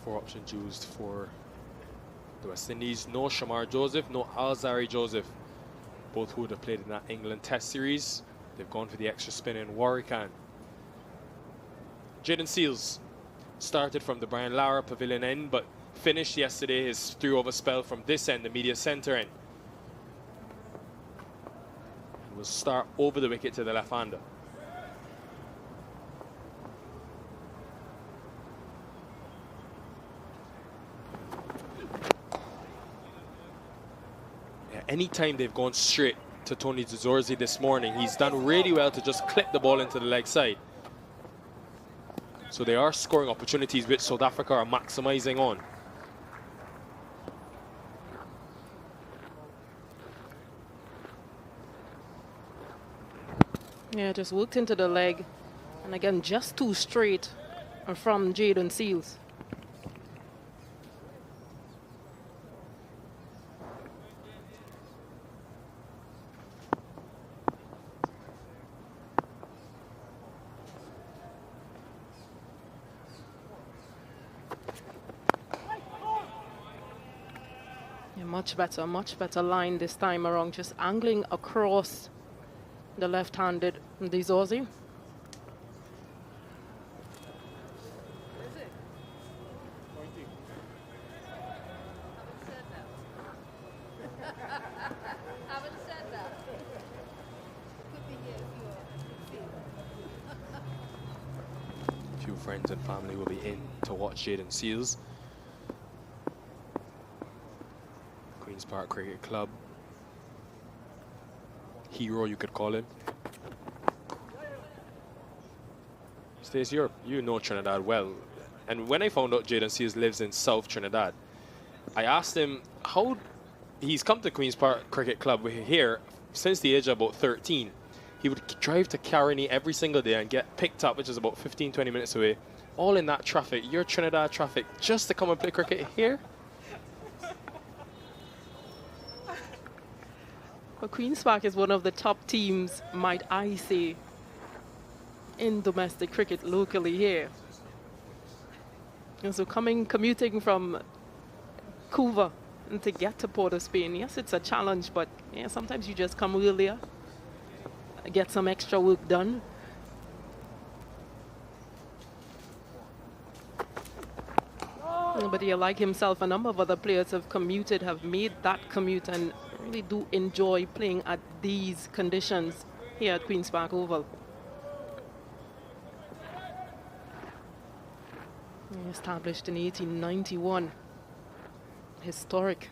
Four options used for the West Indies. No Shamar Joseph, no Alzari Joseph. Both who would have played in that England Test series. They've gone for the extra spin in Warwick. Jayden Seales started from the Brian Lara Pavilion end, but finished yesterday his 3-over spell from this end, the media center end. He will start over the wicket to the left-hander. Anytime they've gone straight to Tony Dorzi this morning, he's done really well to just clip the ball into the leg side. So they are scoring opportunities which South Africa are maximizing on. Yeah, just worked into the leg. And again, just too straight from Jayden Seales. Much better line this time around, just angling across the left-handed Dorzi. A few friends and family will be in to watch Jayden Seales. Queen's Park Cricket Club hero, you could call him. Stacey, you know Trinidad well, and when I found out Jayden Seales lives in South Trinidad, I asked him how he's come to Queen's Park Cricket Club here since the age of about 13. He would drive to Caroni every single day and get picked up, which is about 15-20 minutes away, all in that traffic, your Trinidad traffic, just to come and play cricket here. Well, Queen's Park is one of the top teams, might I say, in domestic cricket locally here. And so commuting from Cuba and to get to Port of Spain, yes, it's a challenge, but yeah, sometimes you just come earlier, get some extra work done. But yeah, like himself, a number of other players have commuted, have made that commute, and really do enjoy playing at these conditions here at Queen's Park Oval. Established in 1891. Historic.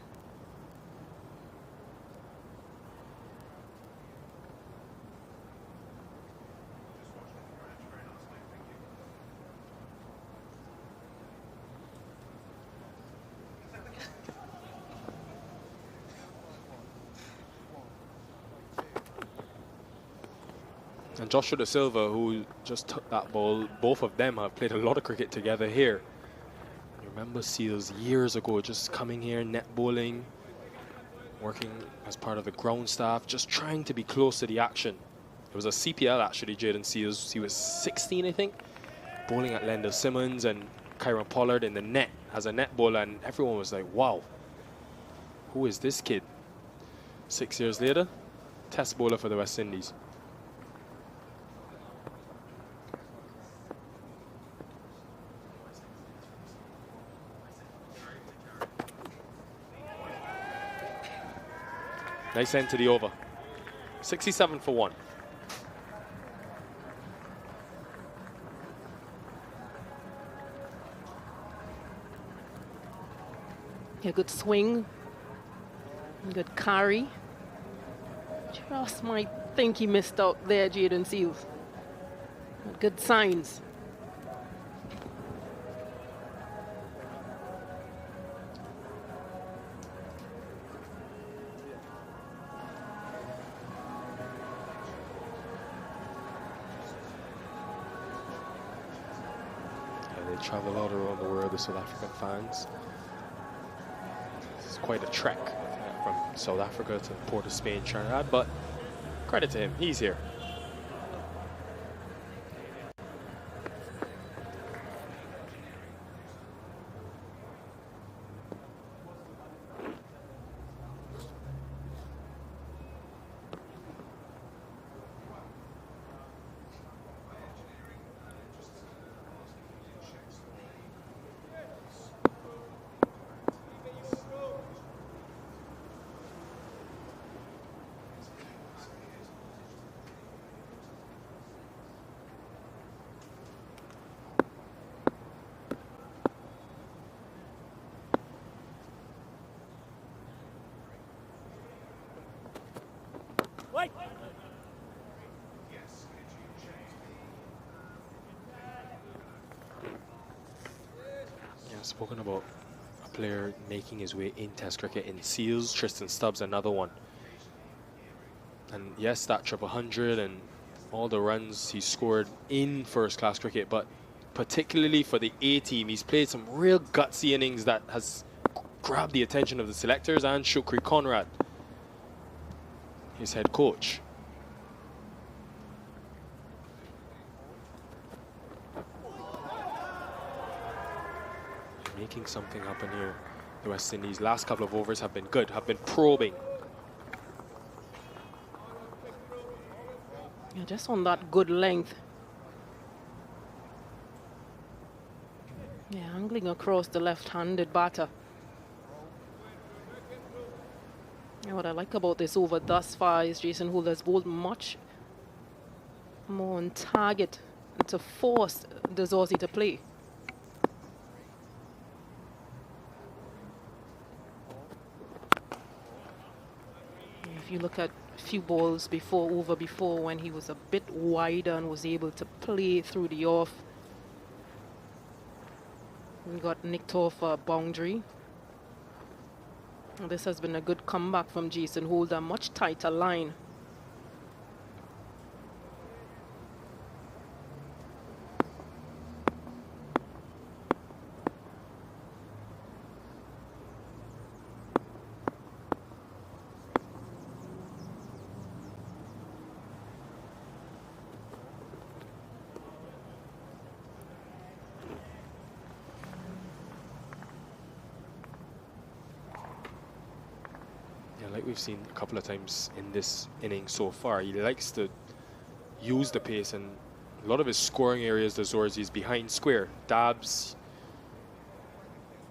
And Joshua Da Silva, who just took that ball, both of them have played a lot of cricket together here. You remember Seales years ago just coming here, net bowling, working as part of the ground staff, just trying to be close to the action. It was a CPL actually, Jayden Seales. He was 16, I think, bowling at Lendl Simmons and Kyron Pollard in the net as a net bowler, and everyone was like, wow, who is this kid? 6 years later, test bowler for the West Indies. Nice end to the over. 67 for 1. Yeah, good swing. Good carry. Just might think he missed out there, Jayden Seales. Good signs. Travel all around the world, the South African fans. It's quite a trek from South Africa to Port of Spain, Trinidad, but credit to him, he's here. Spoken about a player making his way in Test cricket in Seals, Tristan Stubbs, another one. And yes, that triple 100 and all the runs he scored in first-class cricket, but particularly for the A team, he's played some real gutsy innings that has grabbed the attention of the selectors and Shukri Conrad, his head coach. Making something happen here. The West Indies' last couple of overs have been good, have been probing. Yeah, just on that good length. Yeah, angling across the left-handed batter. Yeah, what I like about this over thus far is Jason Holder's bowled much more on target to force Dorzi to play. If you look at a few balls before when he was a bit wider and was able to play through the off. We got nicked off a boundary. And this has been a good comeback from Jason Holder, much tighter line. Like we've seen a couple of times in this inning so far, he likes to use the pace, and a lot of his scoring areas, the Dorzi, is behind square. Dabs,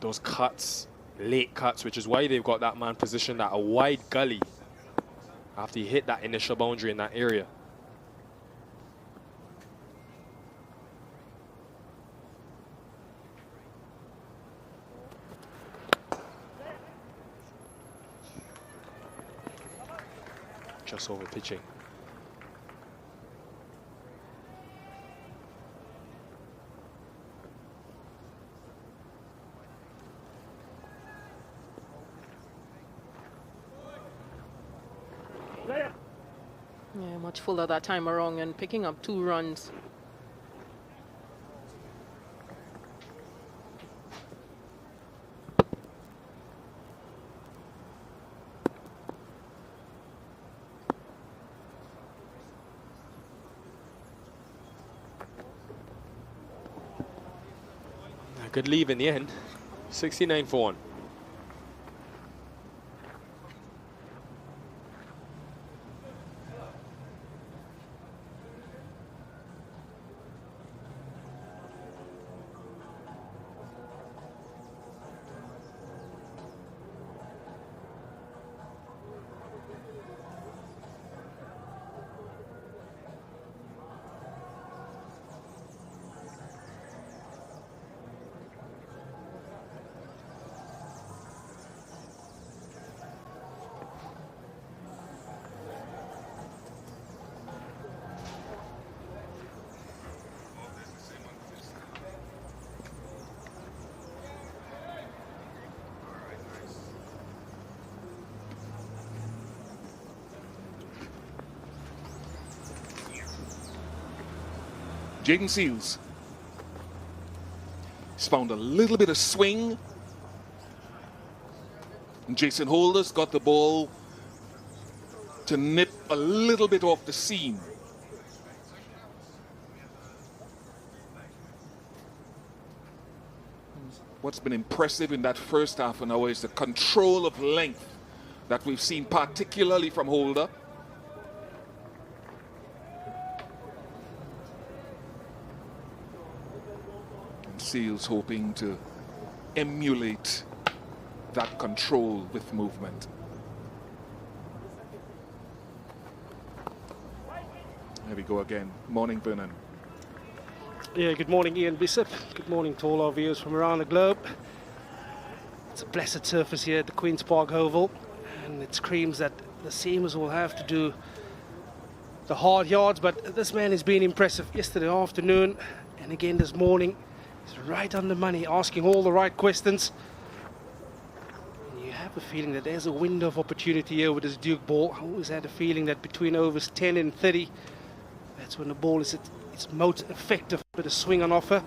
those cuts, late cuts, which is why they've got that man positioned at a wide gully after he hit that initial boundary in that area. Just over pitching. Yeah, much fuller that time around and picking up 2 runs. Good leave in the end. 69 for 1. Jaden Seals. He's found a little bit of swing. And Jason Holder's got the ball to nip a little bit off the seam. What's been impressive in that first half an hour is the control of length that we've seen, particularly from Holder. Seals hoping to emulate that control with movement. There we go again. Morning, Vernon. Yeah, good morning, Ian Bishop. Good morning to all our viewers from around the globe. It's a blessed surface here at the Queen's Park Oval, and it screams that the seamers will have to do the hard yards, but this man has been impressive yesterday afternoon and again this morning. He's right on the money, asking all the right questions. And you have a feeling that there's a window of opportunity here with this Duke ball. I always had a feeling that between overs 10 and 30, that's when the ball is at its most effective. Bit of swing on offer.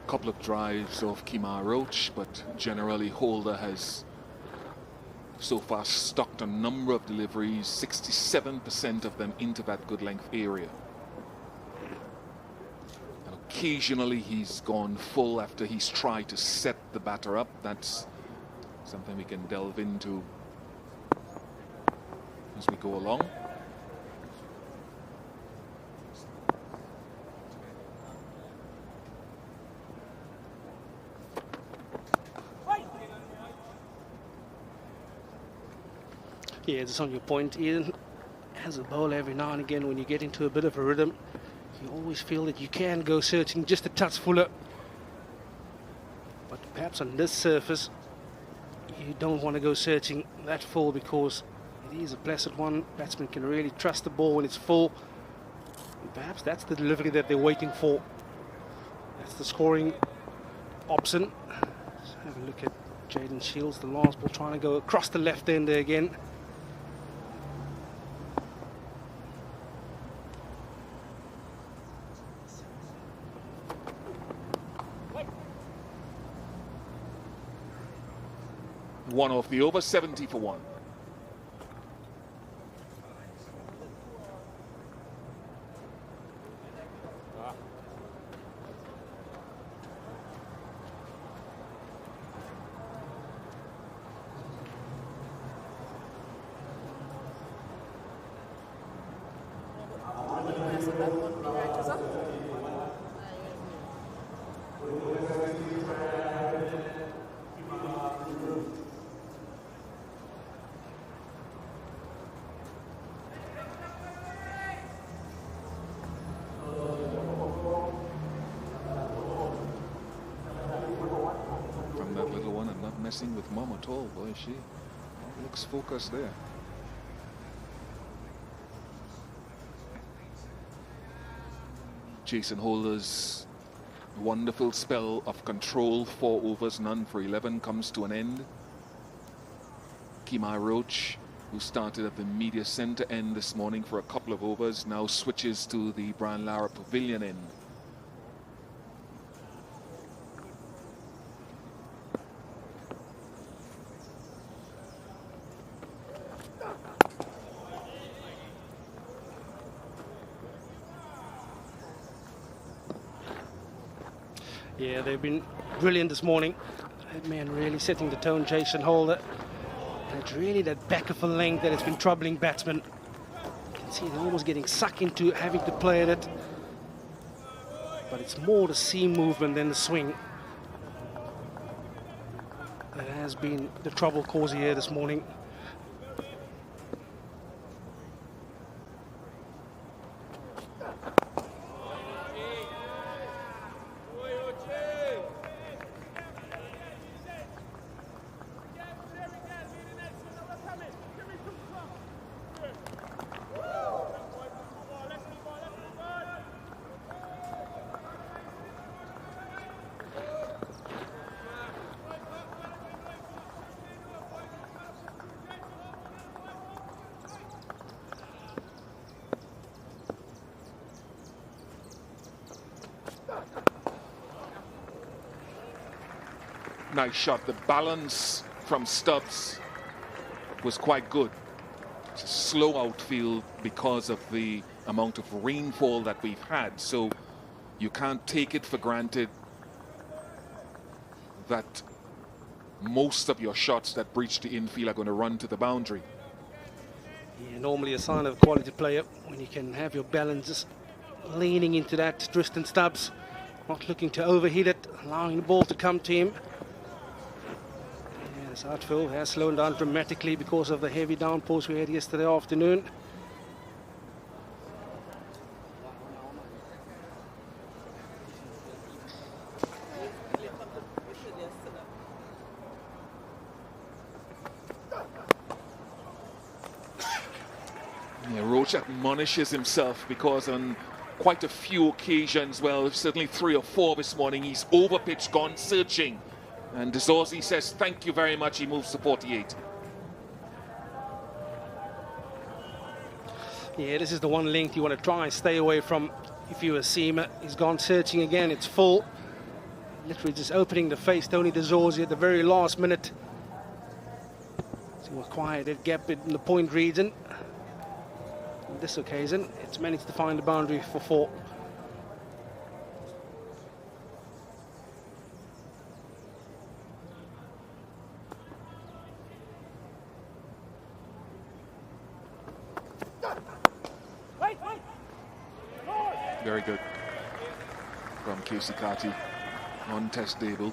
Couple of drives of Kemar Roach, but generally Holder has so far stocked a number of deliveries, 67% of them into that good length area. And occasionally he's gone full after he's tried to set the batter up. That's something we can delve into as we go along. Yeah, just on your point, Ian, as a bowler, every now and again when you get into a bit of a rhythm, you always feel that you can go searching just a touch fuller. But perhaps on this surface, you don't want to go searching that full because it is a blessed one. Batsmen can really trust the ball when it's full. And perhaps that's the delivery that they're waiting for. That's the scoring option. Let's have a look at Jaden Shields, the last ball, trying to go across the left end there again. One off the over, 70 for one. Messing with mom at all, boy, she looks focused there. Jason Holder's wonderful spell of control, 4 overs, none for 11, comes to an end. Kemar Roach, who started at the media center end this morning for a couple of overs, now switches to the Brian Lara Pavilion end. Yeah, they've been brilliant this morning. That man really setting the tone, Jason Holder. And it's really that back of a length that has been troubling batsmen. You can see they're almost getting sucked into having to play at it. But it's more the seam movement than the swing that has been the trouble causer here this morning. Nice shot. The balance from Stubbs was quite good. It's a slow outfield because of the amount of rainfall that we've had, so you can't take it for granted that most of your shots that breach the infield are going to run to the boundary. Yeah, normally a sign of a quality player when you can have your balance just leaning into that distant stubs, not looking to overhit it, allowing the ball to come to him. Yeah, this outfield has slowed down dramatically because of the heavy downpours we had yesterday afternoon. Yeah, Roach admonishes himself because on quite a few occasions, well, certainly 3 or 4 this morning, he's overpitched, gone searching. And Dorzi says, thank you very much, he moves to 48. Yeah, this is the one length you want to try and stay away from if you're a seamer. He's gone searching again, it's full. Literally just opening the face, Tony Dorzi at the very last minute to acquire that gap in the point region. On this occasion, it's managed to find the boundary for 4. Very good from Casey Carty on test debut.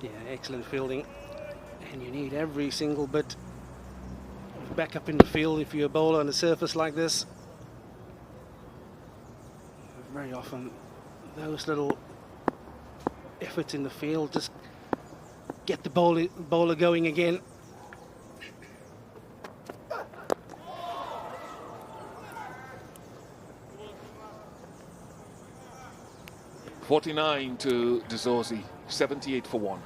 Yeah, excellent fielding. And you need every single bit of backup in the field if you're a bowler on a surface like this. Very often those little efforts in the field just get the bowler going again. .49 to Dorzi, 78 for 1.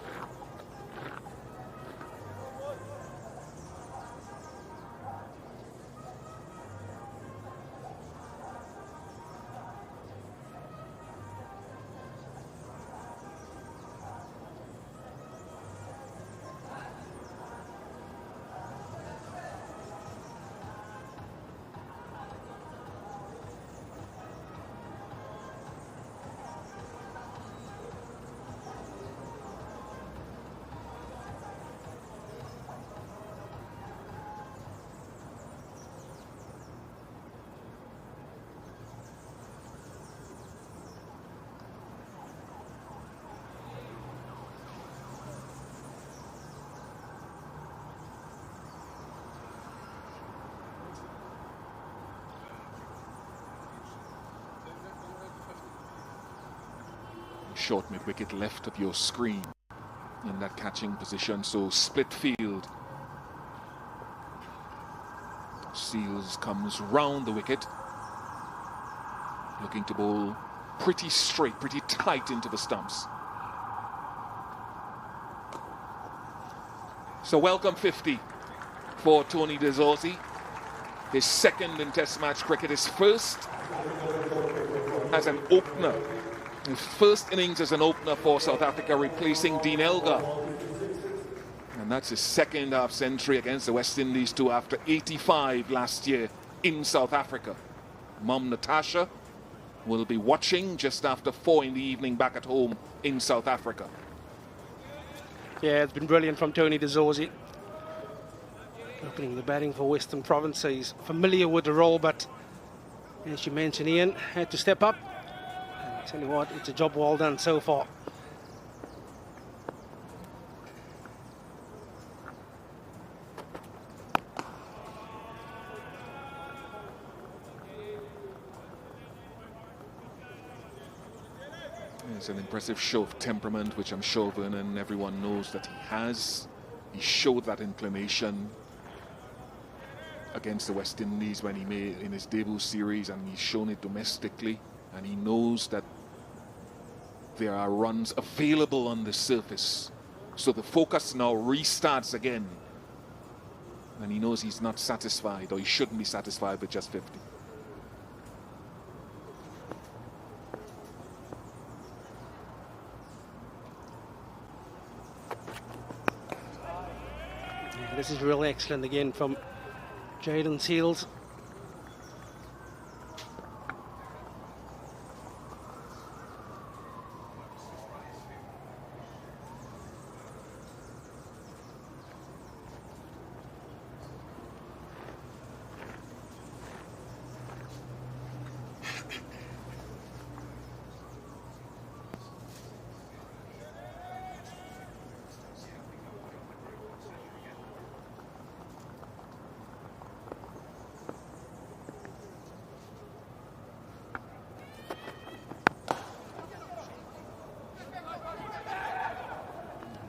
Short mid-wicket left of your screen in that catching position, so split field. Seals comes round the wicket, looking to bowl pretty straight, pretty tight into the stumps. So welcome 50 for Tony Dorzi. His second in Test match cricket, his first as an opener. His first innings as an opener for South Africa, replacing Dean Elgar. And that's his second half century against the West Indies too, after 85 last year in South Africa. Mum Natasha will be watching just after 4 in the evening back at home in South Africa. Yeah, it's been brilliant from Tony Dorzi. Opening the batting for Western Province, so he's familiar with the role, but as you mentioned, Ian had to step up. And tell you what, it's a job well done so far. It's an impressive show of temperament, which I'm sure Vernon and everyone knows that he has. He showed that inclination against the West Indies when he made in his debut series, and he's shown it domestically, and he knows that there are runs available on the surface. So the focus now restarts again, and he knows he's not satisfied, or he shouldn't be satisfied with just 50. Yeah, this is really excellent again from Jaden Seals.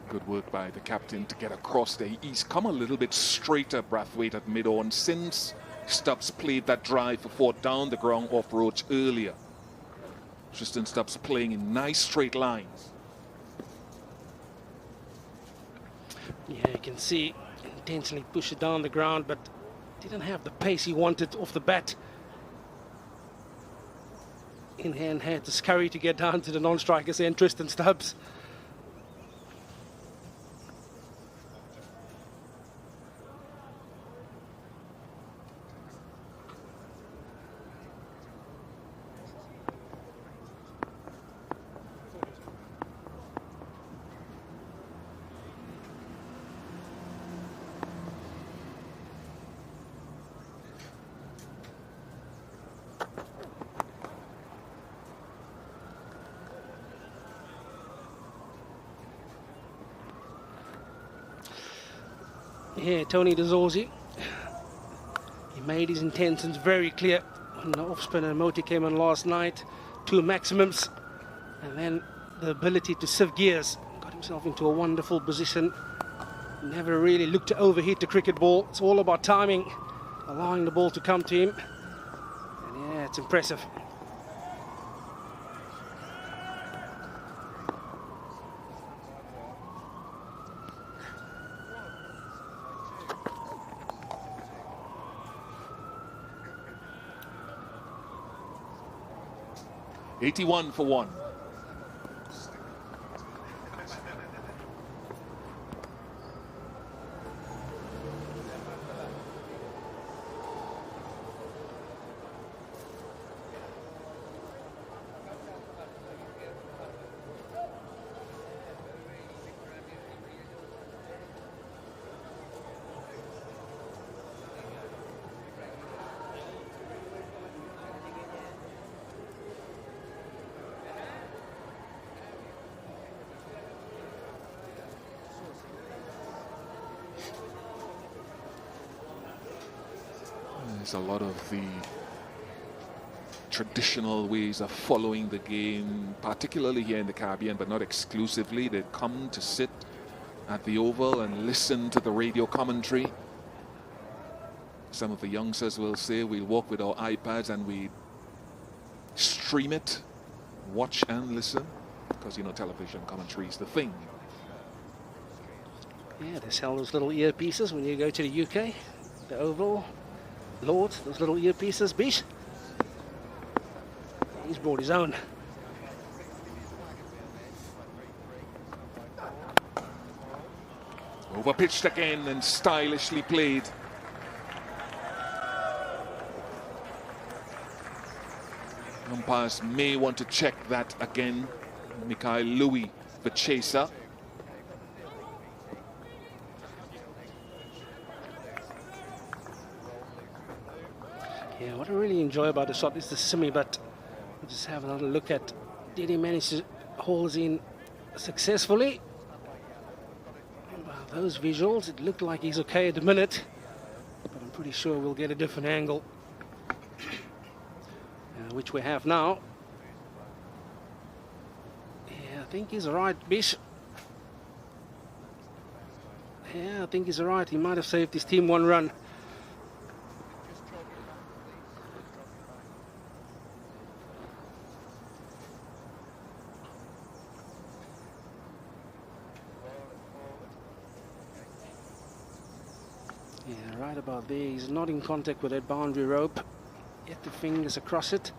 Good work by the captain to get across there. He's come a little bit straighter, Brathwaite, at mid-on since Stubbs played that drive for fourth down the ground off Roach earlier. Tristan Stubbs playing in nice straight lines. Yeah, you can see intentionally push it down the ground, but didn't have the pace he wanted off the bat. In hand had to scurry to get down to the non-strikers end, Tristan Stubbs. Yeah, Tony Dorzi. He made his intentions very clear when the off-spinner Moti came on last night. 2 maximums. And then the ability to sieve gears. Got himself into a wonderful position. Never really looked to overhit the cricket ball. It's all about timing, allowing the ball to come to him. And yeah, it's impressive. $81 for 1. There's a lot of the traditional ways of following the game, particularly here in the Caribbean, but not exclusively. They come to sit at the Oval and listen to the radio commentary. Some of the youngsters will say we'll walk with our iPads and we stream it, watch and listen, because, you know, television commentary is the thing. Yeah, they sell those little earpieces when you go to the UK, the Oval. Lord, those little earpieces, Bish. He's brought his own. Overpitched again and stylishly played. Umpires may want to check that again. Mikhail Louis, the chaser. Yeah, what I really enjoy about the shot is the simi, but just have another look at, did he manage to hold it in successfully? Well, those visuals, it looked like he's okay at the minute, but I'm pretty sure we'll get a different angle, which we have now. Yeah, I think he's all right, Bish. Yeah, I think he's all right. He might have saved his team 1 run. Yeah, right about there. He's not in contact with that boundary rope. Get the fingers across it.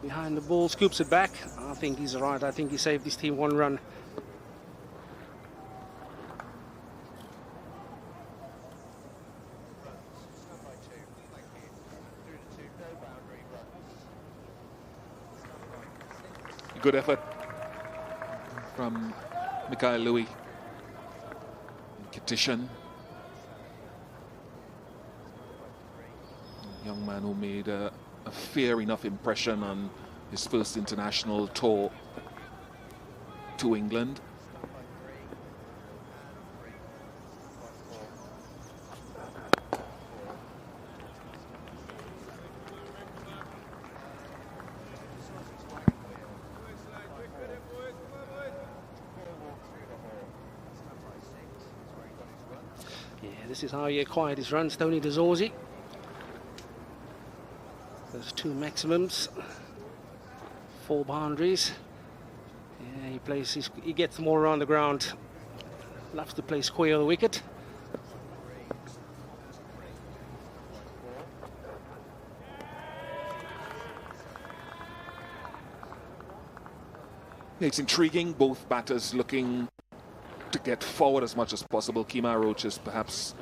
Behind the ball, scoops it back. I think he's all right. I think he saved his team 1 run. Good effort from Mikhail Louis. Condition. Young man who made a fair enough impression on his first international tour to England. Yeah, this is how he acquired his runs, Tony Dorzi. Those 2 maximums, 4 boundaries. Yeah, he gets them all around the ground. Loves to play square on the wicket. It's intriguing, both batters looking to get forward as much as possible. Kemar Roach is perhaps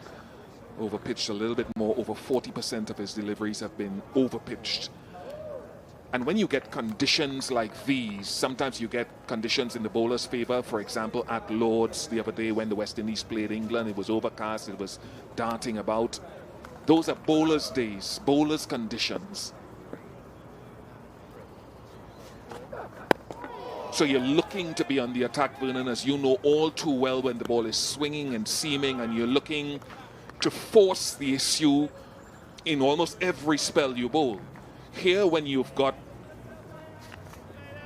overpitched a little bit more. Over 40% of his deliveries have been overpitched. And when you get conditions like these, sometimes you get conditions in the bowler's favour. For example, at Lord's the other day when the West Indies played England, it was overcast, it was darting about. Those are bowlers' days, bowlers' conditions. So you're looking to be on the attack, Vernon, as you know all too well, when the ball is swinging and seaming, and you're looking to force the issue in almost every spell you bowl. Here, when you've got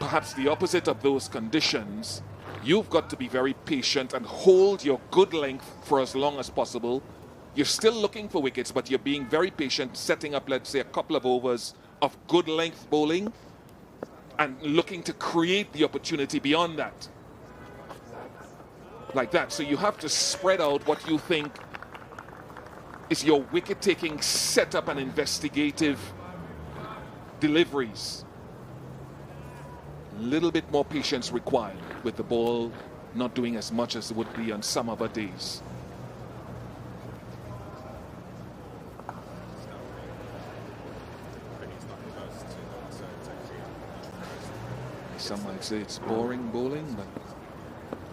perhaps the opposite of those conditions, you've got to be very patient and hold your good length for as long as possible. You're still looking for wickets, but you're being very patient, setting up, let's say, a couple of overs of good length bowling and looking to create the opportunity beyond that. Like that. So you have to spread out what you think is your wicket-taking setup and investigative deliveries. A little bit more patience required with the ball not doing as much as it would be on some other days. Some might say it's boring bowling, but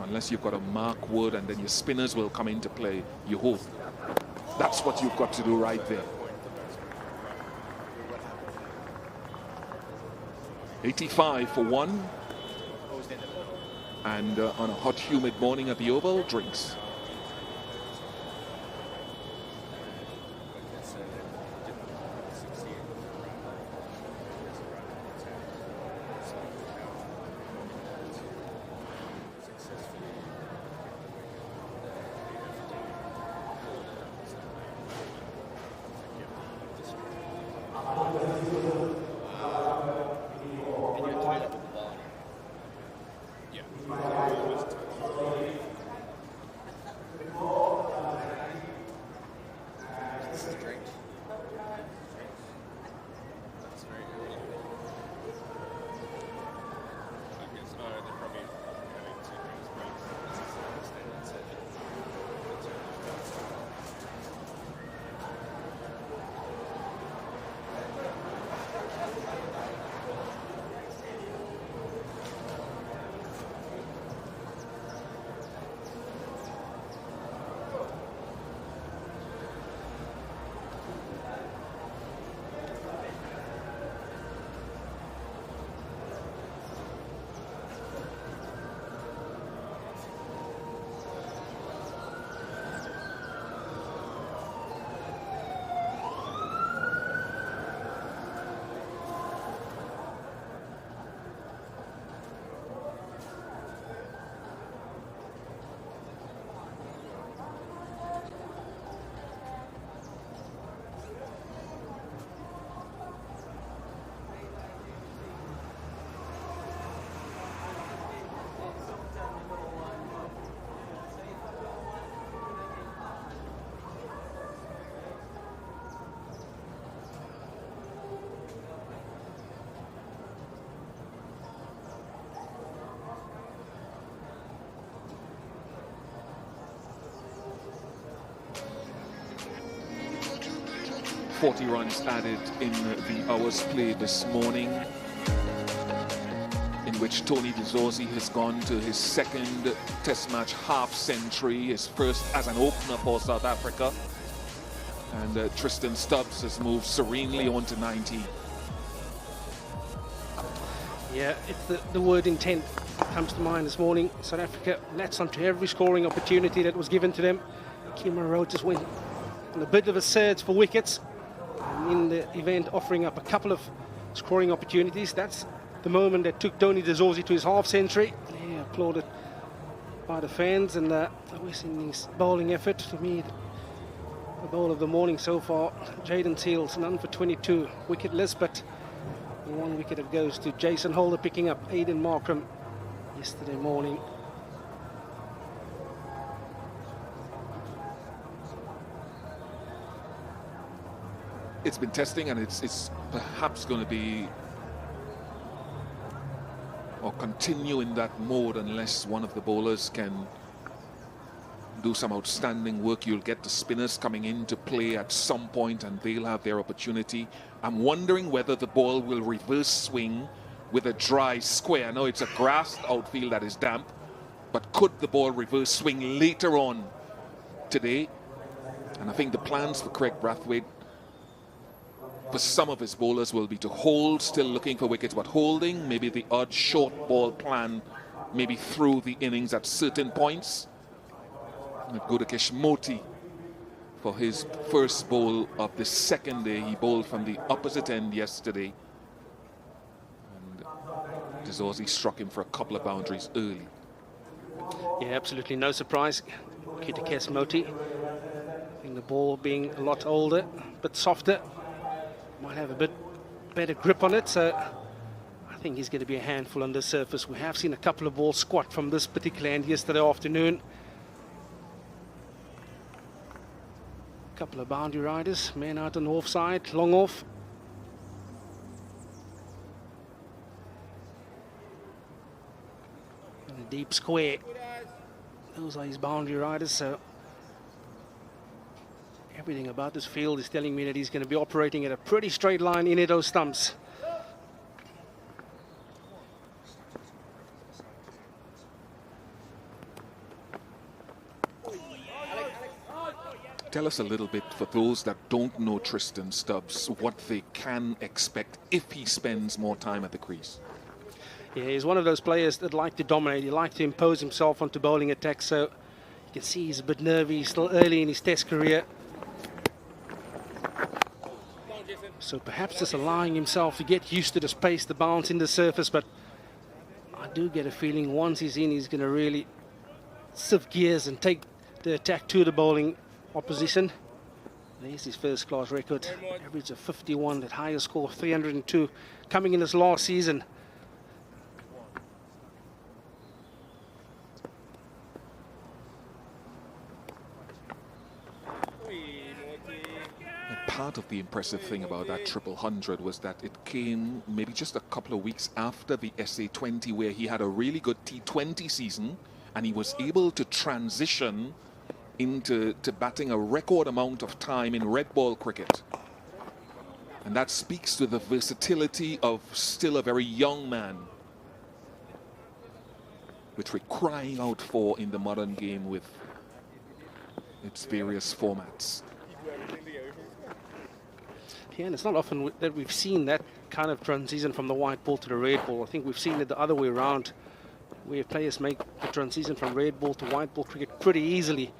unless you've got a Mark Wood and then your spinners will come into play, you hope. That's what you've got to do right there. 85 for 1. And on a hot, humid morning at the Oval, drinks. .40 runs added in the hours played this morning in in which Tony Dorzi has gone to his second Test match half century, his first as an opener for South Africa. And Tristan Stubbs has moved serenely on to 19. Yeah, it's the word intent comes to mind this morning. South Africa latched onto every scoring opportunity that was given to them. Kemar Roach just went on a bit of a surge for wickets. And in the event, offering up a couple of scoring opportunities. That's the moment that took Tony Dorzi to his half century. Yeah, applauded by the fans, and the West Indies bowling effort, to me, the bowl of the morning so far. Jaden Seals, none for 22, wicketless, but one wicket that goes to Jason Holder, picking up Aidan Markram yesterday morning. It's been testing, and it's perhaps going to be or continue in that mode unless one of the bowlers can do some outstanding work. You'll get the spinners coming into play at some point, and they'll have their opportunity. I'm wondering whether the ball will reverse swing with a dry square. I know it's a grassed outfield that is damp, but could the ball reverse swing later on today? And I think the plans for Craig Brathwaite for some of his bowlers will be to hold, still looking for wickets, but holding, maybe the odd short ball plan, maybe through the innings at certain points. Gudakesh Moti for his first bowl of the second day. He bowled from the opposite end yesterday. And Dorzi struck him for a couple of boundaries early. Yeah, absolutely no surprise. Gudakesh Moti, I think the ball being a lot older, a bit softer, might have a bit better grip on it, so I think he's going to be a handful on the surface. We have seen a couple of balls squat from this particular end yesterday afternoon. A couple of boundary riders, men out on the offside, long off. And a deep square. Those are his boundary riders, so everything about this field is telling me that he's going to be operating at a pretty straight line in those stumps. Tell us a little bit, for those that don't know Tristan Stubbs, what they can expect if he spends more time at the crease. Yeah, he's one of those players that like to dominate. He likes to impose himself onto bowling attacks, so you can see he's a bit nervy. He's still early in his test career. So perhaps just allowing himself to get used to the space, the bounce in the surface, but I do get a feeling once he's in, he's going to really shift gears and take the attack to the bowling opposition. There's his first class record, average of 51, that highest score 302, coming in his last season. Part of the impressive thing about that 100 was that it came maybe just a couple of weeks after the SA20, where he had a really good T20 season, and he was able to transition into batting a record amount of time in red ball cricket. And that speaks to the versatility of still a very young man, which we're crying out for in the modern game with its various formats. Yeah, and it's not often that we've seen that kind of transition from the white ball to the red ball. I think we've seen it the other way around, where players make the transition from red ball to white ball cricket pretty easily.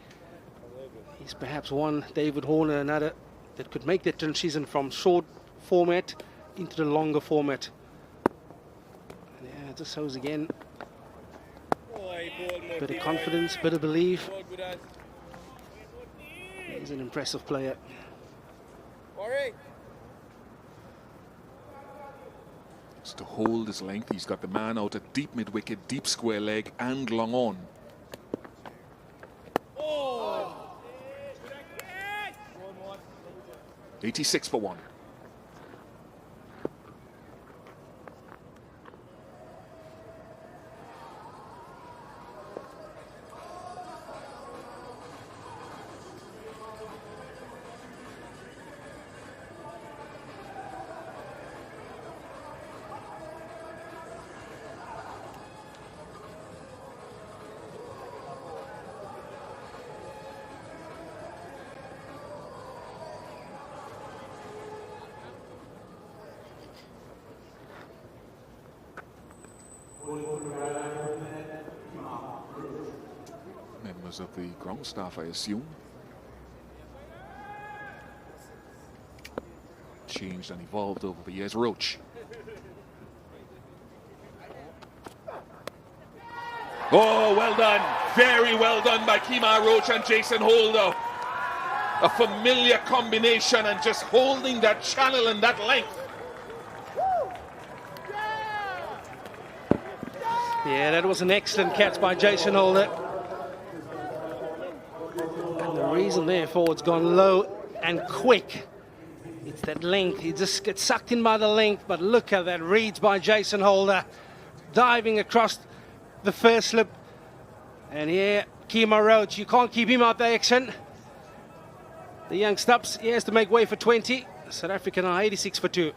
He's perhaps one, David Horner, another, that could make that transition from short format into the longer format. And yeah, it just shows again, bit of confidence, bit of belief. He's an impressive player. To hold his length, he's got the man out at deep mid-wicket, deep square leg and long on. Oh. 86 for 1. Because of the ground staff, I assume. Changed and evolved over the years. Roach. Oh, well done. Very well done by Kemar Roach and Jason Holder. A familiar combination and just holding that channel and that length. Yeah, that was an excellent catch by Jason Holder. And the reason therefore it's gone low and quick, it's that length. He just gets sucked in by the length, but look at that reads by Jason Holder. Diving across the first slip. And here, Kemar Roach, you can't keep him out the action. The young Stubbs, he has to make way for 20. South Africa now 86 for 2.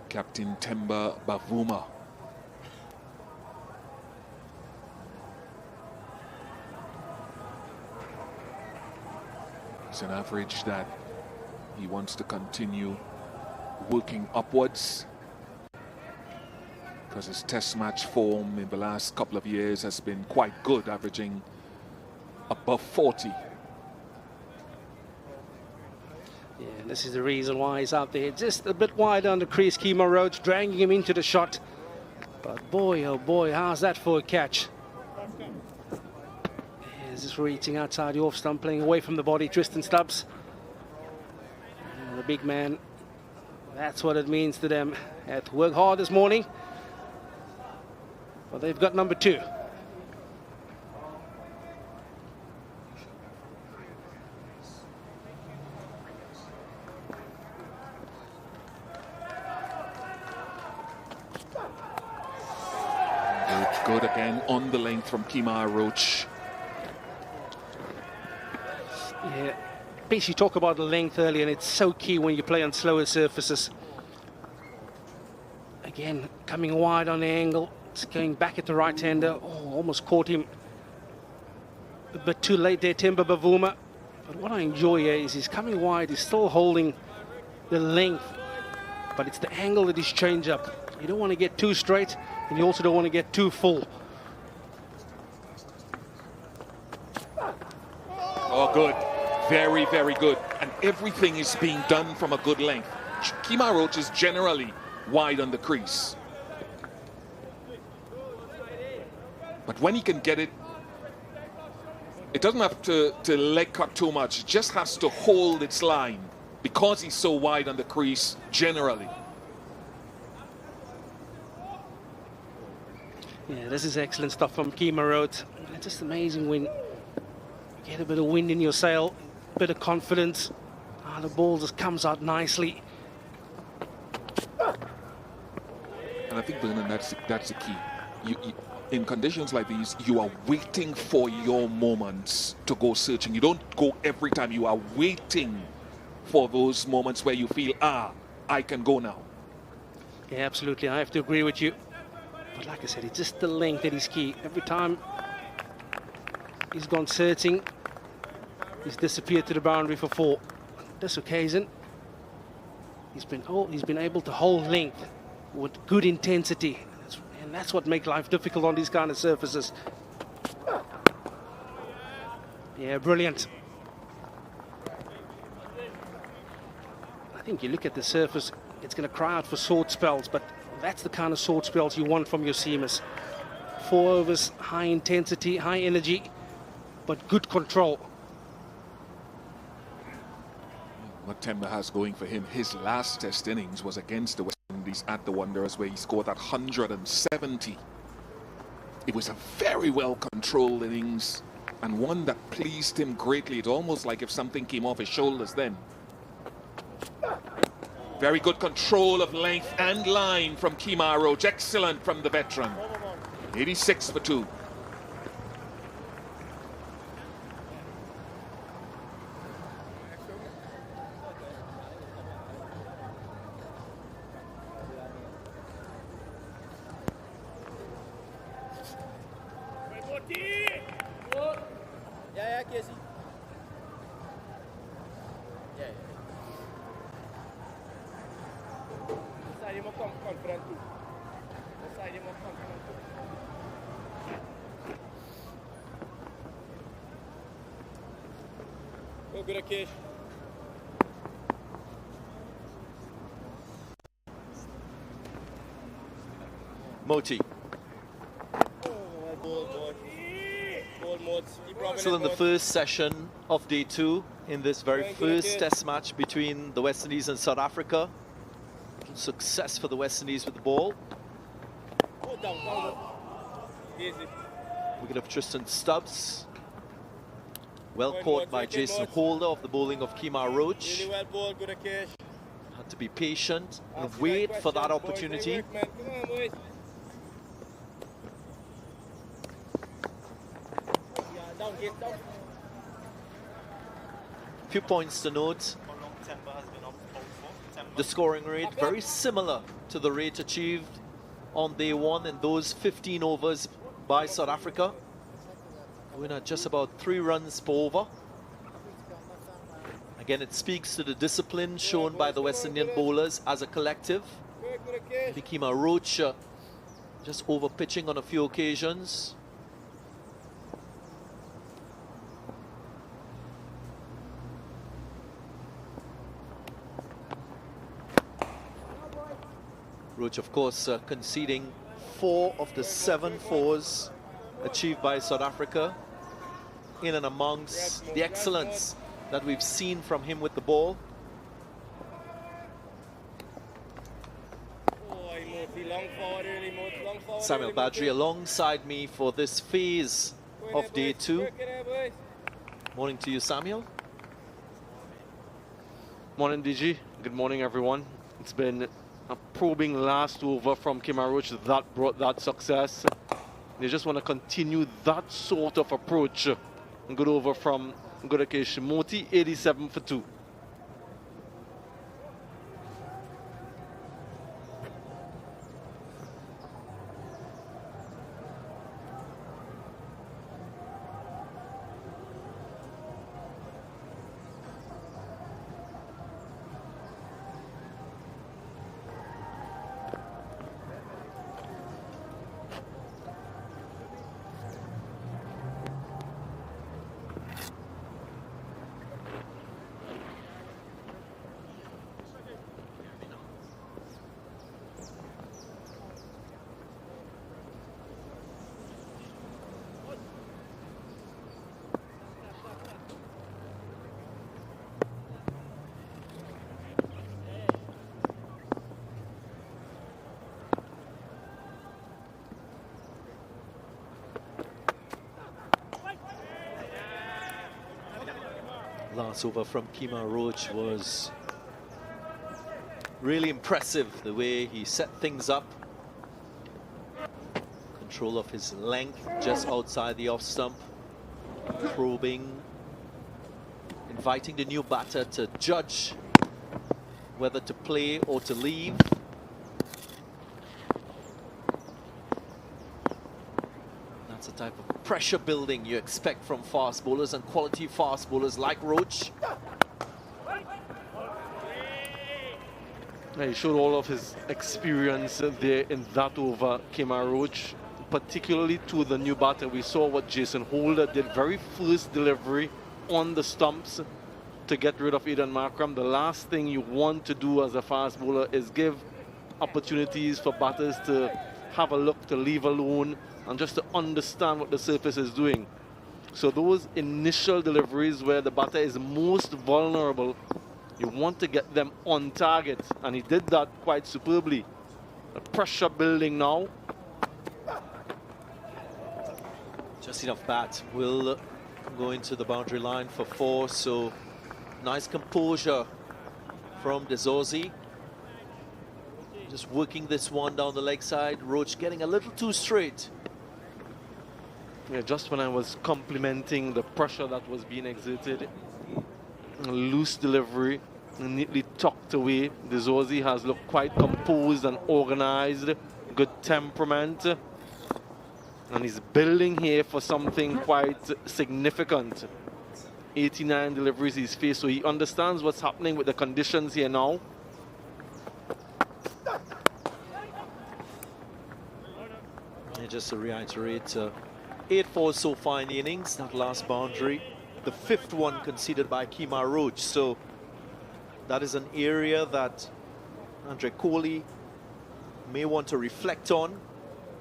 Captain Temba Bavuma. It's an average that he wants to continue working upwards, because his test match form in the last couple of years has been quite good, averaging above 40. Yeah, this is the reason why he's out there. Just a bit wide on the crease, Kemar Roach, dragging him into the shot. But boy, oh boy, how's that for a catch? He's just reaching outside the off stump, playing away from the body, Tristan Stubbs. And the big man, that's what it means to them. They had to work hard this morning, but they've got number 2. Good again on the length from Kemar Roach. Yeah, basically talk about the length earlier, and it's so key when you play on slower surfaces. Again, coming wide on the angle, it's going back at the right-hander. Oh, almost caught him a bit too late there, Temba Bavuma. But what I enjoy here is he's coming wide, he's still holding the length, but it's the angle that he's changed up. You don't want to get too straight, and you also don't want to get too full. Oh, good. Very, very good. And everything is being done from a good length. Kemar Roach is generally wide on the crease, but when he can get it, it doesn't have to leg cut too much. It just has to hold its line because he's so wide on the crease generally. Yeah, this is excellent stuff from Kemar Roach. It's just amazing when you get a bit of wind in your sail, a bit of confidence. The ball just comes out nicely. And I think, Bernard, that's the key. You, in conditions like these, you are waiting for your moments to go searching. You don't go every time. You are waiting for those moments where you feel, I can go now. Yeah, absolutely. I have to agree with you. But like I said, it's just the length that is key. Every time he's gone searching, he's disappeared to the boundary for 4. This occasion, he's been able to hold length with good intensity. And that's what makes life difficult on these kind of surfaces. Yeah, brilliant. I think you look at the surface, it's going to cry out for sword spells, but that's the kind of sword spells you want from your seamers. 4 overs, high intensity, high energy, but good control. What Temba has going for him, his last test innings was against the West Indies at the Wanderers, where he scored that 170. It was a very well controlled innings and one that pleased him greatly. It's almost like if something came off his shoulders then. Very good control of length and line from Kemar Roach. Excellent from the veteran. 86 for 2. Moti. Still in the first session of day 2 in this very first test match between the West Indies and South Africa. Success for the West Indies with the ball. Wicket of Tristan Stubbs. Well caught by Jason Holder of the bowling of Kemar Roach. Had to be patient and wait for that opportunity. Few points to note. The scoring rate very similar to the rate achieved on day 1 in those 15 overs by South Africa. Going at just about 3 runs per over. Again, it speaks to the discipline shown by the West Indian bowlers as a collective. Kemar Roach just over pitching on a few occasions. Roach, of course, conceding 4 of the 7 fours achieved by South Africa, in and amongst the excellence that we've seen from him with the ball. Samuel Badri alongside me for this phase of day 2. Morning to you, Samuel. Morning, DG. Good morning, everyone. It's been a probing last over from Kemar Roach that brought that success. They just want to continue that sort of approach. Good over from Godakesh Moti, 87 for 2. Last over from Kemar Roach was really impressive, the way he set things up. Control of his length just outside the off stump. Probing, inviting the new batter to judge whether to play or to leave. That's the type of pressure building you expect from fast bowlers, and quality fast bowlers like Roach. He showed all of his experience there in that over, Kemar Roach, particularly to the new batter. We saw what Jason Holder did, very first delivery on the stumps to get rid of Aidan Markram. The last thing you want to do as a fast bowler is give opportunities for batters to have a look, to leave alone, and just to understand what the surface is doing. So those initial deliveries where the batter is most vulnerable, you want to get them on target, and he did that quite superbly. The pressure building now. Just enough bat will go into the boundary line for 4, so nice composure from Dorzi. Just working this one down the leg side. Roach getting a little too straight. Yeah, just when I was complimenting the pressure that was being exerted, loose delivery, neatly tucked away. Dorzi has looked quite composed and organized, good temperament, and he's building here for something quite significant. 89 deliveries he's faced, so he understands what's happening with the conditions here now. And just to reiterate, 8 so far in the innings, that last boundary. The 5th one conceded by Kemar Roach. So that is an area that Andre Kohli may want to reflect on,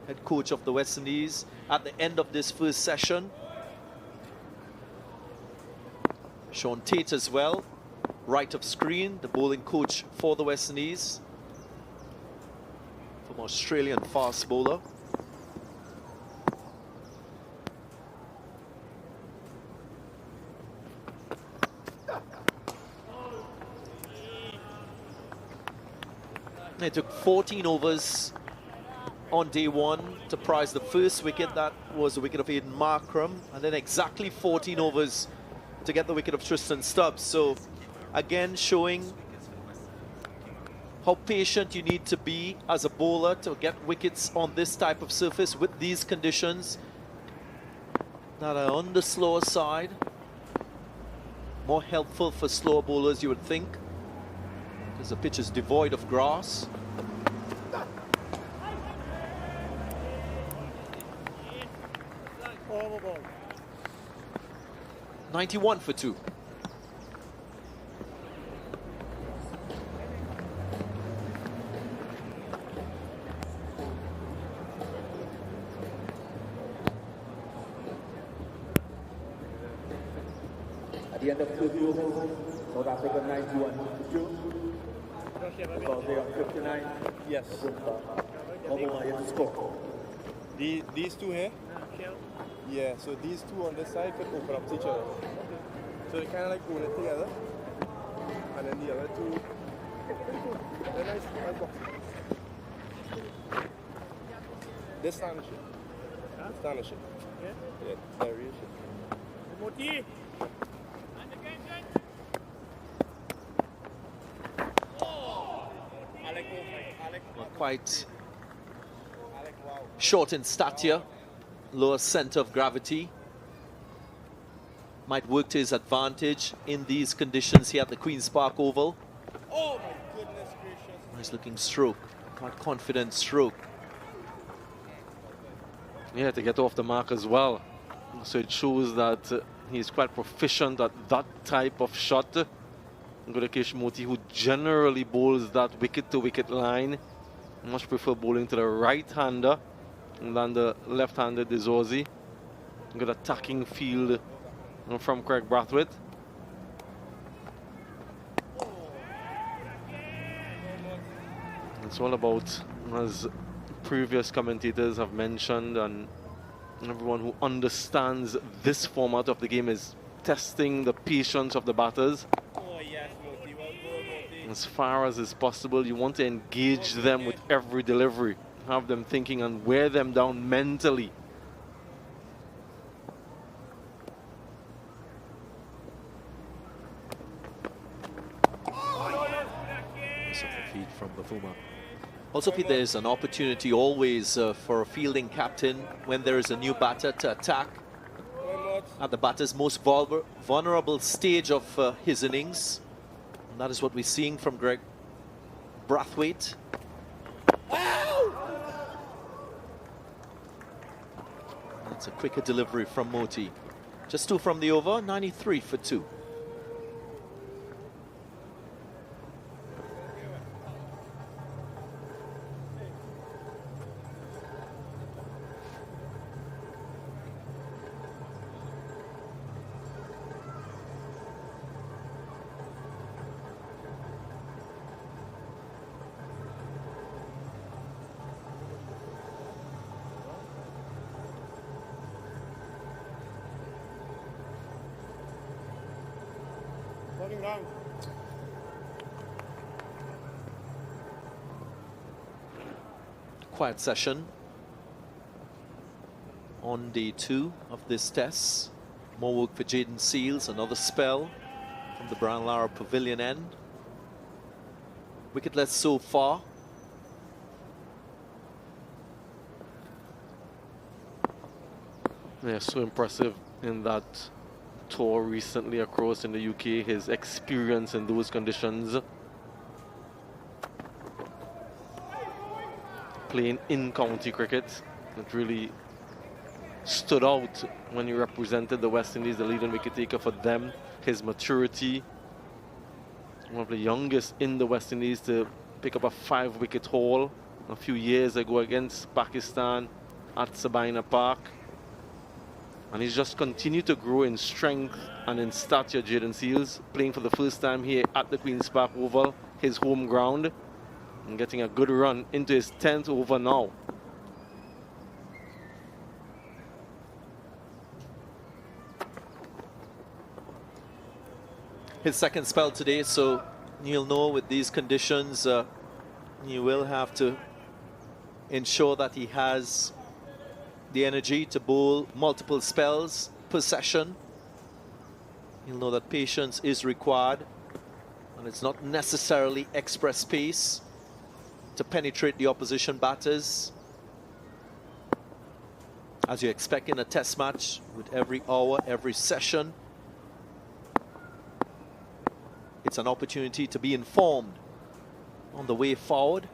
head coach of the West Indies, at the end of this first session. Sean Tate as well, right of screen, the bowling coach for the West Indies, from Australian fast bowler. It took 14 overs on day one to prize the first wicket. That was the wicket of Aiden Markram, and then exactly 14 overs to get the wicket of Tristan Stubbs. So again, showing how patient you need to be as a bowler to get wickets on this type of surface with these conditions that are on the slower side. More helpful for slower bowlers, you would think, because the pitch is devoid of grass. Overball. 91 for 2. At the end of 2 South Africa 91 for 2. Because they are 59. Yes. Bavuma is the score. These two here? Yeah, so these two on this side could open up to each other. So they kind of like own it together. And then the other two, they're nice boxes. This stand shit. This stand shit. Yeah, that real shit. Moti! Quite short in stature, lower center of gravity. Might work to his advantage in these conditions here at the Queen's Park Oval. Oh my goodness gracious. Nice looking stroke, quite confident stroke. Yeah, to get off the mark as well. So it shows that he's quite proficient at that type of shot. Gudakesh Moti, who generally bowls that wicket-to-wicket line, much prefer bowling to the right-hander than the left-hander Dorzi. Good attacking field from Craig Brathwaite. It's all about, as previous commentators have mentioned, and everyone who understands this format of the game, is testing the patience of the batters. As far as is possible, you want to engage them with every delivery, have them thinking and wear them down mentally. Feed from Bavuma. Also, Pete, there's an opportunity always for a fielding captain when there is a new batter to attack at the batter's most vulnerable stage of his innings. And that is what we're seeing from Greg Brathwaite. That's a quicker delivery from Moti. Just 2 from the over, 93 for 2. quiet session on day 2 of this test. More work for Jaden Seals, another spell from the Brian Lara Pavilion end. Wicketless so far. Yeah, so impressive in that tour recently across in the UK, his experience in those conditions. Playing in county cricket, it really stood out when he represented the West Indies, the leading wicket taker for them. His maturity, one of the youngest in the West Indies to pick up a 5-wicket haul a few years ago against Pakistan at Sabina Park. And he's just continued to grow in strength and in stature, Jaden Seals, playing for the first time here at the Queen's Park Oval, his home ground, and getting a good run into his 10th over now. His second spell today, so you'll know with these conditions, you will have to ensure that he has the energy to bowl multiple spells per session. You'll know that patience is required, and it's not necessarily express pace to penetrate the opposition batters, as you expect in a test match. With every hour, every session, it's an opportunity to be informed on the way forward.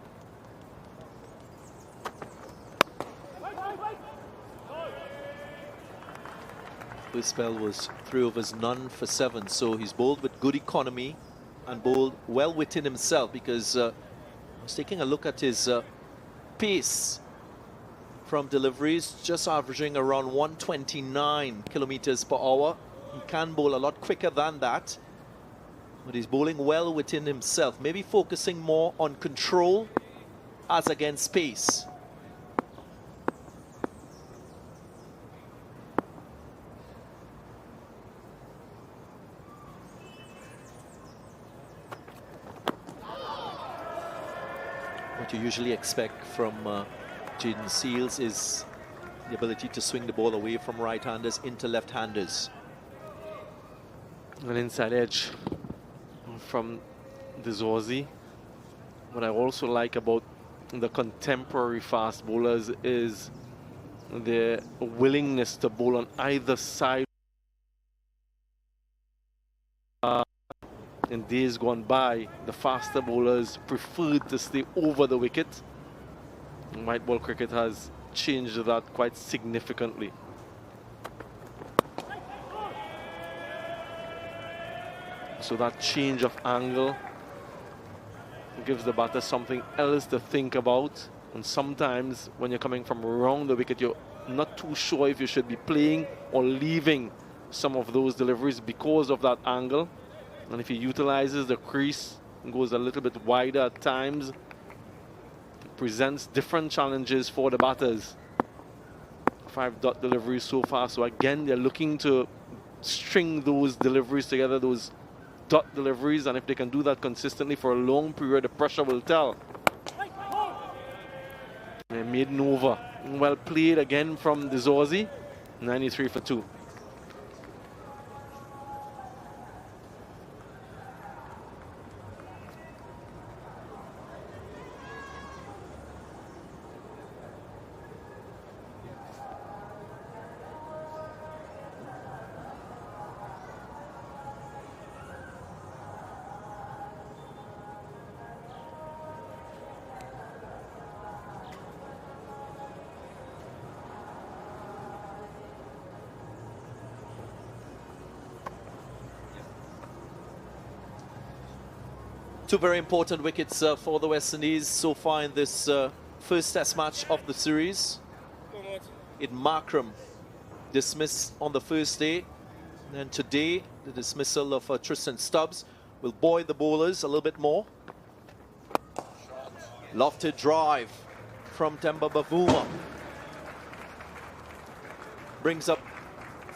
This spell was 3 overs, none for 7, so he's bowled with good economy and bowled well within himself, because I was taking a look at his pace from deliveries, just averaging around 129 kilometers per hour. He can bowl a lot quicker than that, but he's bowling well within himself, maybe focusing more on control as against pace. What you usually expect from Jaden Seals is the ability to swing the ball away from right-handers into left-handers. An inside edge from Dorzi. What I also like about the contemporary fast bowlers is their willingness to bowl on either side. In days gone by, the faster bowlers preferred to stay over the wicket. White ball cricket has changed that quite significantly. So that change of angle gives the batter something else to think about. And sometimes when you're coming from around the wicket, you're not too sure if you should be playing or leaving some of those deliveries because of that angle. And if he utilizes the crease and goes a little bit wider at times, it presents different challenges for the batters. 5-dot deliveries so far. So again, they're looking to string those deliveries together, those dot deliveries, and if they can do that consistently for a long period, the pressure will tell. They made an over. Well played again from Dorzi. 93 for 2. Two very important wickets for the West Indies so far in this first test match of the series. In Markram, dismissed on the first day, and today the dismissal of Tristan Stubbs will buoy the bowlers a little bit more. Lofted drive from Temba Bavuma brings up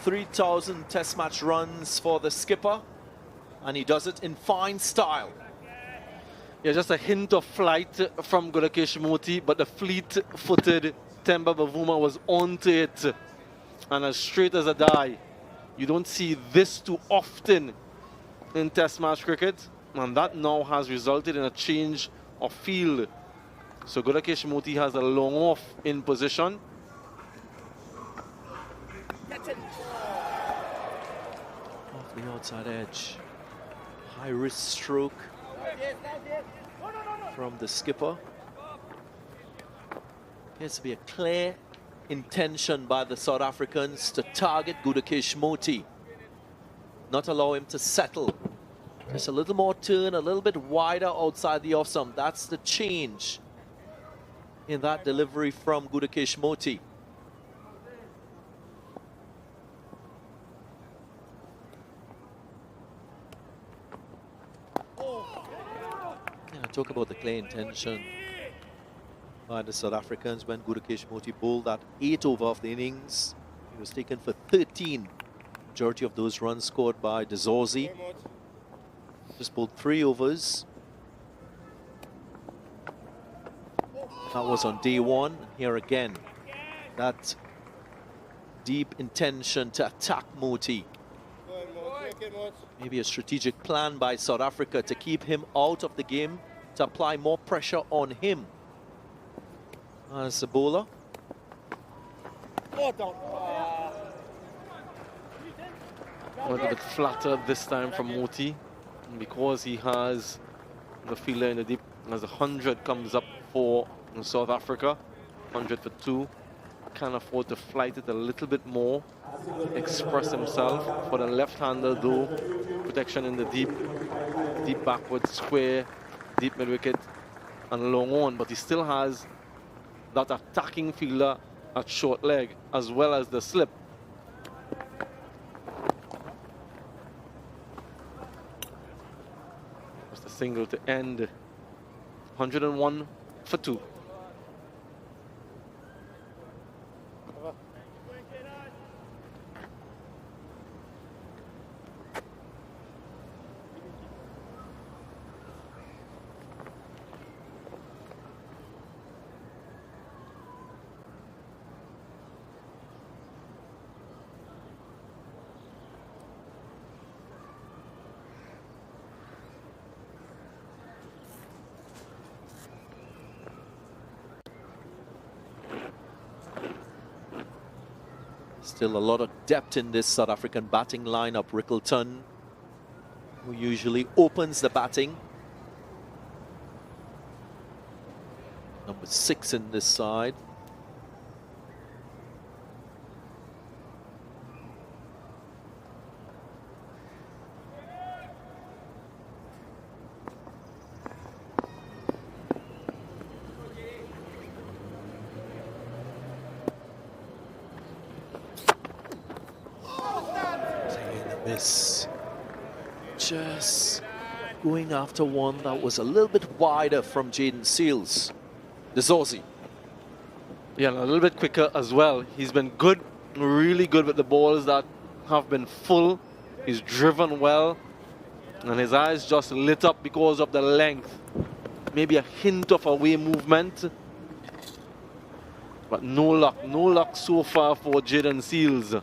3,000 test match runs for the skipper, and he does it in fine style. Yeah, just a hint of flight from Gudakesh Moti, but the fleet-footed Temba Bavuma was onto it, and as straight as a die. You don't see this too often in Test match cricket, and that now has resulted in a change of field. So Gudakesh Moti has a long off in position. Off the outside edge. High wrist stroke from the skipper. Appears to be a clear intention by the South Africans to target Gudakesh Moti. Not allow him to settle. Just a little more turn, a little bit wider outside the off stump. That's the change in that delivery from Gudakesh Moti. Talk about the clear intention by the South Africans when Gudakesh Moti bowled that 8th over of the innings. He was taken for 13. Majority of those runs scored by Dorzi. Just bowled 3 overs. That was on day 1. Here again, that deep intention to attack Moti. Maybe a strategic plan by South Africa to keep him out of the game, to apply more pressure on him as a bowler. A little bit flatter this time from Moti, because he has the fielder in the deep. As 100 comes up for South Africa, 100 for 2, can afford to flight it a little bit more, express himself. For the left-hander though, protection in the deep backward square, deep mid-wicket and long on, but he still has that attacking fielder at short leg as well as the slip. Just a single to end. 101 for 2. Still a lot of depth in this South African batting lineup. Rickleton, who usually opens the batting. Number 6 in this side. Just going after one that was a little bit wider from Jaden Seals. Dorzi. Yeah, and a little bit quicker as well. He's been good, really good with the balls that have been full. He's driven well, and his eyes just lit up because of the length. Maybe a hint of away movement, but no luck so far for Jaden Seals.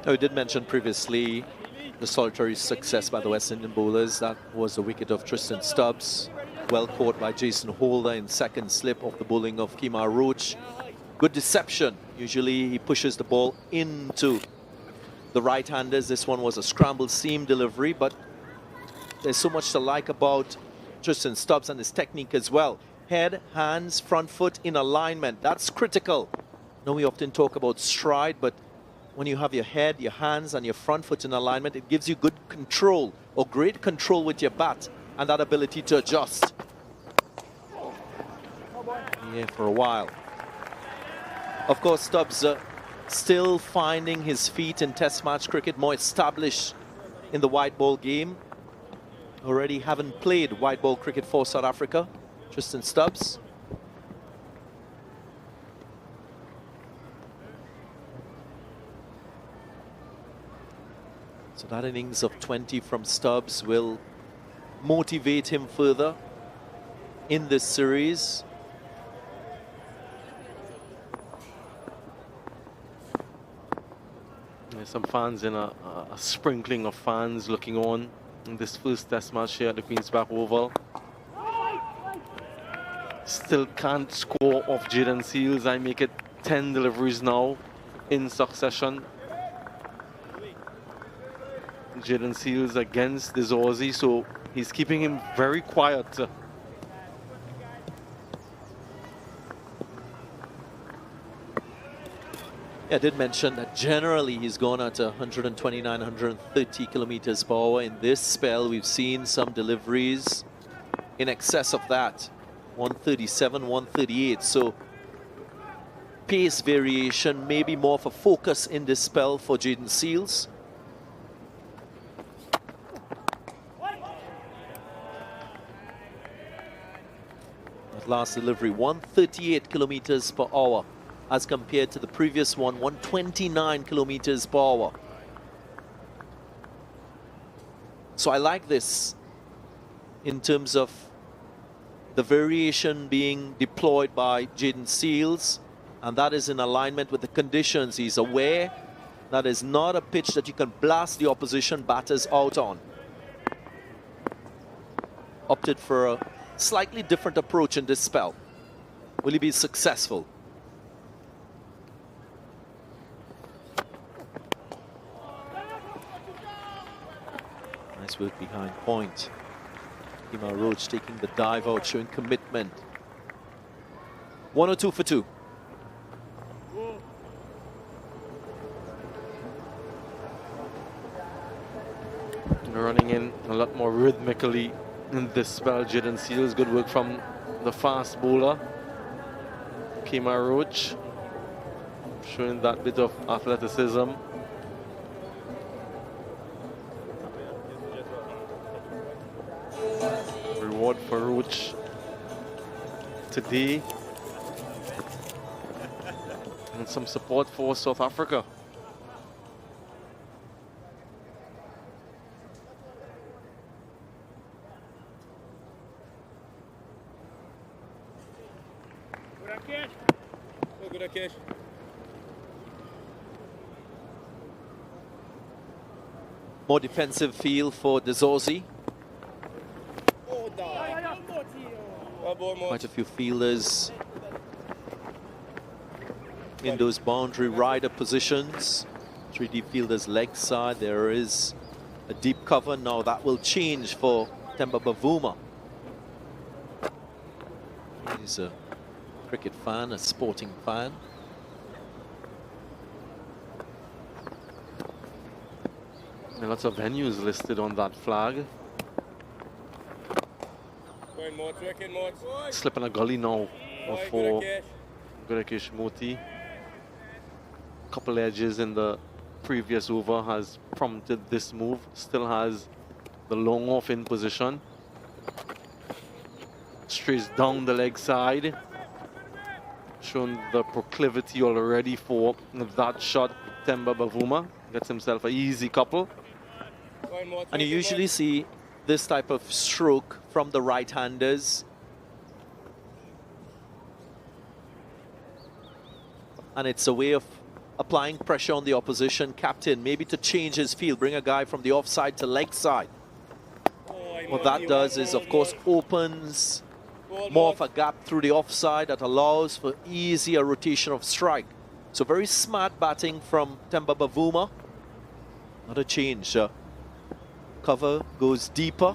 We did mention previously the solitary success by the West Indian bowlers. That was the wicket of Tristan Stubbs. Well caught by Jason Holder in second slip of the bowling of Kemar Roach. Good deception. Usually he pushes the ball into the right-handers. This one was a scrambled seam delivery, but there's so much to like about Tristan Stubbs and his technique as well. Head, hands, front foot in alignment. That's critical. Now we often talk about stride, but when you have your head, your hands and your front foot in alignment, it gives you good control or great control with your bat and that ability to adjust. Yeah, for a while. Of course, Stubbs still finding his feet in Test match cricket, more established in the white ball game. Already haven't played white ball cricket for South Africa. Tristan Stubbs. So that innings of 20 from Stubbs will motivate him further in this series. There's some fans in a sprinkling of fans looking on in this first test match here at the Queen's Park Oval. Still can't score off Jaden Seals. I make it 10 deliveries now in succession. Jaden Seals against the Dorzi, so he's keeping him very quiet. Yeah, I did mention that generally he's gone at 129, 130 kilometers per hour. In this spell, we've seen some deliveries in excess of that, 137, 138. So pace variation, maybe more of a focus in this spell for Jaden Seals. That last delivery, 138 kilometers per hour, as compared to the previous one, 129 kilometers per hour. So I like this in terms of the variation being deployed by Jaden Seals, and that is in alignment with the conditions. He's aware that is not a pitch that you can blast the opposition batters out on. Opted for a slightly different approach in this spell. Will he be successful? Nice work behind point. Kemar Roach taking the dive out, showing commitment. 102 for 2. Running in a lot more rhythmically in this spell. Jaden Seals, good work from the fast bowler. Kemar Roach showing that bit of athleticism. Reward for Roach today. And some support for South Africa. More defensive feel for Dorzi. Quite a few fielders in those boundary rider positions. 3D fielders leg side. There is a deep cover. Now that will change for Temba Bavuma. He's a cricket fan, a sporting fan. And lots of venues listed on that flag. Slipping a gully now for Gudakesh Moti. Couple edges in the previous over has prompted this move. Still has the long off in position. Strays down the leg side. Showing the proclivity already for that shot. Temba Bavuma gets himself an easy couple. And you usually see this type of stroke from the right-handers. And it's a way of applying pressure on the opposition captain, maybe to change his field, bring a guy from the offside to leg side. What that does is, of course, opens more of a gap through the offside that allows for easier rotation of strike. So very smart batting from Temba Bavuma. Not a change. Cover goes deeper.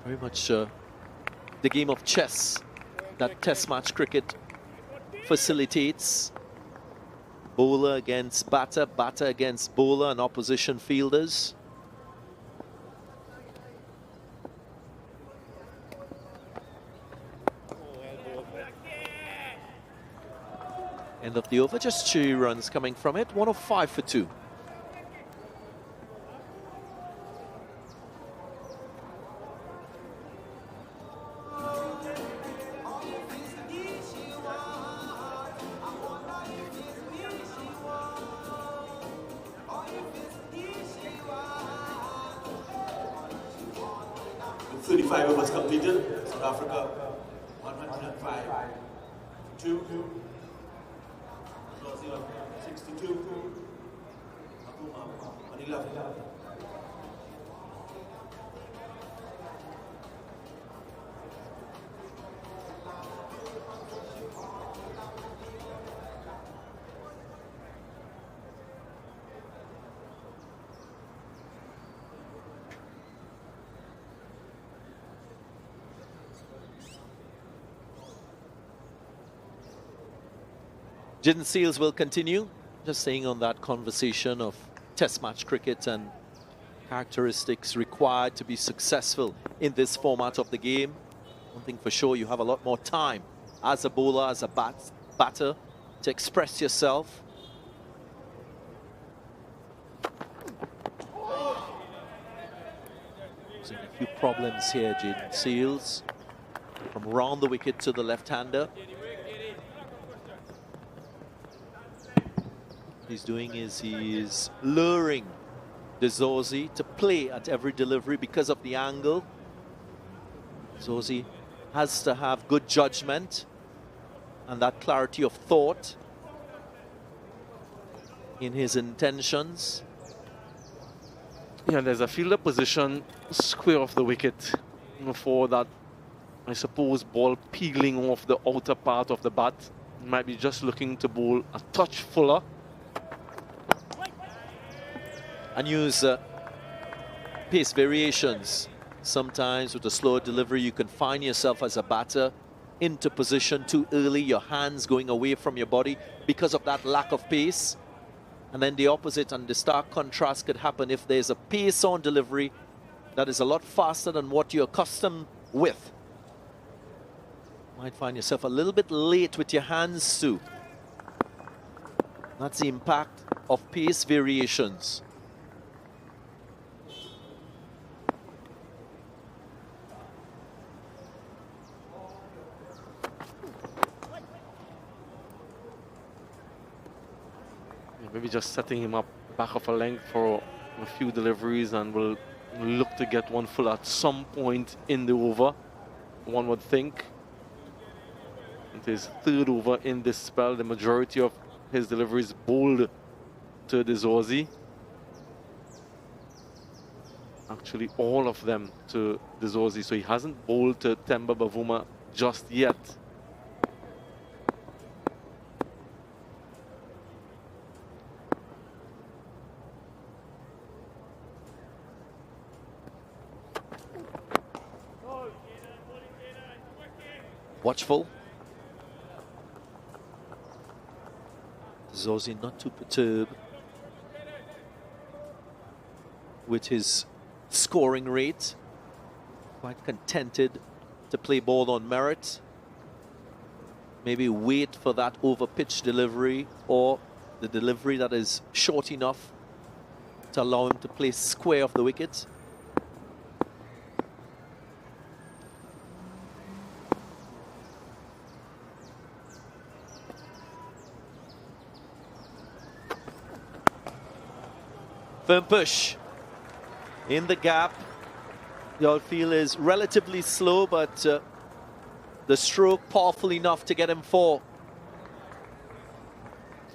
Very much the game of chess that Test match cricket facilitates. Bowler against batter, batter against bowler and opposition fielders. End of the over, just 2 runs coming from it. 105 for 2. 35 overs completed. South Africa 105 2. Dorzi on 62. Bavuma on 11. Jidden Seals will continue. Just saying on that conversation of test match cricket and characteristics required to be successful in this format of the game. One thing for sure, you have a lot more time as a bowler, as a batter, to express yourself. Seeing a few problems here, Jidden Seals. From round the wicket to the left-hander. He's doing is he's luring Dorzi to play at every delivery because of the angle. Dorzi has to have good judgment and that clarity of thought in his intentions. Yeah, there's a fielder position square of the wicket for that, I suppose, ball peeling off the outer part of the bat. Might be just looking to bowl a touch fuller. And use pace variations. Sometimes with a slower delivery, you can find yourself as a batter into position too early, your hands going away from your body because of that lack of pace. And then the opposite and the stark contrast could happen if there's a pace on delivery that is a lot faster than what you're accustomed with. Might find yourself a little bit late with your hands too. That's the impact of pace variations. Maybe just setting him up back of a length for a few deliveries, and we'll look to get one full at some point in the over, one would think. It is third over in this spell. The majority of his deliveries bowled to Dorzi. Actually, all of them to Dorzi. So he hasn't bowled to Temba Bavuma just yet. Watchful. Dorzi not too perturbed with his scoring rate. Quite contented to play ball on merit. Maybe wait for that over-pitch delivery or the delivery that is short enough to allow him to play square of the wicket. Firm push in the gap. The outfield is relatively slow, but the stroke powerful enough to get him 4.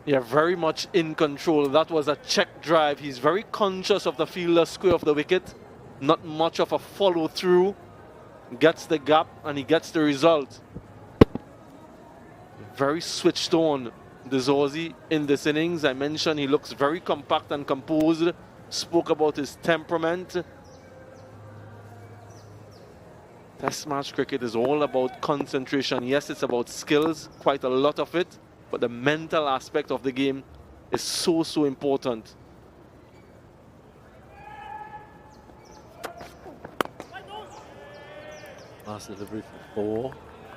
Yeah, very much in control. That was a check drive. He's very conscious of the fielder square of the wicket. Not much of a follow through. Gets the gap and he gets the result. Very switched on, Dorzi, in this innings. I mentioned he looks very compact and composed. Spoke about his temperament. Test match cricket is all about concentration. Yes, it's about skills, quite a lot of it, but the mental aspect of the game is so important. Last delivery for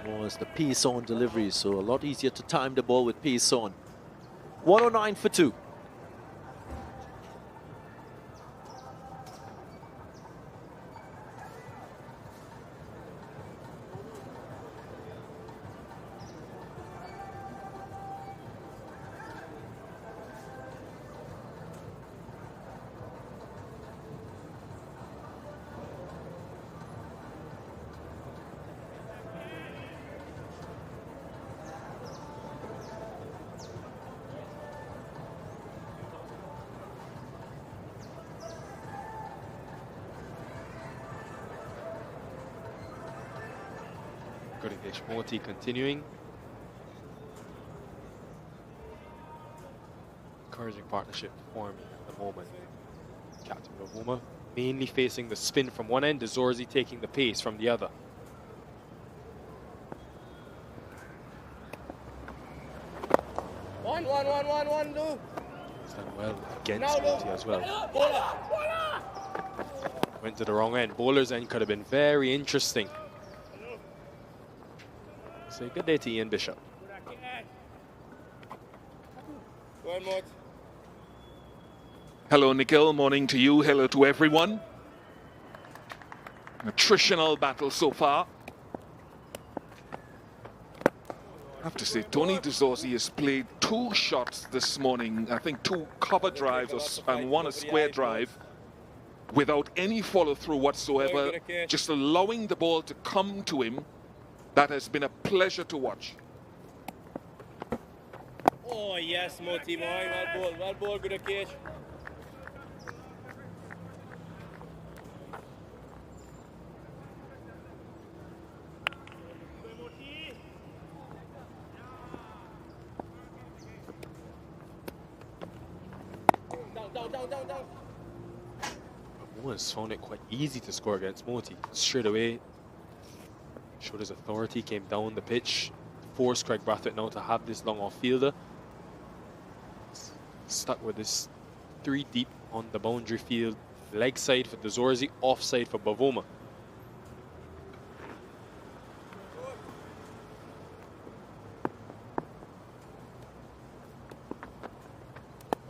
4 was the pace on delivery, so a lot easier to time the ball with pace on. 109 for 2. Good engage. Moti continuing. Encouraging partnership forming at the moment. Captain Bavuma mainly facing the spin from one end, Dorzi taking the pace from the other. One, do. He's done well against Moti as well. Went to the wrong end. Bowler's end could have been very interesting. So good day to Ian Bishop. Go on, Mort. Hello, Nikhil. Morning to you. Hello to everyone. An attritional battle so far. I have to say, Tony Dorzi has played 2 shots this morning. I think 2 cover drives and 1 a square drive without any follow-through whatsoever. Just allowing the ball to come to him. That has been a pleasure to watch. Oh, yes, Moti, boy. Well ball, good occasion. Down. Bavuma found it quite easy to score against Moti. Straight away, showed his authority, came down the pitch, forced Craig Brathwaite now to have this long off fielder. Stuck with this 3 deep on the boundary field. Leg side for Dorzi, offside for Bavuma.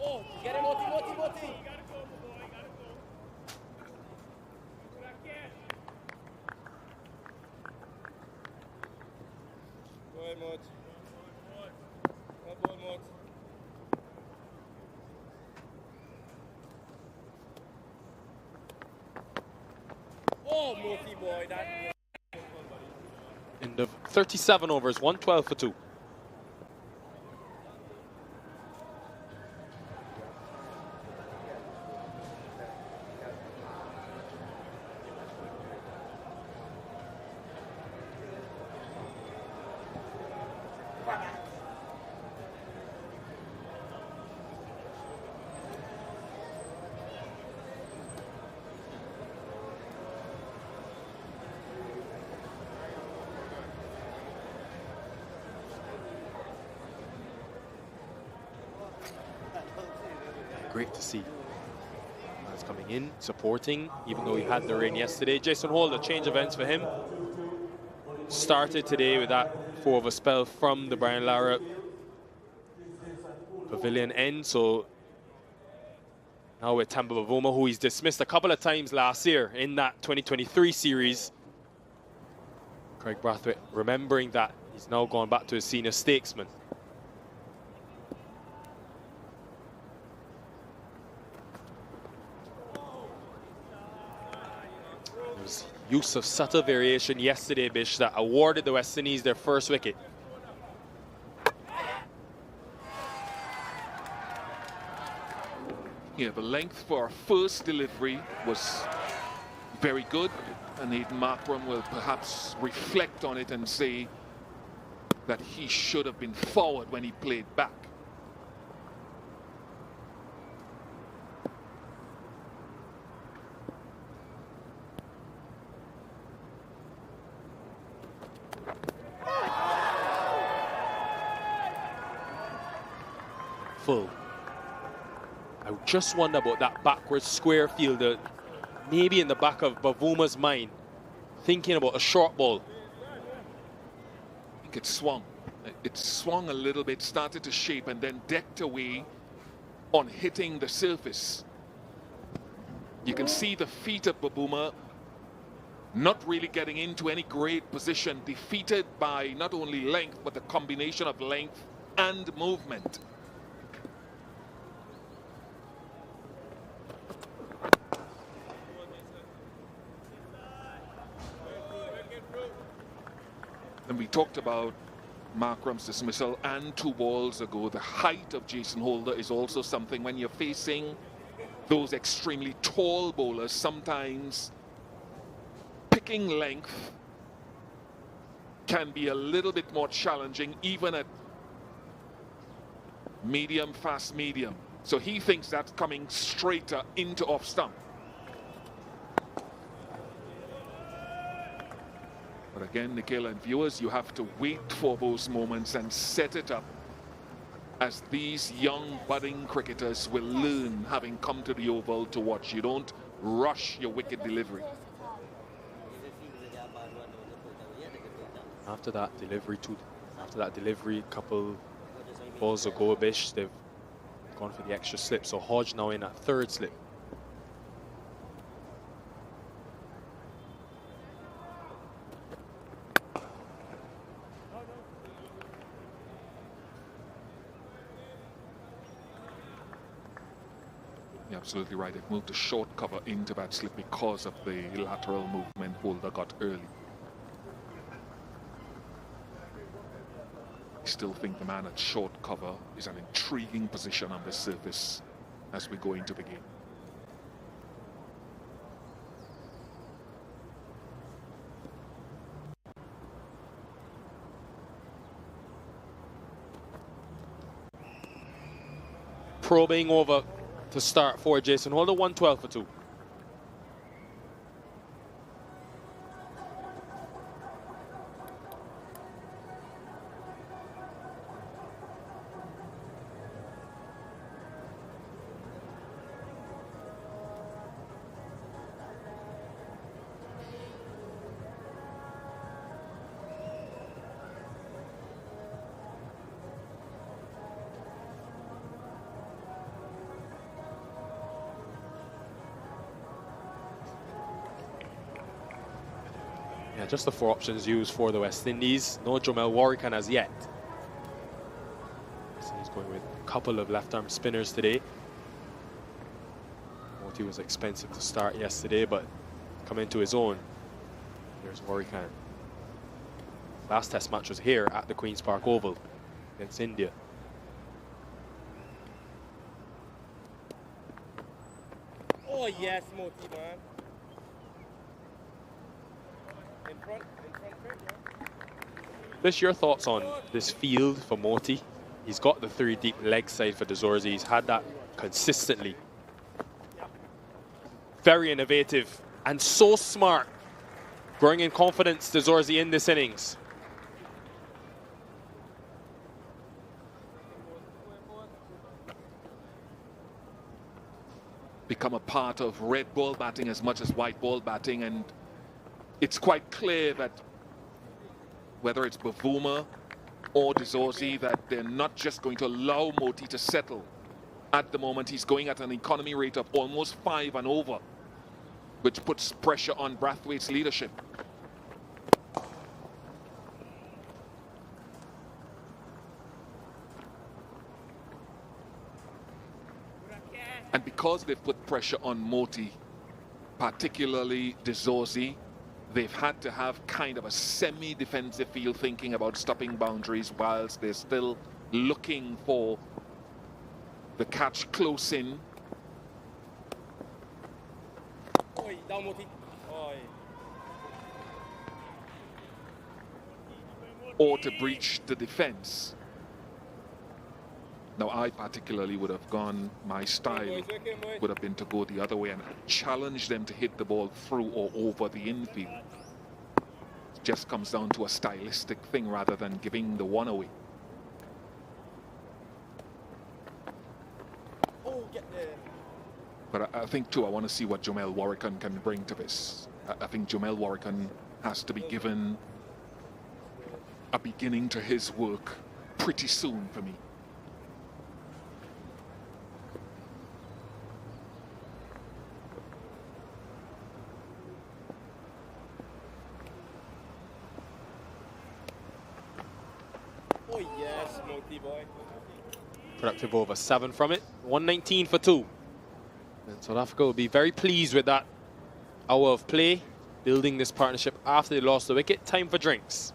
Oh, get him, Moti. Go ahead, Mort. Well ball, Mort. Oh, Moti, boy, that. End of 37 overs, 112 for 2. Great to see. He's coming in, supporting, even though he had the rain yesterday. Jason Holder, change of ends for him. Started today with that 4 over spell from the Brian Lara Pavilion end. So now with Tamba Bavuma, who he's dismissed a couple of times last year in that 2023 series. Craig Brathwaite remembering that he's now gone back to his senior statesman. Use of subtle variation yesterday, Bish, that awarded the West Indies their first wicket. Yeah, the length for our first delivery was very good, and Aidan Markram will perhaps reflect on it and say that he should have been forward when he played back. Full. I just wonder about that backwards square fielder, maybe in the back of Bavuma's mind, thinking about a short ball. I think it swung. It swung a little bit, started to shape, and then decked away on hitting the surface. You can see the feet of Bavuma not really getting into any great position, defeated by not only length, but the combination of length and movement. And we talked about Markram's dismissal, and 2 balls ago, the height of Jason Holder is also something. When you're facing those extremely tall bowlers, sometimes picking length can be a little bit more challenging, even at medium, fast medium. So he thinks that's coming straighter into off stump. But again, Nikhil and viewers, you have to wait for those moments and set it up as these young budding cricketers will learn, having come to the Oval to watch. You don't rush your wicket delivery. After that delivery, couple balls ago, Bish, they've gone for the extra slip. So Hodge now in a third slip. You're absolutely right. They've moved a short cover into that slip because of the lateral movement Holder got early. I still think the man at short cover is an intriguing position on the surface as we go into the game. Probing over to start for Jason Holder, 112 for 2. Yeah, just the 4 options used for the West Indies. No Jomel Warrican as yet. So he's going with a couple of left-arm spinners today. Moti was expensive to start yesterday, but come into his own. Here's Warrican. Last test match was here at the Queen's Park Oval against India. Oh yes, Moti, man. In front, man. Bish, your thoughts on this field for Moti? He's got the 3 deep leg side for Dorzi. He's had that consistently. Very innovative and so smart. Growing in confidence, Dorzi in this innings. Become a part of red ball batting as much as white ball batting, and it's quite clear that whether it's Bavuma or Dorzi, that they're not just going to allow Moti to settle. At the moment, he's going at an economy rate of almost 5 and over, which puts pressure on Brathwaite's leadership. And because they've put pressure on Moti, particularly Dorzi, they've had to have kind of a semi-defensive field thinking about stopping boundaries whilst they're still looking for the catch close in. Oi, down Moti. Oi. Or to breach the defense. Now, I particularly would have gone, my style would have been to go the other way and challenge them to hit the ball through or over the infield. It just comes down to a stylistic thing rather than giving the one away. Oh, get there. But I think too, I want to see what Jomel Warrican can bring to this. I think Jomel Warrican has to be given a beginning to his work pretty soon for me. Oh yes, Moti boy. Productive over 7 from it. 119 for 2. And South Africa will be very pleased with that hour of play, building this partnership after they lost the wicket. Time for drinks.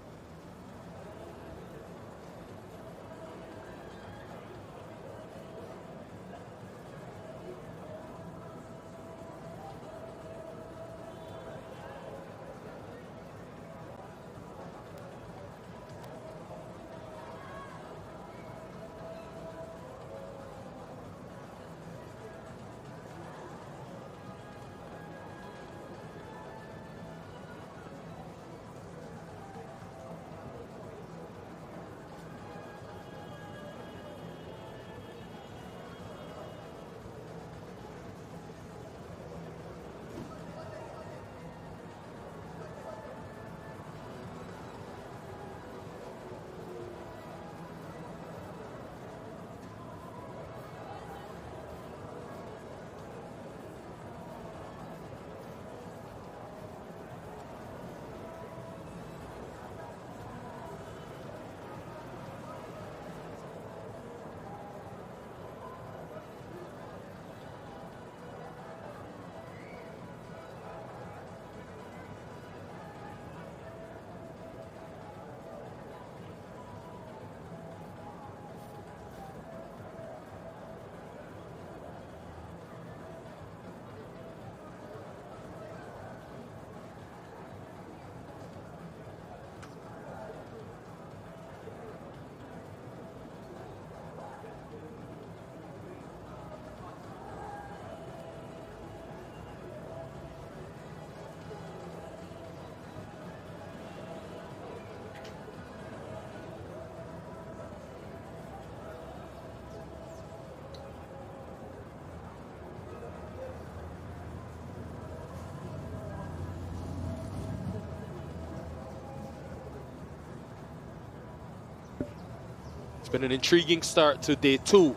been an intriguing start to day 2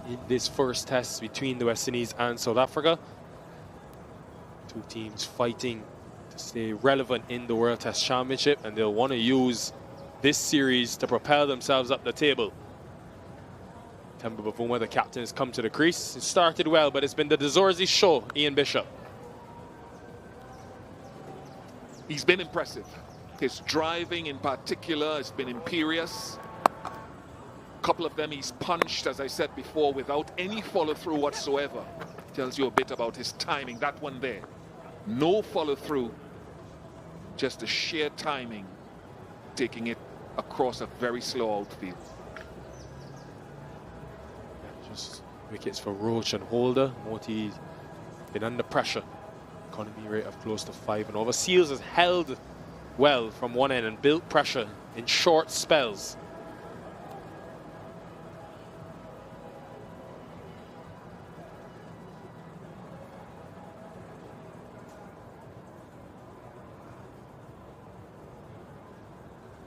in this first test between the West Indies and South Africa. Two teams fighting to stay relevant in the World Test Championship, and they'll want to use this series to propel themselves up the table. Bavuma, the captain, has come to the crease. It started well, but it's been the Dorzi show, Ian Bishop. He's been impressive. His driving in particular has been imperious. A couple of them he's punched, as I said before, without any follow-through whatsoever. Tells you a bit about his timing. That one there, no follow-through, just a sheer timing, taking it across a very slow outfield. Just wickets for Roach and Holder. Moti been under pressure. Economy rate of close to 5 and over. Seals has held well from one end and built pressure in short spells.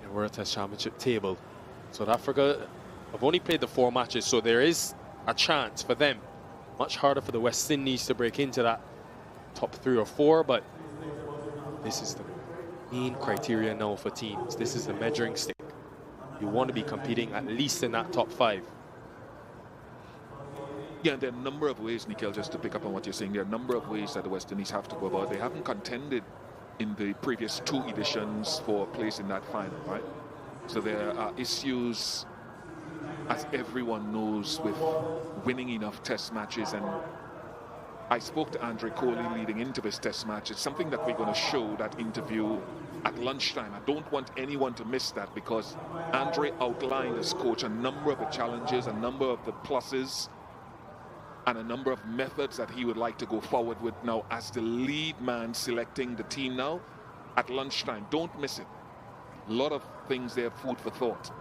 The World Test Championship table. South Africa have only played the 4 matches, so there is a chance for them. Much harder for the West Indies to break into that top 3 or 4, but this is the main criteria now for teams. This is the measuring stick. You want to be competing at least in that top 5. Yeah, there are a number of ways, Nikhil, just to pick up on what you're saying, there are a number of ways that the West Indies have to go about. They haven't contended in the previous 2 editions for a place in that final, right? So there are issues, as everyone knows, with winning enough test matches. And I spoke to Andre Kohli leading into this test match. It's something that we're going to show, that interview, at lunchtime. I don't want anyone to miss that, because Andre outlined as coach a number of the challenges, a number of the pluses, and a number of methods that he would like to go forward with now as the lead man selecting the team now at lunchtime. Don't miss it. A lot of things there, food for thought.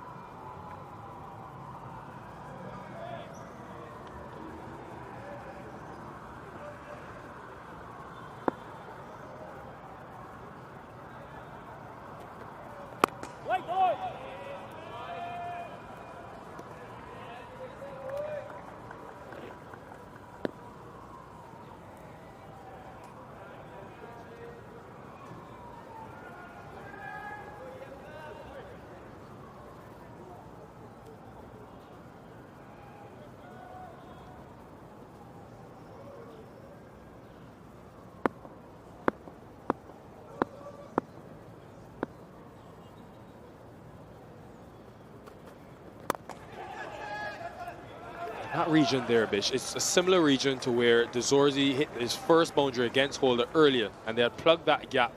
That region there, Bish, it's a similar region to where Dorzi hit his first boundary against Holder earlier, and they had plugged that gap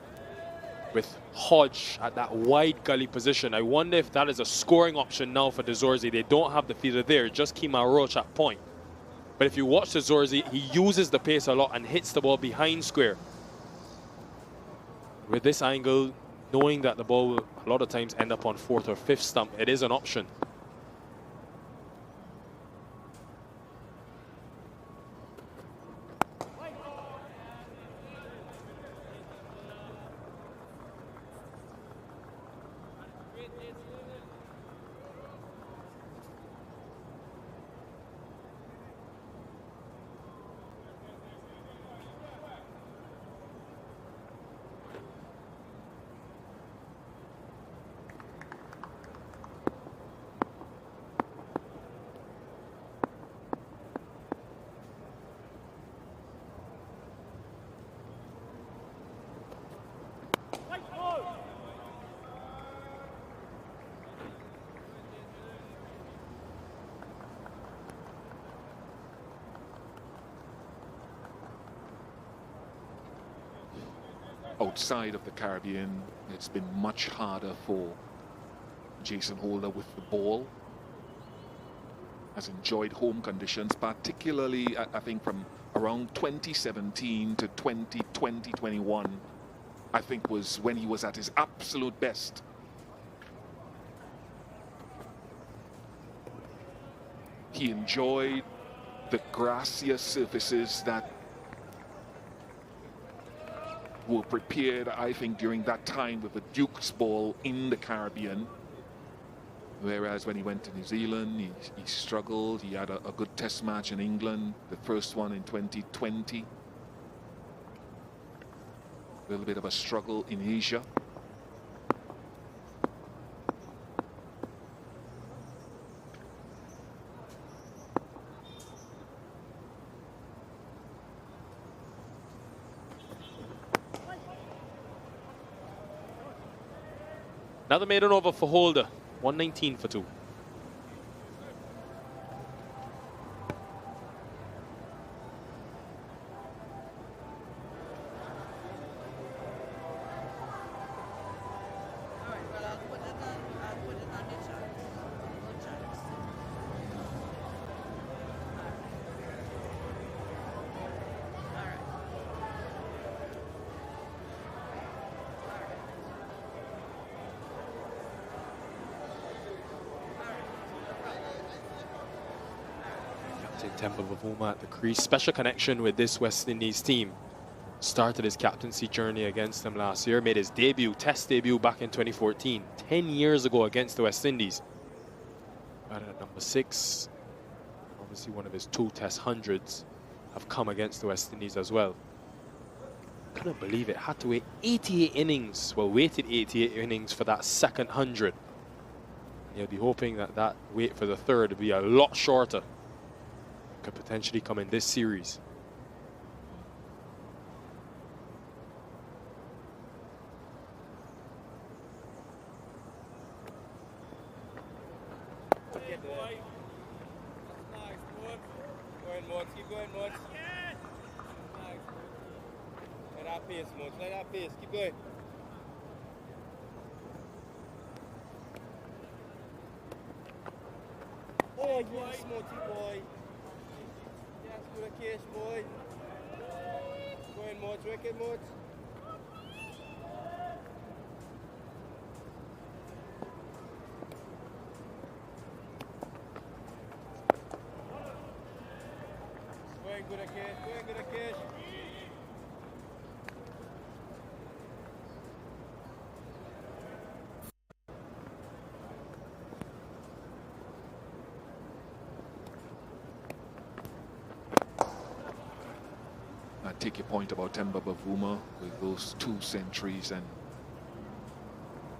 with Hodge at that wide gully position. I wonder if that is a scoring option now for Dorzi. They don't have the fielder there, just Kemar Roach at point. But if you watch Dorzi, he uses the pace a lot and hits the ball behind square. With this angle, knowing that the ball will a lot of times end up on 4th or 5th stump, it is an option. Outside of the Caribbean, it's been much harder for Jason Holder with the ball. Has enjoyed home conditions, particularly I think from around 2017 to 2020-21, I think was when he was at his absolute best. He enjoyed the grassier surfaces that were prepared, I think, during that time with the Duke's ball in the Caribbean. Whereas when he went to New Zealand, he struggled. He had a good test match in England, the first one in 2020. A little bit of a struggle in Asia. Another maiden over for Holder, 119 for 2. Captain Bavuma at the crease. Special connection with this West Indies team. Started his captaincy journey against them last year. Made his test debut back in 2014. 10 years ago against the West Indies. Batted at number 6. Obviously one of his 2 test hundreds have come against the West Indies as well. Couldn't believe it. Had to wait 88 innings. Well, waited 88 innings for that second 100. He'll be hoping that that wait for the third will be a lot shorter. Could potentially come in this series. Keep going, Mods. Let that pace, Mods. Let that pace. Keep going. Oh, yes, Modsy boy. Yes, good case, boy. Go in, Mods. Wicket, Mods. Good catch. I take your point about Temba Bavuma with those 2 centuries and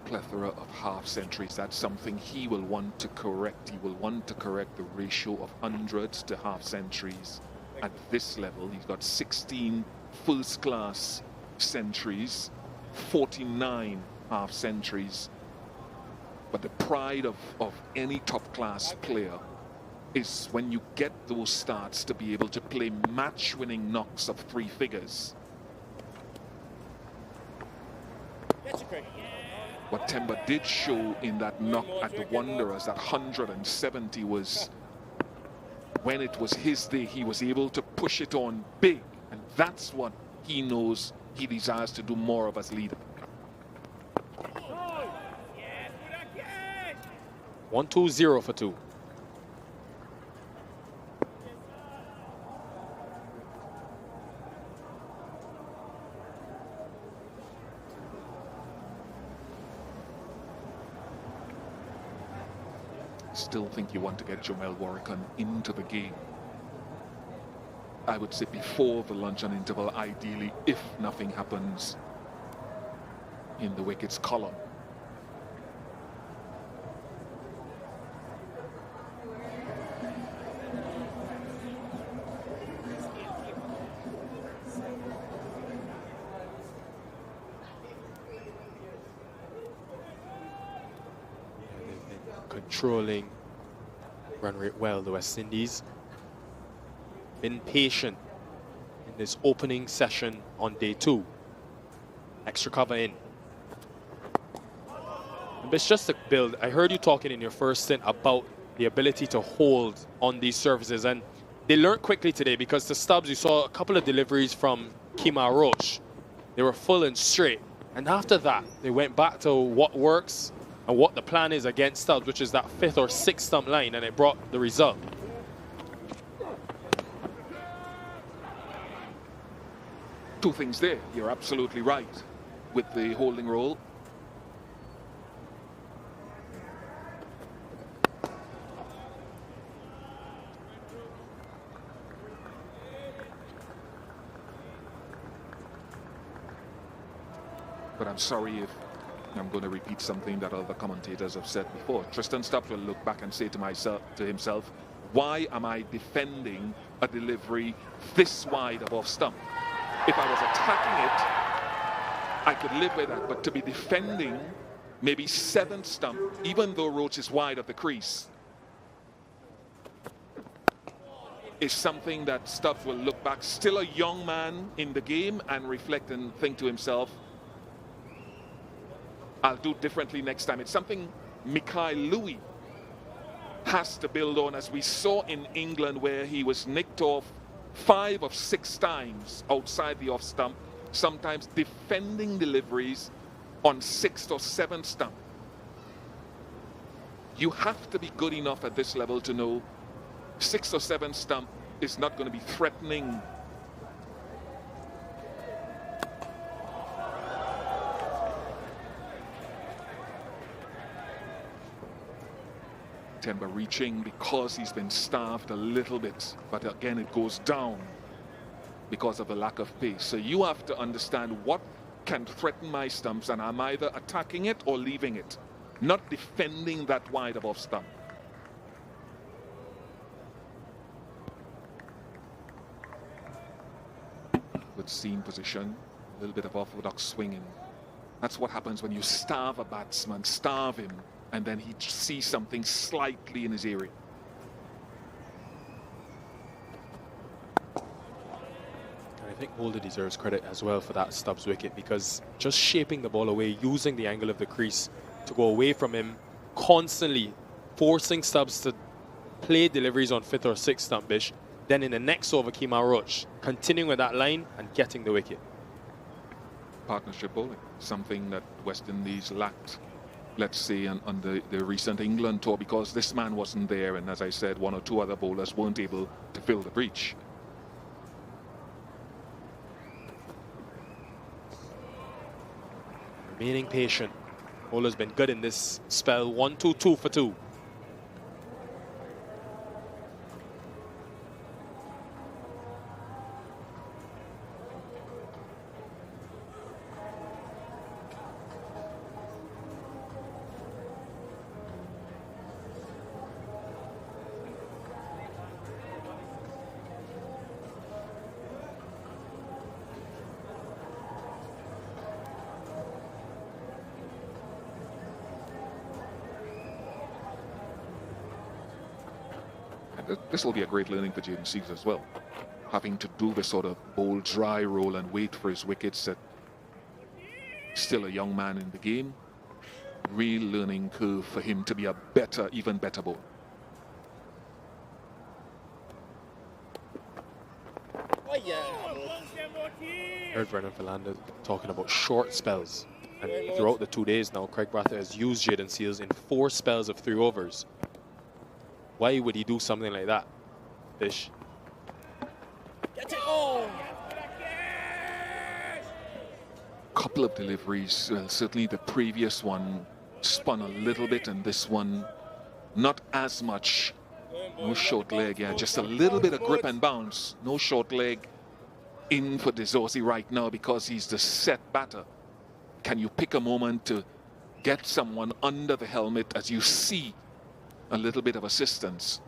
plethora of half centuries. That's something he will want to correct. He will want to correct the ratio of hundreds to half centuries. At this level, he's got 16 first-class centuries, 49 half centuries. But the pride of any top-class player is when you get those starts to be able to play match-winning knocks of 3 figures. What Temba did show in that knock at the Wanderers, that 170, was when it was his day, he was able to push it on big. And that's what he knows he desires to do more of as leader. 1-2-0 for 2. Still think you want to get Jamel Warrican into the game. I would say before the luncheon interval, ideally, if nothing happens in the Wickets column. Controlling run rate well, the West Indies. Been patient in this opening session on day 2. Extra cover in. But it's just a build. I heard you talking in your first stint about the ability to hold on these surfaces, and they learned quickly today because the Stubbs, you saw a couple of deliveries from Kemar Roach. They were full and straight. And after that, they went back to what works and what the plan is against Stubbs, which is that 5th or 6th stump line, and it brought the result. Two things there. You're absolutely right with the holding role. But I'm sorry if I'm going to repeat something that other commentators have said before. Tristan Stubbs will look back and say to himself, why am I defending a delivery this wide above stump? If I was attacking it, I could live with that. But to be defending maybe 7th stump, even though Roach is wide of the crease, is something that Stubbs will look back, still a young man in the game, and reflect and think to himself, I'll do differently next time. It's something Mikhail Louis has to build on, as we saw in England, where he was nicked off 5 of 6 times outside the off stump, sometimes defending deliveries on 6th or 7th stump. You have to be good enough at this level to know 6th or 7th stump is not going to be threatening. Temba reaching because he's been starved a little bit, but again it goes down because of the lack of pace. So you have to understand what can threaten my stumps, and I'm either attacking it or leaving it, not defending that wide above stump. Good seam position, a little bit of orthodox swinging. That's what happens when you starve a batsman, starve him, and then he sees something slightly in his area. I think Holder deserves credit as well for that Stubbs wicket, because just shaping the ball away, using the angle of the crease to go away from him, constantly forcing Stubbs to play deliveries on 5th or 6th stump, Bish. Then in the next over, Kemar Roach continuing with that line and getting the wicket. Partnership bowling, something that West Indies lacked, let's say, on the recent England tour, because this man wasn't there, and as I said, 1 or 2 other bowlers weren't able to fill the breach. Remaining patient. Bowler's been good in this spell. 1-2, 2 for 2. This will be a great learning for Jaden Seals as well, having to do the sort of bowl dry roll and wait for his wickets. At still a young man in the game, real learning curve for him to be a better, even better bowler. Heard Brendan Philander talking about short spells, and throughout the 2 days now, Craig Brathwaite has used Jaden Seals in 4 spells of 3 overs. Why would he do something like that, Bish? Couple of deliveries, certainly the previous one spun a little bit, and this one not as much. No short leg, yeah, just a little bit of grip and bounce. No short leg in for Dorzi right now, because he's the set batter. Can you pick a moment to get someone under the helmet as you see a little bit of assistance?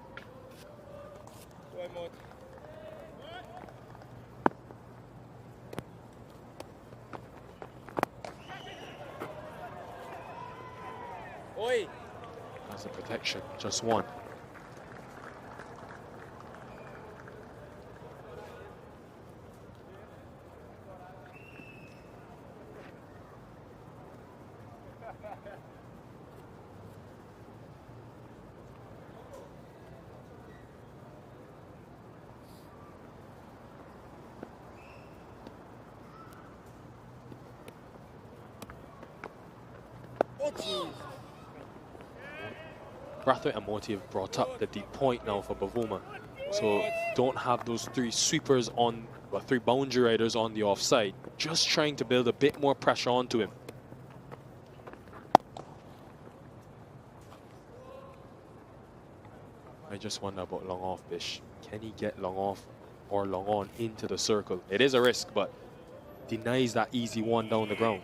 That's a protection, just one. Brathwaite and Morty have brought up the deep point now for Bavuma. So don't have those 3 sweepers on, well, 3 boundary riders on the offside. Just trying to build a bit more pressure onto him. I just wonder about long off, Bish. Can he get long off or long on into the circle? It is a risk, but denies that easy one down the ground.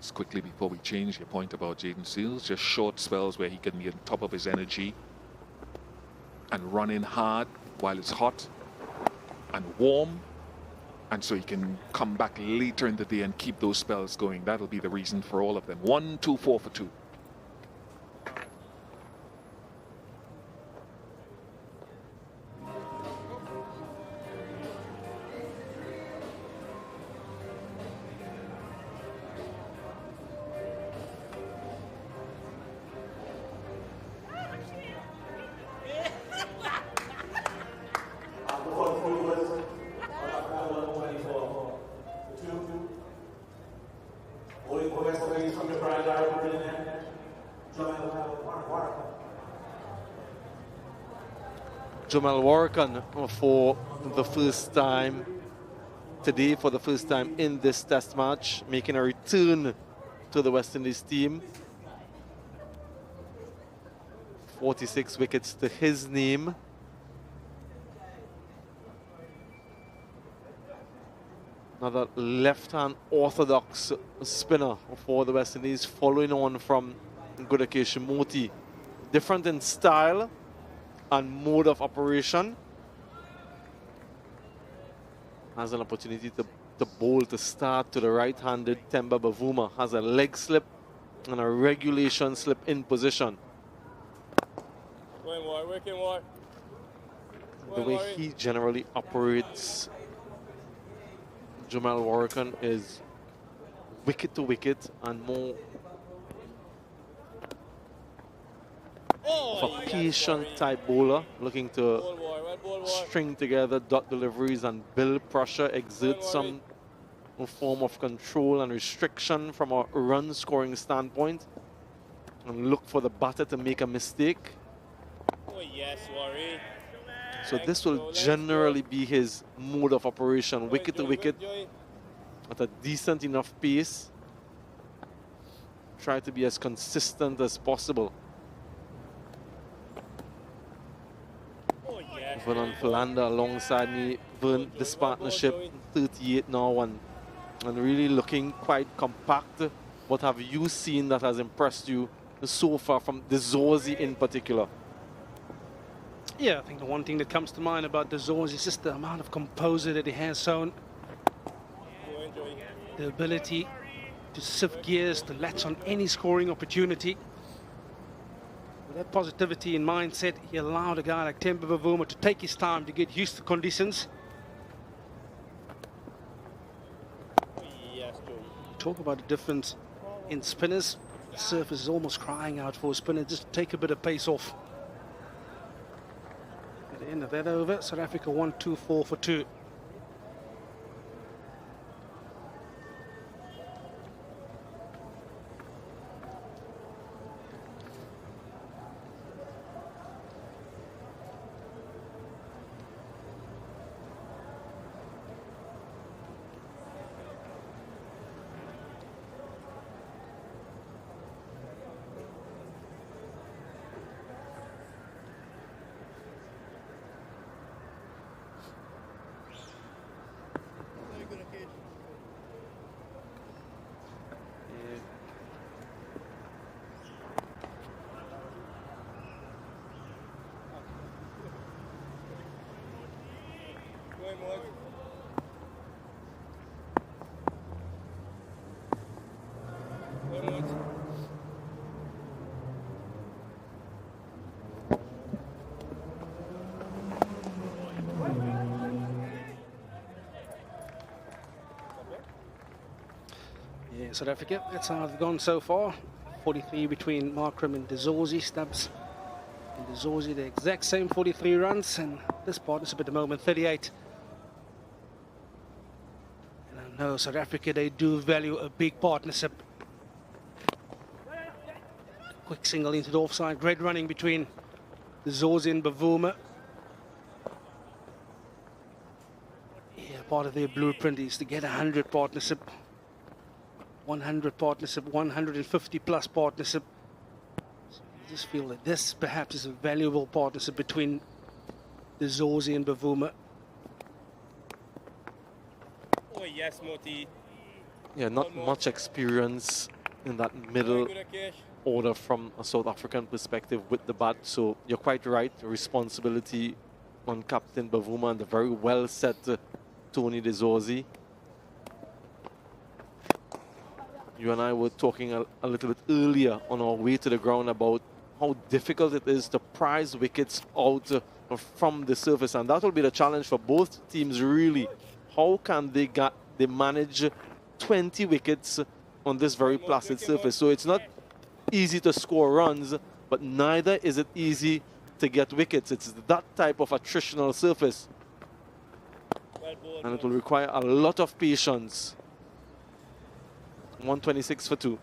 just quickly before we change, your point about Jaden Seals, just short spells where he can be on top of his energy and run in hard while it's hot and warm, and so he can come back later in the day and keep those spells going. That'll be the reason for all of them. 1, 2, 4 for 2. Jamal Warrican for the first time today, for the first time in this test match, making a return to the West Indies team. 46 wickets to his name. Another left-hand orthodox spinner for the West Indies, following on from Gudake Shimoti. Different in style and mode of operation. Has an opportunity to bowl to start to the right-handed Temba Bavuma. Has a leg slip and a regulation slip in position. The way he generally operates, Jamal Warrican, is wicket to wicket and more of a patient type bowler, looking to string together dot deliveries and build pressure, exert some form of control and restriction from a run scoring standpoint, and look for the batter to make a mistake. So this will generally be his mode of operation, wicket to wicket at a decent enough pace. Try to be as consistent as possible. Vernon Philander alongside me. Vern, this partnership, 38 now, and really looking quite compact. What have you seen that has impressed you so far from the Dorzi in particular? Yeah, I think the one thing that comes to mind about the Dorzi is just the amount of composure that he has shown. The ability to shift gears, to latch on any scoring opportunity. With that positivity in mindset, he allowed a guy like Temba Bavuma to take his time to get used to conditions. Talk about the difference in spinners. The surface is almost crying out for a spinner just to take a bit of pace off. At the end of that over, South Africa 1-2-4 for 2. Yeah, South Africa, that's how they've gone so far. 43 between Markram and Dorzi. Stubbs and Dorzi, the exact same 43 runs, and this partnership at the moment 38. And I know South Africa, they do value a big partnership. Quick single into the offside, great running between Dorzi and Bavuma. Yeah, part of their blueprint is to get 100 partnership. 100 partnership, 150 plus partnership. So I just feel that this perhaps is a valuable partnership between Dorzi and Bavuma. Yeah, not much experience in that middle order from a South African perspective with the bat. So you're quite right. Responsibility on Captain Bavuma and the very well set Tony Dorzi. You and I were talking a little bit earlier on our way to the ground about how difficult it is to prize wickets out from the surface, and that will be the challenge for both teams really. How can they manage 20 wickets on this very placid surface? So it's not easy to score runs, but neither is it easy to get wickets. It's that type of attritional surface, and it will require a lot of patience. 126 for 2.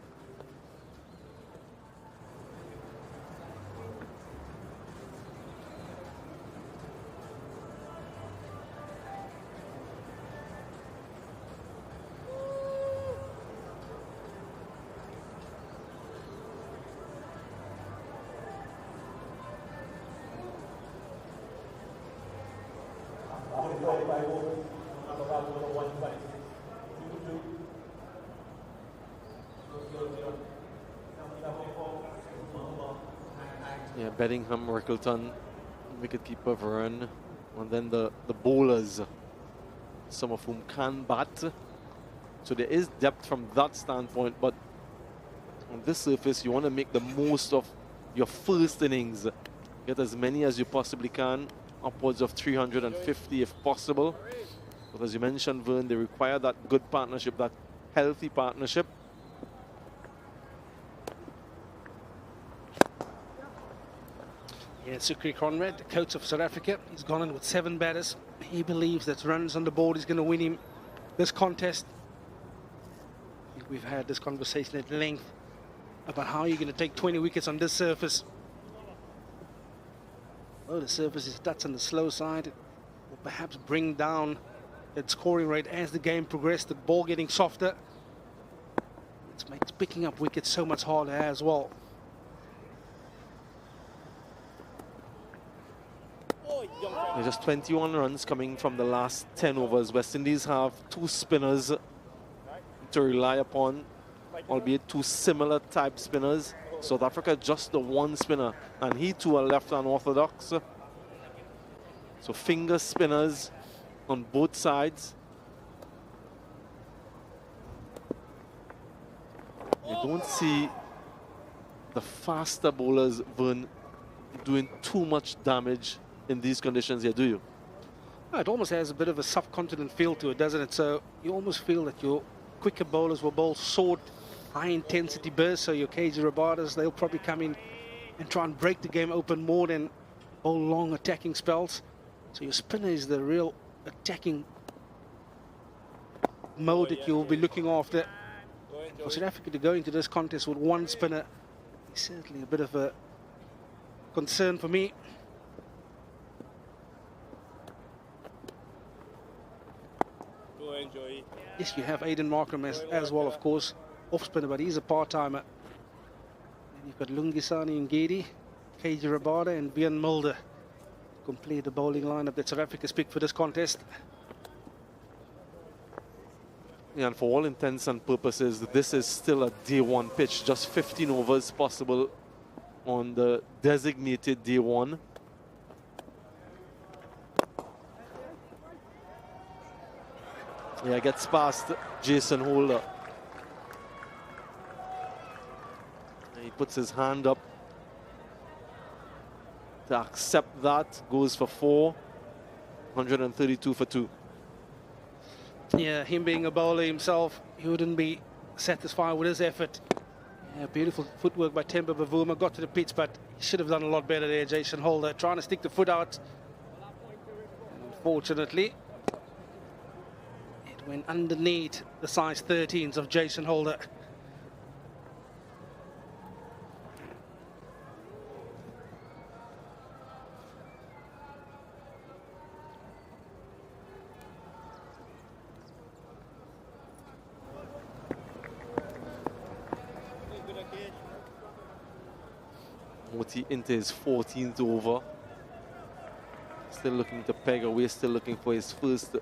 Yeah, Bedingham, Rickleton, wicketkeeper Varane, and then the bowlers, some of whom can bat. So there is depth from that standpoint, but on this surface you want to make the most of your first innings. Get as many as you possibly can, upwards of 350 if possible. But as you mentioned, Vern, they require that good partnership, that healthy partnership. Yeah, Sukri Conrad, the coach of South Africa, he's gone in with 7 batters. He believes that runs on the board is going to win him this contest. I think we've had this conversation at length about how you're going to take 20 wickets on this surface. Well, the surface is that's on the slow side. It will perhaps bring down that scoring rate as the game progressed, the ball getting softer. It makes picking up wickets so much harder as well. Just 21 runs coming from the last 10 overs. West Indies have 2 spinners to rely upon, albeit 2 similar type spinners. South Africa just the 1 spinner, and he too are left unorthodox. So finger spinners on both sides. You don't see the faster bowlers, Vern, doing too much damage in these conditions here, do you? It almost has a bit of a subcontinent feel to it, doesn't it? So you almost feel that your quicker bowlers will bowl short, high-intensity bursts. So your KG Rabadas, they'll probably come in and try and break the game open more than bowl long attacking spells. So your spinner is the real attacking mode that you'll be looking after. And for South Africa to go into this contest with 1 spinner is certainly a bit of a concern for me. Yes, you have Aiden Markham as well, of course, off spinner, but he's a part-timer. And you've got Lungisani Ngedi, KG Rabada and Björn Mulder complete the bowling lineup that South Africa's picked for this contest. Yeah, and for all intents and purposes, this is still a day 1 pitch, just 15 overs possible on the designated day 1. Yeah, gets past Jason Holder. He puts his hand up to accept that, goes for 4, 132 for 2. Yeah, him being a bowler himself, he wouldn't be satisfied with his effort. Yeah, beautiful footwork by Temba Bavuma, got to the pitch, but he should have done a lot better there, Jason Holder, trying to stick the foot out. And unfortunately, it went underneath the size 13s of Jason Holder. Moti into his 14th over. Still looking to peg away, still looking for his first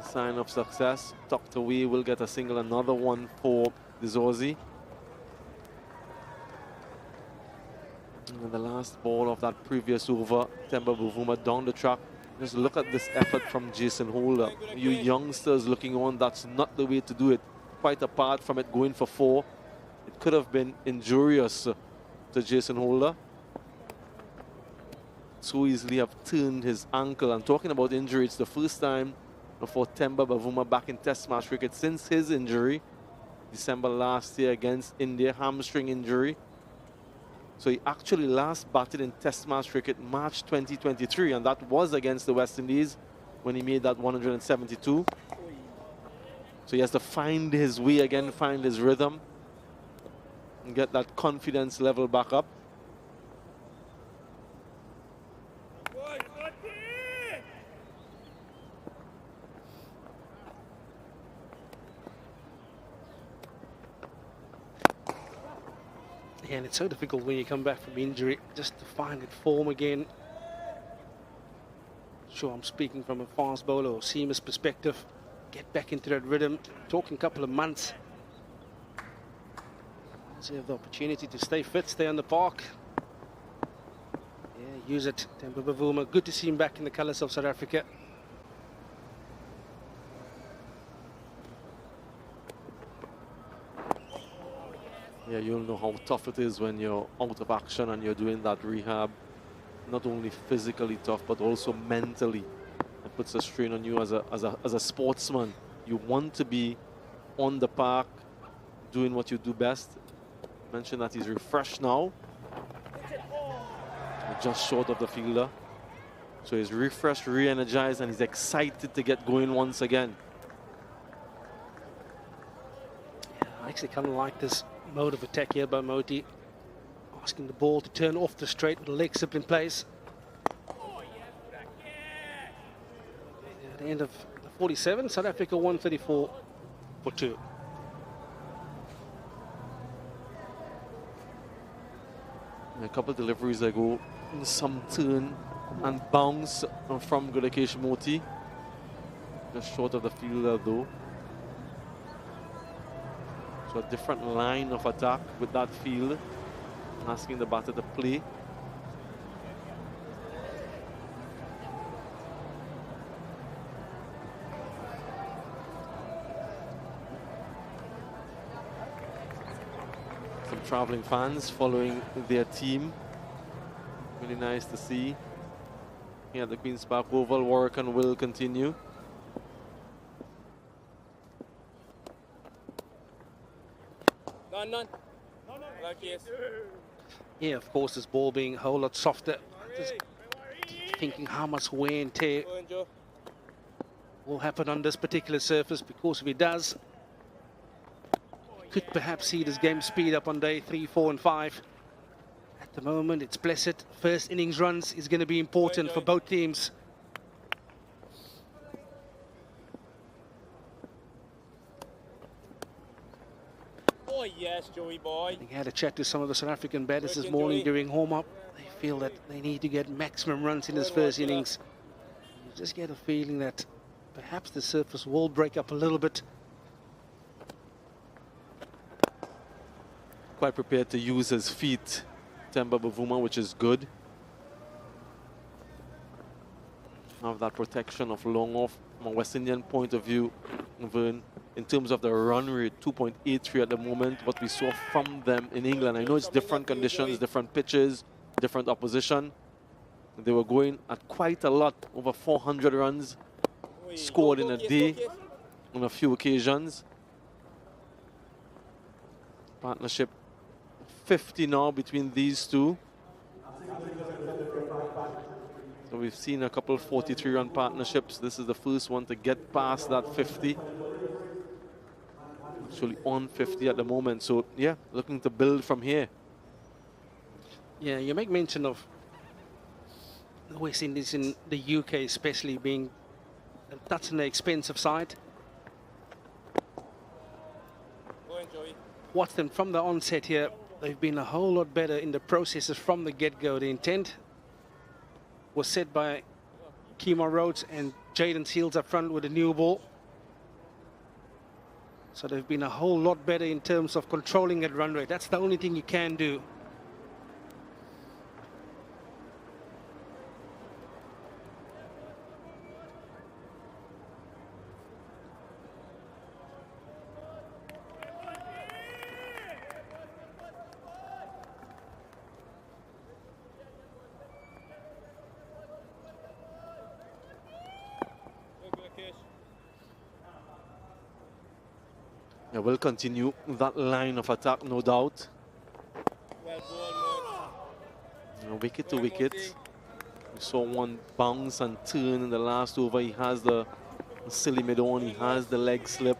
sign of success. Tucked away, will get a single, another one for Dorzi. And the last ball of that previous over, Temba Bavuma down the track. Just look at this effort from Jason Holder. You youngsters looking on, that's not the way to do it. Quite apart from it going for 4, it could have been injurious to Jason Holder. So easily have turned his ankle. I'm talking about injury. It's the first time for Temba Bavuma back in Test match cricket since his injury, December last year against India, hamstring injury. So he actually last batted in Test match cricket March 2023, and that was against the West Indies when he made that 172. So he has to find his way again, find his rhythm, and get that confidence level back up. Yeah, and it's so difficult when you come back from injury just to find that form again. Sure, I'm speaking from a fast bowler or seamer's perspective. Get back into that rhythm. Talking a couple of months. So you have the opportunity to stay fit, stay on the park. Yeah, use it. Temba Bavuma, good to see him back in the colours of South Africa. Yeah, you'll know how tough it is when you're out of action and you're doing that rehab. Not only physically tough, but also mentally. It puts a strain on you as a sportsman. You want to be on the park, doing what you do best. Mention that he's refreshed now. Just short of the fielder. So he's refreshed, re-energized, and he's excited to get going once again. Yeah, I actually kind of like this mode of attack here by Moti. Asking the ball to turn off the straight with the leg slip in place. At the end of the 47, South Africa 134 for 2. A couple of deliveries ago, some turn and bounce from Gudakesh Moti. Just short of the fielder though. So a different line of attack with that field. Asking the batter to play. Some traveling fans following their team. Really nice to see. Yeah, the Queen's Park Oval work and will continue. None. Like yes. Yeah, of course, this ball being a whole lot softer. Just thinking how much wear and tear will happen on this particular surface, because if it does, could perhaps see this game speed up on day 3, 4 and 5. At the moment, it's blessed. First innings runs is going to be important for both teams. Oh yes, Joey boy. I had a chat to some of the South African batters this morning during warm-up. They feel that they need to get maximum runs in this first innings. You just get a feeling that perhaps the surface will break up a little bit. Quite prepared to use his feet, Temba Bavuma, which is good. Have that protection of long off from a West Indian point of view. Vern, in terms of the run rate, 2.83 at the moment. What we saw from them in England, I know it's different conditions, different pitches, different opposition. They were going at quite a lot, over 400 runs scored in a day on a few occasions. Partnership 50 now between these two. So we've seen a couple 43-run partnerships. This is the first one to get past that 50. Actually on 50 at the moment. So yeah, looking to build from here. Yeah, you make mention of the West Indies in the UK especially being that's on the expensive side. Watch them from the onset here. They've been a whole lot better in the processes from the get-go. The intent was set by Kemar Rhodes and Jaden Seals up front with a new ball. So they've been a whole lot better in terms of controlling that run rate. That's the only thing you can do. Yeah, we'll continue that line of attack, no doubt. Wicket to wicket. We saw one bounce and turn in the last over. He has the silly mid on, he has the leg slip.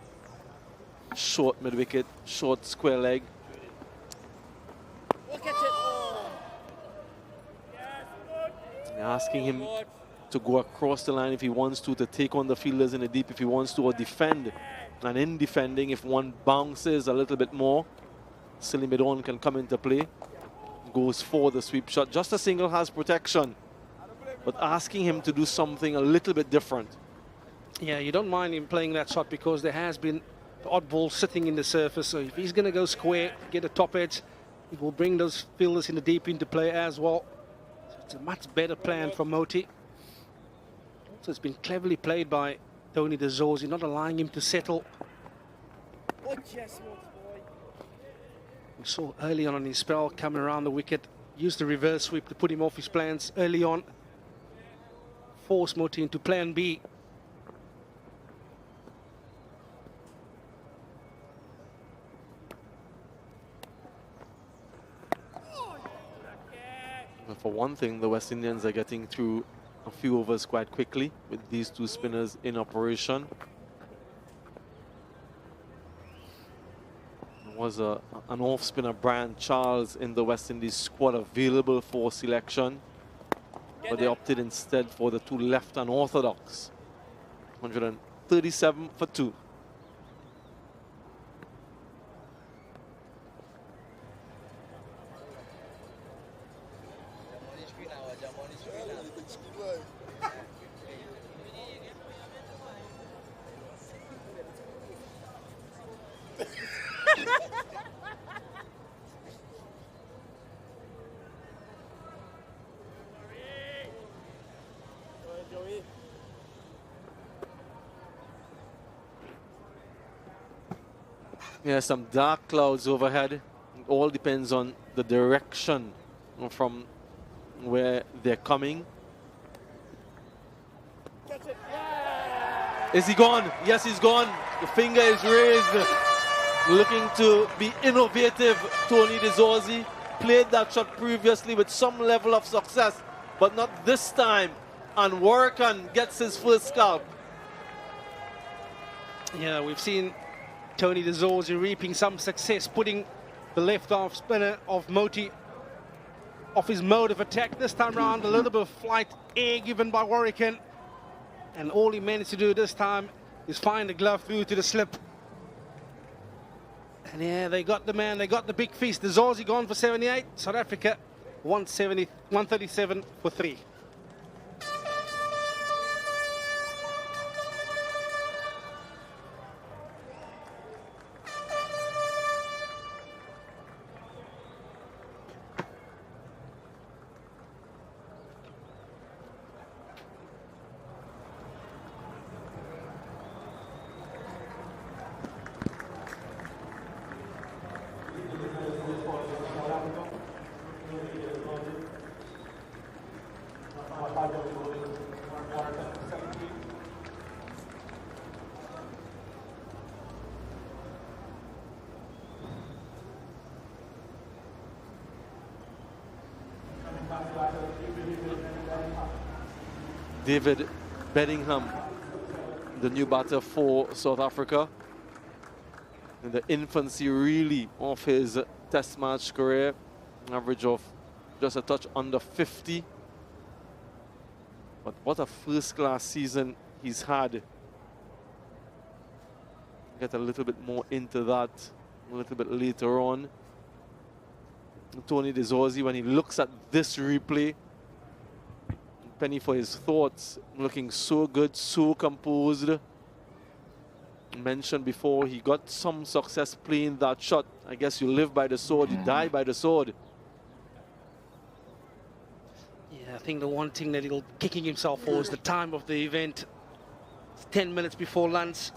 Short mid wicket, short square leg. They're asking him to go across the line if he wants to take on the fielders in the deep if he wants to, or defend. And in defending, if one bounces a little bit more, silly mid on can come into play. Goes for the sweep shot. Just a single has protection, but asking him to do something a little bit different. Yeah, you don't mind him playing that shot because there has been the odd ball sitting in the surface. So if he's going to go square, get a top edge, it will bring those fielders in the deep into play as well. So it's a much better plan from Moti. So it's been cleverly played by Tony Dorzi, not allowing him to settle. We saw early on in his spell coming around the wicket, used the reverse sweep to put him off his plans early on. Force Moti into plan B. For one thing, the West Indians are getting through a few overs quite quickly with these two spinners in operation. There was an off spinner, Brian Charles, in the West Indies squad available for selection, but they opted instead for the two left unorthodox. 137 for 2. Yeah, some dark clouds overhead. It all depends on the direction from where they're coming. Is he gone? Yes, he's gone. The finger is raised. Looking to be innovative, Tony Dorzi. Played that shot previously with some level of success, but not this time. And Warrican gets his first scalp. Yeah, we've seen Tony Dorzi reaping some success, putting the left-arm spinner of Moti off his mode of attack. This time round, a little bit of flight air given by Warrican. And all he managed to do this time is find the glove through to the slip. And yeah, they got the man, they got the big feast. Dorzi gone for 78, South Africa 137 for 3. David Bedingham, the new batter for South Africa. In the infancy, really, of his test match career. An average of just a touch under 50. But what a first-class season he's had. Get a little bit more into that a little bit later on. Tony Dorzi, when he looks at this replay, penny for his thoughts, looking so good, so composed. mentioned before, he got some success playing that shot. I guess you live by the sword, you die by the sword. Yeah, I think the one thing that he'll kicking himself for is the time of the event. It's 10 minutes before lunch.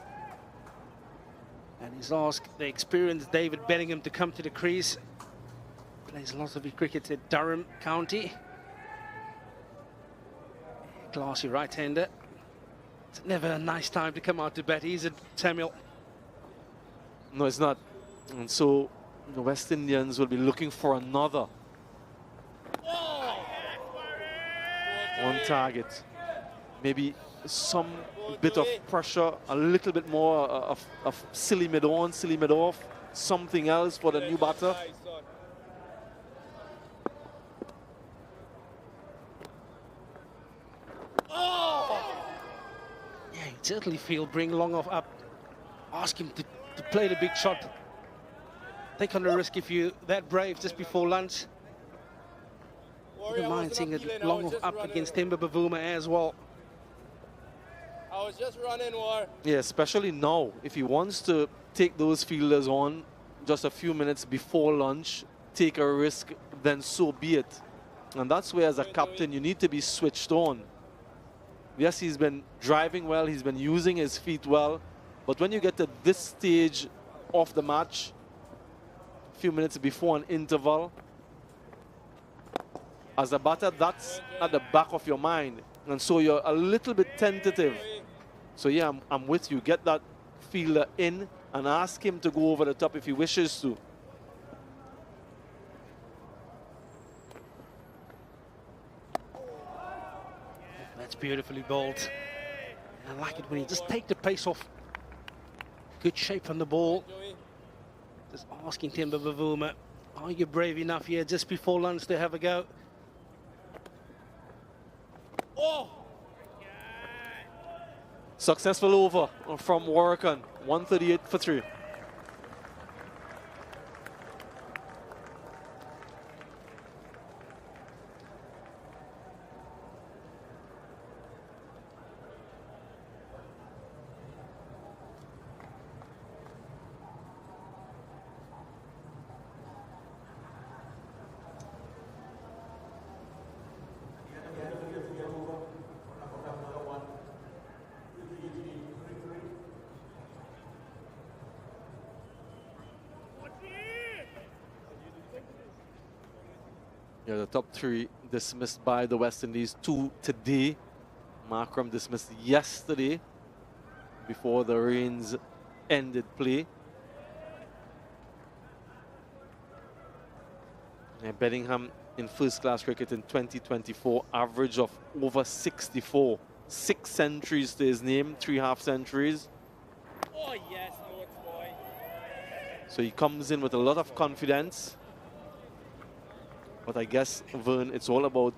And he's asked the experienced David Bellingham to come to the crease. Plays lots of his cricket at Durham County. Classy right-hander. It's never a nice time to come out to bat, is it, Samuel? No, it's not. And so the West Indians will be looking for another on target. Maybe some bit of pressure, a little bit more of silly mid-on, silly mid-off, something else for the new batter. Yeah, you certainly feel bring Long off up. Ask him to play the big shot. Take on the risk if you're that brave just before lunch. Wouldn't mind seeing it Long off up against Timber Bavuma as well. I was just running, War. Yeah, especially now, if he wants to take those fielders on just a few minutes before lunch, take a risk, then so be it. And that's where, as a captain, you need to be switched on. Yes, he's been driving well, he's been using his feet well, but when you get to this stage of the match, a few minutes before an interval, as a batter, that's at the back of your mind. And so you're a little bit tentative. So yeah, I'm with you. Get that fielder in and ask him to go over the top if he wishes to. That's beautifully bowled. I like it when you just take the pace off. Good shape on the ball. Just asking Timber Bavuma, are you brave enough here just before lunch to have a go? Successful over from Warrican, 138 for 3. Yeah, the top 3 dismissed by the West Indies, 2 today. Markram dismissed yesterday before the rains ended play. And Bellingham in first-class cricket in 2024, average of over 64. 6 centuries to his name, 3 half-centuries. Oh, yes, no, it's boy. So he comes in with a lot of confidence. But I guess, Vern, it's all about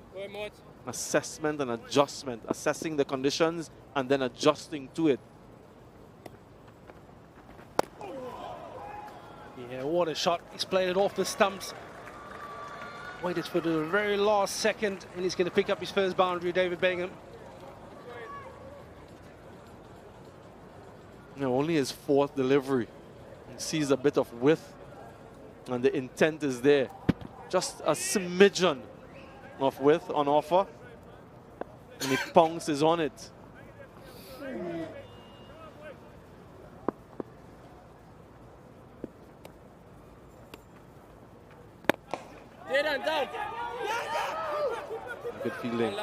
assessment and adjustment, assessing the conditions and then adjusting to it. Yeah, what a shot. He's played it off the stumps. Waited for the very last second, and he's going to pick up his first boundary, David Bellingham. You know, only his 4th delivery. He sees a bit of width, and the intent is there. Just a smidgen of width on offer, and he pounces on it. Good feeling.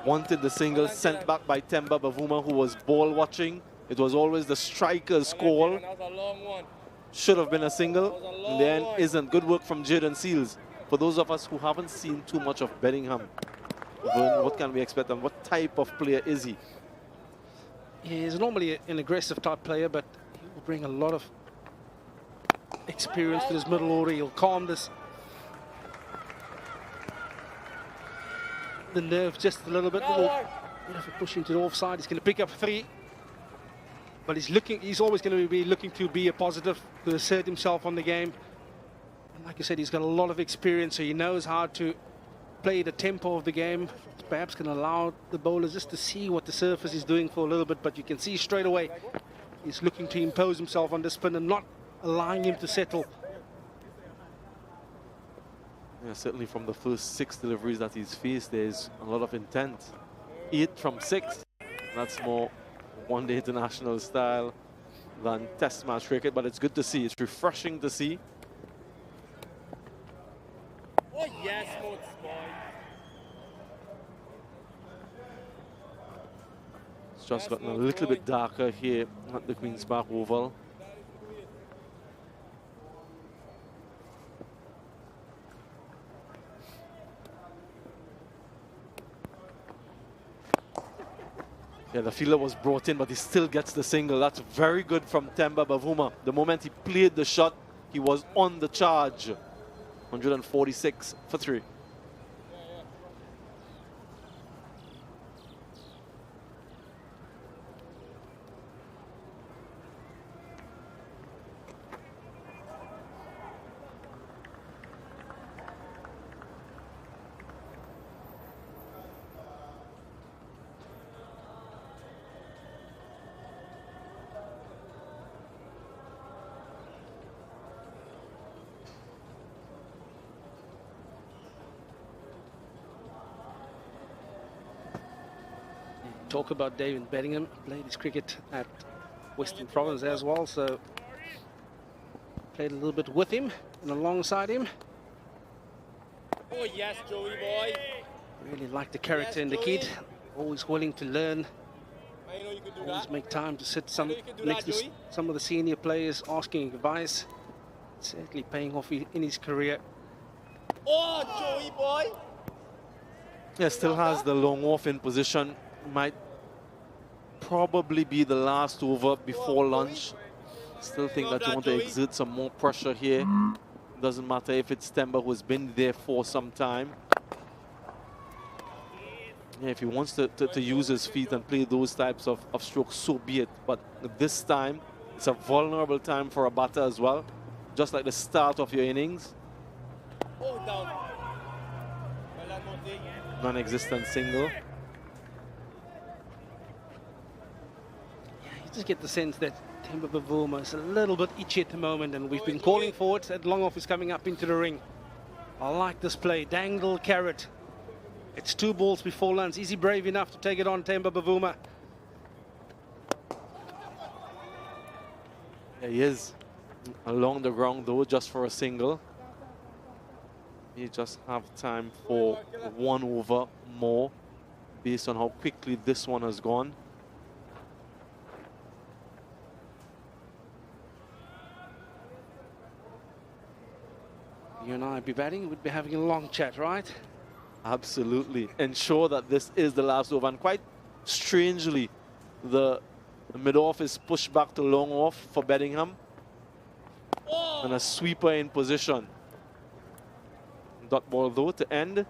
Wanted the single, sent back by Temba Bavuma, who was ball watching. It was always the striker's call. Should have been a single, and then isn't. Good work from Jaden Seals. For those of us who haven't seen too much of Bellingham, what can we expect, and what type of player is he? He's normally an aggressive type player, but he will bring a lot of experience to his middle order. He'll calm the nerve just a little bit. If we push into the offside, he's going to pick up 3. But he's always going to be looking to be a positive, to assert himself on the game. And like I said, he's got a lot of experience, so he knows how to play the tempo of the game. Perhaps can allow the bowlers just to see what the surface is doing for a little bit, but you can see straight away He's looking to impose himself on the spin and not allowing him to settle. Yeah, certainly from the first 6 deliveries that he's faced, there's a lot of intent. 8 from 6. That's more one-day international style than test match cricket, but it's good to see. It's refreshing to see. Oh, yes, boy. It's just gotten a little bit darker here at the Queen's Park Oval. Yeah, the fielder was brought in, but he still gets the single. That's very good from Temba Bavuma. The moment he played the shot, he was on the charge. 146 for 3. Talk about David Bedingham, played his cricket at Western Province as well, so played a little bit with him and alongside him. Oh, yes, Joey boy. Really like the character in the kid, always willing to learn, I know you could do always that. make time to sit I know you can do next that, to Joey. some of the senior players asking advice. Certainly paying off in his career. Oh, Joey boy. Yeah, still has the long off in position. Might probably be the last over before lunch. Still think that you want to exert some more pressure here. Doesn't matter if it's Temba who's been there for some time. Yeah, if he wants to use his feet and play those types of strokes, so be it. But this time, it's a vulnerable time for a batter as well. Just like the start of your innings. Oh, down. Well done, Monty. Non-existent single. You just get the sense that Temba Bavuma is a little bit itchy at the moment, and we've been calling for it. That long off is coming up into the ring. I like this play. Dangle carrot. It's 2 balls before lunch. Is he brave enough to take it on, Temba Bavuma? Yeah, he is along the ground though, just for a single. You just have time for 1 over more based on how quickly this one has gone. You and I would be batting, we'd be having a long chat, right? Absolutely. Ensure that this is the last over. And quite strangely, the mid-off is pushed back to long off for Bedingham. And a sweeper in position. Dot ball though to end.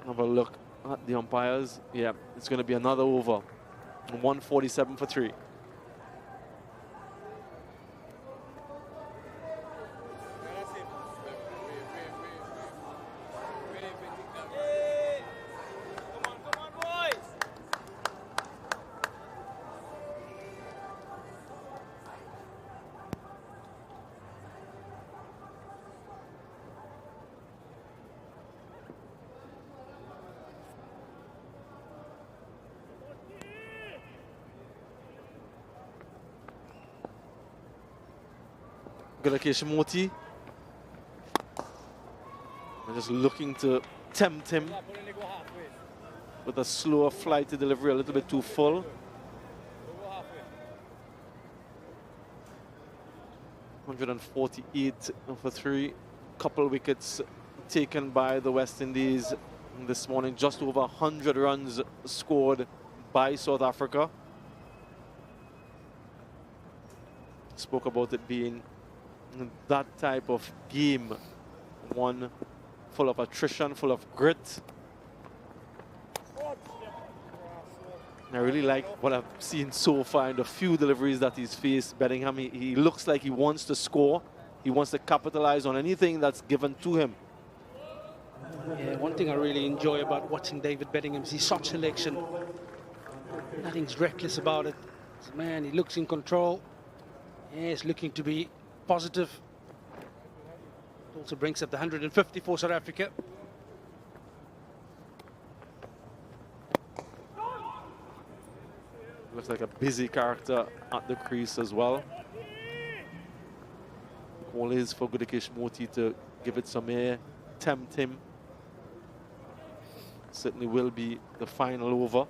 Have a look at the umpires. Yeah, it's going to be another over. 147 for 3. Moti. Just looking to tempt him with a slower flight to delivery, a little bit too full. 148 for 3. Couple wickets taken by the West Indies this morning. Just over 100 runs scored by South Africa. Spoke about it being that type of game, one full of attrition, full of grit. I really like what I've seen so far in the few deliveries that he's faced. Bedingham, he looks like he wants to score. He wants to capitalize on anything that's given to him. Yeah, one thing I really enjoy about watching David Bedingham is his shot selection. Nothing's reckless about it. This man, he looks in control. Yes, looking to be positive. Also brings up the 150 for South Africa. Looks like a busy character at the crease as well. Always for Gudakesh Moti to give it some air, tempt him. Certainly will be the final over.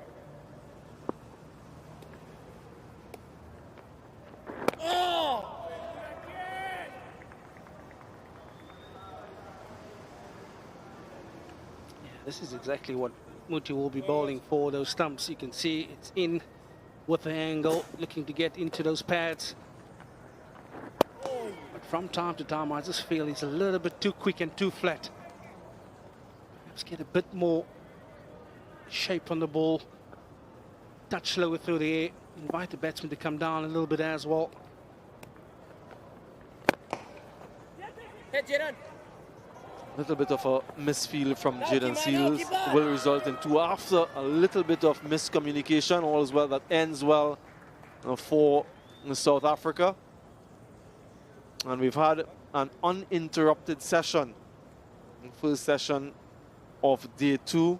This is exactly what Muti will be bowling for, those stumps. You can see it's in with the angle, looking to get into those pads. But from time to time, I just feel he's a little bit too quick and too flat. Perhaps get a bit more shape on the ball, touch slower through the air, invite the batsman to come down a little bit as well. A little bit of a misfeel from Jaden Seals will result in two. After a little bit of miscommunication, all is well that ends well for South Africa. And we've had an uninterrupted session. First session of day 2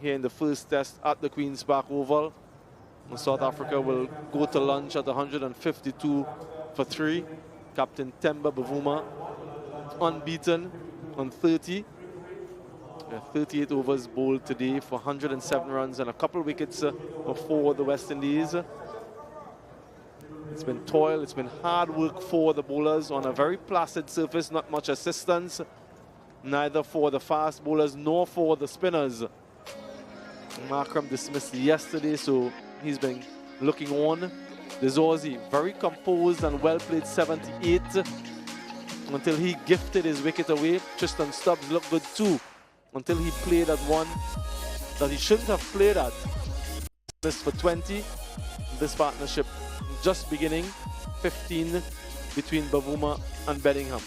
here in the first test at the Queen's Park Oval. And South Africa will go to lunch at 152 for 3. Captain Temba Bavuma unbeaten on 30. 38 overs bowled today for 107 runs and a couple wickets for the West Indies. It's been toil, it's been hard work for the bowlers on a very placid surface, not much assistance, neither for the fast bowlers nor for the spinners. Markram dismissed yesterday, so he's been looking on. Dorzi, very composed and well played, 78. Until he gifted his wicket away. Tristan Stubbs looked good too until he played at one that he shouldn't have played at. Missed for 20. This partnership just beginning. 15 between Bavuma and Bedingham.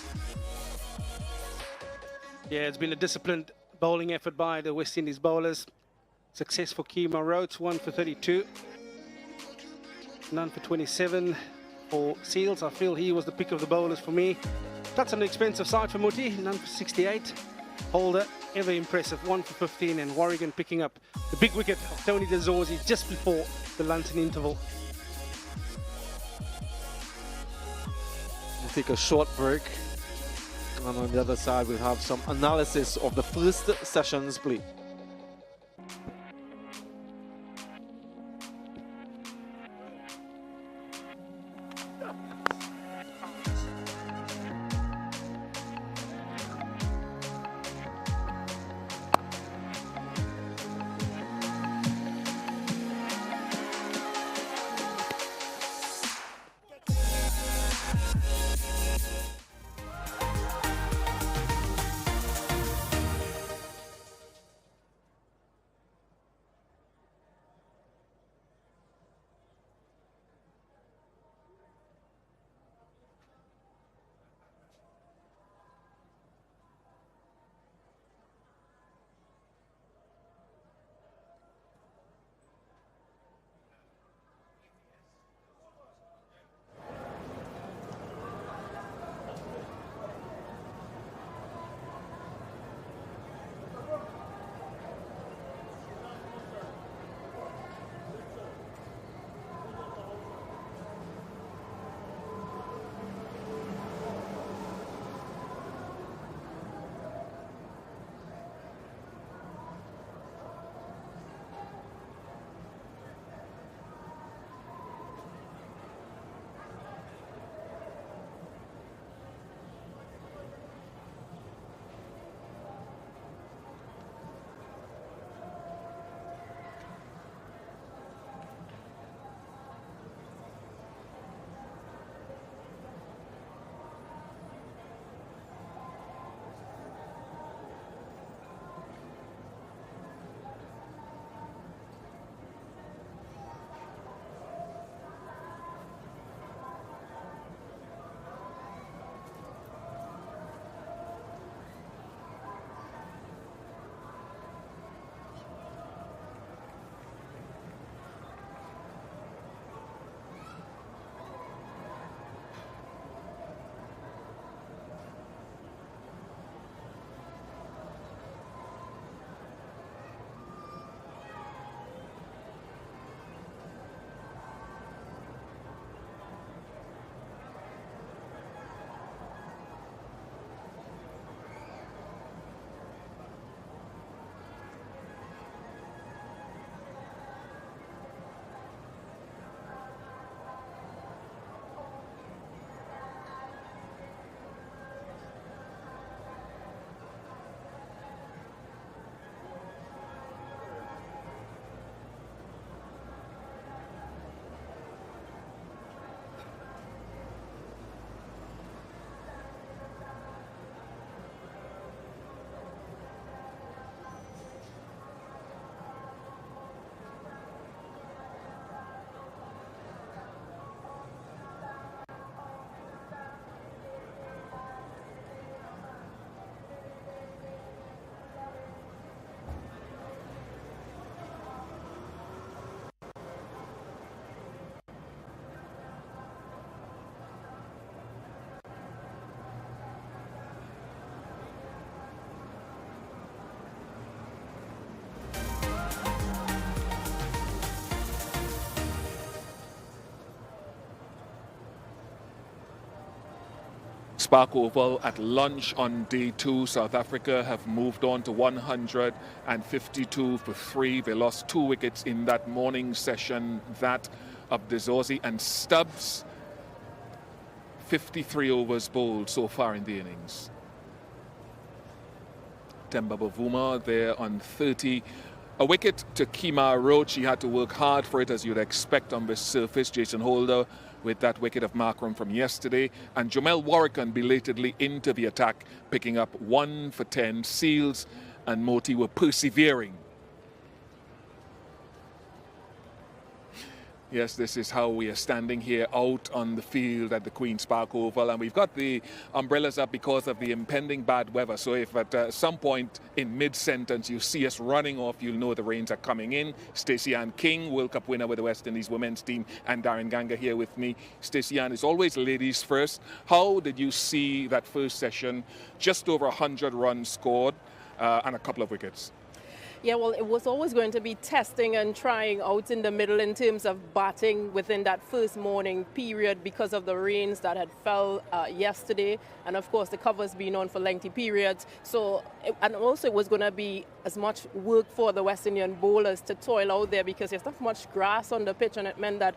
Yeah, it's been a disciplined bowling effort by the West Indies bowlers. Success for Kemar Roach, 1 for 32. None for 27 for Seals. I feel he was the pick of the bowlers for me. That's an expensive side for Muti, none for 68. Holder, ever impressive, 1 for 15, and Warrigan picking up the big wicket of Tony Dorzi just before the London interval. We'll take a short break, and on the other side we'll have some analysis of the first session's play. Park Oval at lunch on day 2. South Africa have moved on to 152 for 3. They lost 2 wickets in that morning session, that of Dorzi and Stubbs. 53 overs bowled so far in the innings. Bavuma there on 30. A wicket to Kemar Roach. He had to work hard for it, as you'd expect on this surface. Jason Holder with that wicket of Markram from yesterday. And Jamel Warrican belatedly into the attack, picking up 1 for 10. Seals and Moti were persevering. Yes, this is how we are standing here out on the field at the Queen's Park Oval, and we've got the umbrellas up because of the impending bad weather. So if at some point in mid-sentence you see us running off, you'll know the rains are coming in. Stacey Ann King, World Cup winner with the West Indies women's team, and Darren Ganga here with me. Stacey Ann, is always ladies first. How did you see that first session? Just over 100 runs scored and a couple of wickets. Yeah, well, it was always going to be testing and trying out in the middle in terms of batting within that first morning period because of the rains that had fell yesterday. And of course, the cover's been on for lengthy periods. So, and also it was going to be as much work for the West Indian bowlers to toil out there because there's not much grass on the pitch, and it meant that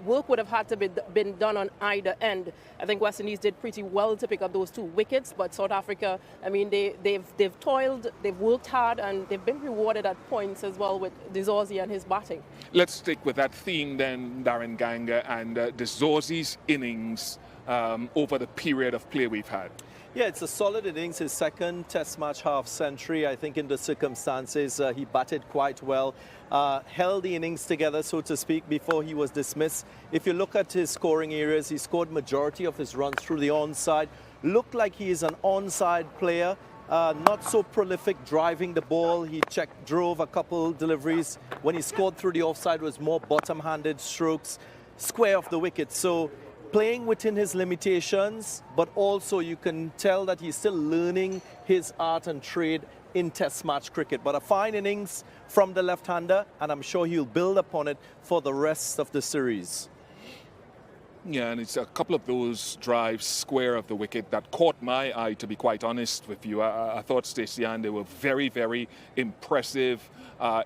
work would have had to be been done on either end. I think West Indies did pretty well to pick up those 2 wickets, but South Africa, I mean, they've toiled, they've worked hard, and they've been rewarded at points as well with Dorzi and his batting. Let's stick with that theme then, Darren Ganga, and Dorzi's innings over the period of play we've had. Yeah, it's a solid innings, his second test match half century. I think in the circumstances, he batted quite well, held the innings together, so to speak, before he was dismissed. If you look at his scoring areas, he scored majority of his runs through the onside. Looked like he is an onside player, not so prolific driving the ball. He drove a couple deliveries. When he scored through the offside, was more bottom-handed strokes, square of the wicket. So playing within his limitations, but also you can tell that he's still learning his art and trade in test match cricket. But a fine innings from the left-hander, and I'm sure he'll build upon it for the rest of the series. Yeah, and it's a couple of those drives square of the wicket that caught my eye, to be quite honest with you. I thought Stacey Ann, they were very, very impressive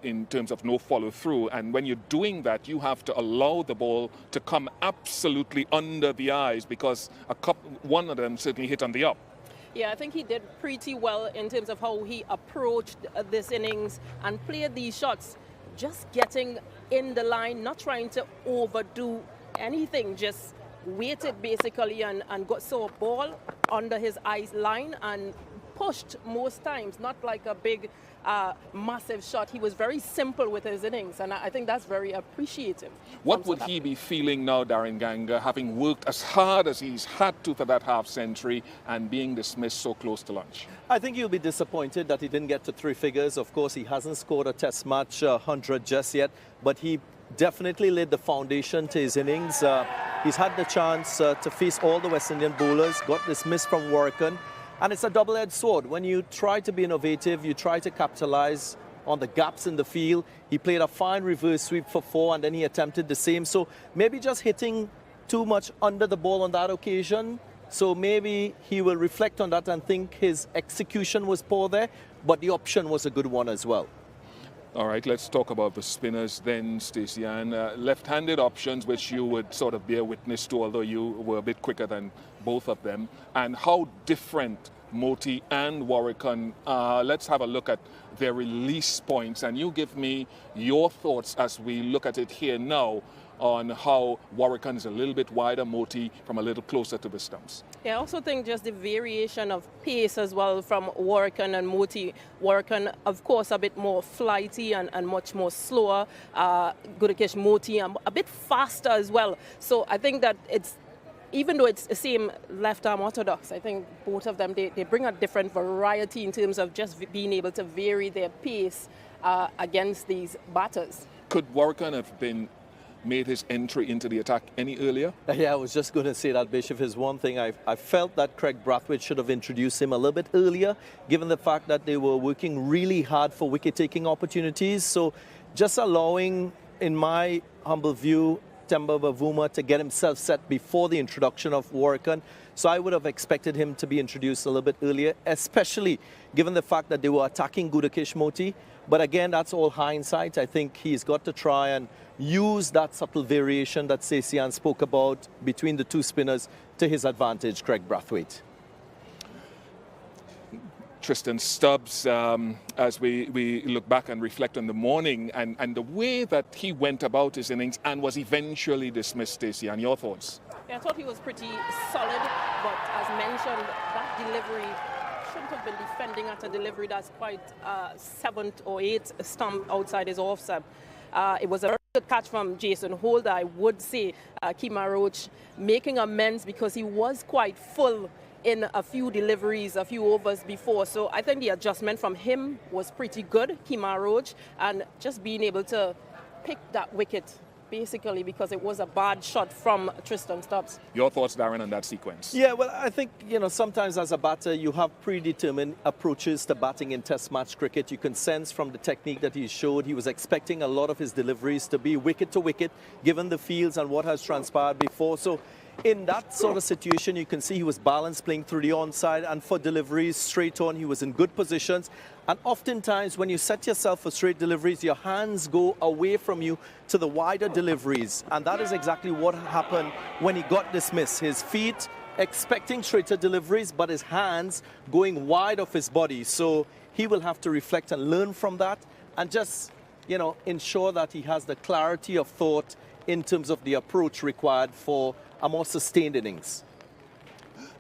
in terms of no follow-through. And when you're doing that, you have to allow the ball to come absolutely under the eyes, because one of them certainly hit on the up. Yeah, I think he did pretty well in terms of how he approached this innings and played these shots, just getting in the line, not trying to overdo anything, just waited basically and got a ball under his eyes line and pushed most times, not like a big massive shot. He was very simple with his innings, and I think that's very appreciative. What would he be feeling now, Darren Ganga, having worked as hard as he's had to for that half century and being dismissed so close to lunch? I think he'll be disappointed that he didn't get to 3 figures. Of course, he hasn't scored a test match 100 just yet, but he definitely laid the foundation to his innings. He's had the chance to face all the West Indian bowlers, got dismissed from Warrican, and it's a double-edged sword. When you try to be innovative, you try to capitalize on the gaps in the field. He played a fine reverse sweep for 4, and then he attempted the same. So maybe just hitting too much under the ball on that occasion. So maybe he will reflect on that and think his execution was poor there, but the option was a good one as well. All right, let's talk about the spinners then, Stacey Ann. Left-handed options, which you would sort of bear witness to, although you were a bit quicker than both of them. And how different Moti and Warrican are. Let's have a look at their release points. And you give me your thoughts as we look at it here now on how Warrican is a little bit wider, Moti from a little closer to the stumps. Yeah, I also think just the variation of pace as well from Warrican and Moti. Warrican, of course, a bit more flighty and much more slower. Good occasion, Moti, a bit faster as well. So I think that it's, even though it's the same left-arm orthodox, I think both of them, they bring a different variety in terms of just being able to vary their pace against these batters. Could Warrican have made his entry into the attack any earlier? Yeah, I was just going to say that, Bishop, is one thing. I felt that Craig Brathwaite should have introduced him a little bit earlier, given the fact that they were working really hard for wicket-taking opportunities. So just allowing, in my humble view, Bavuma to get himself set before the introduction of Warrican So I would have expected him to be introduced a little bit earlier, especially given the fact that they were attacking Gudakesh Moti. But again, that's all hindsight. I think he's got to try and use that subtle variation that Sesian spoke about between the two spinners to his advantage, Craig Brathwaite. Tristan Stubbs, as we look back and reflect on the morning and the way that he went about his innings and was eventually dismissed, Stacey, and your thoughts? Yeah, I thought he was pretty solid, but as mentioned, that delivery shouldn't have been defending at a delivery that's quite 7th or 8th stump outside his off stump. It was a very good catch from Jason Holder, I would say. Kemar Roach making amends because he was quite full in a few deliveries, a few overs before. So I think the adjustment from him was pretty good, Kemar Roach, and just being able to pick that wicket, basically, because it was a bad shot from Tristan Stubbs. Your thoughts, Darren, on that sequence? Yeah, well, I think, sometimes as a batter, you have predetermined approaches to batting in Test match cricket. You can sense from the technique that he showed, he was expecting a lot of his deliveries to be wicket to wicket, given the fields and what has transpired before. So in that sort of situation, you can see he was balanced playing through the onside, and for deliveries straight on, he was in good positions. And oftentimes, when you set yourself for straight deliveries, your hands go away from you to the wider deliveries. And that is exactly what happened when he got dismissed. His feet expecting straighter deliveries, but his hands going wide of his body. So he will have to reflect and learn from that and just, ensure that he has the clarity of thought in terms of the approach required for a more sustained innings.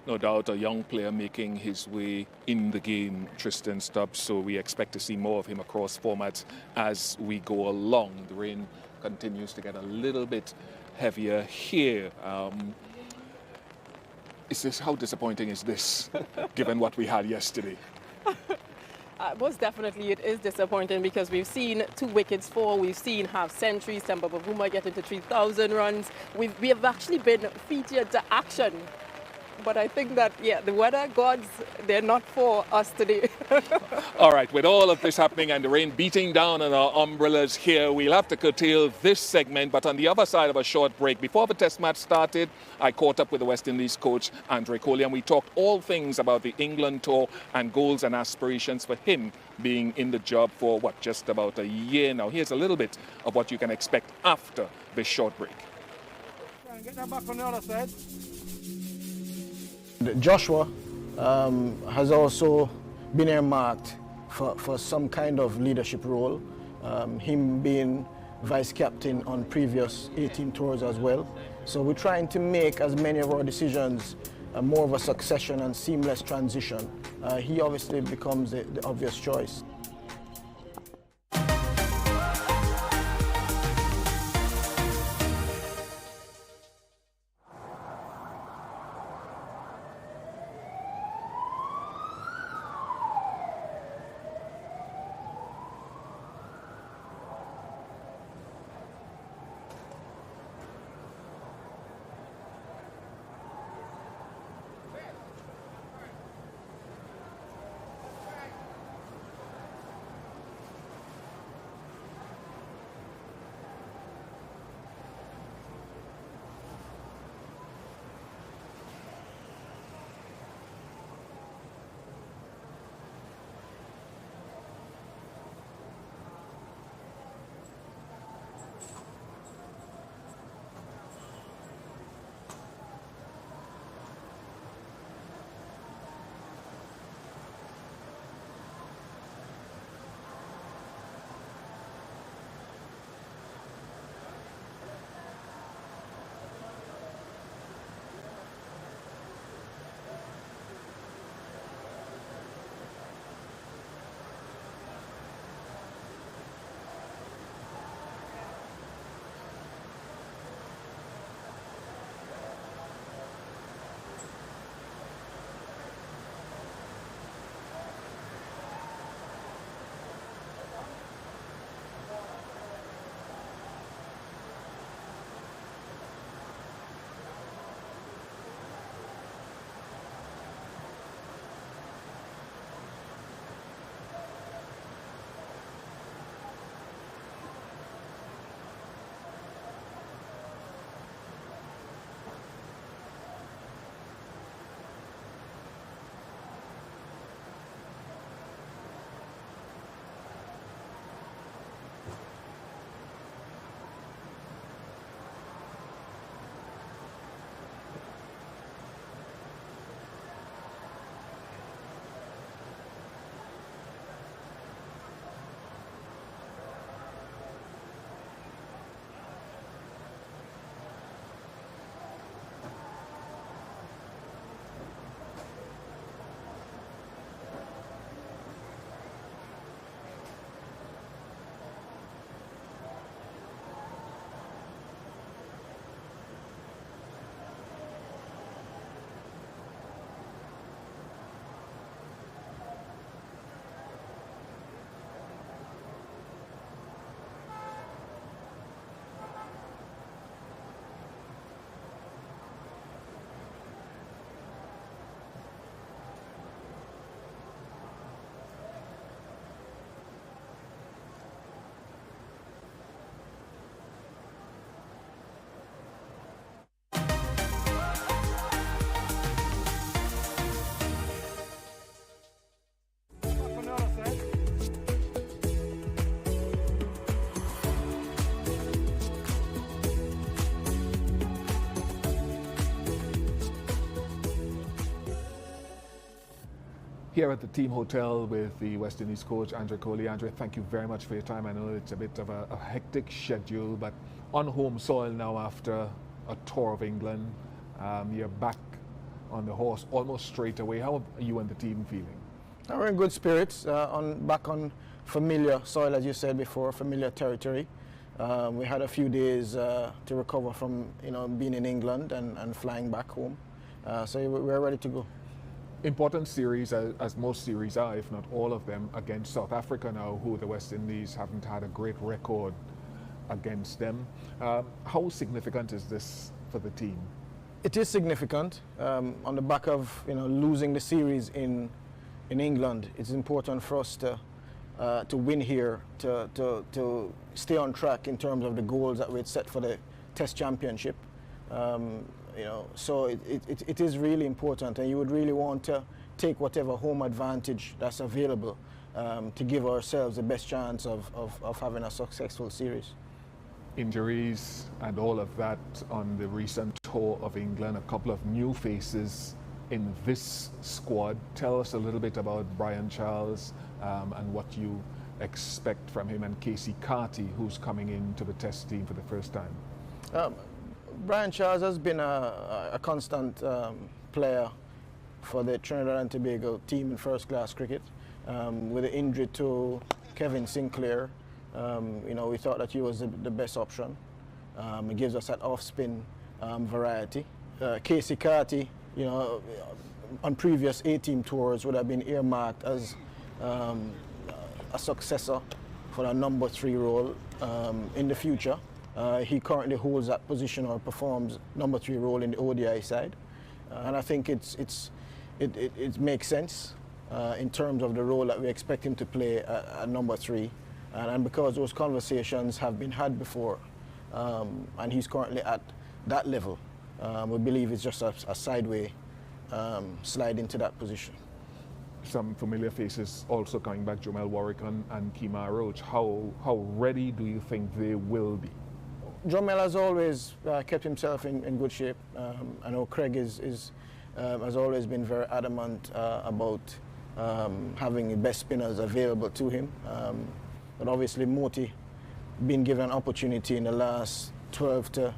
No doubt a young player making his way in the game, Tristan Stubbs, so we expect to see more of him across formats as we go along. The rain continues to get a little bit heavier here. How disappointing is this, given what we had yesterday? Most definitely it is disappointing because we've seen 2 wickets fall, we've seen half centuries, Temba Bavuma get into 3,000 runs. We have actually been featured to action. But I think that, the weather gods, they're not for us today. All right, with all of this happening and the rain beating down on our umbrellas here, we'll have to curtail this segment. But on the other side of a short break, before the Test match started, I caught up with the West Indies coach, Andre Kohli, and we talked all things about the England tour and goals and aspirations for him being in the job for, just about a year now. Here's a little bit of what you can expect after this short break. Get that back on the other side. Joshua has also been earmarked for some kind of leadership role, him being vice captain on previous 18 tours as well. So we're trying to make as many of our decisions more of a succession and seamless transition. He obviously becomes the obvious choice. here at the team hotel with the West Indies coach, Andre Kohli. Andre, thank you very much for your time. I know it's a bit of a hectic schedule, but on home soil now after a tour of England, you're back on the horse almost straight away. How are you and the team feeling? We're in good spirits, back on familiar soil, as you said before, familiar territory. We had a few days to recover from being in England and flying back home. So we're ready to go. Important series, as most series are, if not all of them, against South Africa now, who the West Indies haven't had a great record against them. How significant is this for the team? It is significant. On the back of losing the series in England, it's important for us to win here, to stay on track in terms of the goals that we had set for the Test Championship. So it is really important, and you would really want to take whatever home advantage that's available to give ourselves the best chance of having a successful series. Injuries and all of that on the recent tour of England, a couple of new faces in this squad. Tell us a little bit about Brian Charles and what you expect from him, and Casey Carty, who's coming into the Test team for the first time. Brian Charles has been a constant player for the Trinidad and Tobago team in first-class cricket. With the injury to Kevin Sinclair, we thought that he was the best option. It gives us that off-spin variety. Casey Carty, on previous A-team tours would have been earmarked as a successor for a number 3 role in the future. He currently holds that position or performs number 3 role in the ODI side, and I think it makes sense in terms of the role that we expect him to play at number 3, and because those conversations have been had before, and he's currently at that level, we believe it's just a sideway slide into that position. Some familiar faces also coming back, Jomel Warwick and Kemar Roach. How ready do you think they will be? Jomel has always kept himself in good shape. I know Craig has always been very adamant about having the best spinners available to him. But obviously Moti, being given an opportunity in the last 12 to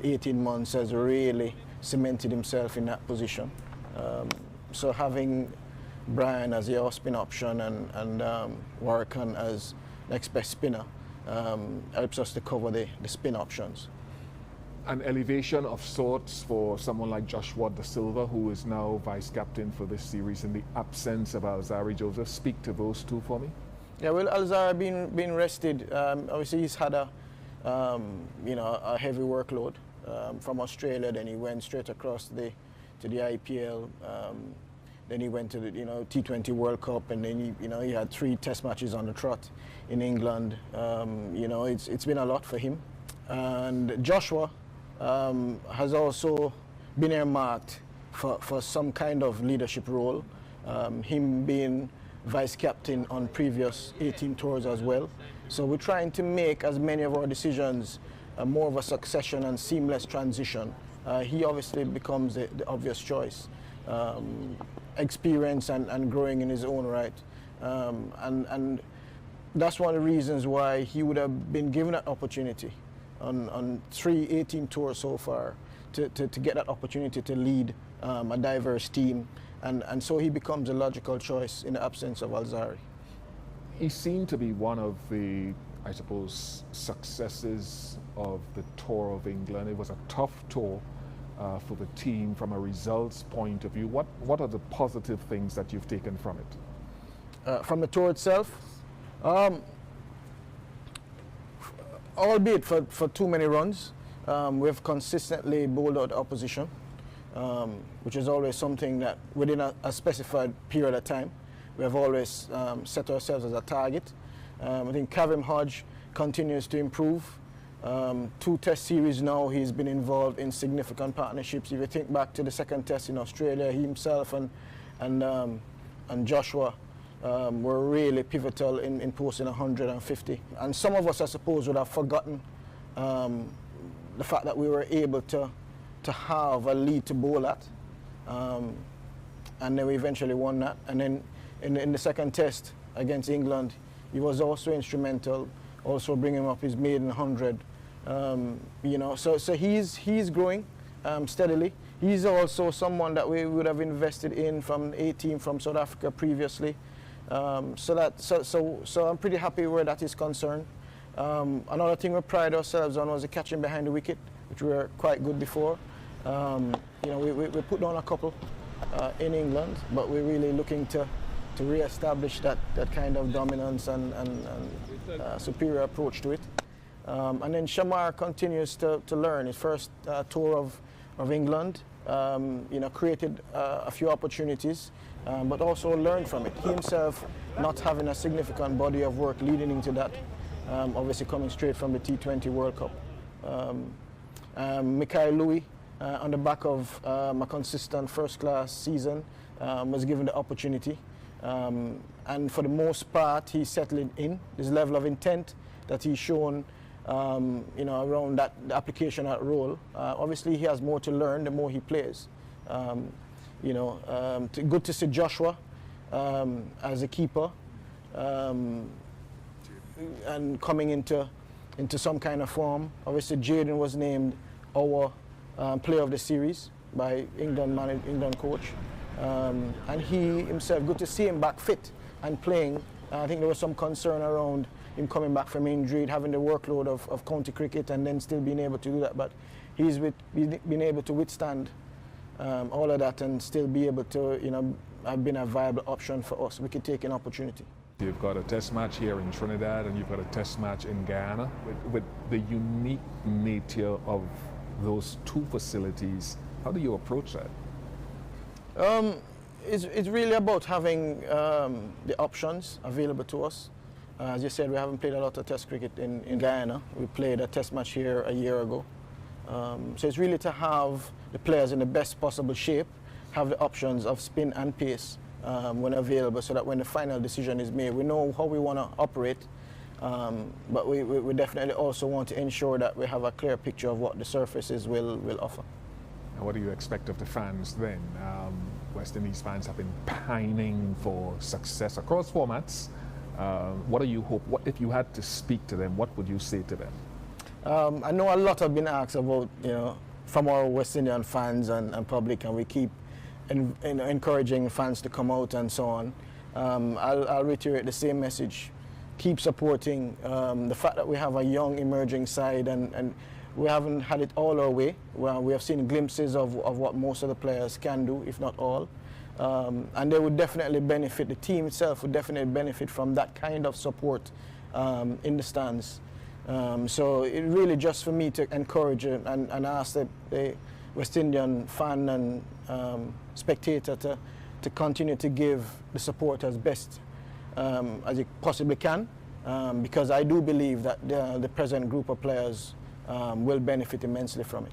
18 months, has really cemented himself in that position. So having Brian as the off-spin option and Warwick as next best spinner helps us to cover the spin options. An elevation of sorts for someone like Joshua Da Silva, who is now vice-captain for this series in the absence of Alzarri Joseph. Speak to those two for me. Yeah, well, Alzarri being rested. Obviously, he's had a heavy workload from Australia. Then he went straight across to the IPL. Then he went to the T20 World Cup, and then he had 3 Test matches on the trot in England. It's been a lot for him. And Joshua has also been earmarked for some kind of leadership role. Him being vice captain on previous A-team tours as well. So we're trying to make as many of our decisions more of a succession and seamless transition. He obviously becomes the obvious choice. Experience and growing in his own right, and that's one of the reasons why he would have been given that opportunity on 3 A-team tours so far to get that opportunity to lead a diverse team, and so he becomes a logical choice in the absence of Alzarri. He seemed to be one of the, I suppose, successes of the tour of England. It was a tough tour for the team from a results point of view. What are the positive things that you've taken from it? From the tour itself, albeit for too many runs, we've consistently bowled out the opposition, which is always something that within a specified period of time, we have always set ourselves as a target. I think Kavim Hodge continues to improve. 2 Test series now, he's been involved in significant partnerships. If you think back to the 2nd Test in Australia, he himself and Joshua were really pivotal in posting 150. And some of us, I suppose, would have forgotten the fact that we were able to have a lead to bowl at. And then we eventually won that. And then in the second test against England, he was also instrumental, also bringing up his maiden 100. You know, so he's growing steadily. He's also someone that we would have invested in from A team from South Africa previously. So I'm pretty happy where that is concerned. Another thing we pride ourselves on was the catching behind the wicket, which we were quite good before. You know, we put down a couple in England, but we're really looking to re-establish that kind of dominance and superior approach to it. And then Shamar continues to learn. His first tour of England, you know, created a few opportunities, but also learned from it. He himself not having a significant body of work leading into that, obviously coming straight from the T20 World Cup. Mikhail Louis, on the back of a consistent first-class season, was given the opportunity. And for the most part, he settled in. His level of intent that he's shown, you know, around the application at role. Obviously, he has more to learn the more he plays. You know, good to see Joshua as a keeper and coming into some kind of form. Obviously, Jaden was named our player of the series by England coach. And he himself, good to see him back fit and playing. I think there was some concern around him coming back from injury, having the workload of county cricket and then still being able to do that. But he's been able to withstand all of that and still be able to, you know, have been a viable option for us. We could take an opportunity. You've got a test match here in Trinidad and you've got a test match in Guyana. With the unique nature of those two facilities, how do you approach that? It's really about having the options available to us. As you said, we haven't played a lot of test cricket in Guyana. We played a test match here a year ago. So it's really to have the players in the best possible shape, have the options of spin and pace when available, so that when the final decision is made, we know how we want to operate. But we definitely also want to ensure that we have a clear picture of what the surfaces will offer. And what do you expect of the fans then? West Indies fans have been pining for success across formats. What do you hope? What if you had to speak to them? What would you say to them? I know a lot have been asked about, you know, from our West Indian fans and public, and we keep encouraging fans to come out and so on. I'll reiterate the same message. Keep supporting the fact that we have a young emerging side and we haven't had it all our way. Well, we have seen glimpses of what most of the players can do, if not all. And they would definitely benefit, the team itself would definitely benefit from that kind of support in the stands. So it really just for me to encourage and ask the West Indian fan and spectator to continue to give the support as best as it possibly can, because I do believe that the present group of players will benefit immensely from it.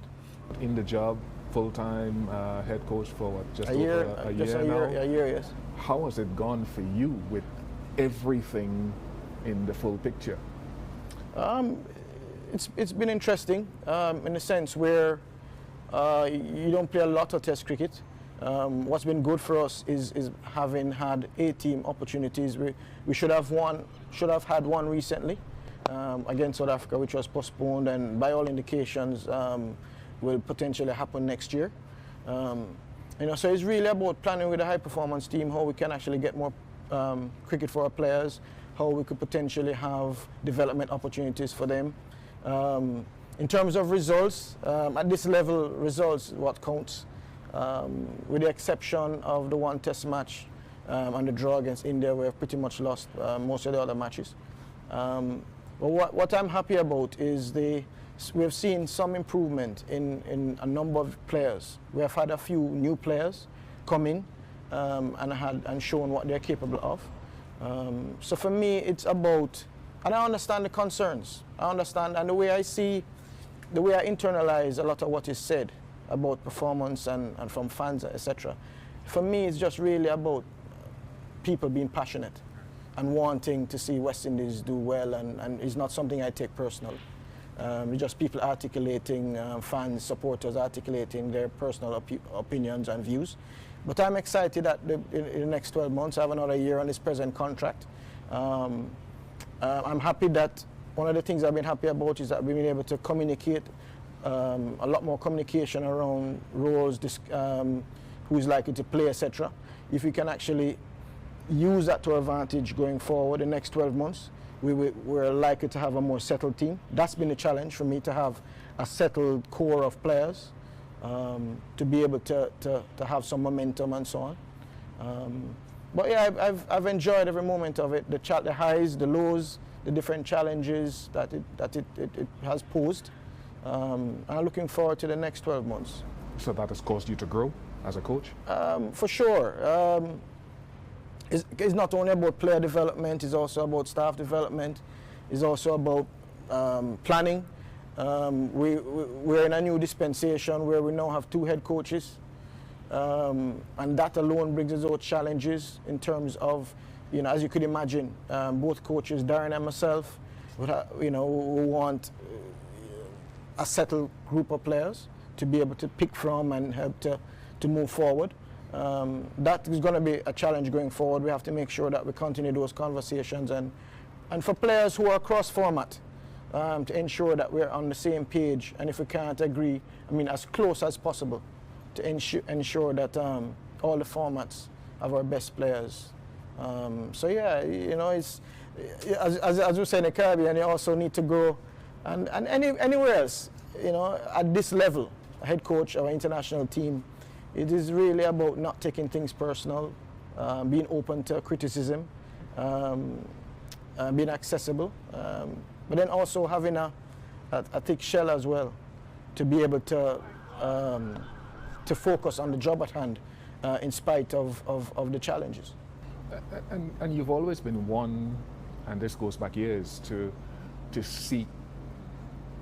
In the job, full-time head coach for what, just a over year, a just year a year, now? a year, yes. How has it gone for you with everything in the full picture? It's been interesting in the sense where you don't play a lot of test cricket. What's been good for us is having had A-team opportunities. We should have had one recently against South Africa, which was postponed, and by all indications will potentially happen next year. You know, so it's really about planning with a high-performance team how we can actually get more cricket for our players, how we could potentially have development opportunities for them. In terms of results, at this level, results what counts. With the exception of the one test match and the draw against India, we have pretty much lost most of the other matches. But what I'm happy about is we have seen some improvement in a number of players. We have had a few new players come in and shown what they're capable of. So for me, it's about, and I understand the concerns. I understand, and the way I internalize a lot of what is said about performance and from fans, etc. For me, it's just really about people being passionate and wanting to see West Indies do well, and it's not something I take personal. It's just people articulating, fans, supporters articulating their personal opinions and views. But I'm excited that in the next 12 months I have another year on this present contract. I'm happy that one of the things I've been happy about is that we've been able to communicate, a lot more communication around roles, who's likely to play, etc. If we can actually use that to our advantage going forward the next 12 months, we're likely to have a more settled team. That's been a challenge for me, to have a settled core of players, to be able to have some momentum and so on. But yeah, I've enjoyed every moment of it, the highs, the lows, the different challenges that it has posed. I'm looking forward to the next 12 months. So that has caused you to grow as a coach? For sure. It's not only about player development, it's also about staff development, it's also about planning. We're in a new dispensation where we now have 2 head coaches, and that alone brings us out challenges in terms of, as you could imagine, both coaches, Darren and myself, we want a settled group of players to be able to pick from and help to move forward. That is going to be a challenge going forward. We have to make sure that we continue those conversations, and for players who are cross-format, to ensure that we're on the same page, and if we can't agree, as close as possible, to ensure that all the formats have our best players. So yeah, it's as we say in the Caribbean, you also need to grow, and anywhere else, at this level, a head coach of an international team, it is really about not taking things personal, being open to criticism, being accessible, but then also having a thick shell as well, to be able to focus on the job at hand, in spite of the challenges. And you've always been one, and this goes back years, to seek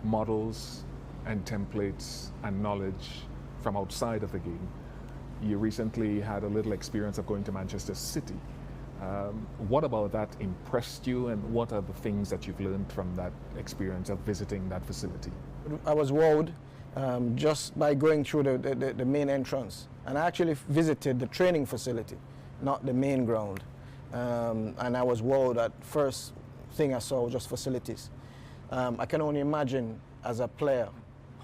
models and templates and knowledge from outside of the game. You recently had a little experience of going to Manchester City. What about that impressed you, and what are the things that you've learned from that experience of visiting that facility? I was wowed just by going through the main entrance, and I actually visited the training facility, not the main ground. And I was wowed. At first thing I saw was just facilities. I can only imagine as a player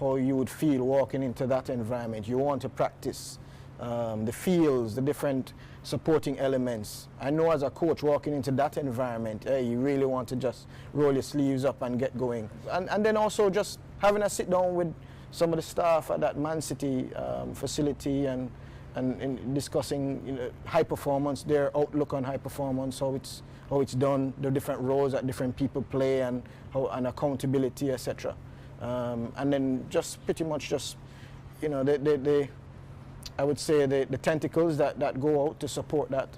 how you would feel walking into that environment. You want to practice the fields, the different supporting elements. I know as a coach walking into that environment, you really want to just roll your sleeves up and get going. And then also just having a sit down with some of the staff at that Man City facility, and discussing high performance, their outlook on high performance, how it's done, the different roles that different people play, and accountability, etc. And then just pretty much just, I would say the tentacles that go out to support that.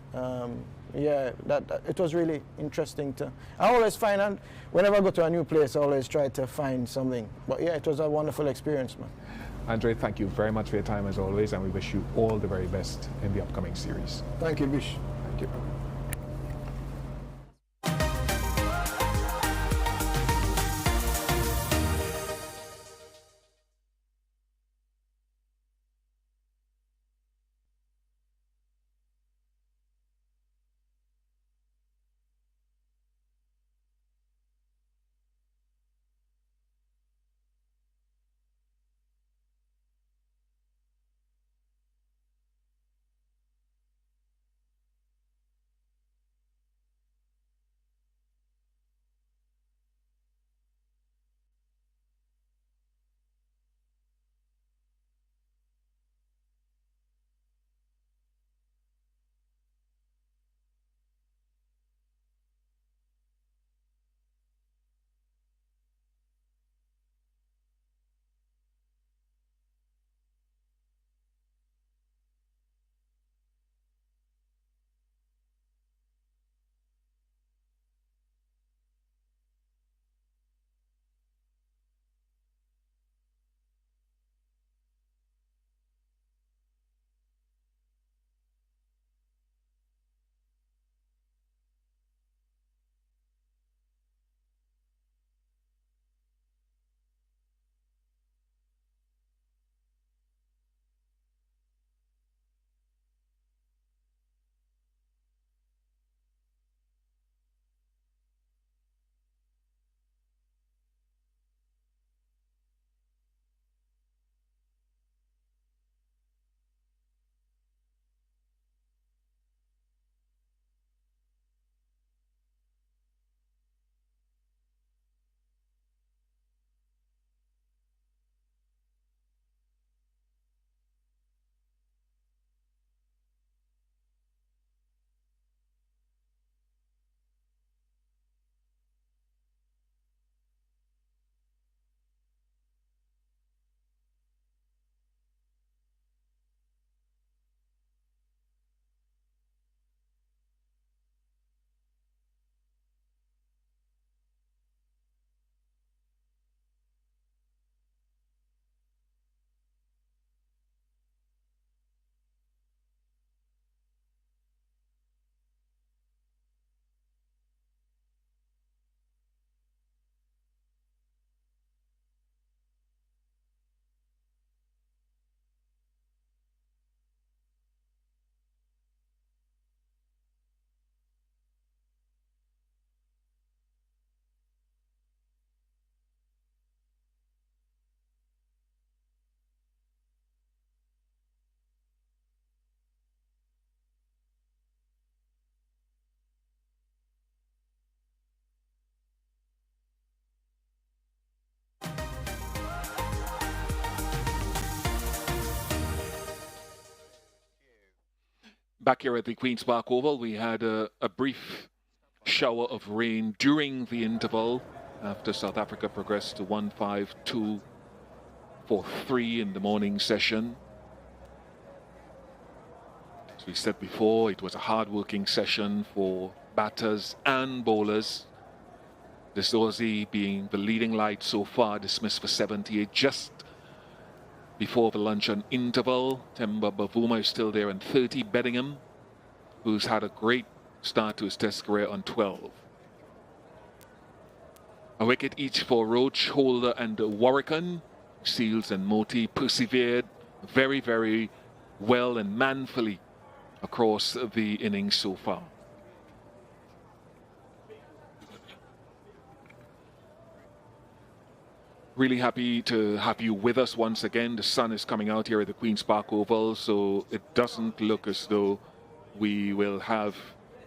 Yeah, that it was really interesting I always find, and whenever I go to a new place, I always try to find something. But yeah, it was a wonderful experience, man. Andre, thank you very much for your time as always, and we wish you all the very best in the upcoming series. Thank you, Bish. Thank you. Back here at the Queen's Park Oval, we had a brief shower of rain during the interval after South Africa progressed to 1-5-2 for 3 in the morning session. As we said before, it was a hard-working session for batters and bowlers. Dorzi being the leading light so far, dismissed for 78 just before the luncheon interval. Temba Bavuma is still there, and 30. Bedingham, who's had a great start to his Test career, on 12. A wicket each for Roach, Holder and Warrican. Seals and Moti persevered very, very well and manfully across the innings so far. Really happy to have you with us once again. The sun is coming out here at the Queen's Park Oval, so it doesn't look as though we will have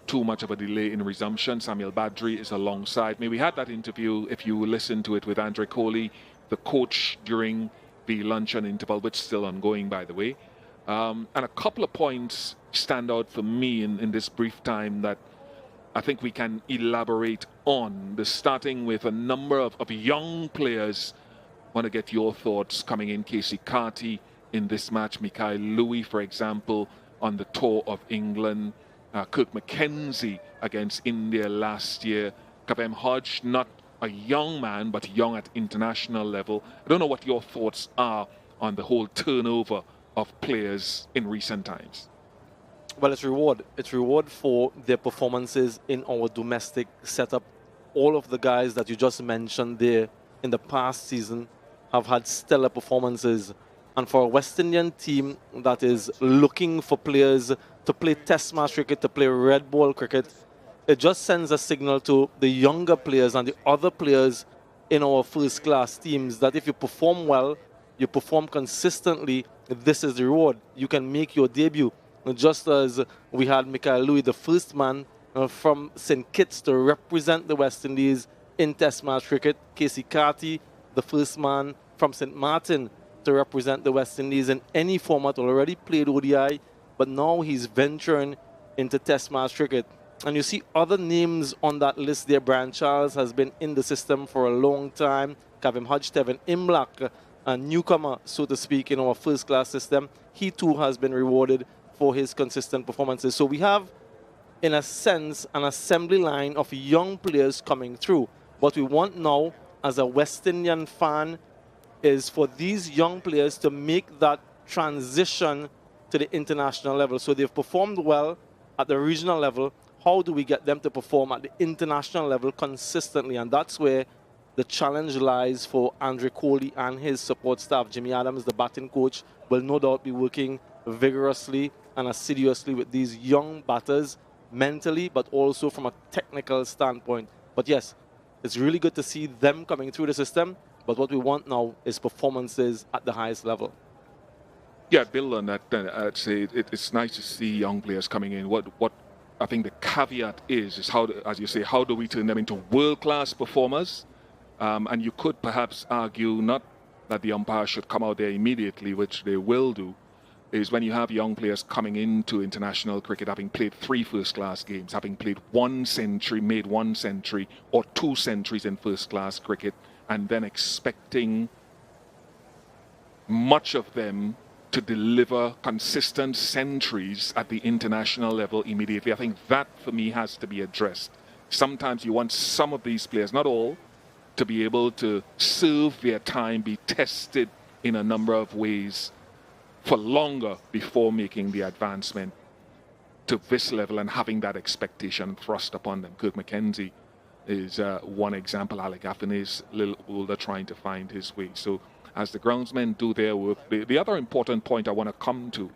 too much of a delay in resumption. Samuel Badri is alongside me. We had that interview, if you listened to it, with Andre Coley, the coach, during the luncheon interval, which is still ongoing, by the way. And a couple of points stand out for me in this brief time that I think we can elaborate on. Starting with a number of young players. I want to get your thoughts coming in. Casey Carty in this match. Mikael Louis, for example, on the tour of England. Kirk McKenzie against India last year. Kavem Hodge, not a young man, but young at international level. I don't know what your thoughts are on the whole turnover of players in recent times. Well, it's reward. It's reward for their performances in our domestic setup. All of the guys that you just mentioned there in the past season have had stellar performances. And for a West Indian team that is looking for players to play Test match cricket, to play red ball cricket, it just sends a signal to the younger players and the other players in our first class teams that if you perform well, you perform consistently, this is the reward. You can make your debut. Just as we had Mikael Louis, the first man from St. Kitts to represent the West Indies in Test match cricket. Casey Carty, the first man from St. Martin to represent the West Indies in any format, already played ODI, but now he's venturing into Test match cricket. And you see other names on that list there. Brian Charles has been in the system for a long time. Kavem Hodge, Tevin Imlach, a newcomer, so to speak, in our first class system. He too has been rewarded for his consistent performances. So we have, in a sense, an assembly line of young players coming through. What we want now, as a West Indian fan, is for these young players to make that transition to the international level. So they've performed well at the regional level. How do we get them to perform at the international level consistently? And that's where the challenge lies for Andre Coley and his support staff. Jimmy Adams, the batting coach, will no doubt be working vigorously and assiduously with these young batters, mentally, but also from a technical standpoint. But yes, it's really good to see them coming through the system, but what we want now is performances at the highest level. Yeah, Bill, on that, I'd say it's nice to see young players coming in. What I think the caveat is how, as you say, how do we turn them into world-class performers? And you could perhaps argue not that the umpire should come out there immediately, which they will do, is when you have young players coming into international cricket, having played 3 first-class games, having played 1 century, made 1 century, or 2 centuries in first-class cricket, and then expecting much of them to deliver consistent centuries at the international level immediately. I think that, for me, has to be addressed. Sometimes you want some of these players, not all, to be able to serve their time, be tested in a number of ways for longer before making the advancement to this level and having that expectation thrust upon them. Kirk McKenzie is one example. Alec Affin is a little older, trying to find his way. So as the groundsmen do their work, the other important point I want to come to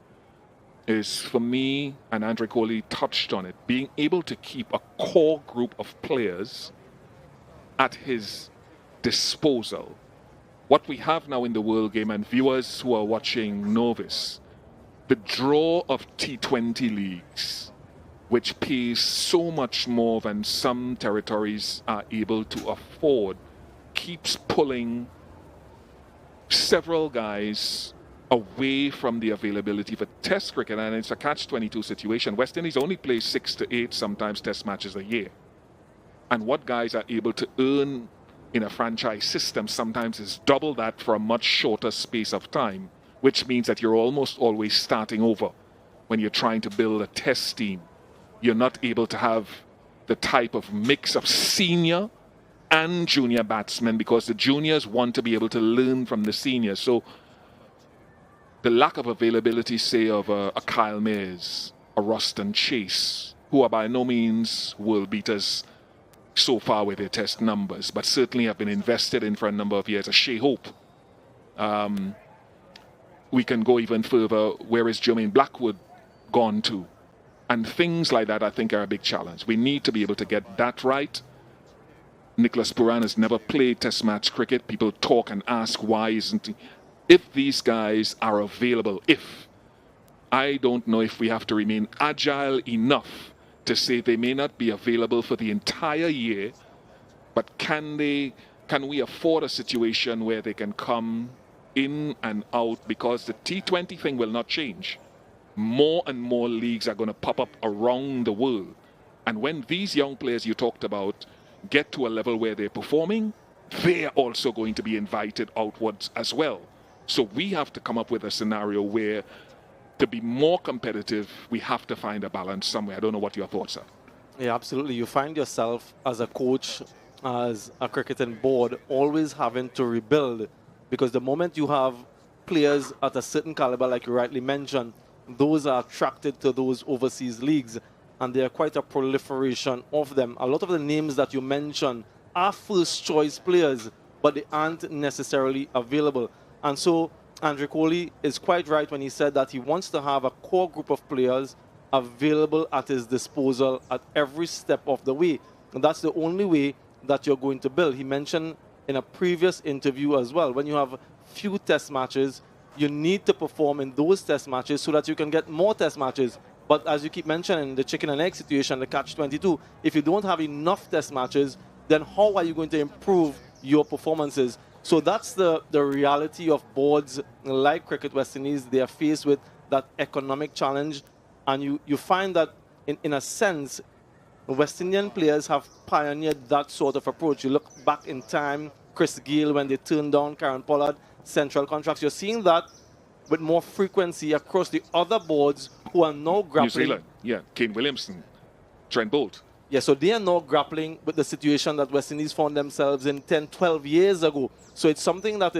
is, for me, and Andre Coley touched on it, being able to keep a core group of players at his disposal. What we have now in the world game, and viewers who are watching Novice, the draw of T20 leagues, which pays so much more than some territories are able to afford, keeps pulling several guys away from the availability for Test cricket, and it's a catch-22 situation. West Indies only play 6 to 8, sometimes Test matches a year. And what guys are able to earn in a franchise system sometimes is double that for a much shorter space of time, which means that you're almost always starting over when you're trying to build a Test team. You're not able to have the type of mix of senior and junior batsmen because the juniors want to be able to learn from the seniors. So the lack of availability, say, of a Kyle Mayers, a Ruston Chase, who are by no means world beaters so far with their Test numbers, but certainly have been invested in for a number of years. A Shea Hope. We can go even further. Where is Jermaine Blackwood gone to? And things like that, I think, are a big challenge. We need to be able to get that right. Nicholas Puran has never played Test match cricket. People talk and ask why isn't he. If these guys are available, I don't know if we have to remain agile enough to say they may not be available for the entire year, but can we afford a situation where they can come in and out, because the T20 thing will not change. More and more leagues are going to pop up around the world. And when these young players you talked about get to a level where they're performing, they're also going to be invited outwards as well. So we have to come up with a scenario where, to be more competitive, we have to find a balance somewhere. I don't know what your thoughts are. Yeah, absolutely. You find yourself as a coach, as a cricketing board, always having to rebuild, because the moment you have players at a certain caliber, like you rightly mentioned, those are attracted to those overseas leagues, and there are quite a proliferation of them. A lot of the names that you mentioned are first choice players, but they aren't necessarily available. And so Andrew Kohli is quite right when he said that he wants to have a core group of players available at his disposal at every step of the way. And that's the only way that you're going to build. He mentioned in a previous interview as well, when you have few Test matches, you need to perform in those Test matches so that you can get more Test matches. But as you keep mentioning, the chicken and egg situation, the catch-22, if you don't have enough Test matches, then how are you going to improve your performances? So that's the reality of boards like Cricket West Indies. They are faced with that economic challenge. And you find that, in a sense, West Indian players have pioneered that sort of approach. You look back in time, Chris Gayle, when they turned down Karen Pollard, central contracts. You're seeing that with more frequency across the other boards who are now grappling. New Zealand, yeah. Kane Williamson, Trent Bolt. Yeah, so they are now grappling with the situation that West Indies found themselves in 10, 12 years ago. So it's something that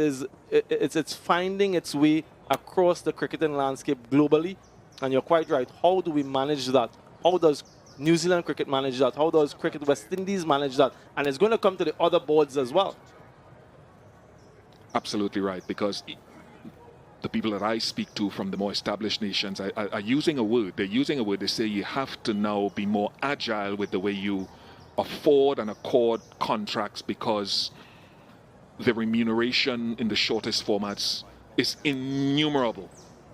it's finding its way across the cricketing landscape globally. And you're quite right. How do we manage that? How does New Zealand cricket manage that? How does Cricket West Indies manage that? And it's going to come to the other boards as well. Absolutely right, because the people that I speak to from the more established nations are using a word. They're using a word. They say you have to now be more agile with the way you afford and accord contracts, because the remuneration in the shortest formats is innumerable.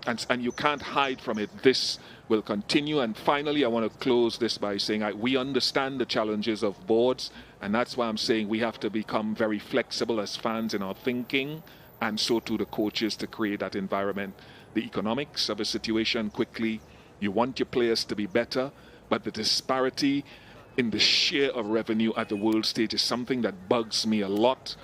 And you can't hide from it. This will continue. And finally, I want to close this by saying we understand the challenges of boards, and that's why I'm saying we have to become very flexible as fans in our thinking, and so too the coaches, to create that environment. The economics of a situation quickly, you want your players to be better, but the disparity in the share of revenue at the world stage is something that bugs me a lot.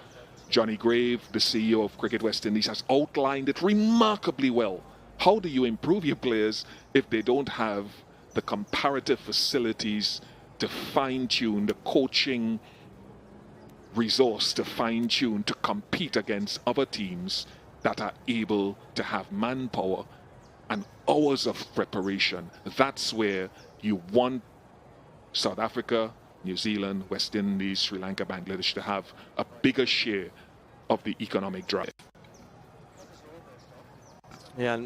Johnny Grave, the CEO of Cricket West Indies, has outlined it remarkably well. How do you improve your players if they don't have the comparative facilities to fine-tune the coaching resource, to fine-tune, to compete against other teams that are able to have manpower and hours of preparation? That's where you want South Africa, New Zealand, West Indies, Sri Lanka, Bangladesh to have a bigger share of the economic drive. Yeah,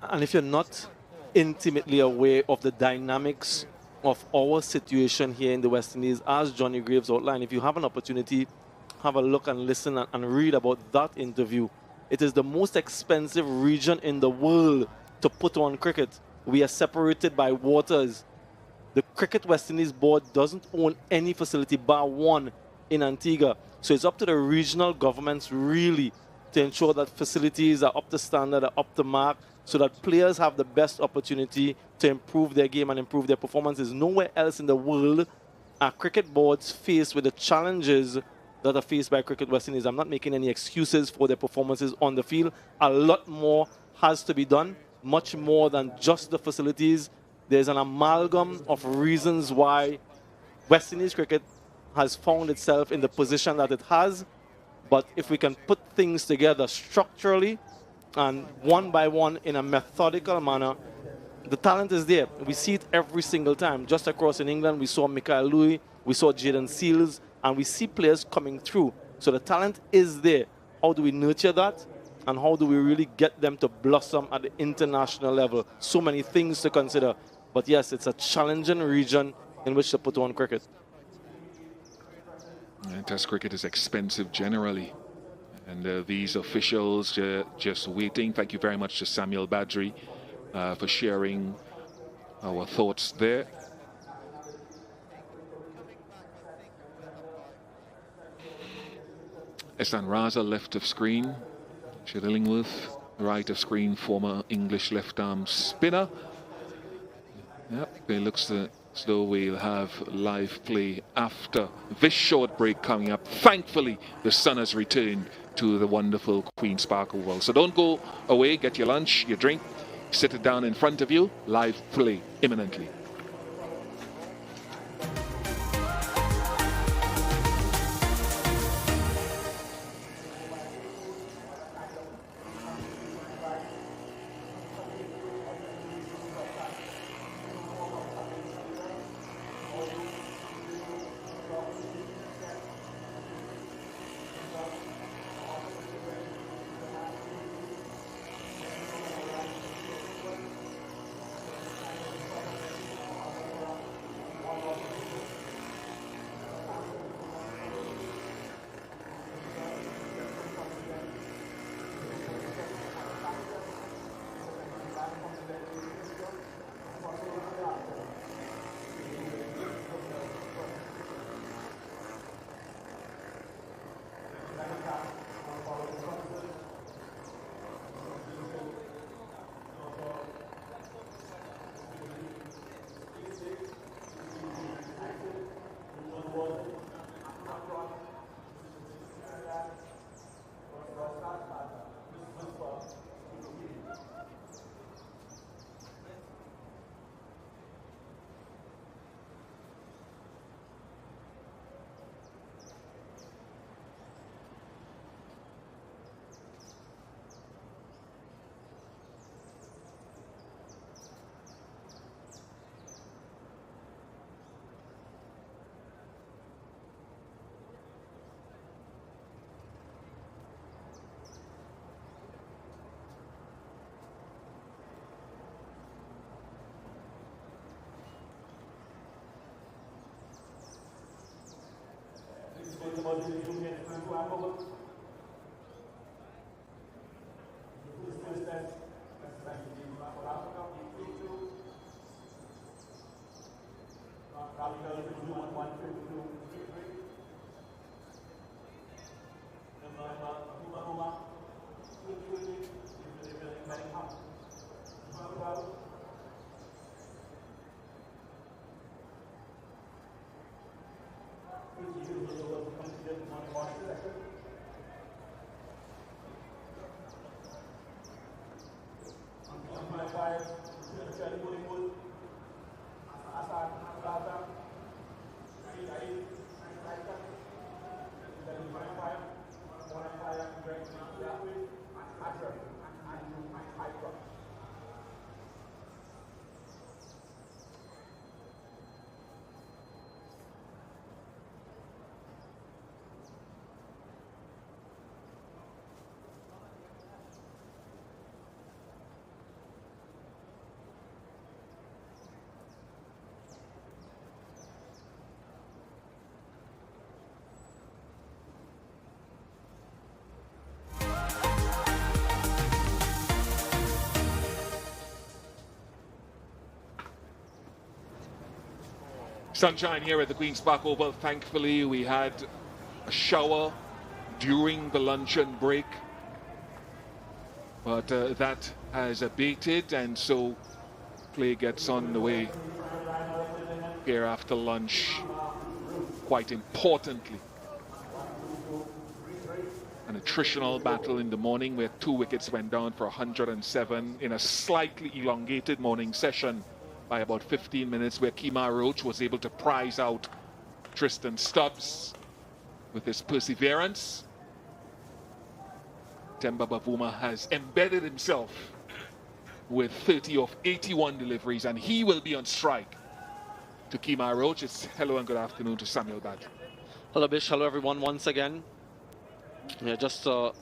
and if you're not intimately aware of the dynamics of our situation here in the West Indies, as Johnny Graves outlined, if you have an opportunity, have a look and listen and read about that interview. It is the most expensive region in the world to put on cricket. We are separated by waters. The Cricket West Indies board doesn't own any facility bar one in Antigua. So it's up to the regional governments really to ensure that facilities are up to standard, are up to mark, so that players have the best opportunity to improve their game and improve their performances. Nowhere else in the world are cricket boards faced with the challenges that are faced by Cricket West Indies. I'm not making any excuses for their performances on the field. A lot more has to be done, much more than just the facilities. There's an amalgam of reasons why West Indies cricket has found itself in the position that it has. But if we can put things together structurally and one by one in a methodical manner, the talent is there. We see it every single time. Just across in England, we saw Mikael Louis, we saw Jaden Seals, and we see players coming through. So the talent is there. How do we nurture that? And how do we really get them to blossom at the international level? So many things to consider. But yes, it's a challenging region in which to put on cricket. And Test cricket is expensive generally. And these officials just waiting. Thank you very much to Samuel Badri for sharing our thoughts there. Ehsan Raza, left of screen. Illingworth, right of screen, former English left-arm spinner. Yep, it looks as though we'll have live play after this short break coming up. Thankfully, the sun has returned to the wonderful Queen's Park Oval. So don't go away, get your lunch, your drink, sit it down in front of you. Live play imminently. Sunshine here at the Queen's Park Oval. Thankfully, we had a shower during the luncheon break. But that has abated, and so play gets on the way here after lunch. Quite importantly, an attritional battle in the morning where 2 wickets went down for 107 in a slightly elongated morning session by about 15 minutes, where Kemar Roach was able to prize out Tristan Stubbs with his perseverance. Temba Bavuma has embedded himself with 30 of 81 deliveries, and he will be on strike. To Kemar Roach, it's hello and good afternoon to Samuel Badge. Hello, Bish. Hello, everyone, once again. Yeah, just a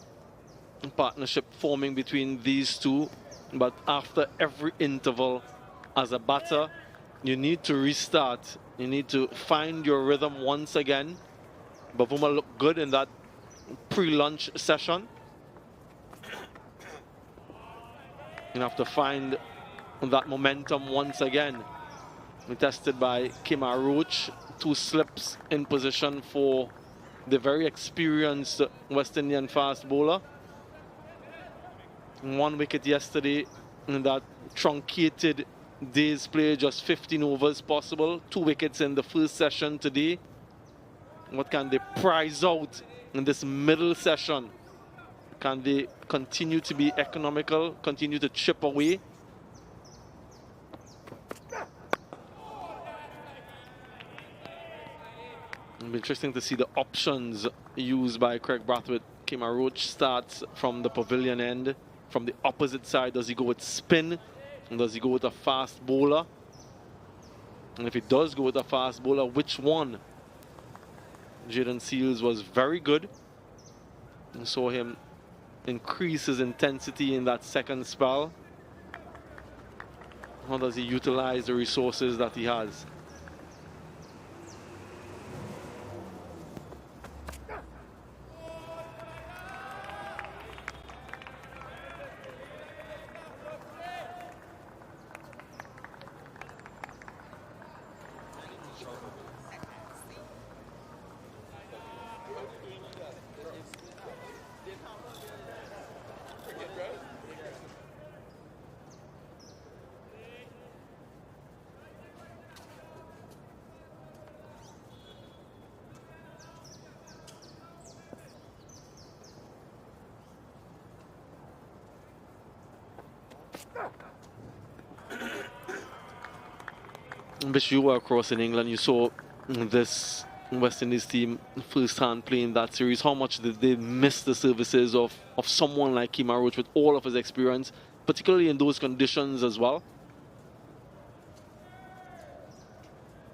partnership forming between these two. But after every interval, as a batter, you need to restart. You need to find your rhythm once again. Bavuma looked good in that pre-lunch session. You have to find that momentum once again. Tested by Kemar Roach. 2 slips in position for the very experienced West Indian fast bowler. 1 wicket yesterday in that truncated day's play, just 15 overs possible. 2 wickets in the first session today. What can they prize out in this middle session? Can they continue to be economical, continue to chip away? It'll be interesting to see the options used by Craig Brathwaite. Kemar Roach starts from the pavilion end, from the opposite side. Does he go with spin? And does he go with a fast bowler? And if he does go with a fast bowler, which one? Jaden Seals was very good. We saw him increase his intensity in that second spell. How does he utilize the resources that he has? Bish, you were across in England. You saw this West Indies team first-hand playing that series. How much did they miss the services of someone like Kemar Roach with all of his experience, particularly in those conditions as well?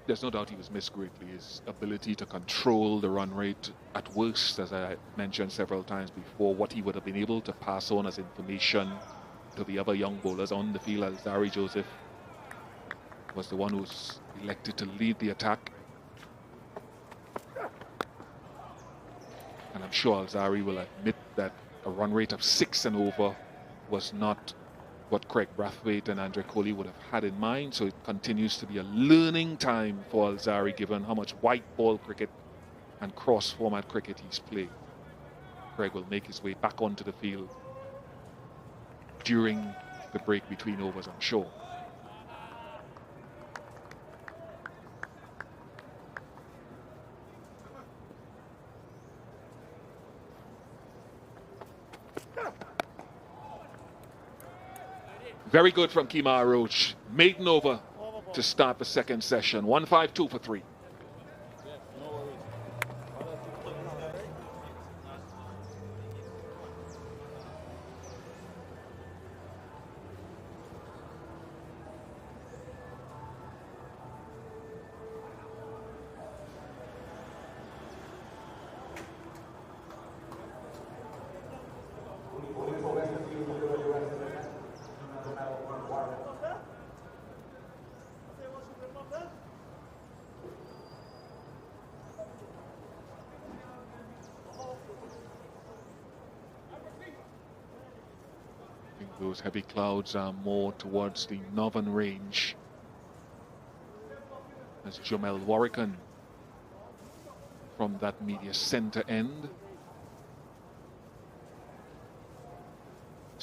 There's no doubt he was missed greatly. His ability to control the run rate at worst, as I mentioned several times before, what he would have been able to pass on as information to the other young bowlers on the field. Alzarri Joseph was the one who was elected to lead the attack. And I'm sure Alzarri will admit that a run rate of 6 and over was not what Craig Brathwaite and Andre Kohli would have had in mind. So it continues to be a learning time for Alzarri, given how much white ball cricket and cross format cricket he's played. Craig will make his way back onto the field during the break between overs, I'm sure. Very good from Kemar Roach. Maiden over to start the second session. 1-5-2 for 3. Those heavy clouds are more towards the northern range, as Jamel Warrican from that media center end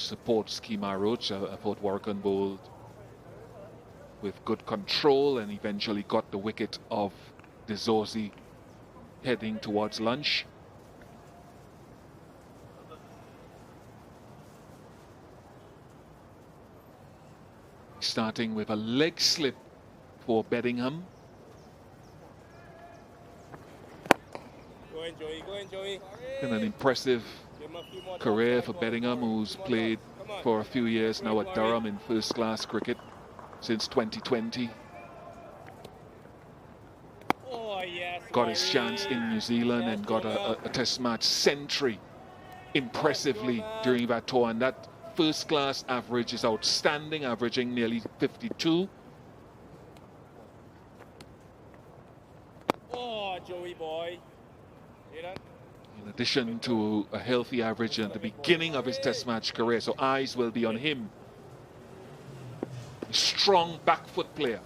supports Kemar Roach. I thought Warrican bowled with good control and eventually got the wicket of Dorzi heading towards lunch. Starting with a leg slip for Bedingham. Go in, Joey. Go in, Joey. And an impressive career for Bedingham, who's played for a few years now at Durham in first-class cricket since 2020. Got his chance in New Zealand and got a test match century impressively during that tour, and that first-class average is outstanding, averaging nearly 52. Oh, Joey boy. In addition to a healthy average at the beginning of his test match career, so eyes will be on him. A strong back foot player.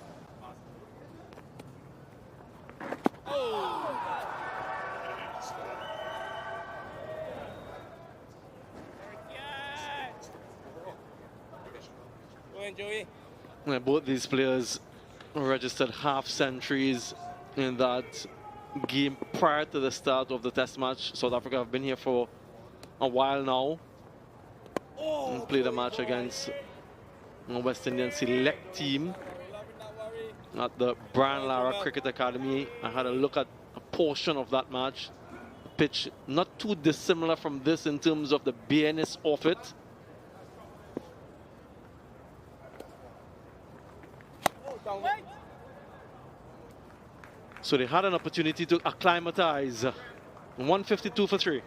Joey. Both these players registered half centuries in that game prior to the start of the test match. South Africa have been here for a while now and played a match against a West Indian select team at the Brian Lara Cricket Academy. I had a look at a portion of that match. Pitch not too dissimilar from this in terms of the bareness of it. So they had an opportunity to acclimatize. 152 for 3.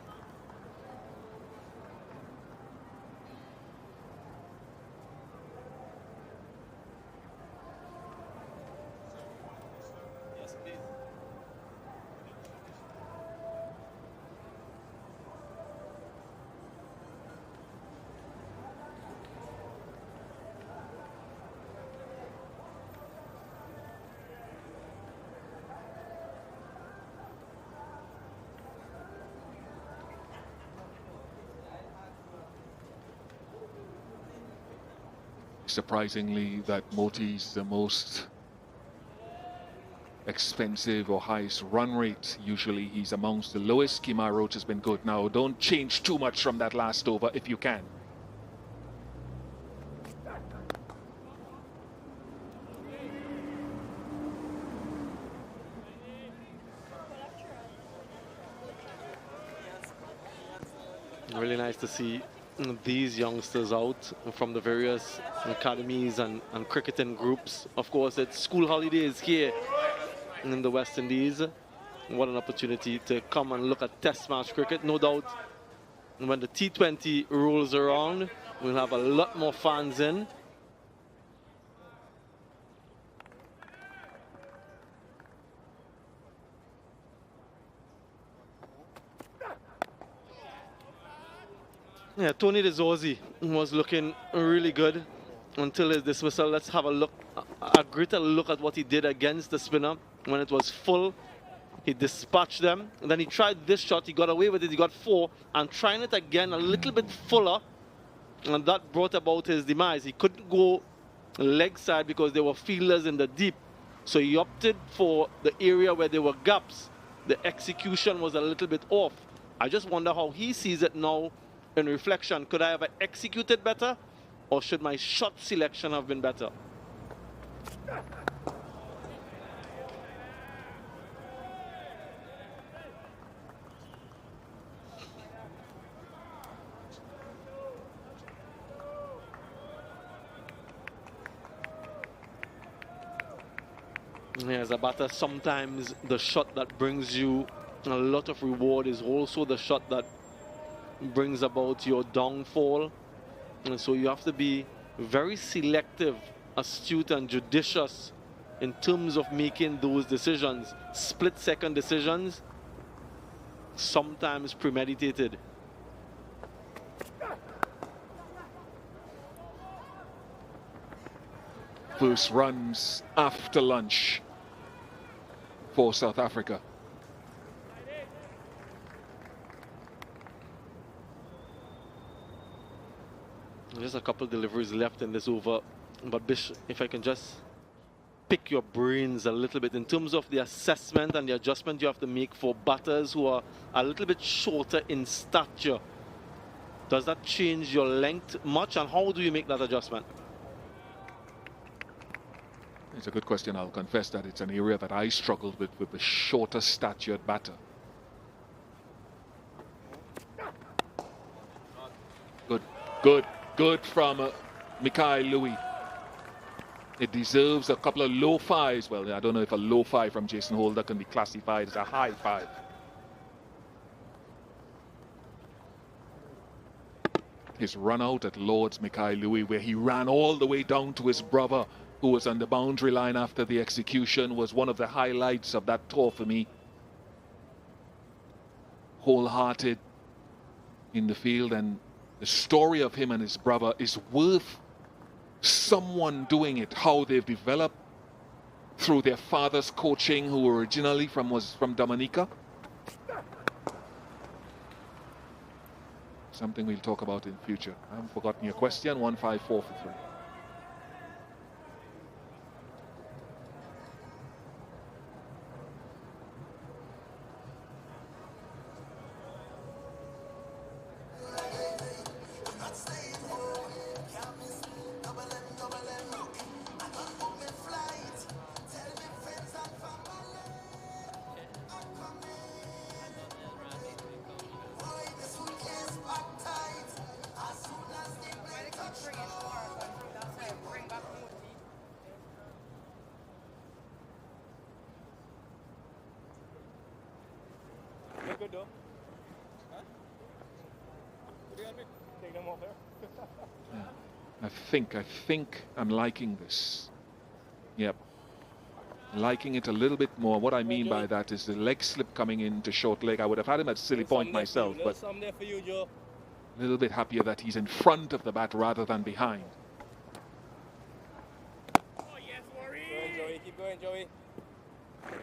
Surprisingly, that Moti's the most expensive or highest run rate. Usually he's amongst the lowest. Kemar Roach has been good. Now, don't change too much from that last over if you can. Really nice to see these youngsters out from the various academies and cricketing groups. Of course, it's school holidays here in the West Indies. What an opportunity to come and look at test match cricket. No doubt when the T20 rolls around, we'll have a lot more fans in. Yeah, Tony Dorzi was looking really good until his dismissal. Let's have a look, a greater look at what he did against the spinner when it was full. He dispatched them, and then he tried this shot. He got away with it. He got 4, and trying it again a little bit fuller, and that brought about his demise. He couldn't go leg side because there were fielders in the deep, so he opted for the area where there were gaps. The execution was a little bit off. I just wonder how he sees it now. In reflection, could I have executed better, or should my shot selection have been better? As a batter, sometimes the shot that brings you a lot of reward is also the shot that brings about your downfall, and so you have to be very selective, astute and judicious in terms of making those decisions. Split-second decisions, sometimes premeditated. First runs after lunch for South Africa. just a couple deliveries left in this over. But Bish, if I can just pick your brains a little bit in terms of the assessment and the adjustment you have to make for batters who are a little bit shorter in stature. Does that change your length much, and how do you make that adjustment? It's a good question. I'll confess that it's an area that I struggled with the shorter statured batter. Good from Mikhail Louis. It deserves a couple of low fives. Well, I don't know if a low five from Jason Holder can be classified as a high five. His run out at Lord's, Mikhail Louis, where he ran all the way down to his brother, who was on the boundary line after the execution, was one of the highlights of that tour for me. Wholehearted in the field, and the story of him and his brother is worth someone doing it, how they've developed through their father's coaching, who originally was from Dominica. Something we'll talk about in future. I haven't forgotten your question. 154 for 3. Good though. Huh? Take them off there. I think I'm liking this. Yep. Liking it a little bit more. What I mean by that is the leg slip coming into short leg. I would have had him at silly point myself, but a little bit happier that he's in front of the bat rather than behind. Oh yes, Joey. Keep going, Joey.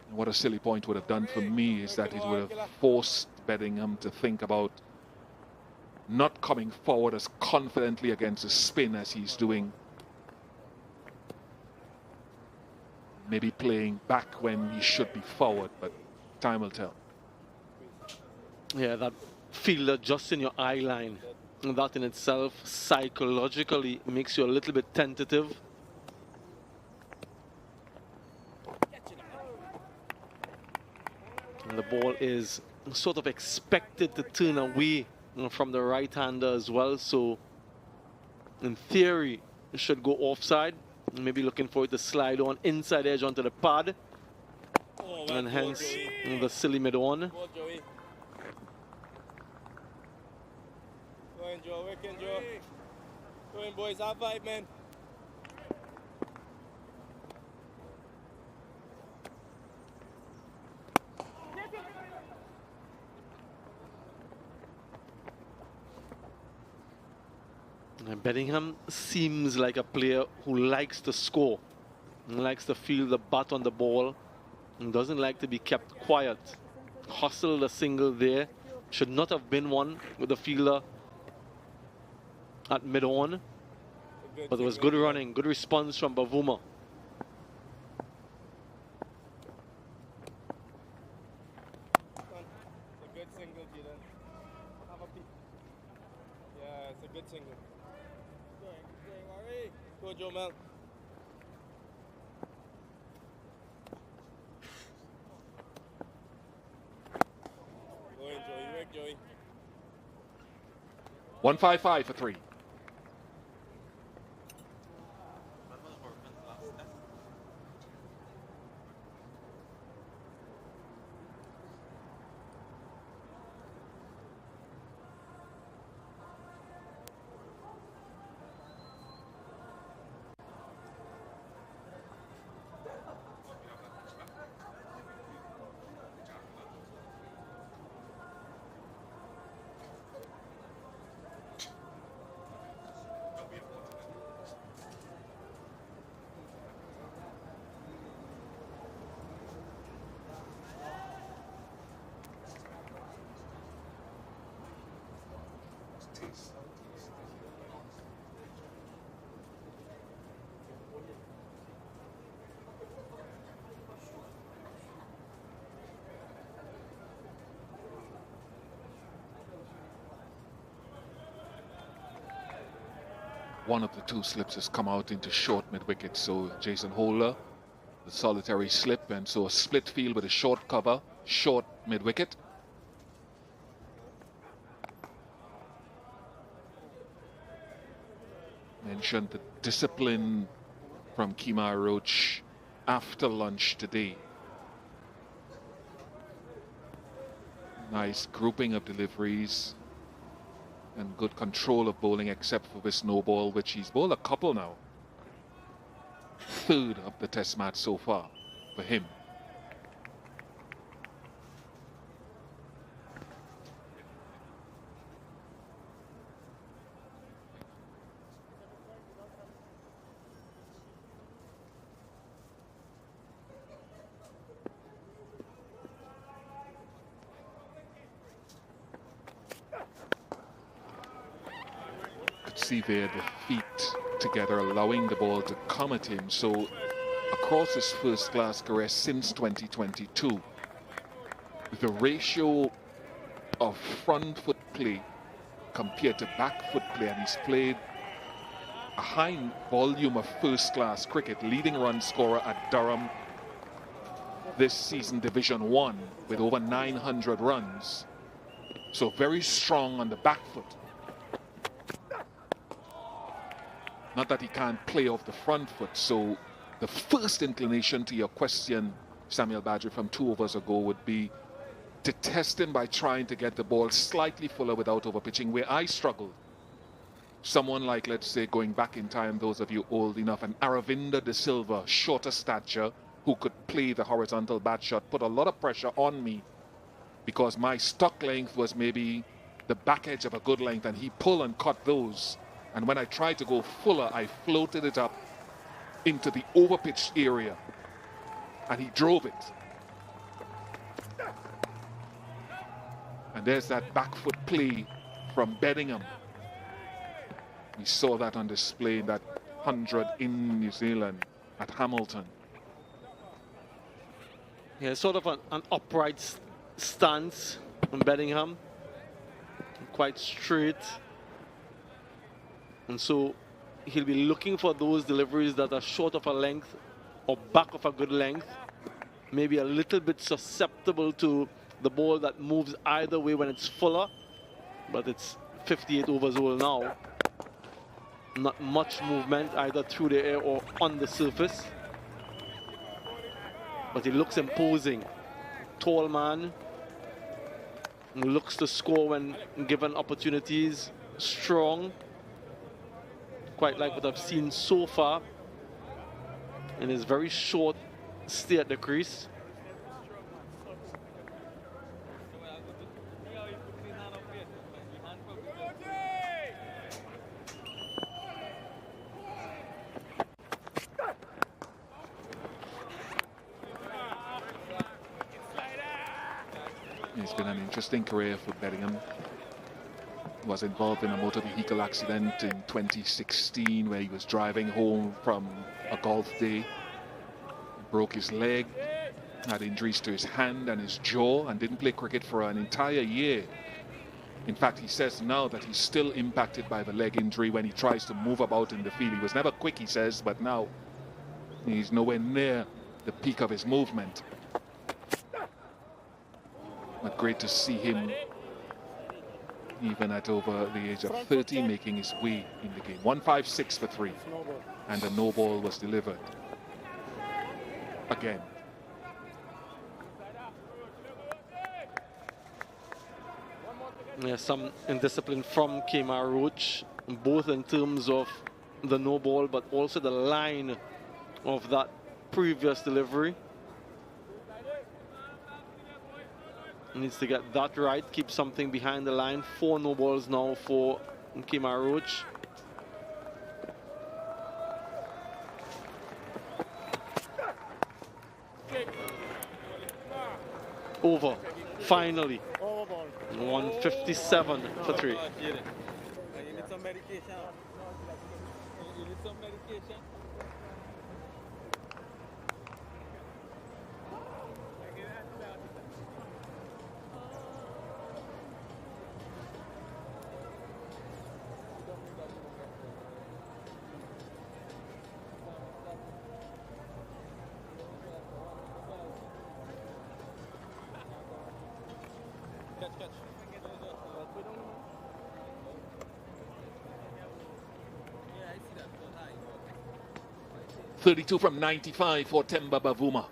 And what a silly point would have done for me is that it would have forced Bedingham to think about not coming forward as confidently against a spin as he's doing. Maybe playing back when he should be forward, but time will tell. Yeah, that fielder just in your eye line, that in itself psychologically makes you a little bit tentative. And the ball is sort of expected to turn away from the right-hander as well, so in theory it should go offside. Maybe looking for it to slide on inside edge onto the pad, and hence the silly mid-on. Go, Joey. Go in, Joe. Work in, Joe. Go in, boys. Have vibe, man. Bedingham seems like a player who likes to score, likes to feel the bat on the ball, and doesn't like to be kept quiet. Hustled a single there, should not have been one with the fielder at mid-on, but it was good running, good response from Bavuma. It's a good single, Jaden. Have a peek. Yeah, it's a good single. Go, Joe Mel. Go in, Joey. Work, Joey. 155 for 3. one of the two slips has come out into short mid-wicket. So Jason Holder, the solitary slip, and so a split field with a short cover, short mid-wicket. Mentioned the discipline from Kemar Roach after lunch today. Nice grouping of deliveries and good control of bowling, except for this no ball, which he's bowled a couple now. Third of the test match so far for him. See there the feet together, allowing the ball to come at him. So across his first class career since 2022, the ratio of front foot play compared to back foot play, and he's played a high volume of first class cricket, leading run scorer at Durham this season, Division 1, with over 900 runs. So very strong on the back foot. Not that he can't play off the front foot. So the first inclination to your question, Samuel Badger, from 2 overs ago would be to test him by trying to get the ball slightly fuller without overpitching, where I struggled. Someone like, let's say, going back in time, those of you old enough, and Aravinda De Silva, shorter stature, who could play the horizontal bat shot, put a lot of pressure on me because my stock length was maybe the back edge of a good length, and he pulled and cut those. And when I tried to go fuller, I floated it up into the overpitched area, and he drove it. And there's that back foot play from Bedingham. We saw that on display in that 100 in New Zealand at Hamilton. Yeah, sort of an upright stance from Bedingham, quite straight. And so he'll be looking for those deliveries that are short of a length or back of a good length, maybe a little bit susceptible to the ball that moves either way when it's fuller, but it's 58 overs old now. Not much movement either through the air or on the surface. But he looks imposing. Tall man, who looks to score when given opportunities. Strong. Quite like what I've seen so far in his very short stay at the crease. It's been an interesting career for Bedingham. Was involved in a motor vehicle accident in 2016 where he was driving home from a golf day. Broke his leg, had injuries to his hand and his jaw, and didn't play cricket for an entire year. In fact, he says now that he's still impacted by the leg injury when he tries to move about in the field. He was never quick, he says, but now he's nowhere near the peak of his movement. But great to see him, even at over the age of 30, making his way in the game. 156 for 3, and a no ball was delivered again. Yeah, some indiscipline from Kemar Roach, both in terms of the no ball, but also the line of that previous delivery. He needs to get that right, keep something behind the line. 4 no balls now for Kemar Roach. Over, finally. 157 for 3. You need some medication. You need some medication. catch. 32 from 95 for Temba Bavuma.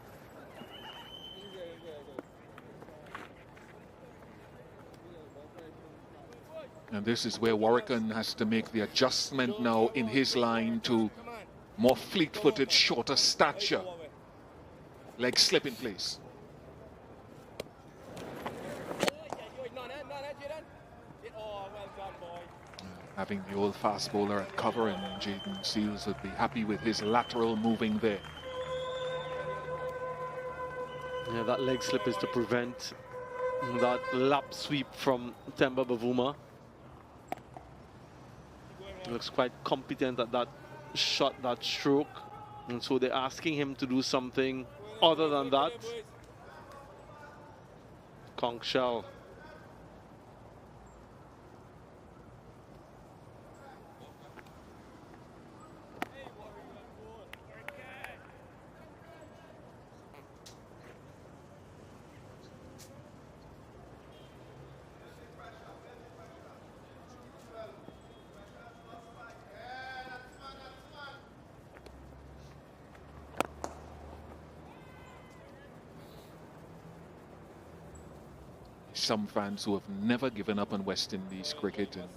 And this is where Warwican has to make the adjustment now in his line to more fleet-footed, shorter stature. Leg slip in place. Having the old fast bowler at cover, and Jaden Seals would be happy with his lateral moving there. Yeah, that leg slip is to prevent that lap sweep from Temba Bavuma. He looks quite competent at that shot, that stroke. And so they're asking him to do something other than that. Conch shell. Some fans who have never given up on West Indies cricket, and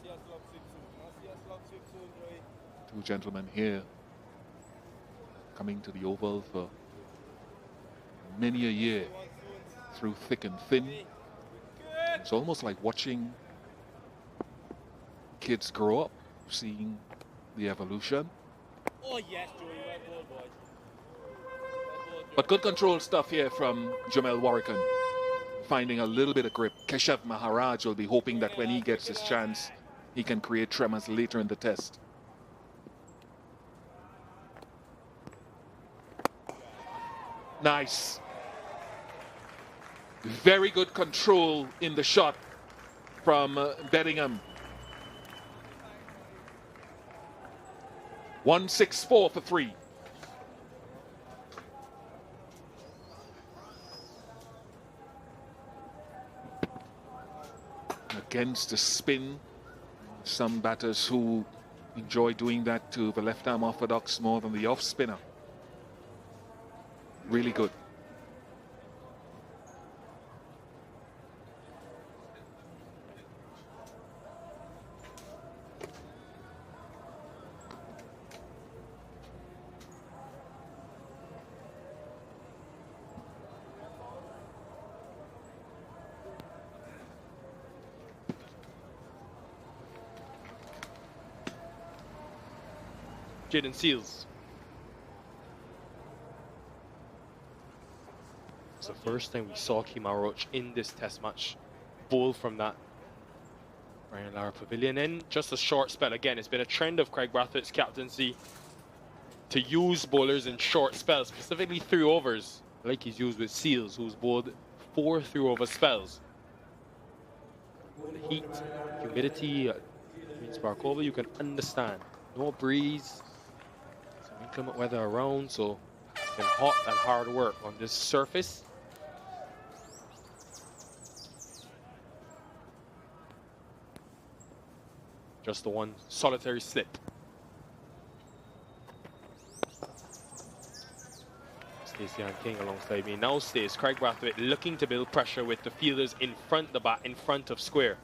two gentlemen here coming to the Oval for many a year through thick and thin. It's almost like watching kids grow up, seeing the evolution. Oh yes, Joey, well ball, boy. But good control stuff here from Jamel Warwican. Finding a little bit of grip. Keshav Maharaj will be hoping that when he gets his chance, he can create tremors later in the test. Nice. Very good control in the shot from Bedingham. 164 for 3. Against the spin, some batters who enjoy doing that to the left-arm orthodox more than the off-spinner. Really good. Jaden Seals. It's the first time we saw Kemar Roach in this test match bowl from that Ryan Lara Pavilion in just a short spell. Again, it's been a trend of Craig Brathwaite's captaincy to use bowlers in short spells, specifically 3 overs, like he's used with Seals, who's bowled 4 3-over spells. The heat, humidity, Queen's Park Oval, you can understand. No breeze. Inclement weather around, so it's been hot and hard work on this surface. Just the one solitary slip. Stacey and King alongside me. Now stays Craig Brathwaite looking to build pressure with the fielders in front, the bat in front of square.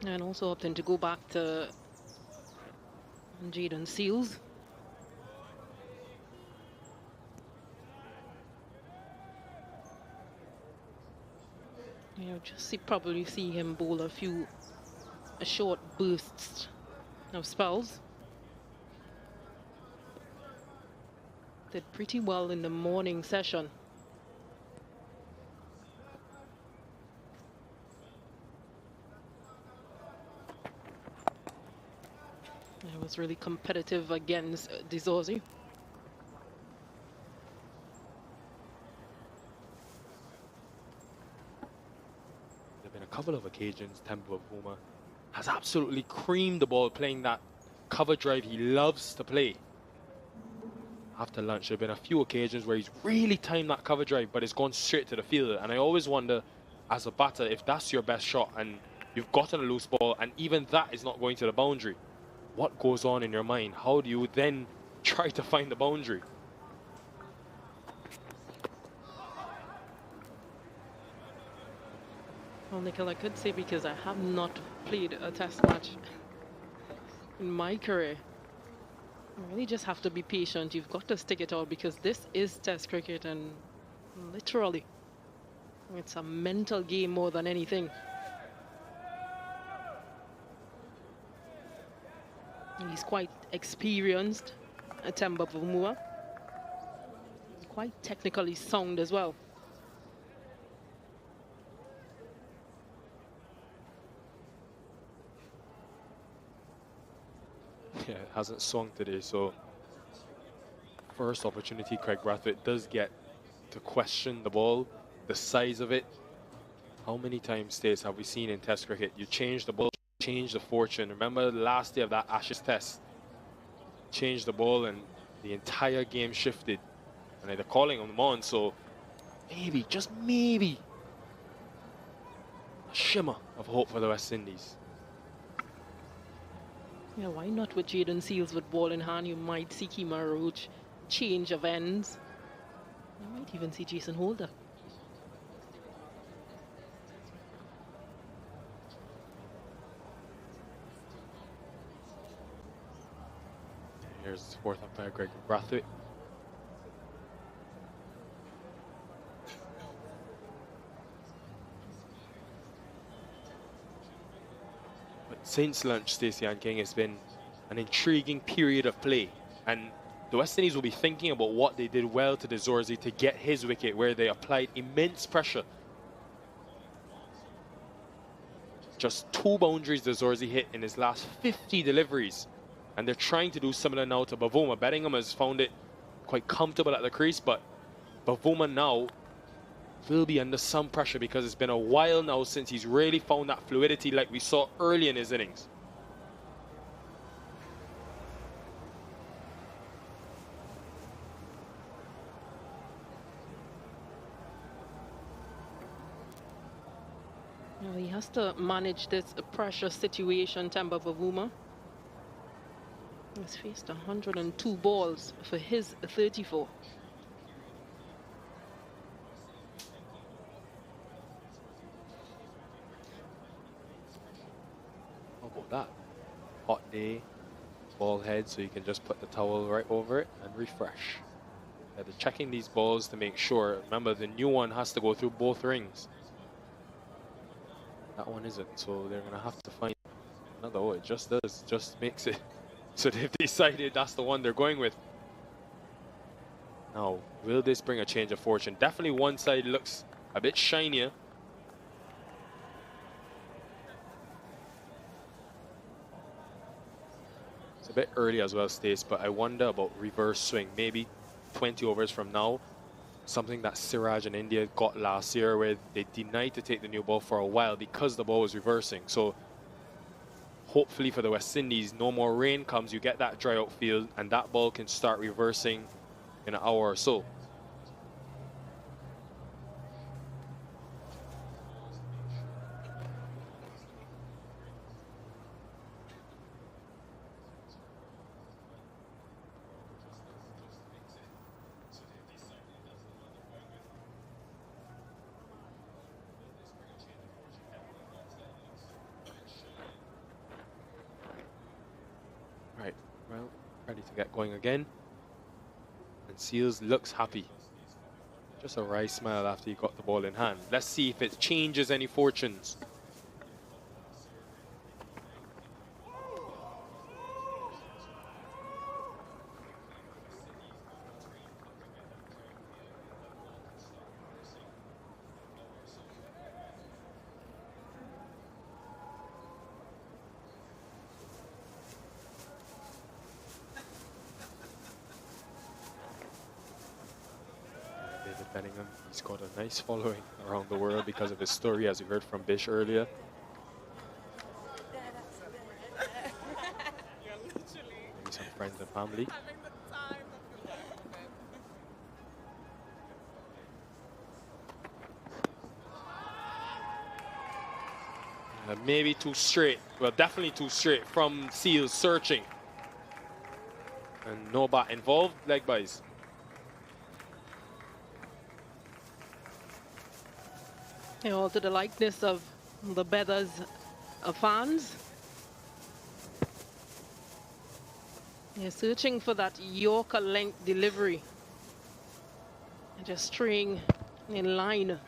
And also opting to go back to Jaden Seals. Probably see him bowl a short bursts of spells. Did pretty well in the morning session. It was really competitive against Dorzi. There have been a couple of occasions Temba Bavuma has absolutely creamed the ball playing that cover drive he loves to play. after lunch, there have been a few occasions where he's really timed that cover drive, but it's gone straight to the field. And I always wonder, as a batter, if that's your best shot and you've gotten a loose ball and even that is not going to the boundary, what goes on in your mind? How do you then try to find the boundary? Well, Nicole, I could say because I have not played a test match in my career. You really just have to be patient. You've got to stick it out because this is test cricket and literally it's a mental game more than anything. He's quite experienced, Bavuma. Quite technically sound as well. Yeah, it hasn't swung today, so first opportunity Craig Brathwaite does get to question the ball, the size of it. How many times, Stace, have we seen in test cricket? You change the ball, change the fortune. Remember the last day of that Ashes test? Changed the ball and the entire game shifted. And they're calling them on, so maybe, just maybe, a shimmer of hope for the West Indies. Yeah, why not with Jaden Seals with ball in hand? You might see Kemar Roach change of ends. You might even see Jason Holder. Here's fourth umpire Greg Brathwaite. But since lunch, Stacey and King, has been an intriguing period of play. And the West Indies will be thinking about what they did well to Dorzi to get his wicket, where they applied immense pressure. Just 2 boundaries Dorzi hit in his last 50 deliveries. And they're trying to do similar now to Bavuma. Bettingham has found it quite comfortable at the crease, but Bavuma now will be under some pressure because it's been a while now since he's really found that fluidity like we saw early in his innings. Well, he has to manage this pressure situation, Bavuma. He's faced 102 balls for his 34. How about that? Hot day, ball head, so you can just put the towel right over it and refresh. Yeah, they're checking these balls to make sure. Remember, the new one has to go through both rings. That one isn't, so they're going to have to find another. Oh, it just does, just makes it. So they've decided that's the one they're going with. Now, will this bring a change of fortune? Definitely one side looks a bit shinier. It's a bit early as well, Stace, but I wonder about reverse swing. Maybe 20 overs from now. Something that Siraj and India got last year, where they denied to take the new ball for a while because the ball was reversing. So hopefully for the West Indies, no more rain comes, you get that dry out field, and that ball can start reversing in an hour or so. Right, well, ready to get going again. And Seals looks happy. Just a wry smile after he got the ball in hand. Let's see if it changes any fortunes. Bellingham, he's got a nice following around the world because of his story, as you heard from Bish earlier. Maybe some friends and family. maybe too straight. Well, definitely too straight from Seals searching. And no bat involved, leg buys. All to the likeness of the Beathers fans. They're searching for that Yorker length delivery. And just straying in line.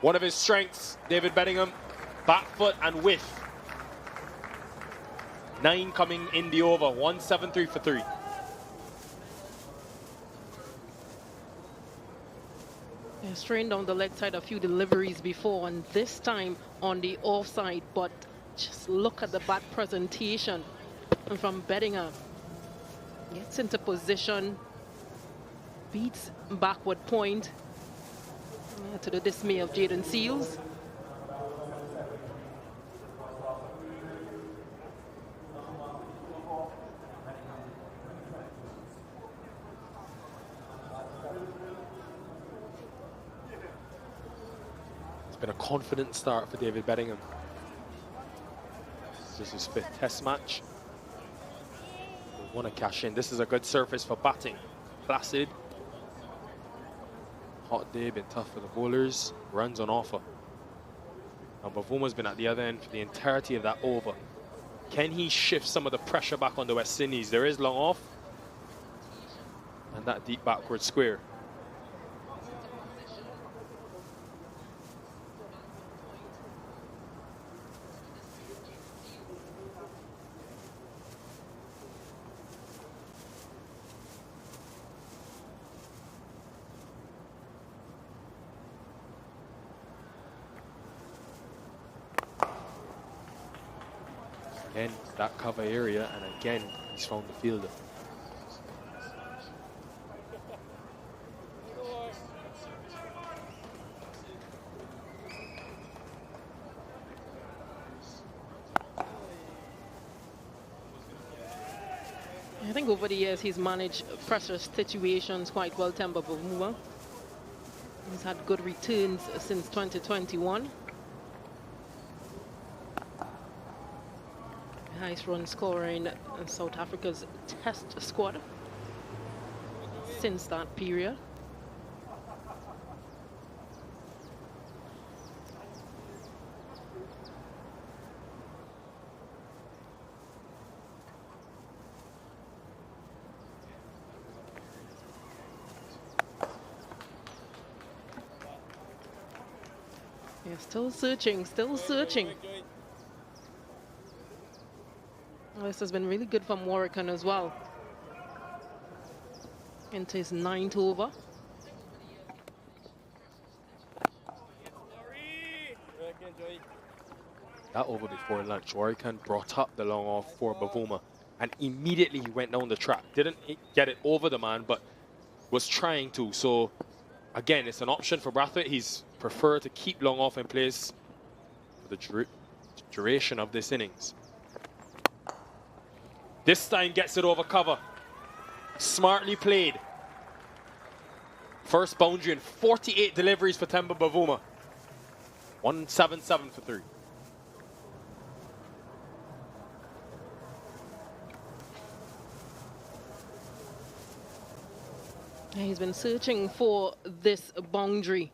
One of his strengths, David Bedingham, back foot and whiff. 9 coming in the over, 173 for 3. They're strained down the leg side a few deliveries before, and this time on the offside. But just look at the bat presentation from Bedingham. Gets into position, beats backward point. To the dismay of Jaden Seals. It's been a confident start for David Bedingham. This is his 5th test match. We want to cash in. This is a good surface for batting. Placid. Hot day, been tough for the bowlers. Runs on offer. Now Bavuma's been at the other end for the entirety of that over. Can he shift some of the pressure back on the West Indies? There is long off. And that deep backward square. Again, that cover area, and again, he's found the fielder. I think over the years he's managed pressure situations quite well, Temba Bavuma. He's had good returns since 2021. Highest run scorer in South Africa's test squad since that period. Yeah, still searching, still searching. This has been really good for Morricone as well. Into his 9th over. That over before lunch, Morricone brought up the long off for Bavuma, and immediately he went down the track. Didn't get it over the man, but was trying to. So again, it's an option for Brathwaite. He's preferred to keep long off in place for the duration of this innings. This time gets it over cover. Smartly played. First boundary and 48 deliveries for Temba Bavuma. 177 for 3. He's been searching for this boundary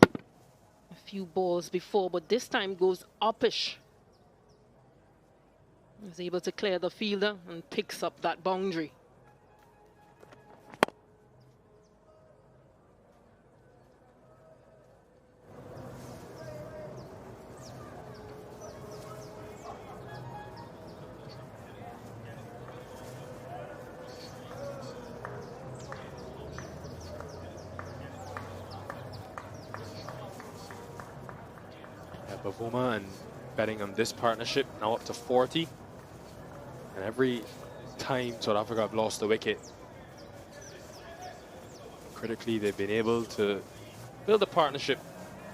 a few balls before, but this time goes uppish. He's able to clear the fielder and picks up that boundary. Bavuma and Bedingham, this partnership now up to 40. And And every time South Africa have lost a wicket, critically, they've been able to build a partnership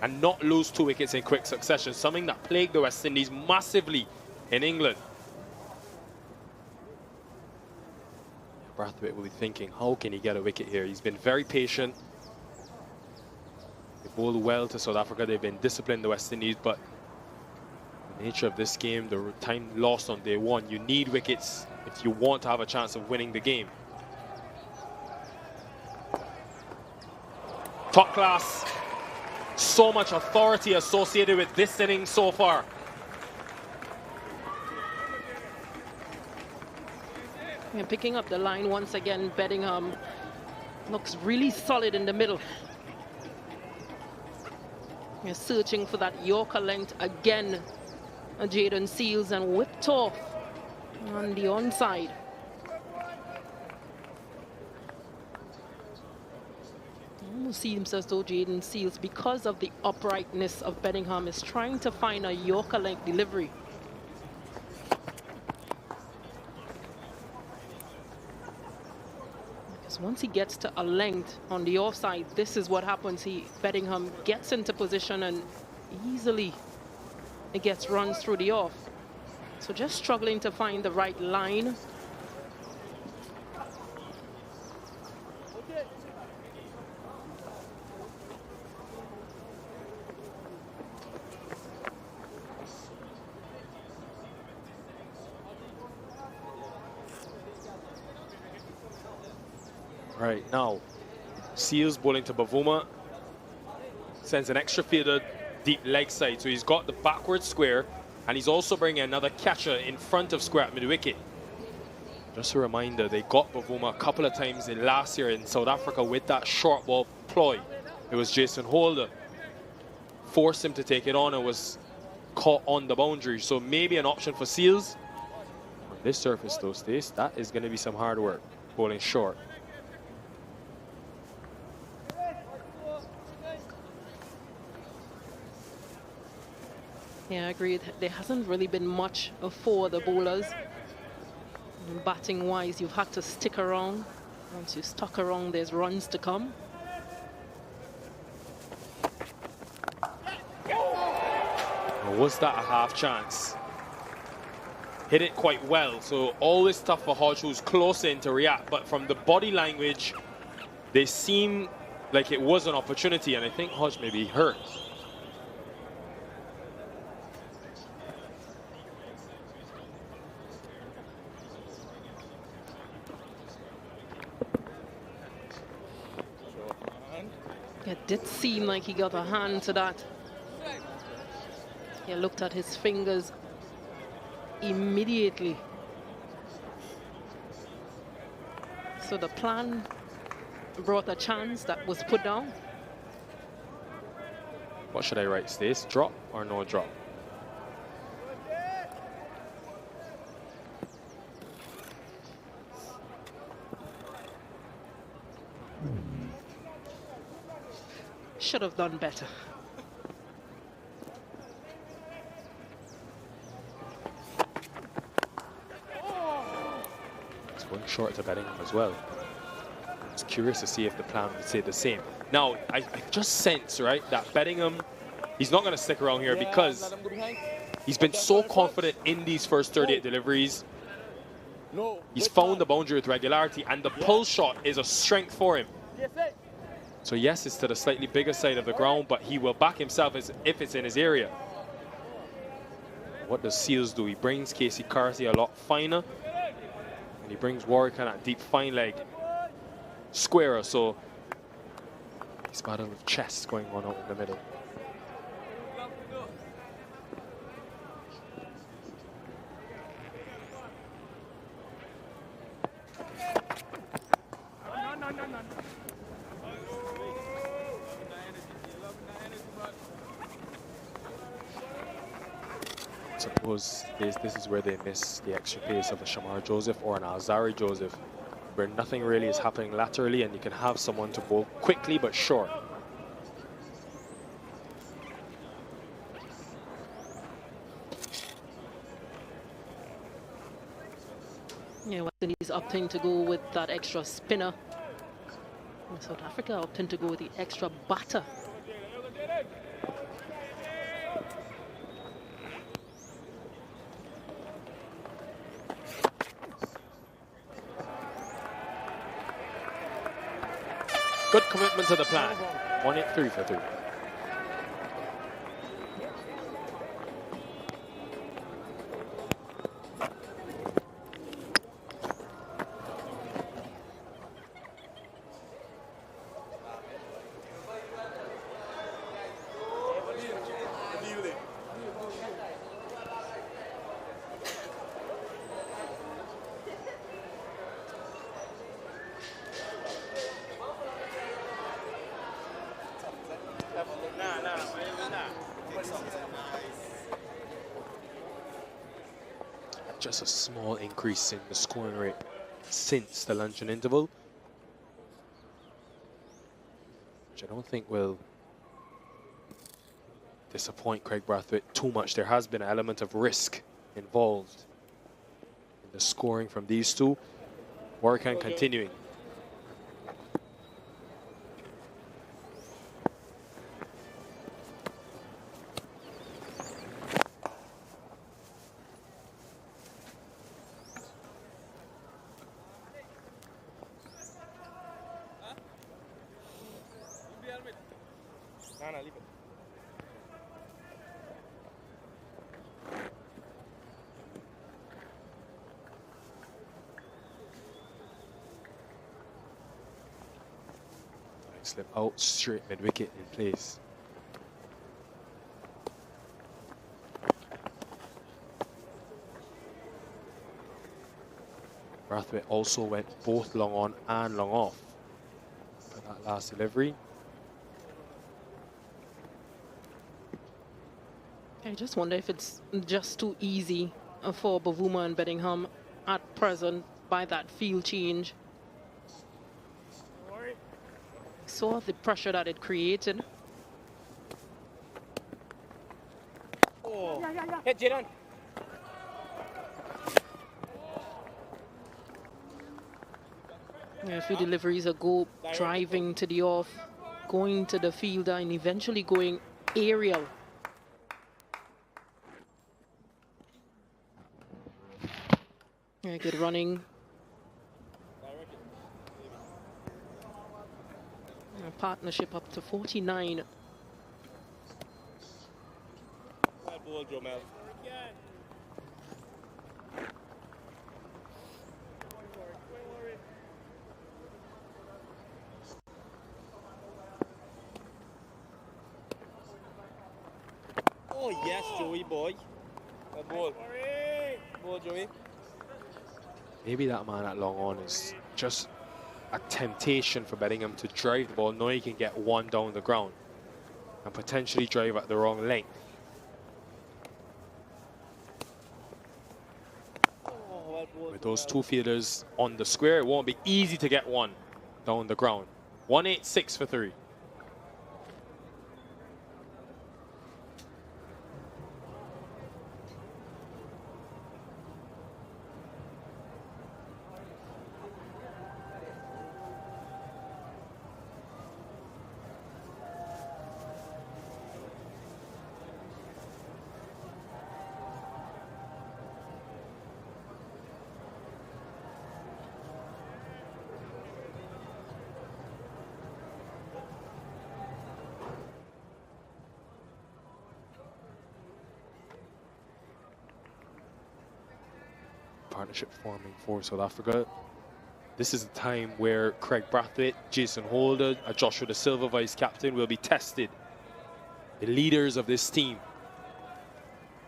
and not lose 2 wickets in quick succession, something that plagued the West Indies massively in England. Brathwaite will be thinking, how can he get a wicket here? He's been very patient. They bowled well to South Africa. They've been disciplined, the West Indies, but the nature of this game, the time lost on day 1, you need wickets if you want to have a chance of winning the game. Top class. So much authority associated with this inning so far. And picking up the line once again, Bedingham looks really solid in the middle. You're searching for that Yorker length again. Jaden Seals and whipped off on the onside. Almost seems as though Jaden Seals, because of the uprightness of Bedingham, is trying to find a Yorker length delivery. Because once he gets to a length on the offside, this is what happens. Bedingham gets into position and easily it gets runs through the off. So just struggling to find the right line. Right, now, Seals bowling to Bavuma. Sends an extra fielder deep leg side. So he's got the backward square, and he's also bringing another catcher in front of square at mid-wicket. Just a reminder, they got Bavuma a couple of times in last year in South Africa with that short ball ploy. It was Jason Holder. Forced him to take it on and was caught on the boundary. So maybe an option for Seals. On this surface though, Stace, that is going to be some hard work, bowling short. Yeah, I agree. There hasn't really been much for the bowlers. Batting wise, you've had to stick around. Once you stuck around, there's runs to come. Or was that a half chance? Hit it quite well, so always tough for Hodge, who's close in, to react. But from the body language, they seem like it was an opportunity, and I think Hodge may be hurt. It did seem like he got a hand to that. He looked at his fingers immediately. So the plan brought a chance that was put down. What should I write, Stace? Drop or no drop? Should have done better. It's going short to Bedingham as well. I was curious to see if the plan would say the same. Now, I just sense, right, that Bedingham, he's not going to stick around here because he's been so confident in these first 38 deliveries. He's found the boundary with regularity, and the pull shot is a strength for him. So yes, it's to the slightly bigger side of the ground, but he will back himself as if it's in his area. What does Seals do? He brings Casey Carthy a lot finer, and he brings Warwick on that deep fine leg squarer. So he's battle of chess going on out in the middle. Suppose this is where they miss the extra pace of a Shamar Joseph or an Alzari Joseph, where nothing really is happening laterally and you can have someone to bowl quickly but short. Yeah, West Indies opting to go with that extra spinner. And South Africa opting to go with the extra batter. Good commitment to the plan. 1-3 for 3. Just a small increase in the scoring rate since the luncheon interval, which I don't think will disappoint Craig Brathwaite too much. There has been an element of risk involved in the scoring from these two. Warrican continuing. Slip out straight mid wicket in place. Brathwaite also went both long on and long off for that last delivery. I just wonder if it's just too easy for Bavuma and Bedingham at present by that field change. Saw the pressure that it created. Oh, hit Jaden. Yeah, a few deliveries ago, driving to the off, going to the fielder, and eventually going aerial. Yeah, good running. Partnership up to 49. Bad ball, Jomel. Oh yes, Joey boy. Bad ball. Ball, Joey. Maybe that man at long on is just a temptation for Bedingham to drive the ball, knowing he can get one down the ground and potentially drive at the wrong length. With those two fielders on the square, it won't be easy to get one down the ground. 186 for 3. Partnership forming for South Africa. This is a time where Craig Brathwaite, Jason Holder, Joshua Da Silva, vice captain, will be tested. The leaders of this team,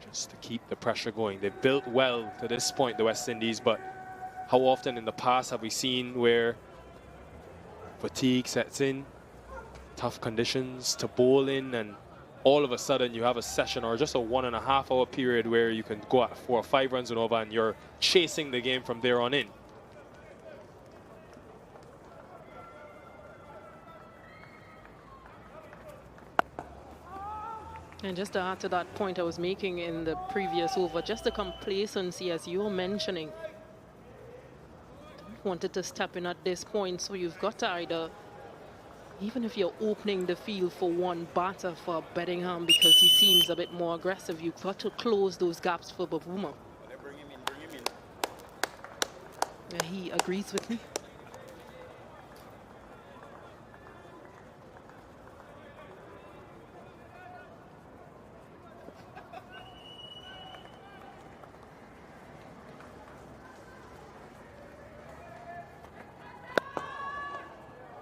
just to keep the pressure going. They've built well to this point, the West Indies, but how often in the past have we seen where fatigue sets in, tough conditions to bowl in, and all of a sudden you have a session or just a 1.5 hour period where you can go at 4 or 5 runs and over and you're chasing the game from there on in. And just to add to that point I was making in the previous over, just the complacency as you're mentioning. wanted to step in at this point. So you've got to either, even if you're opening the field for one batter for Bedingham because he seems a bit more aggressive, you've got to close those gaps for Bavuma. Bring him in, bring him in. Yeah, he agrees with me.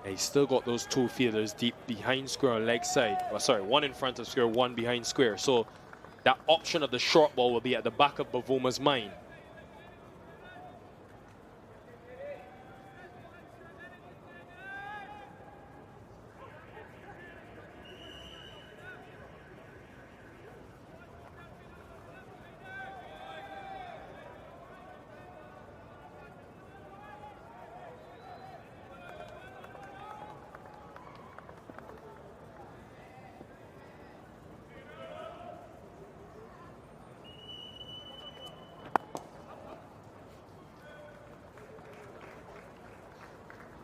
He's still got those two fielders deep behind square on leg side. Well, sorry, one in front of square, one behind square. So that option of the short ball will be at the back of Bavuma's mind.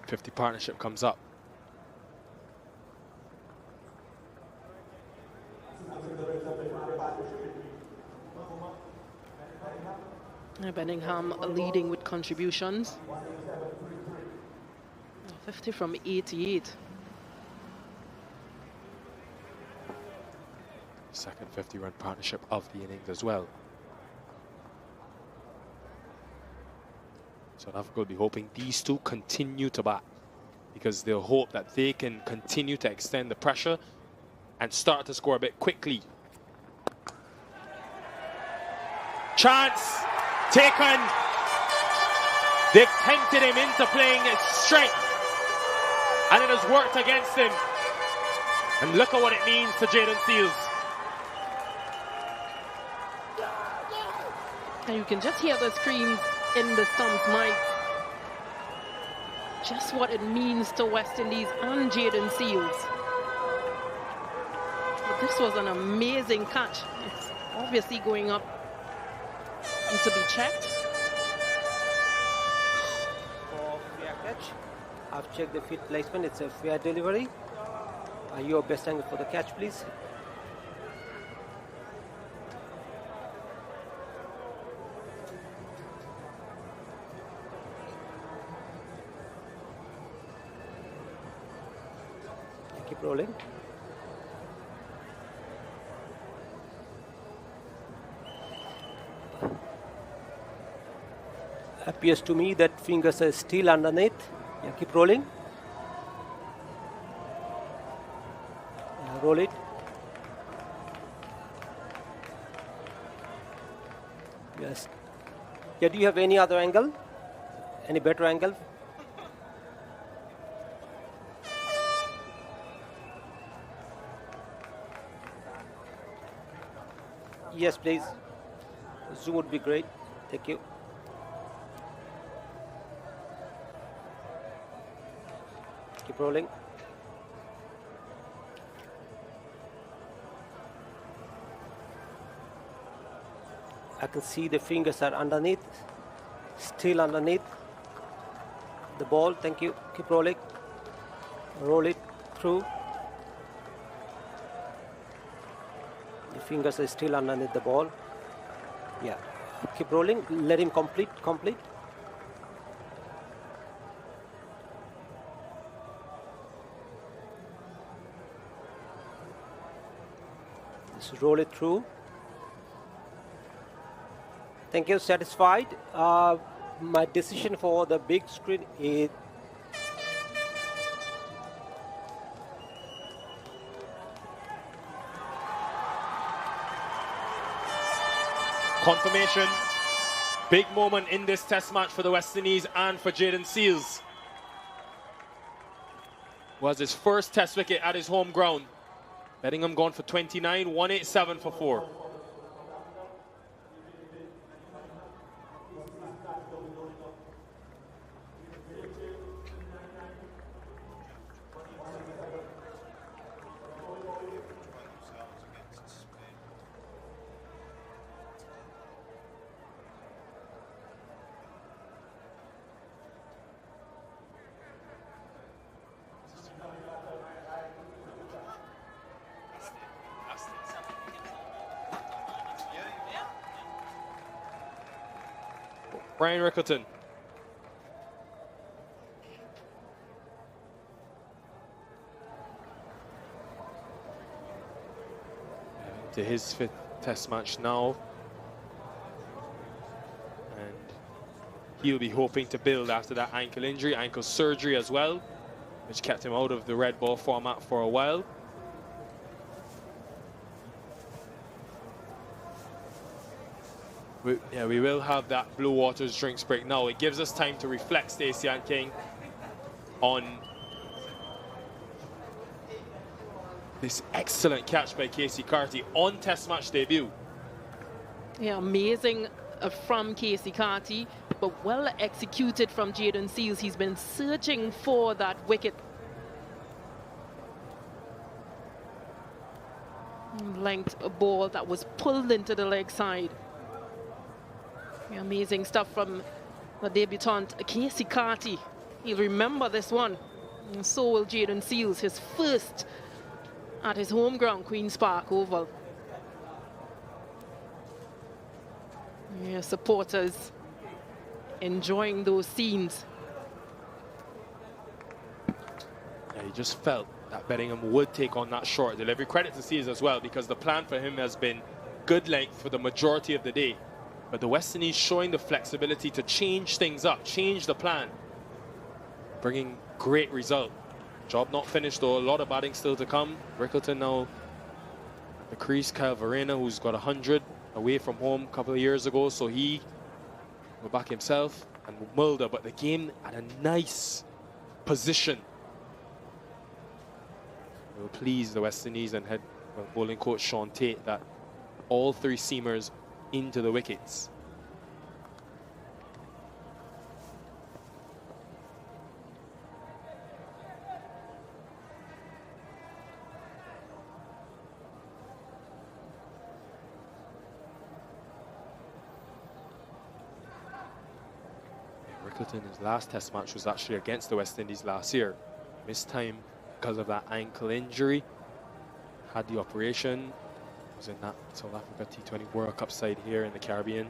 .50 partnership comes up. Bedingham leading with contributions. 50 from 88. Second 50-run partnership of the innings as well. South Africa will be hoping these two continue to bat because they'll hope that they can continue to extend the pressure and start to score a bit quickly. Chance taken. They've tempted him into playing his strength and it has worked against him. And look at what it means to Jaden Seals. And you can just hear the screams in the stumps, Mike. Just what it means to West Indies and Jaden Seals. But this was an amazing catch. It's obviously going up and to be checked. For fair catch, I've checked the feet placement. It's a fair delivery. Your best angle for the catch, please. Keep rolling. Appears to me that fingers are still underneath. Yeah, keep rolling. Roll it. Yes. Yeah, do you have any other angle? Any better angle? Yes, please. Zoom would be great. Thank you. Keep rolling. I can see the fingers are underneath, still underneath the ball. Thank you. Keep rolling. Roll it through. The fingers are still underneath the ball. Yeah. Keep rolling. Let him complete. Just roll it through. Thank you. Satisfied. My decision for the big screen is confirmation. Big moment in this test match for the West Indies and for Jaden Seals. Was his first test wicket at his home ground. Bedingham gone for 29, 187 for 4. Brian Rickleton. To his 5th test match now. And he'll be hoping to build after that ankle surgery as well, which kept him out of the red ball format for a while. We will have that Blue Waters drinks break now. It gives us time to reflect, Stacey and King, on this excellent catch by Casey Carty on test match debut. Yeah, amazing from Casey Carty, but well executed from Jaden Seals. He's been searching for that wicket. Length a ball that was pulled into the leg side. Yeah, amazing stuff from the debutant Casey Carty. He'll remember this one. And so will Jaden Seals, his first at his home ground, Queen's Park Oval. Yeah, supporters enjoying those scenes. Yeah, he just felt that Bellingham would take on that short delivery. Credit to Seals as well, because the plan for him has been good length for the majority of the day. But the West Indies showing the flexibility to change things up, change the plan, bringing great result. Job not finished though, a lot of batting still to come. Rickleton now at the crease. Kyle Verena, who's got 100 away from home a couple of years ago, so he will back himself, and Mulder, but the game at a nice position. Will please the West Indies and head bowling coach Sean Tate that all 3 seamers into the wickets. Rickleton, his last test match was actually against the West Indies last year. Missed time because of that ankle injury. Had the operation. Was in that South Africa T20 World Cup side here in the Caribbean.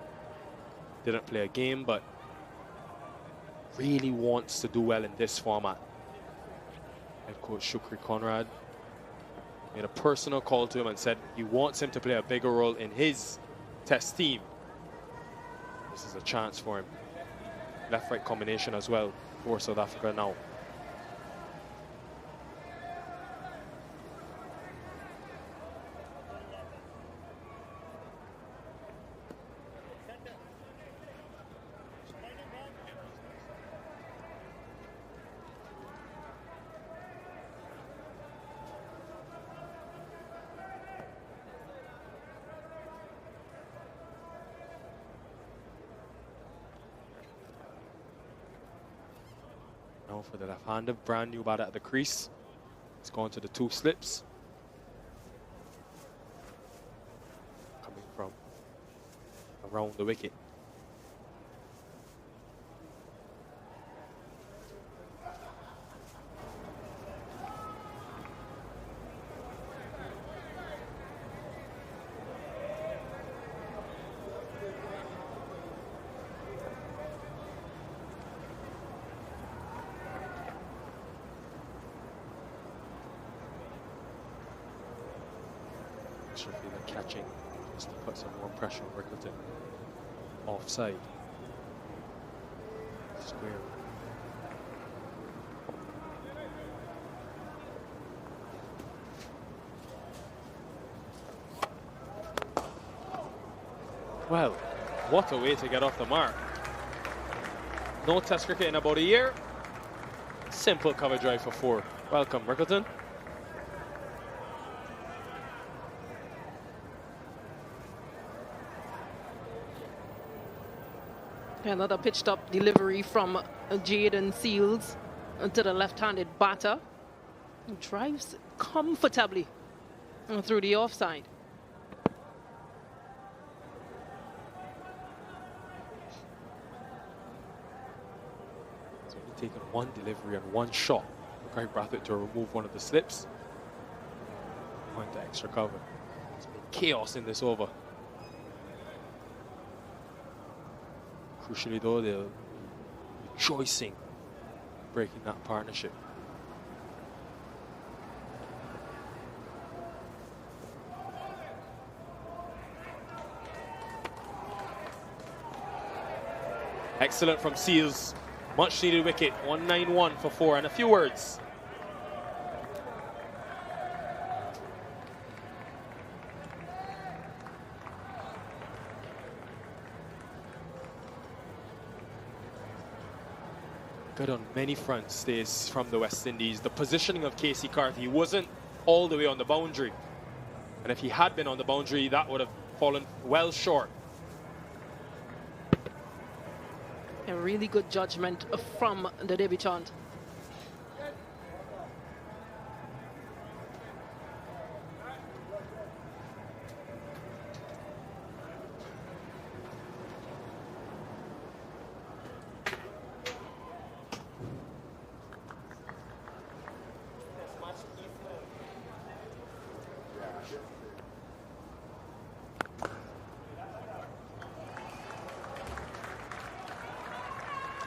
Didn't play a game, but really wants to do well in this format. Head coach Shukri Conrad made a personal call to him and said he wants him to play a bigger role in his test team. This is a chance for him. Left-right combination as well for South Africa now. For the left-hander, brand new batter at the crease. It's gone to the 2 slips. Coming from around the wicket. Catching just to put some more pressure on Rickleton. Offside. Square. Well, what a way to get off the mark. No test cricket in about a year. Simple cover drive for 4. Welcome, Rickleton. Another pitched up delivery from Jaden Seals to the left-handed batter. He drives comfortably through the offside. So we've taken one delivery and one shot for Craig Brathwaite to remove one of the slips. Going to extra cover. It's been chaos in this over. Crucially though, they're rejoicing breaking that partnership. Excellent from Seals. Much needed wicket. 191 for 4 and a few words. Good on many fronts this from the West Indies. The positioning of Casey Carthy wasn't all the way on the boundary. And if he had been on the boundary, that would have fallen well short. A really good judgment from the debutant.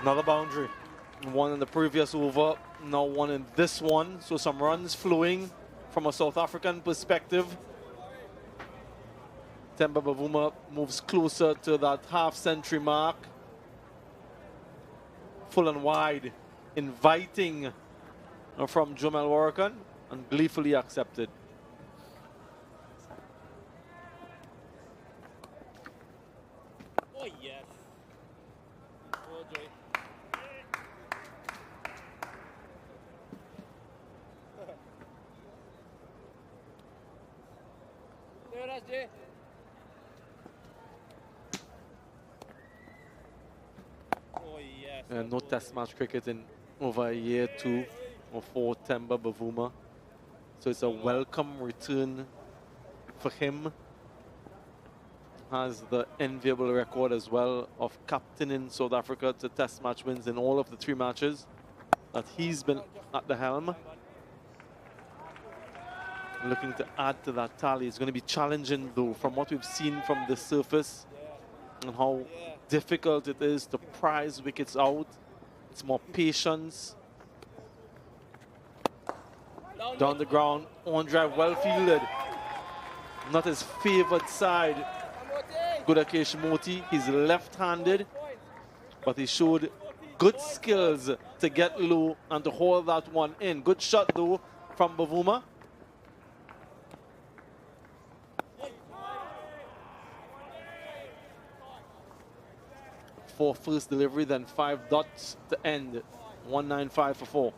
Another boundary. One in the previous over, now one in this one. So some runs flowing from a South African perspective. Temba Bavuma moves closer to that half-century mark. Full and wide, inviting from Jomel Warrican and gleefully accepted. Oh, yes. Oh, joy. There it is, Jay. Oh, yes. No test match cricket in over a year, 2 or 4, Temba Bavuma. So it's a welcome return for him. Has the enviable record as well of captaining South Africa to test match wins in all of the 3 matches that he's been at the helm. Looking to add to that tally. It's going to be challenging though, from what we've seen from the surface and how difficult it is to prize wickets out. It's more patience. Down the ground, on drive, well fielded. Not his favoured side. Gudakesh Moti, he's left-handed, but he showed good skills to get low and to hold that one in. Good shot though from Bavuma. For first delivery, then 5 dots to end. 195 for 4.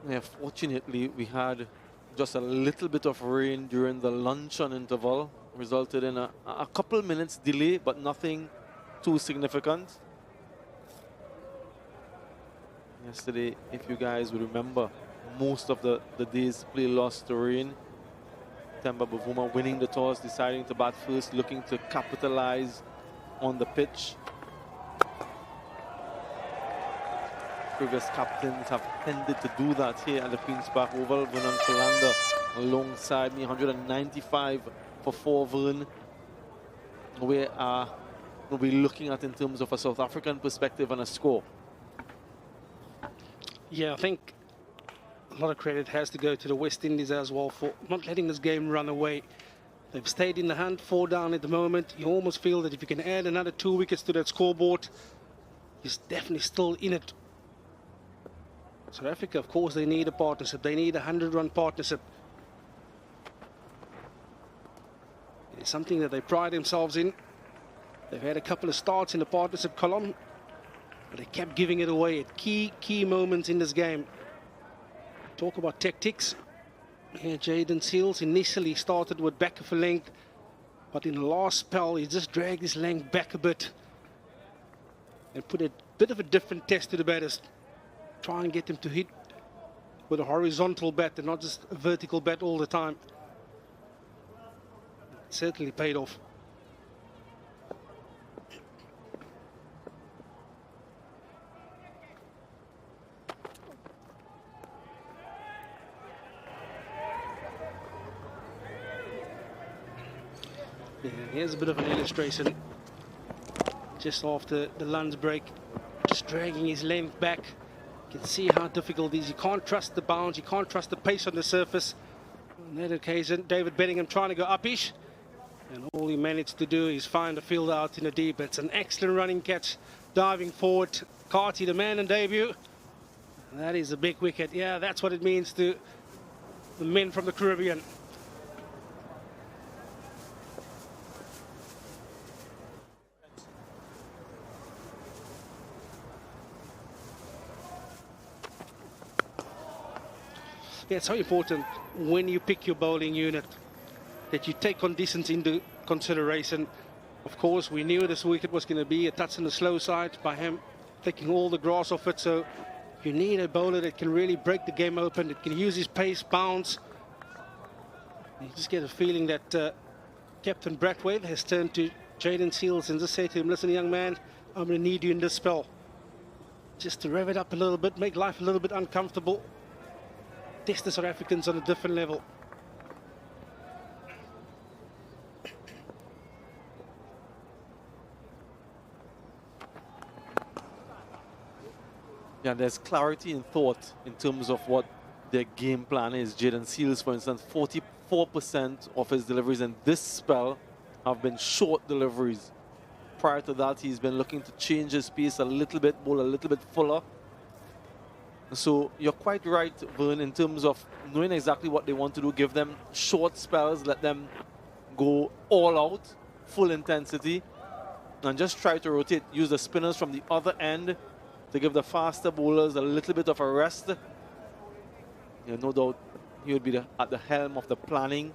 Yeah, fortunately, we had just a little bit of rain during the luncheon interval, resulted in a couple minutes delay, but nothing too significant. Yesterday, if you guys would remember, most of the day's play lost to rain. Temba Bavuma winning the toss, deciding to bat first, looking to capitalize on the pitch. Previous captains have tended to do that here at the Queen's Park Oval. Vernon Philander alongside me, 195 for 4, Vern. Where we'll be looking at in terms of a South African perspective and a score. Yeah, I think a lot of credit has to go to the West Indies as well for not letting this game run away. They've stayed in the hunt, 4 down at the moment. You almost feel that if you can add another 2 wickets to that scoreboard, you're definitely still in it. South Africa, of course, they need a partnership. They need a 100-run partnership. It's something that they pride themselves in. They've had a couple of starts in the partnership column, but they kept giving it away at key moments in this game. Talk about tactics. Here, Jaden Seals initially started with back of a length, but in the last spell, he just dragged his length back a bit. and put a bit of a different test to the batters. Try and get them to hit with a horizontal bat and not just a vertical bat all the time. It certainly paid off. Yeah, here's a bit of an illustration. Just after the lunch break, just dragging his length back. You can see how difficult it is. You can't trust the bounce, you can't trust the pace on the surface. On that occasion, David Bedingham trying to go uppish, and all he managed to do is find the field out in the deep. It's an excellent running catch, diving forward. Carty, the man in debut. That is a big wicket. Yeah, that's what it means to the men from the Caribbean. Yeah, it's so important when you pick your bowling unit that you take conditions into consideration. Of course, we knew this wicket was going to be a touch on the slow side by him taking all the grass off it. So you need a bowler that can really break the game open, that can use his pace, bounce. You just get a feeling that Captain Bradway has turned to Jaden Seals and just said to him, listen, young man, I'm going to need you in this spell. Just to rev it up a little bit, make life a little bit uncomfortable. Test the South Africans on a different level. Yeah, there's clarity in thought in terms of what their game plan is. Jaden Seals, for instance, 44% of his deliveries in this spell have been short deliveries. Prior to that, he's been looking to change his pace a little bit, bowl a little bit fuller. So you're quite right, Vern, in terms of knowing exactly what they want to do. Give them short spells, let them go all out, full intensity, and just try to rotate. Use the spinners from the other end to give the faster bowlers a little bit of a rest. Yeah, no doubt he would be at the helm of the planning,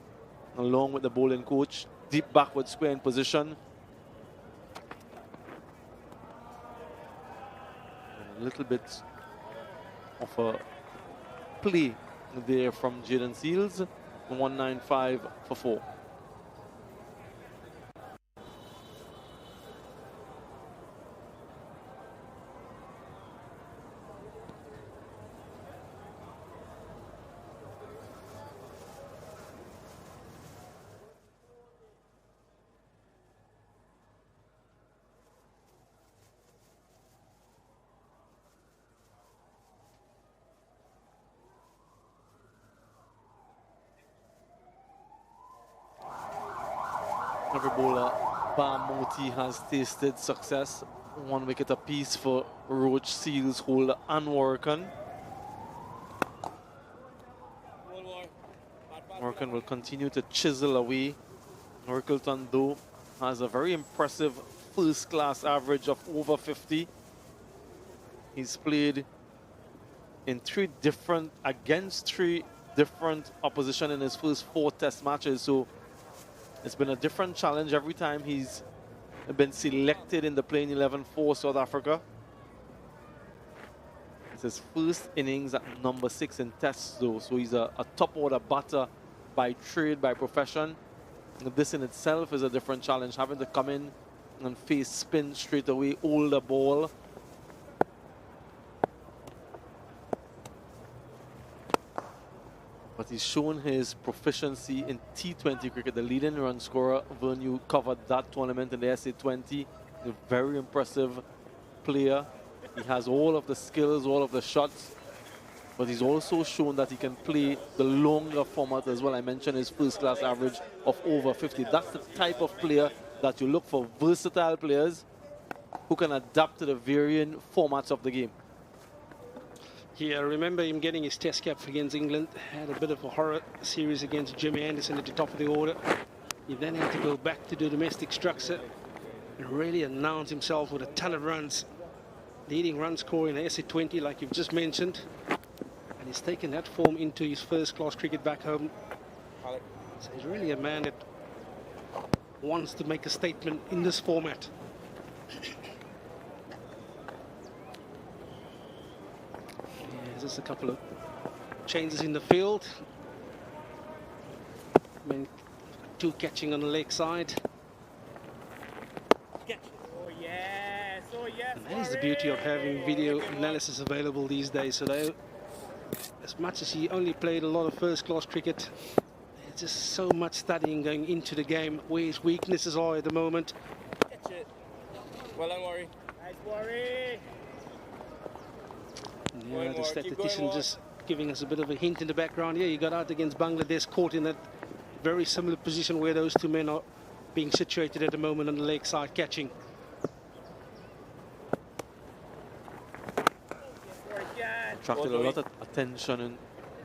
along with the bowling coach. Deep backward square in position. A little bit of a play there from Jaden Seals. 195 for 4. Every bowler, bar Moti, has tasted success. 1 wicket apiece for Roach, Seals, Holder and Warrican. Warrican will continue to chisel away. Norkelton, though, has a very impressive first-class average of over 50. He's played in against three different opposition in his first 4 test matches. So it's been a different challenge every time he's been selected in the playing 11 for South Africa. It's his first innings at number 6 in tests, though. So he's a top order batter by trade, by profession. And this in itself is a different challenge, having to come in and face spin straight away, hold the ball. But he's shown his proficiency in T20 cricket, the leading run scorer. Vern, you covered that tournament in the SA20. A very impressive player. He has all of the skills, all of the shots. But he's also shown that he can play the longer format as well. I mentioned his first-class average of over 50. That's the type of player that you look for. Versatile players who can adapt to the varying formats of the game. Yeah, I remember him getting his test cap against England. Had a bit of a horror series against Jimmy Anderson at the top of the order. He then had to go back to the domestic structure and really announce himself with a ton of runs. Leading run scorer in the SA20, like you've just mentioned. And he's taken that form into his first-class cricket back home. So he's really a man that wants to make a statement in this format. There's just a couple of changes in the field. I mean, 2 catching on the leg side. Oh yes, oh yes. And that is the beauty of having video analysis available these days. So they, as much as he only played a lot of first-class cricket, there's just so much studying going into the game, where his weaknesses are at the moment. Catch it. Well done, Worry. Nice, Worry. Yeah, the statistician just giving us a bit of a hint in the background. Yeah, he got out against Bangladesh, caught in that very similar position where those 2 men are being situated at the moment on the leg side catching. Attracted a lot of attention in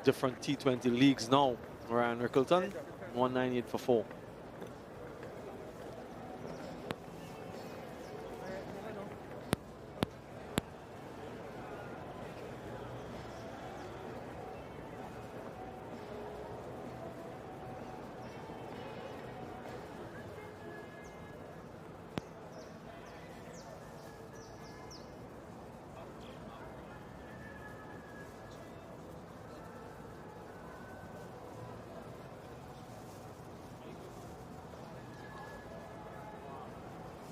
different T20 leagues now. Ryan Rickleton, 198 for 4.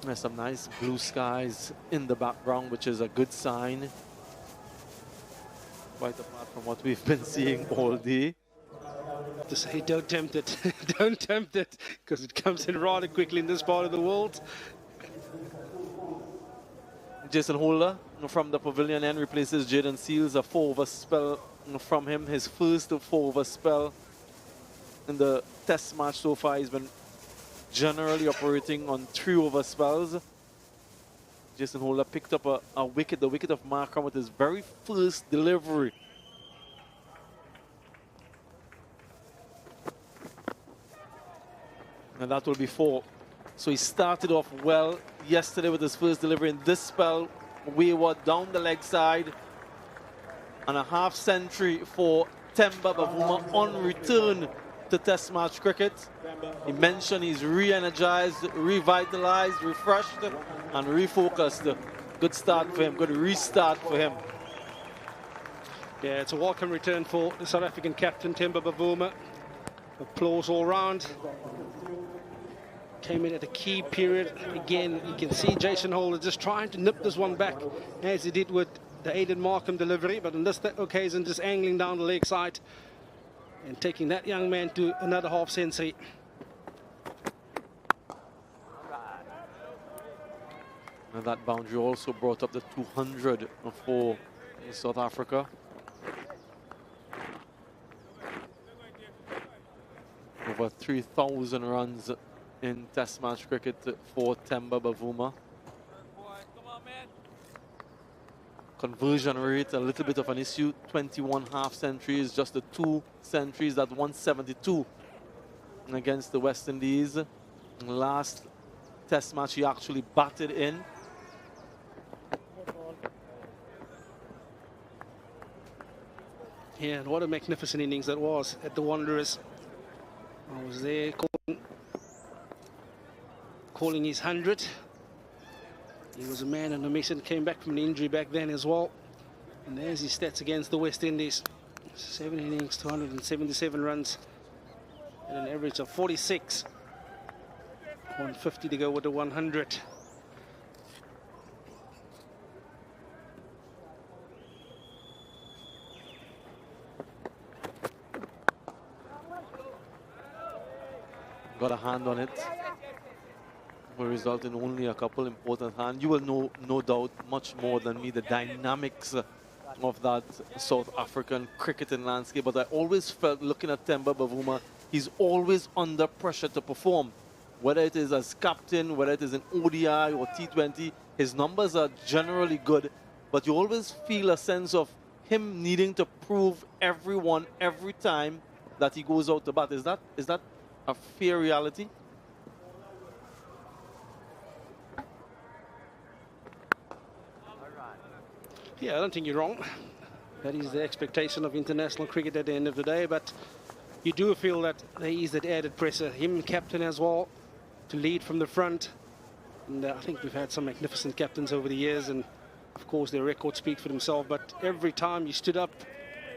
There's some nice blue skies in the background, which is a good sign. Quite apart from what we've been seeing all day. To say, don't tempt it, don't tempt it, because it comes in rather quickly in this part of the world. Jason Holder from the pavilion end replaces Jaden Seals, a 4-over spell from him, his first 4-over spell in the test match so far. He's been generally operating on 3-over spells. Jason Holder picked up a wicket, the wicket of Markham, with his very first delivery. And that will be 4. So he started off well yesterday with his first delivery. In this spell, wayward down the leg side. And a half century for Temba Bavuma on return to test match cricket. He mentioned he's re-energized, revitalized, refreshed and refocused. Good start for him, good restart for him. Yeah, it's a welcome return for the South African captain, Temba Bavuma. Applause all round. Came in at a key period. Again, you can see Jason Holder just trying to nip this one back, as he did with the Aiden Markham delivery, but on this occasion just angling down the leg side and taking that young man to another half century. And that boundary also brought up the 200 for South Africa. Over 3,000 runs in test match cricket for Temba Bavuma. Conversion rate, a little bit of an issue. 21 half centuries, just the 2 centuries, that 172 against the West Indies. Last test match he actually batted in. Yeah, and what a magnificent innings that was at the Wanderers. I was there calling his 100. He was a man on a mission, came back from an injury back then as well. And there's his stats against the West Indies. 7 innings, 277 runs, and an average of 46. 150 to go with the 100. Got a hand on it. Will result in only a couple important hands. You will know, no doubt, much more than me, the dynamics of that South African cricketing landscape. But I always felt, looking at Temba Bavuma, he's always under pressure to perform. Whether it is as captain, whether it is in ODI or T20, his numbers are generally good. But you always feel a sense of him needing to prove everyone every time that he goes out to bat. Is that a fair reality? Yeah, I don't think you're wrong. That is the expectation of international cricket at the end of the day, but you do feel that there is that added pressure. Him, captain as well, to lead from the front. And I think we've had some magnificent captains over the years, and Of course, their record speaks for themselves, but every time he stood up,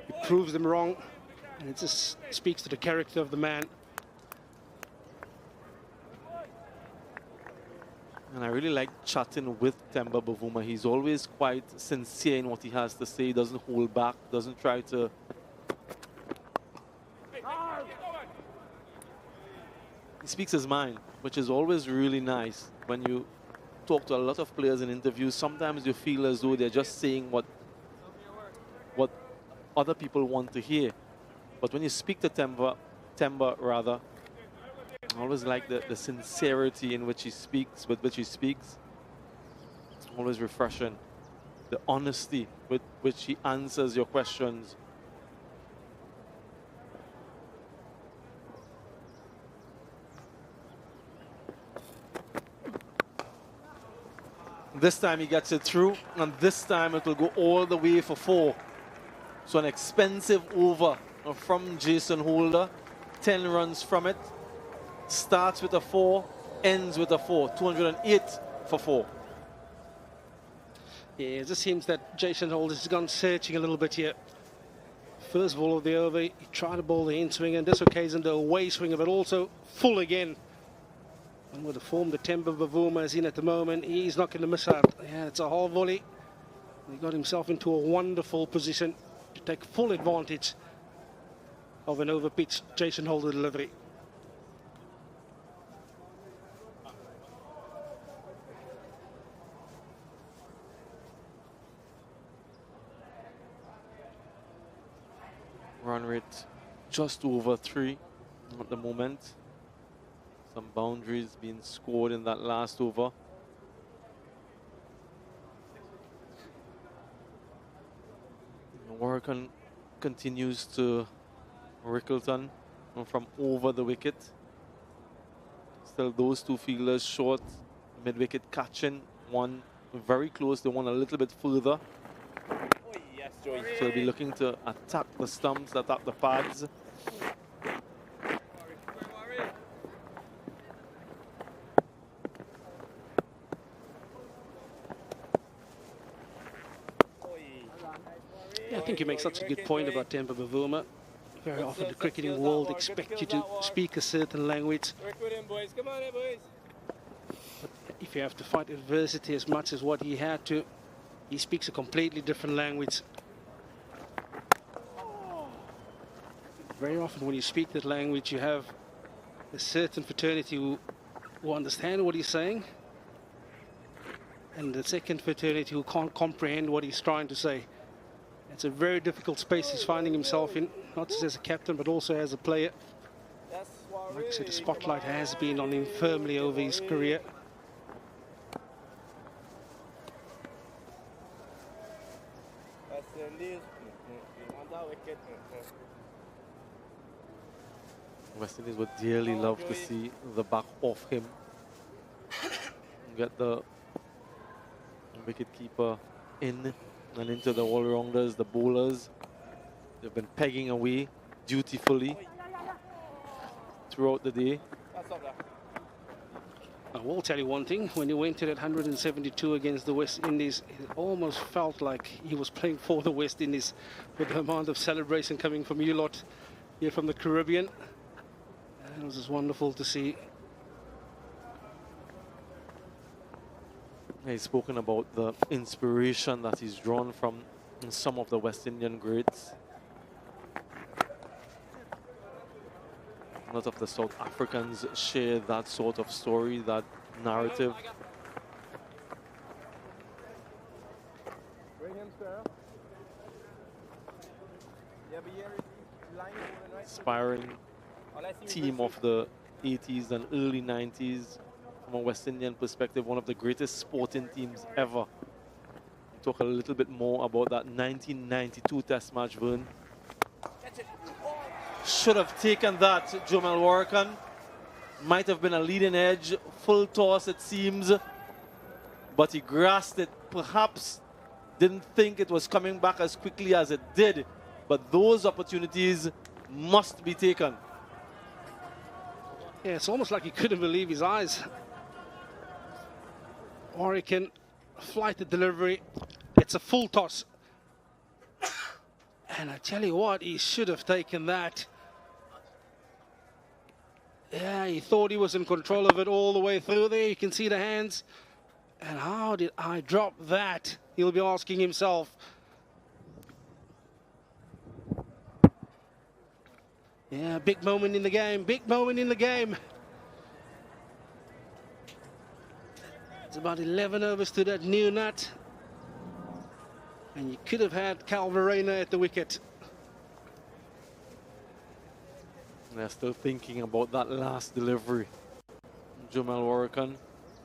he proves them wrong, and it just speaks to the character of the man. And I really like chatting with Temba Bavuma. He's always quite sincere in what he has to say. He doesn't hold back, doesn't try to... He speaks his mind, which is always really nice. When you talk to a lot of players in interviews, sometimes you feel as though they're just saying what other people want to hear. But when you speak to Temba rather, I always like the sincerity in which he speaks, with which he speaks. It's always refreshing. The honesty with which he answers your questions. This time he gets it through, and this time it will go all the way for 4. So an expensive over from Jason Holder. 10 runs from it. Starts with a 4, ends with a 4. 208 for 4. Yeah, it just seems that Jason Holder has gone searching a little bit here. First ball of the over, he tried to bowl the in swing, and this occasion the away swinger, but also full again. And with the form that Temba Bavuma is in at the moment, he's not going to miss out. Yeah, it's a whole volley. He got himself into a wonderful position to take full advantage of an over-pitch Jason Holder delivery. Run rate just over 3 at the moment. Some boundaries being scored in that last over. Warrican continues to Rickleton from over the wicket. Still those 2 fielders short, mid-wicket catching. One very close, the one a little bit further. So they'll be looking to attack the stumps, attack the pads. Yeah, I think you make such a good point about Temba Bavuma. Very often the cricketing world expects you to speak a certain language. But if you have to fight adversity as much as what he had to, he speaks a completely different language. Very often when you speak that language, you have a certain fraternity who understand what he's saying, and the second fraternity who can't comprehend what he's trying to say. It's a very difficult space he's finding himself in, not just as a captain, but also as a player. Like I said, the spotlight has been on him firmly over his career. West Indies would dearly love to see the back off him. Get the wicket keeper in and into the all-rounders, the bowlers. They've been pegging away dutifully throughout the day. I will tell you one thing, when he went to that 172 against the West Indies, it almost felt like he was playing for the West Indies, with the amount of celebration coming from you lot here from the Caribbean. And it was just wonderful to see. He's spoken about the inspiration that he's drawn from some of the West Indian greats. A lot of the South Africans share that sort of story, that narrative. Inspiring team of the 80s and early 90s. From a West Indian perspective, one of the greatest sporting teams ever. Talk a little bit more about that 1992 Test match, Vern. Should have taken that, Jomel Warrican. Might have been a leading edge, full toss it seems, but he grasped it. Perhaps didn't think it was coming back as quickly as it did, but those opportunities must be taken. Yeah, it's almost like he couldn't believe his eyes. Warrican, flighted delivery, It's a full toss. And I tell you what, he should have taken that. Yeah, he thought he was in control of it all the way through there. You can see the hands. And how did I drop that? He'll be asking himself. Yeah, big moment in the game. Big moment in the game. It's about 11 overs to that new nut. And you could have had Calvarena at the wicket. They're still thinking about that last delivery. Jamal Warrican,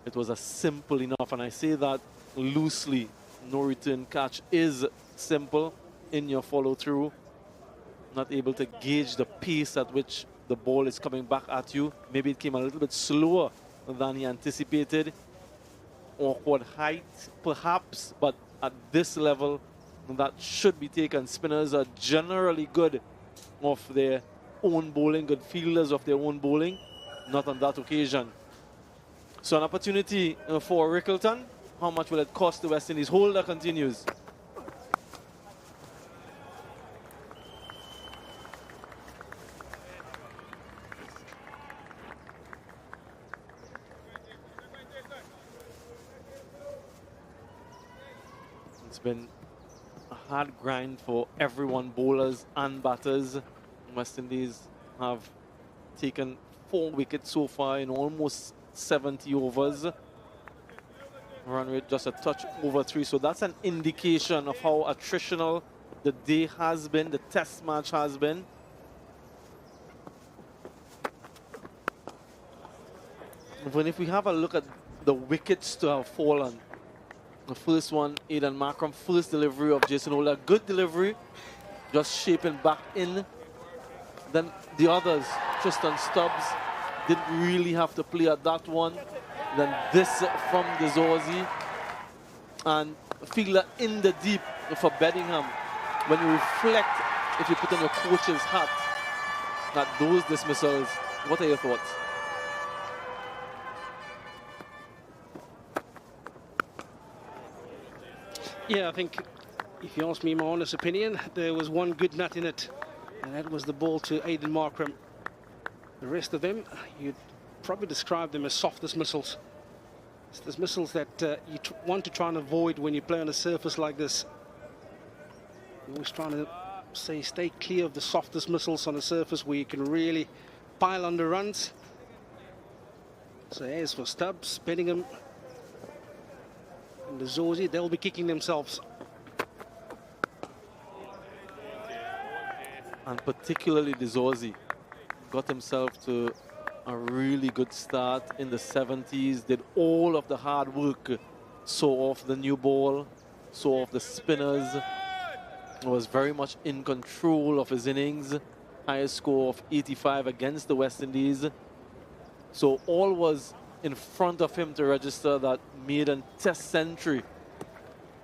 it was a simple enough, and I say that loosely. No return catch is simple in your follow through. Not able to gauge the pace at which the ball is coming back at you. Maybe it came a little bit slower than he anticipated. Awkward height, perhaps, but at this level, that should be taken. Spinners are generally good off their own bowling, good fielders of their own bowling, not on that occasion. So an opportunity for Rickleton. How much will it cost the West Indies? Holder continues. It's been a hard grind for everyone, bowlers and batters. West Indies have taken 4 wickets so far in almost 70 overs. Run rate just a touch over 3, so that's an indication of how attritional the day has been, the test match has been. But if we have a look at the wickets to have fallen, the first one, Aidan Markram, first delivery of Jason Holder, good delivery, just shaping back in. Then the others, Tristan Stubbs, didn't really have to play at that one. Then this from the Dorzi, and fielder in the deep for Bedingham. When you reflect, if you put on your coach's hat, at those dismissals, what are your thoughts? Yeah, I think if you ask me my honest opinion, there was one good nut in it, and that was the ball to Aidan Markram. The rest of them, you'd probably describe them as soft dismissals. It's dismissals that you want to try and avoid when you play on a surface like this. You're always trying to stay clear of the soft dismissals on a surface where you can really pile on the runs. So as for Stubbs, Bedingham, and the Dorzi, they'll be kicking themselves. And particularly the Dorzi got himself to a really good start in the 70s, did all of the hard work, saw off the new ball, saw off the spinners, was very much in control of his innings, highest score of 85 against the West Indies. So all was in front of him to register that maiden test century.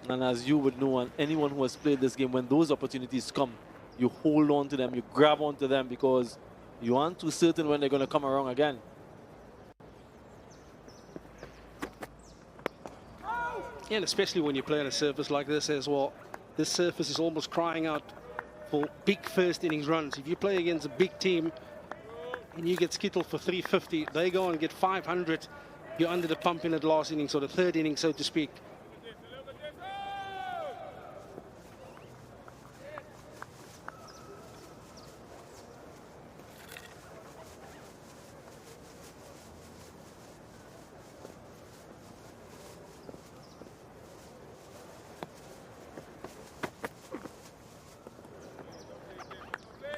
And as you would know, and anyone who has played this game, when those opportunities come, you hold on to them, you grab onto them, because you aren't too certain when they're going to come around again. Yeah, and especially when you play on a surface like this as well. This surface is almost crying out for big first innings runs. If you play against a big team and you get skittled for 350, they go and get 500, you're under the pump in that last innings, or the third inning, so to speak.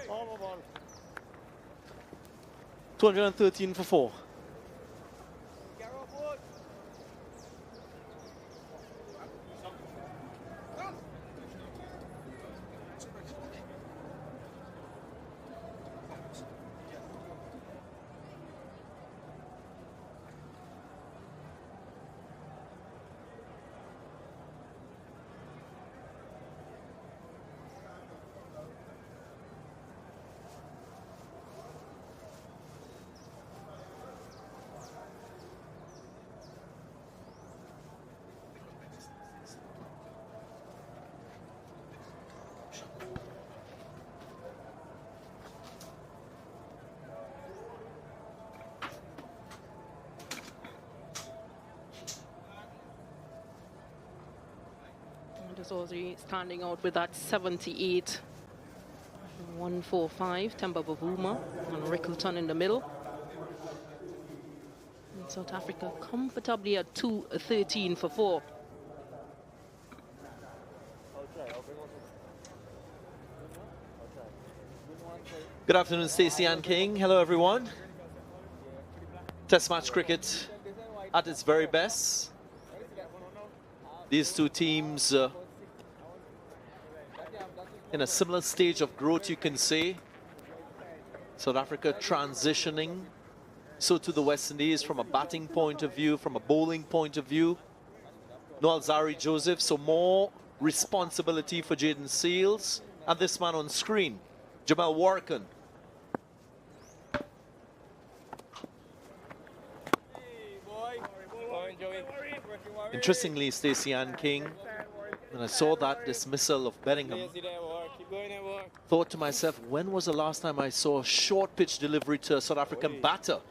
Ball. 213 for 4. Dorzi standing out with that 78. 145, Temba Bavuma and Rickleton in the middle. And South Africa comfortably at 2-13 for 4. Good afternoon, Stacey Ann King. Hello, everyone. Test match cricket at its very best. These two teams in a similar stage of growth, you can say. South Africa transitioning, so to the West Indies from a batting point of view, from a bowling point of view. No Alzari Joseph, so more responsibility for Jaden Seals. And this man on screen, Jamal Warkan. Interestingly, Stacey Ann King, when I saw that dismissal of Bellingham, thought to myself, when was the last time I saw a short pitch delivery to a South African batter?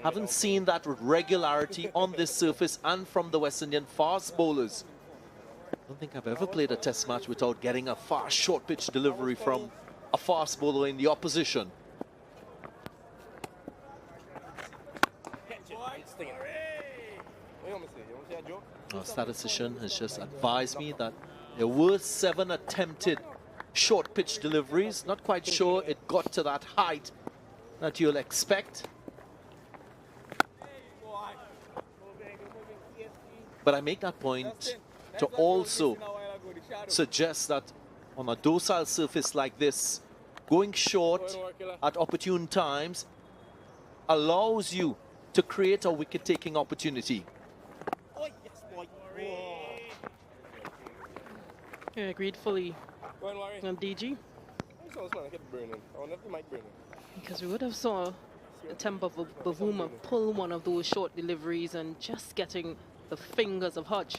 Haven't seen that with regularity on this surface and from the West Indian fast bowlers. I don't think I've ever played a test match without getting a fast short pitch delivery from a fast bowler in the opposition. Our statistician has just advised me that there were 7 attempted short pitch deliveries. Not quite sure it got to that height that you'll expect. But I make that point to also suggest that on a docile surface like this, going short at opportune times allows you to create a wicket-taking opportunity. Yeah, agreed fully. DG. Because we would have saw Temba Bavuma pull one of those short deliveries and just getting the fingers of Hodge.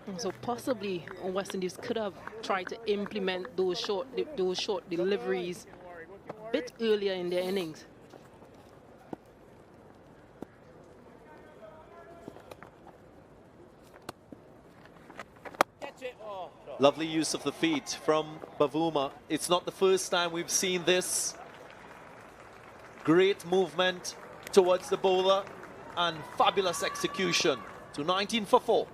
And so possibly West Indies could have tried to implement those short deliveries a bit earlier in their innings. Lovely use of the feet from Bavuma. It's not the first time we've seen this. Great movement towards the bowler and fabulous execution. To 19 for 4.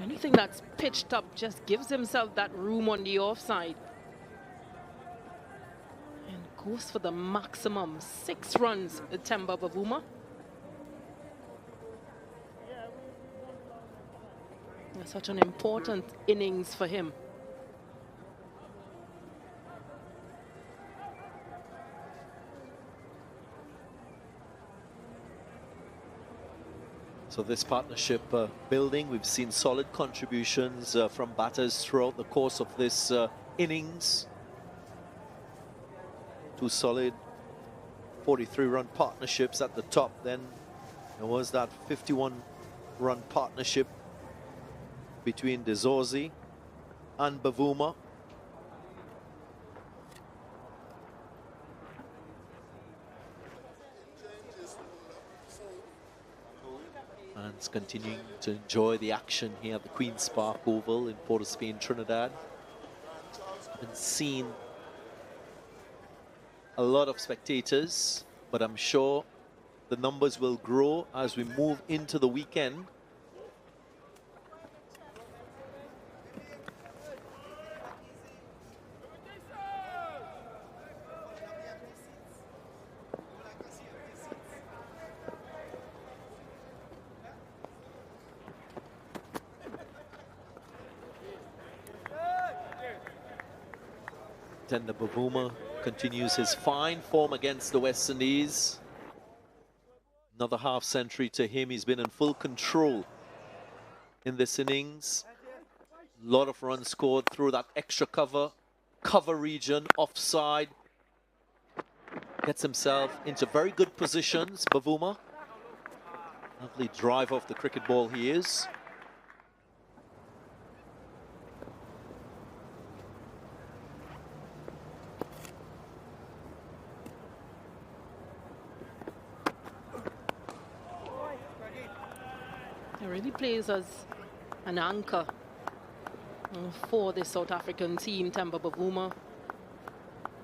Anything that's pitched up just gives himself that room on the offside. Goes for the maximum 6 runs, Temba Bavuma. Such an important innings for him. So this partnership building, we've seen solid contributions from batters throughout the course of this innings. 2 solid 43-run partnerships at the top. Then there was that 51-run partnership between Dorzi and Bavuma. Fans continuing to enjoy the action here at the Queen's Park Oval in Port of Spain, Trinidad. And seen a lot of spectators, but I'm sure the numbers will grow as we move into the weekend. Tender Bavuma continues his fine form against the West Indies. Another half century to him. He's been in full control in this innings. A lot of runs scored through that extra cover region, offside. Gets himself into very good positions, Bavuma. Lovely drive off the cricket ball he is. really plays as an anchor for the South African team, Temba Bavuma.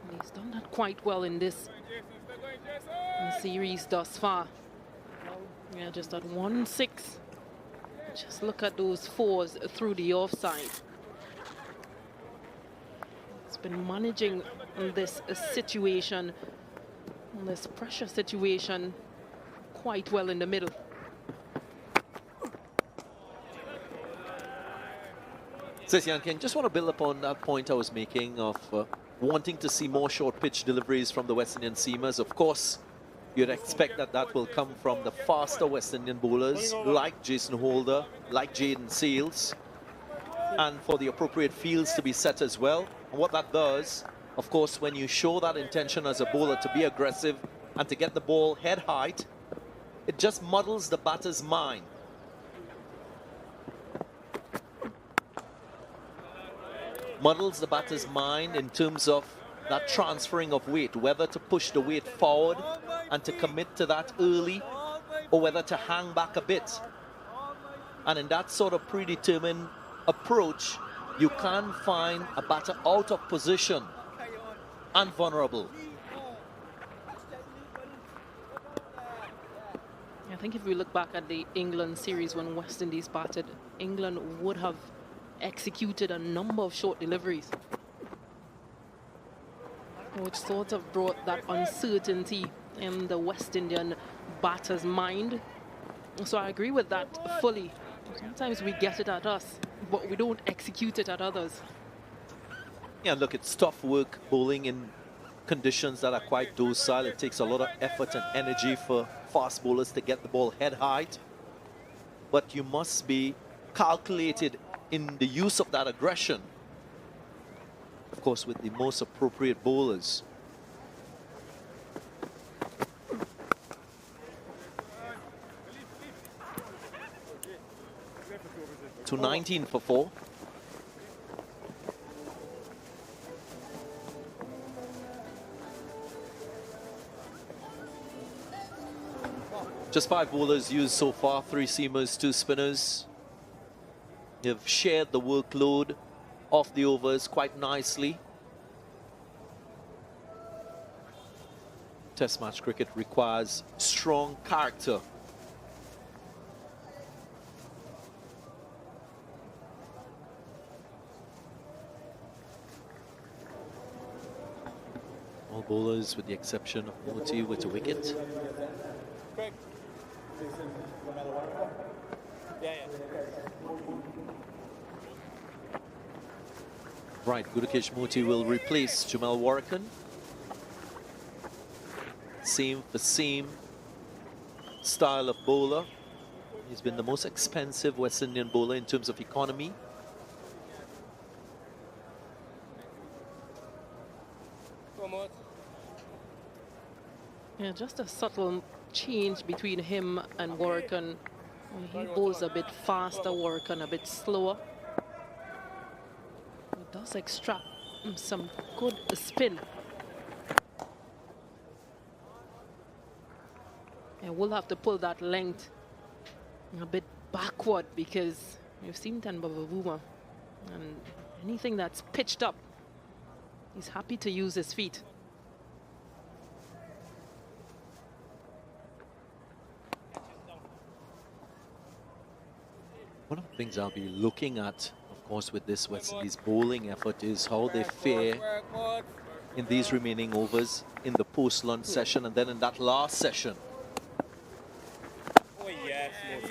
And he's done that quite well in this series thus far. Yeah, just at 1-6. Just look at those fours through the offside. He's been managing this situation, this pressure situation, quite well in the middle. Stacey King, just want to build upon that point I was making of wanting to see more short pitch deliveries from the West Indian seamers. Of course, you'd expect that that will come from the faster West Indian bowlers like Jason Holder, like Jaden Seales, and for the appropriate fields to be set as well. And what that does, of course, when you show that intention as a bowler to be aggressive and to get the ball head height, it just muddles the batter's mind. Muddles the batter's mind in terms of that transferring of weight, whether to push the weight forward and to commit to that early, or whether to hang back a bit. And in that sort of predetermined approach, you can find a batter out of position and vulnerable. I think if we look back at the England series when West Indies batted, England would have executed a number of short deliveries, which sort of brought that uncertainty in the West Indian batter's mind. So I agree with that fully. Sometimes we get it at us, but we don't execute it at others. Yeah, look, it's tough work bowling in conditions that are quite docile. It takes a lot of effort and energy for fast bowlers to get the ball head height. But you must be calculated in the use of that aggression. Of course, with the most appropriate bowlers. To 19 for 4. Just 5 bowlers used so far, 3 seamers, 2 spinners. They've shared the workload of the overs quite nicely. Test match cricket requires strong character. All bowlers with the exception of Moti with a wicket. Right, Gurukesh Moti will replace Jamal Warrican. Same for same style of bowler. He's been the most expensive West Indian bowler in terms of economy. Yeah, just a subtle change between him and Warrican. He bowls a bit faster, Warrican a bit slower. He does extract some good spin. And we'll have to pull that length a bit backward because we've seen Temba Bavuma, and anything that's pitched up, he's happy to use his feet. One of the things I'll be looking at, of course, with this West Indies bowling effort is how they fare in these remaining overs in the post-lunch session and then in that last session.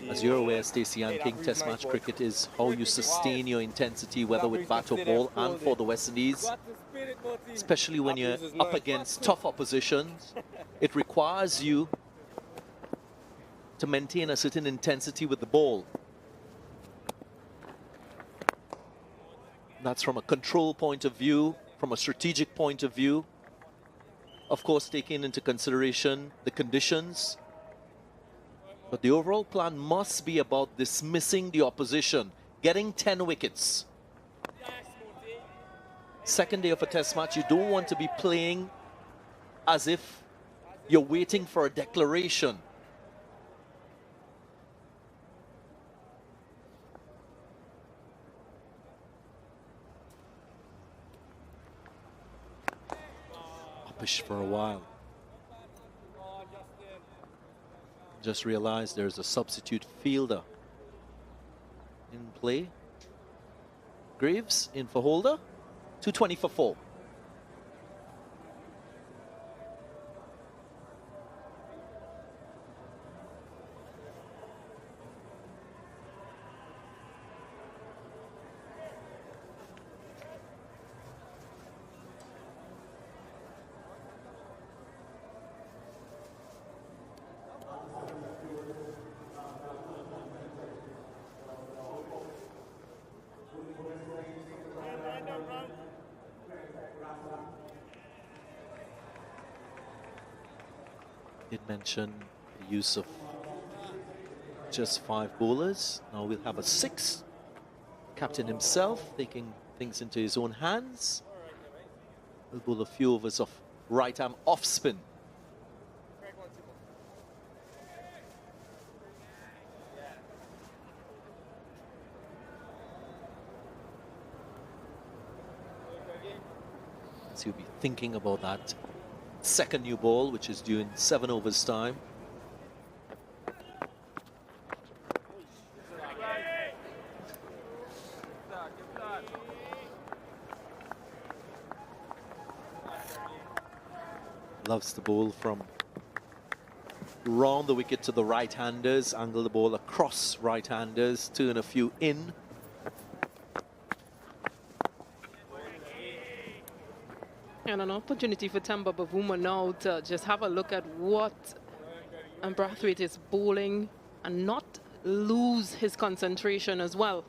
As you're aware, Stacey King, Test match cricket is how you sustain your intensity, whether with bat or ball, and for the West Indies, especially when you're up against tough oppositions. It requires you to maintain a certain intensity with the ball. That's from a control point of view, from a strategic point of view. Of course, taking into consideration the conditions. But the overall plan must be about dismissing the opposition, getting 10 wickets. Second day of a test match, you don't want to be playing as if you're waiting for a declaration. rubbish for a while. Just realized there's a substitute fielder in play. Graves in for Holder. 220 for 4. Did mention the use of just 5 bowlers. Now we'll have a 6. Captain himself taking things into his own hands. We'll bowl a few overs of right arm off spin. So you'll be thinking about that second new ball, which is due in 7 overs time. Loves the ball from round the wicket to the right-handers, angle the ball across right-handers, turn a few in. And an opportunity for Temba Bavuma now to just have a look at what Brathwaite is bowling and not lose his concentration as well.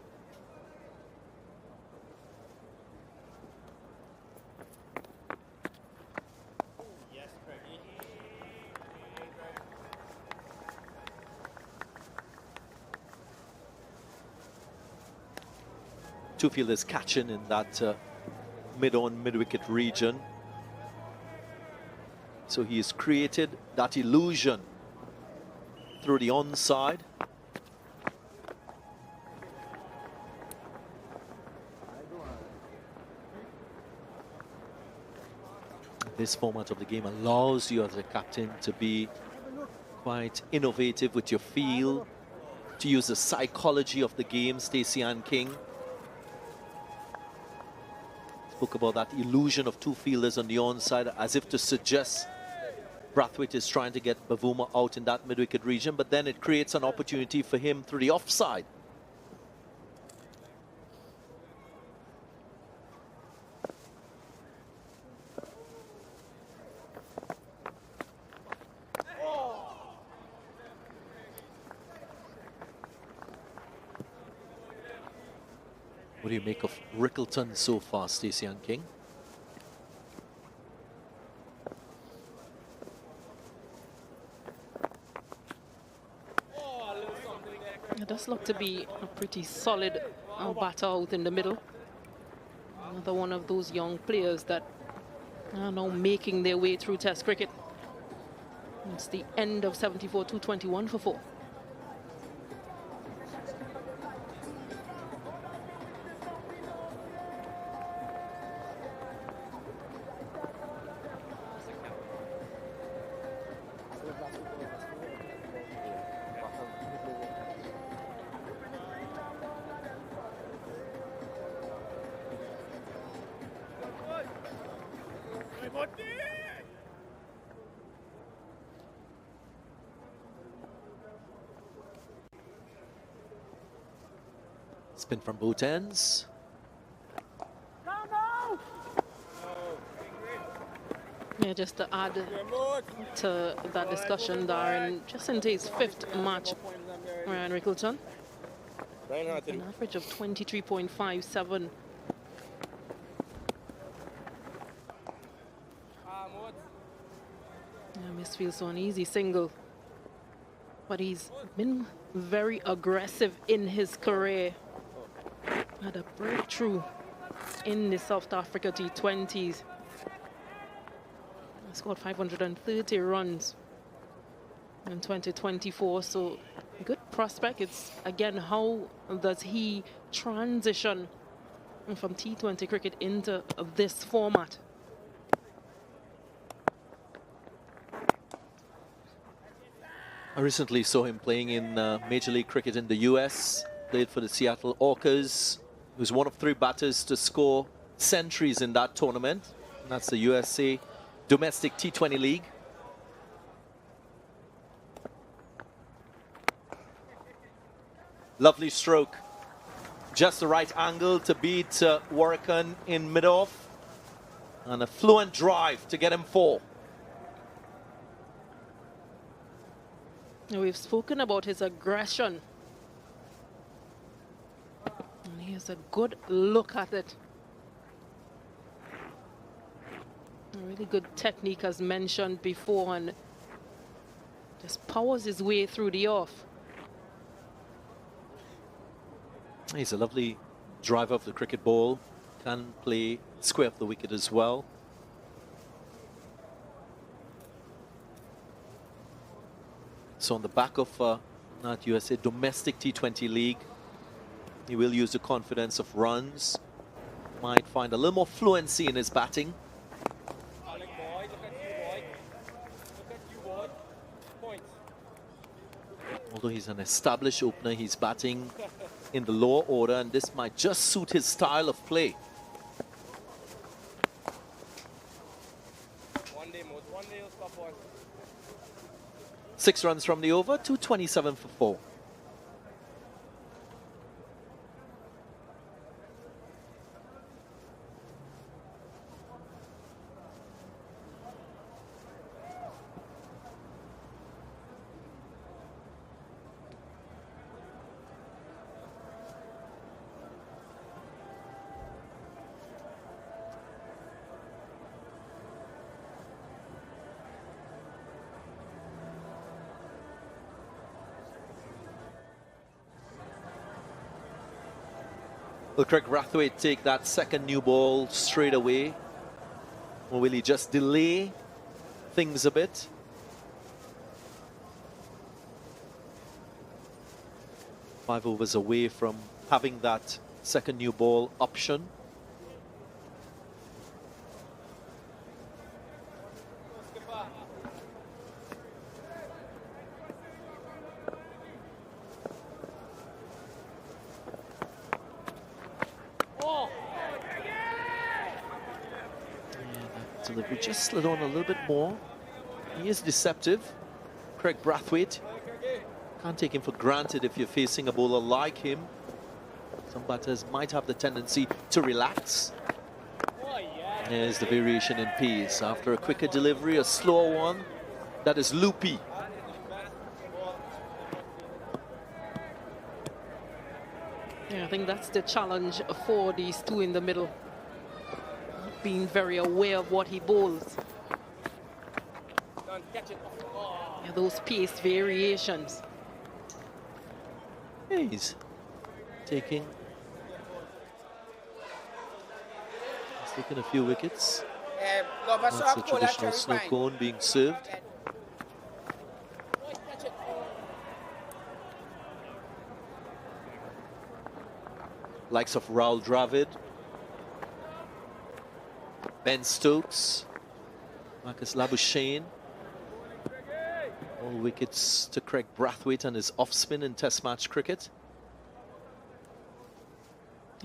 Two fielders catching in that mid-on, mid-wicket region. So he has created that illusion through the onside. This format of the game allows you as a captain to be quite innovative with your feel, to use the psychology of the game. Stacey Ann King spoke about that illusion of 2 fielders on the onside, as if to suggest Brathwaite is trying to get Bavuma out in that mid-wicket region, but then it creates an opportunity for him through the offside. What do you make of Rickleton so far, Stacey Ann King? It does look to be a pretty solid batter out in the middle. Another one of those young players that are now making their way through Test cricket. It's the end of 74, 221 for 4. Spin from both ends. Yeah, just to add to that discussion, Darren, just into his 5th match, Ryan Rickleton, an average of 23.57. Missed field, so an easy single. But he's been very aggressive in his career. Had a breakthrough in the South Africa T20s. Scored 530 runs in 2024, so a good prospect. It's again, how does he transition from T20 cricket into this format? I recently saw him playing in Major League Cricket in the US, played for the Seattle Orcas. He was one of 3 batters to score centuries in that tournament. And that's the USA Domestic T20 League. Lovely stroke. Just the right angle to beat Warrican in mid-off. And a fluent drive to get him 4. We've spoken about his aggression. And he has a good look at it. A really good technique as mentioned before, and just powers his way through the off. He's a lovely driver of the cricket ball. Can play square up the wicket as well. So on the back of that USA Domestic T20 League, he will use the confidence of runs. Might find a little more fluency in his batting. Although he's an established opener, he's batting in the lower order, and this might just suit his style of play. 6 runs from the over, 227 for 4. Will Craig Brathwaite take that second new ball straight away? Or will he just delay things a bit? Five overs away from having that second new ball option. Delivery just slid on a little bit more. He is deceptive. Craig Brathwaite. Can't take him for granted if you're facing a bowler like him. Some batters might have the tendency to relax. There's the variation in pace. After a quicker delivery, a slower one that is loopy. Yeah, I think that's the challenge for these two in the middle. Being very aware of what he bowls. Yeah, those pace variations. He's taking a few wickets. That's a traditional snow cone being served. Likes of Rahul Dravid, Ben Stokes, Marcus Labuschagne. All wickets to Craig Brathwaite and his off-spin in Test match cricket.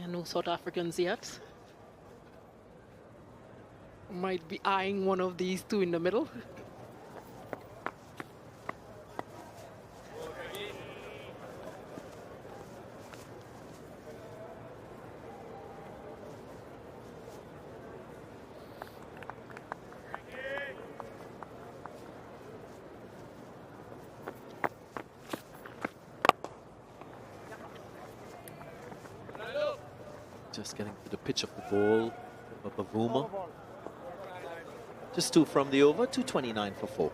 And no South Africans yet. Might be eyeing one of these two in the middle. Just getting to the pitch of the ball from Bavuma. Just 2 from the over, 229 for 4.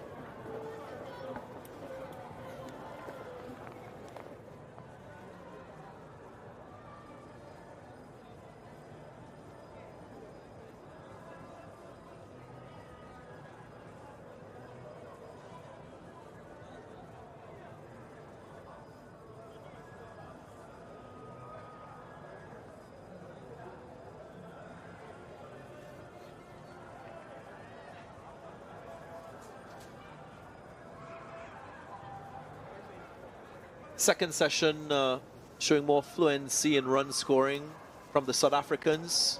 second session showing more fluency in run scoring from the South Africans.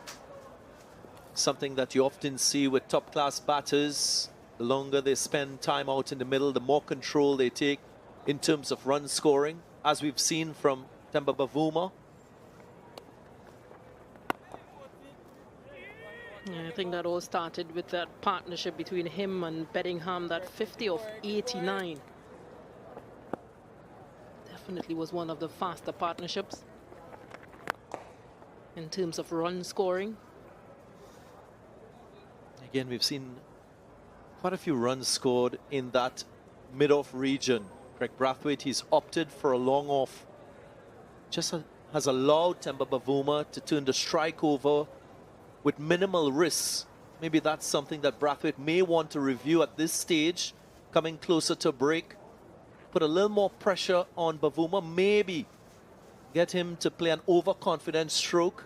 Something that you often see with top-class batters. The longer they spend time out in the middle, the more control they take in terms of run scoring, as we've seen from Temba Bavuma. Yeah, I think that all started with that partnership between him and Bedingham, that 50 of 89. Definitely was one of the faster partnerships in terms of run scoring. Again, we've seen quite a few runs scored in that mid-off region. Greg Brathwaite, he's opted for a long off. Just has allowed Temba Bavuma to turn the strike over with minimal risks. Maybe that's something that Brathwaite may want to review at this stage, coming closer to break. Put a little more pressure on Bavuma, maybe get him to play an overconfident stroke.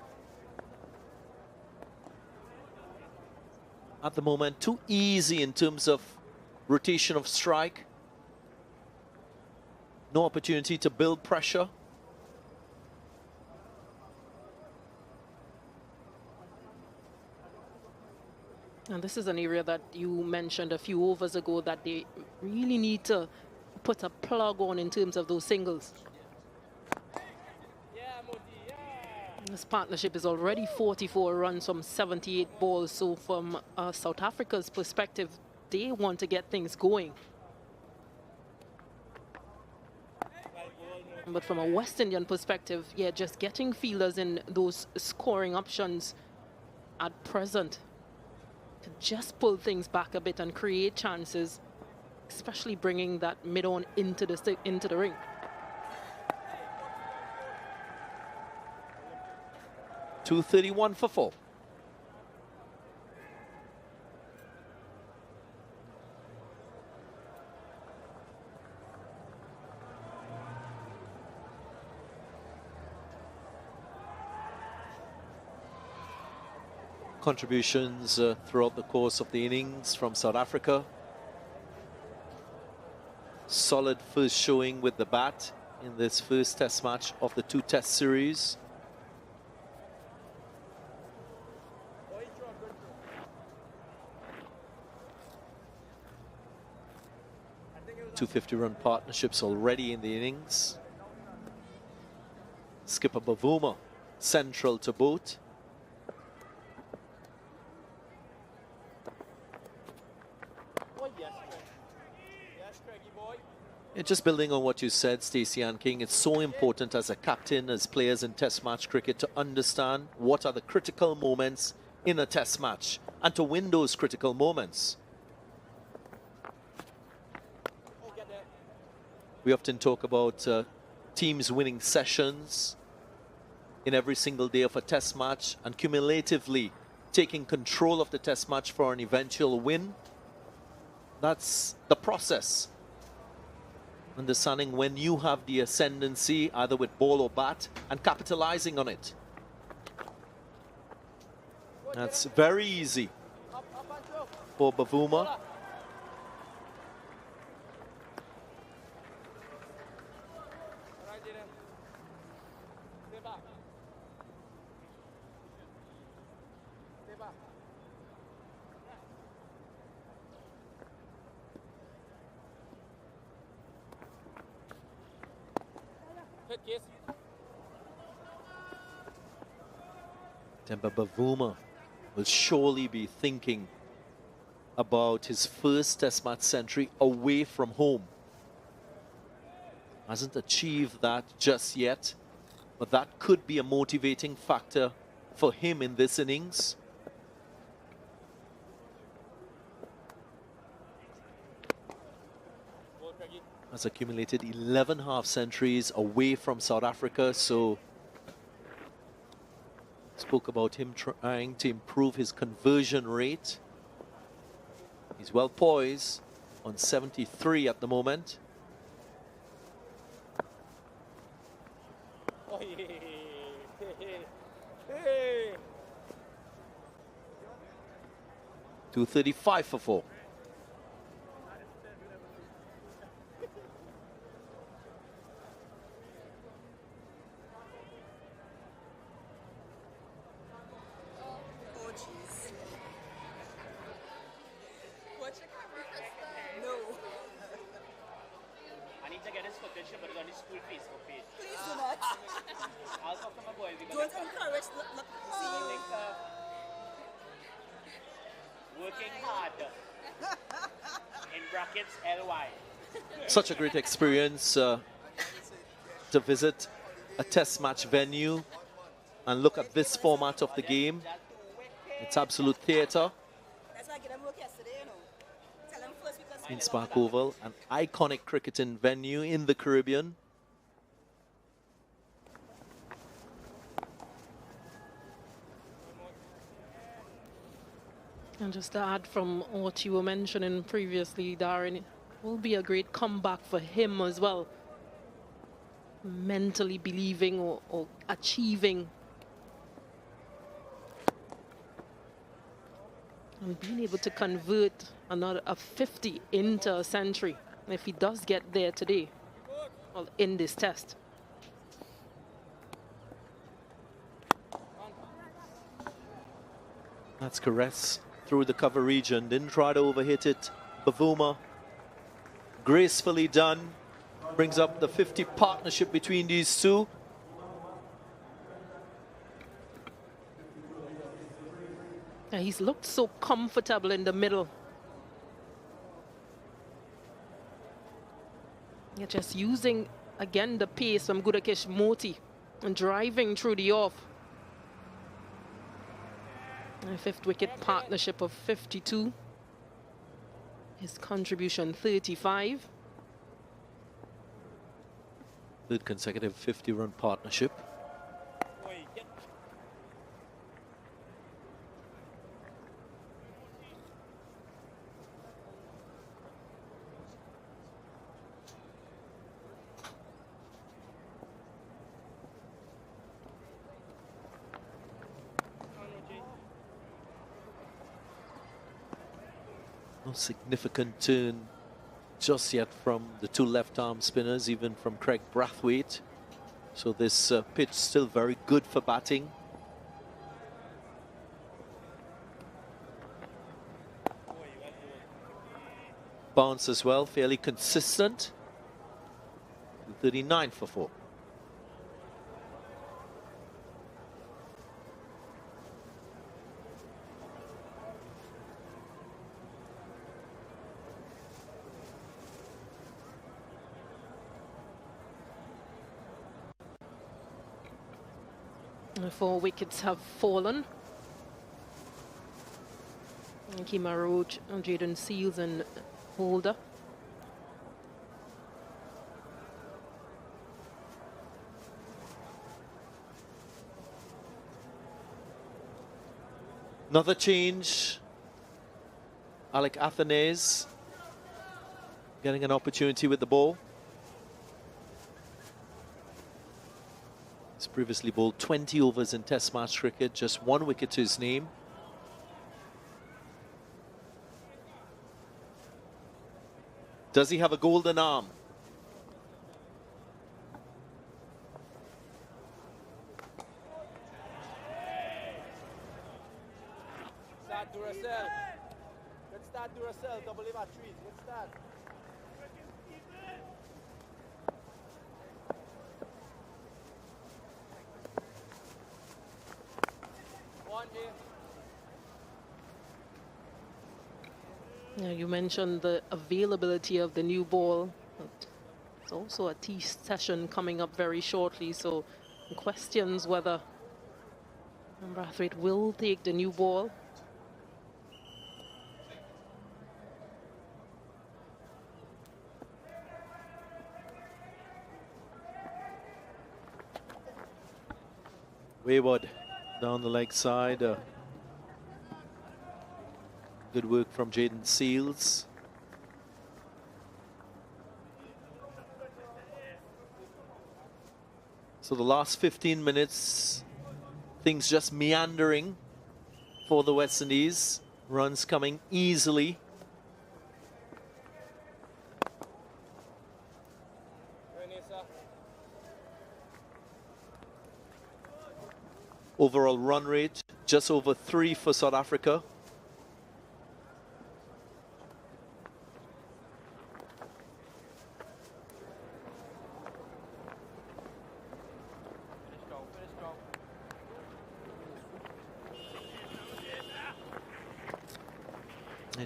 At the moment, too easy in terms of rotation of strike. No opportunity to build pressure. And this is an area that you mentioned a few overs ago that they really need to put a plug on in terms of those singles. This partnership is already 44 runs from 78 balls. So from South Africa's perspective, they want to get things going. But from a West Indian perspective, yeah, just getting fielders in those scoring options at present to just pull things back a bit and create chances, especially bringing that mid-on into the ring. .231 for 4. Contributions throughout the course of the innings from South Africa. Solid first showing with the bat in this first test match of the 2 test series. Two 50-run partnerships already in the innings. Skipper Bavuma central to both. And just building on what you said, Stacey Ann King, it's so important as a captain, as players in test match cricket, to understand what are the critical moments in a test match and to win those critical moments. We often talk about teams winning sessions in every single day of a test match and cumulatively taking control of the test match for an eventual win. That's the process. Understanding when you have the ascendancy, either with ball or bat, and capitalizing on it. That's very easy for Bavuma. Temba Bavuma will surely be thinking about his first test match century away from home. Hasn't achieved that just yet, but that could be a motivating factor for him in this innings. Has accumulated 11 half centuries away from South Africa, so spoke about him trying to improve his conversion rate. He's well poised on 73 at the moment. .235 for 4. to get his footage, but it's on his school Facebook page. Please do not. I'll talk to my boy. Don't encourage seeing working hard. In brackets, LY. Such a great experience to visit a test match venue and look at this format of the game. It's absolute theatre. That's why I get them work yesterday, you know. Tell them first because Queen's Park Oval, an iconic cricketing venue in the Caribbean. And just to add from what you were mentioning previously, Darren, it will be a great comeback for him as well. Mentally believing or achieving. And being able to convert a 50 into a century. If he does get there today, well, in this test. That's caress through the cover region. Didn't try to overhit it. Bavuma, gracefully done. Brings up the 50 partnership between these two. Yeah, he's looked so comfortable in the middle. Yeah, just using, again, the pace from Gudakesh Moti and driving through the off. A fifth wicket partnership of 52. His contribution 35. Third consecutive 50-run partnership. No significant turn just yet from the two left-arm spinners, even from Craig Brathwaite. So this pitch still very good for batting. Bounce as well, fairly consistent. 39 for 4. The 4 wickets have fallen. Kemar Roach, Jaden Seals and Holder. Another change. Alec Athanase getting an opportunity with the ball. He's previously bowled 20 overs in Test match cricket, just 1 wicket to his name. Does he have a golden arm? Start Duracell. Let's start Duracell. Double liver trees. Let's start. Yeah, you mentioned the availability of the new ball. It's also a tea session coming up very shortly, so questions whether Brathwaite will take the new ball. Wayward down the leg side. Good work from Jaden Seals. So the last 15 minutes, things just meandering for the West Indies. Runs coming easily. Overall run rate, just over 3 for South Africa.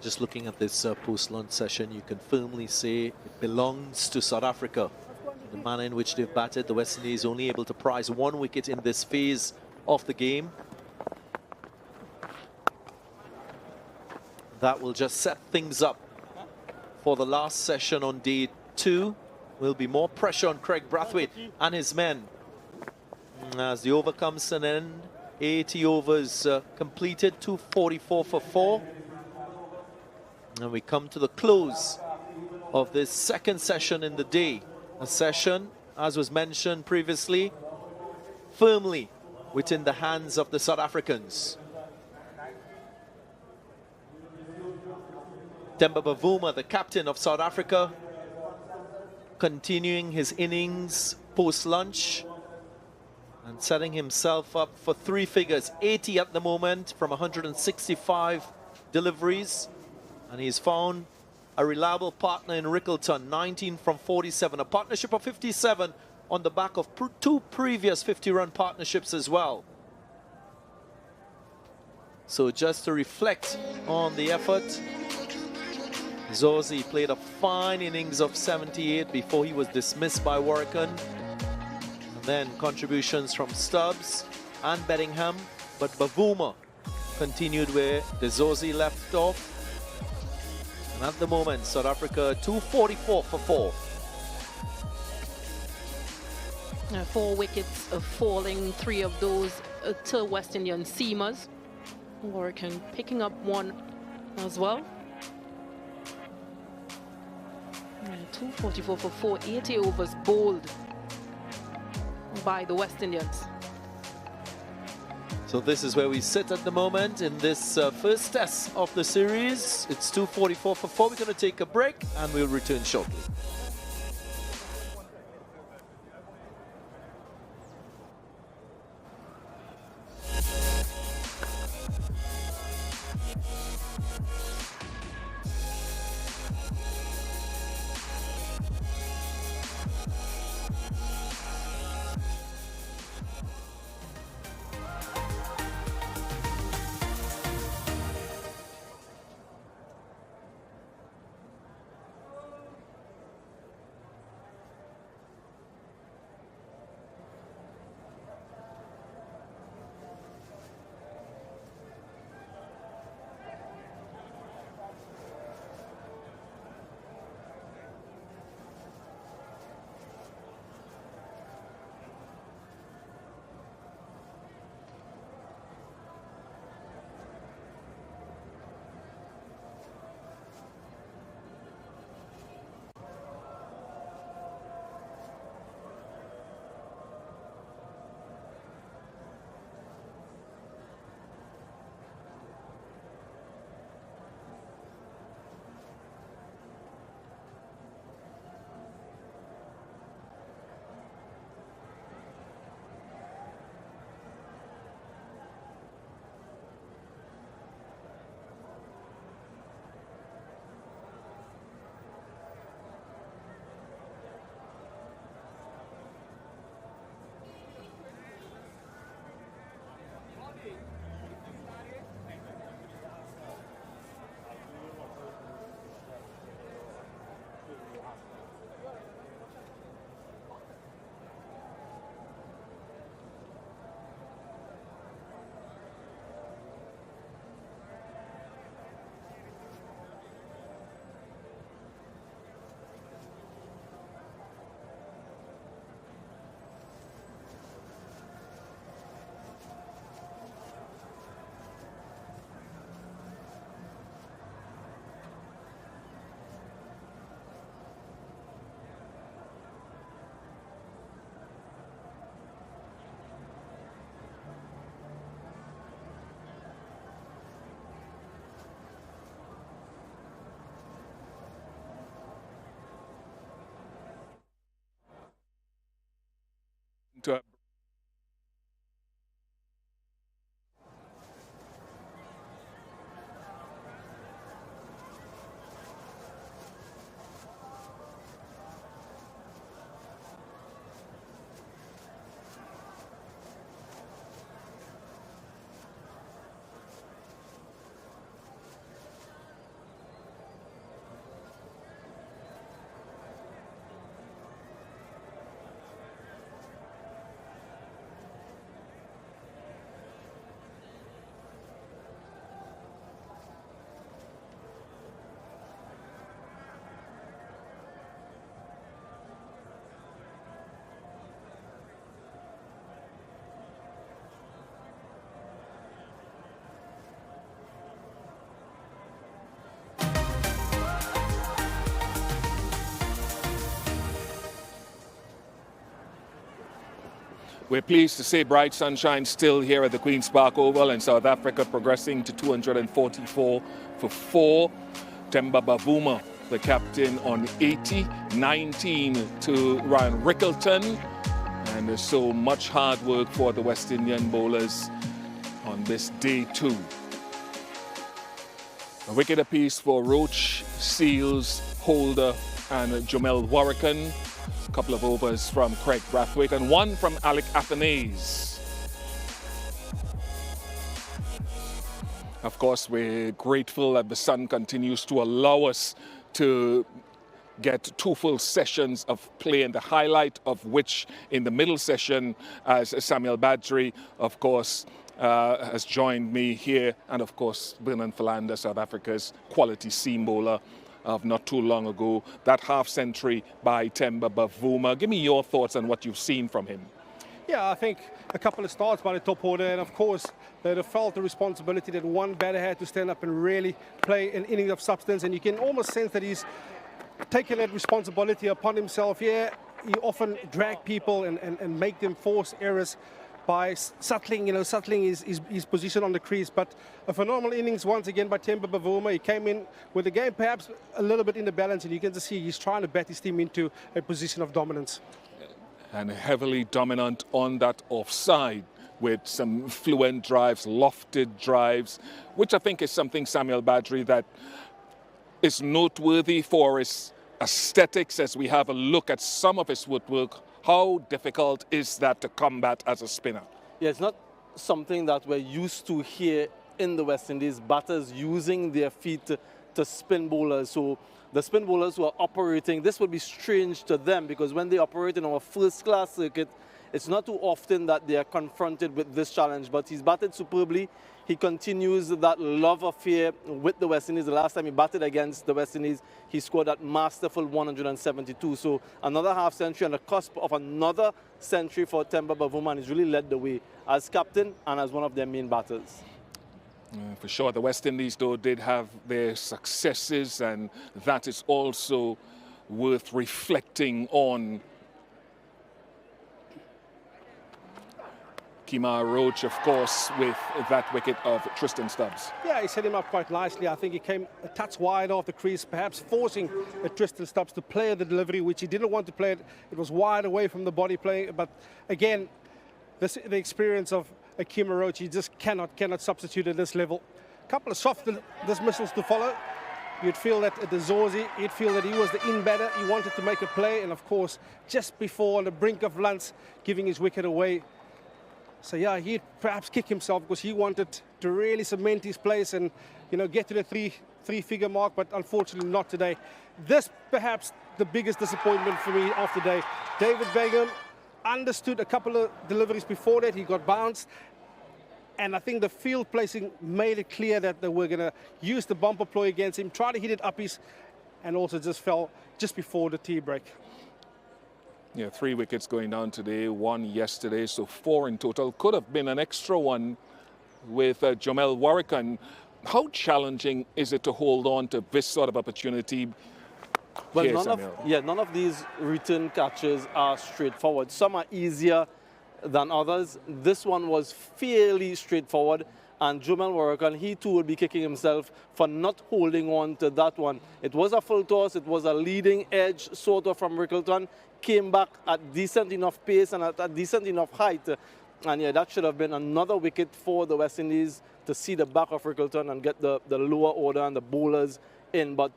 just looking at this post-lunch session, you can firmly say it belongs to South Africa. The manner in which they've batted, the West Indies only able to prize 1 wicket in this phase of the game. That will just set things up for the last session on day 2. Will be more pressure on Craig Brathwaite and his men. As the over comes to an end, 80 overs completed, 244 for 4. And we come to the close of this second session in the day. A session, as was mentioned previously, firmly within the hands of the South Africans. Temba Bavuma, the captain of South Africa, continuing his innings post-lunch and setting himself up for 3 figures, 80 at the moment from 165 deliveries. And he's found a reliable partner in Rickleton, 19 from 47, a partnership of 57 on the back of 2 previous 50-run partnerships as well. So just to reflect on the effort, Dorzi played a fine innings of 78 before he was dismissed by Warrican. And then contributions from Stubbs and Bedingham, but Bavuma continued where Dorzi left off. And at the moment, South Africa 244 for 4. 4 wickets falling, 3 of those to West Indian seamers. Warrican picking up 1 as well. 244 for 4, 80 overs bowled by the West Indians. So this is where we sit at the moment in this first test of the series. It's 244 for 4. We're going to take a break and we'll return shortly. To We're pleased to say bright sunshine still here at the Queen's Park Oval, and South Africa progressing to 244 for 4. Temba Bavuma, the captain, on 80, 19 to Ryan Rickleton. And there's so much hard work for the West Indian bowlers on this day 2. A wicket apiece for Roach, Seals, Holder and Jomel Warrican. A couple of overs from Craig Brathwaite and one from Alec Athanase. Of course, we're grateful that the sun continues to allow us to get 2 full sessions of play, and the highlight of which in the middle session, as Samuel Badri, of course, has joined me here, and of course, Vernon Philander, South Africa's quality seam bowler of not too long ago. That half century by Temba Bavuma. Give me your thoughts on what you've seen from him. Yeah, I think a couple of starts by the top order, and of course they'd have felt the responsibility that one batter had to stand up and really play an inning of substance, and you can almost sense that he's taken that responsibility upon himself here. He often drag people and make them force errors by settling his position on the crease. But a phenomenal innings once again by Temba Bavuma. He came in with the game perhaps a little bit in the balance, and you can just see he's trying to bat his team into a position of dominance. And heavily dominant on that offside with some fluent drives, lofted drives, which I think is something, Samuel Badri, that is noteworthy for his aesthetics as we have a look at some of his footwork. How difficult is that to combat as a spinner? Yeah, it's not something that we're used to here in the West Indies, batters using their feet to spin bowlers. So the spin bowlers who are operating, this would be strange to them, because when they operate in our first-class circuit, it's not too often that they are confronted with this challenge. But he's batted superbly. He continues that love affair with the West Indies. The last time he batted against the West Indies, he scored that masterful 172. So another half century on the cusp of another century for Temba Bavuma, and he's really led the way as captain and as one of their main batters. For sure, the West Indies, though, did have their successes, and that is also worth reflecting on. Kemar Roach, of course, with that wicket of Tristan Stubbs. Yeah, he set him up quite nicely. I think he came a touch wide off the crease, perhaps forcing Tristan Stubbs to play the delivery, which he didn't want to play. It was wide away from the body play. But again, the experience of Kemar Roach, he just cannot substitute at this level. A couple of soft dismissals to follow. You'd feel that at the Dorzi, you'd feel that he was the in-batter. He wanted to make a play, and of course, just before on the brink of lunch, giving his wicket away. So yeah, he'd perhaps kick himself because he wanted to really cement his place and, you know, get to the three-figure mark, but unfortunately not today. This perhaps the biggest disappointment for me of the day. David Begum understood a couple of deliveries before that. He got bounced. And I think the field placing made it clear that they were going to use the bumper ploy against him, try to hit it uppies, and also just fell just before the tea break. Yeah, 3 wickets going down today, 1 yesterday, so 4 in total. Could have been an extra one with Jomel Warrican. How challenging is it to hold on to this sort of opportunity? Well, here, none of these return catches are straightforward. Some are easier than others. This one was fairly straightforward, and Jomel Warrican, he too will be kicking himself for not holding on to that one. It was a full toss, it was a leading edge sort of from Rickleton, came back at decent enough pace and at a decent enough height, and yeah, that should have been another wicket for the West Indies to see the back of Rickleton and get the lower order and the bowlers in. But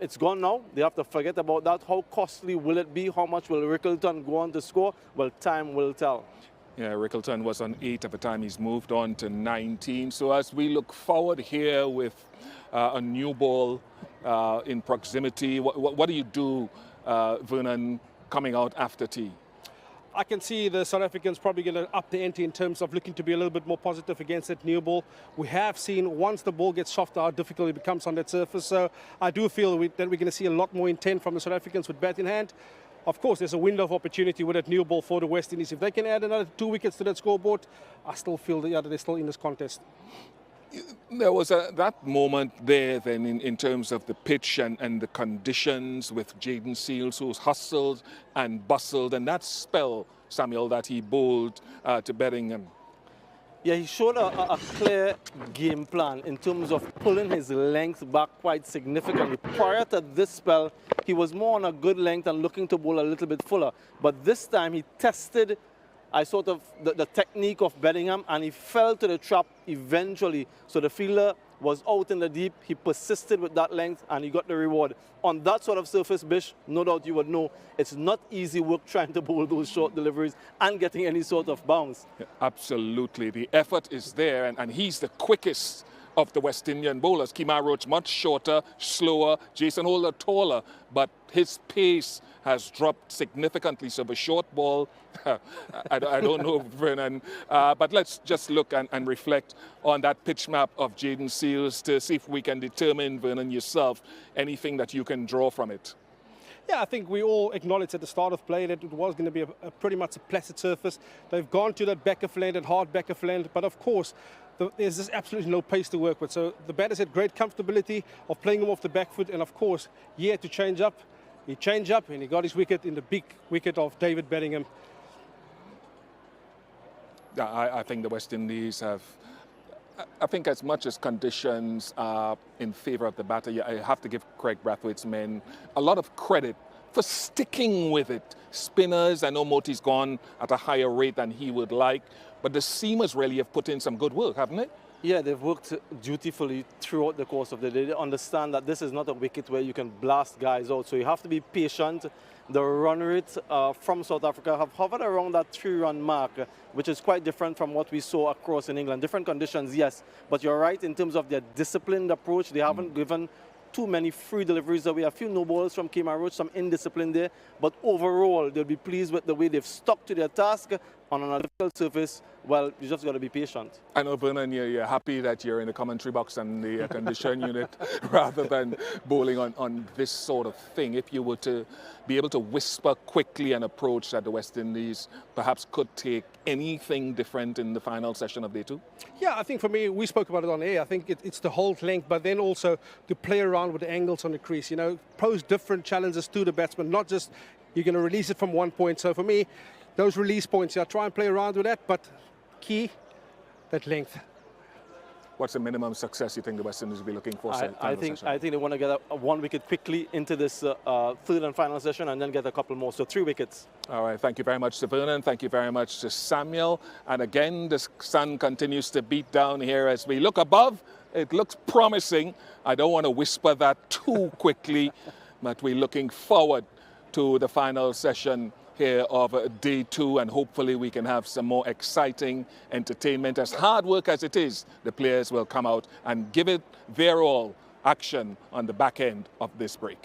it's gone now. They have to forget about that. How costly will it be? How much will Rickleton go on to score? Well, time will tell. Yeah, Rickleton was on 8 at the time. He's moved on to 19. So as we look forward here with a new ball in proximity, what do you do, Vernon, coming out after tea? I can see the South Africans probably going to up the ante in terms of looking to be a little bit more positive against that new ball. We have seen once the ball gets softer how difficult it becomes on that surface. So I do feel that we're going to see a lot more intent from the South Africans with bat in hand. Of course, there's a window of opportunity with that new ball for the West Indies. If they can add another 2 wickets to that scoreboard, I still feel that they're still in this contest. There was that moment there then in terms of the pitch and the conditions with Jaden Seals, who's hustled and bustled, and that spell, Samuel, that he bowled to Bellingham. Yeah, he showed a clear game plan in terms of pulling his length back quite significantly. Prior to this spell, he was more on a good length and looking to bowl a little bit fuller. But this time he tested the technique of Bellingham, and he fell to the trap eventually. So the fielder was out in the deep. He persisted with that length and he got the reward. On that sort of surface, Bish, no doubt you would know, it's not easy work trying to bowl those short deliveries and getting any sort of bounce. Yeah, absolutely. The effort is there, and he's the quickest of the West Indian bowlers. Kemar Roach much shorter, slower, Jason Holder taller, but his pace has dropped significantly. So the short ball, I don't know, Vernon, but let's just look and reflect on that pitch map of Jaden Seals to see if we can determine, Vernon, yourself, anything that you can draw from it. Yeah, I think we all acknowledged at the start of play that it was going to be a pretty much a placid surface. They've gone to that back of land, that hard back of land, but of course, there's just absolutely no pace to work with. So the batters had great comfortability of playing him off the back foot, and of course, he had to change up. He changed up and he got his wicket in the big wicket of David Bellingham. I think the West Indies have, I think as much as conditions are in favour of the batter, I have to give Craig Brathwaite's men a lot of credit for sticking with it. Spinners, I know Moti's gone at a higher rate than he would like, but the seamers really have put in some good work, haven't they? Yeah, they've worked dutifully throughout the course of the day. They understand that this is not a wicket where you can blast guys out, so you have to be patient. The run rate from South Africa have hovered around that 3-run mark, which is quite different from what we saw across in England. Different conditions, yes, but you're right in terms of their disciplined approach. They haven't given too many free deliveries away. A few no balls from Kemar Roach, some indiscipline there, but overall they'll be pleased with the way they've stuck to their task on a difficult surface. Well, you just got to be patient. I know, Vernon, you're happy that you're in the commentary box and the condition unit rather than bowling on this sort of thing. If you were to be able to whisper quickly an approach that the West Indies perhaps could take, anything different in the final session of day 2? Yeah, I think for me, we spoke about it on air. I think it's the whole length, but then also to play around with the angles on the crease. You know, pose different challenges to the batsman, not just you're going to release it from one point. So for me, those release points, I try and play around with that, but key, that length. What's the minimum success you think the West Indies will be looking for? I think they want to get a 1 wicket quickly into this third and final session and then get a couple more. So 3 wickets. All right. Thank you very much to Vernon. Thank you very much to Samuel. And again, the sun continues to beat down here as we look above. It looks promising. I don't want to whisper that too quickly, but we're looking forward to the final session here of day 2, and hopefully we can have some more exciting entertainment. As hard work as it is, the players will come out and give it their all action on the back end of this break.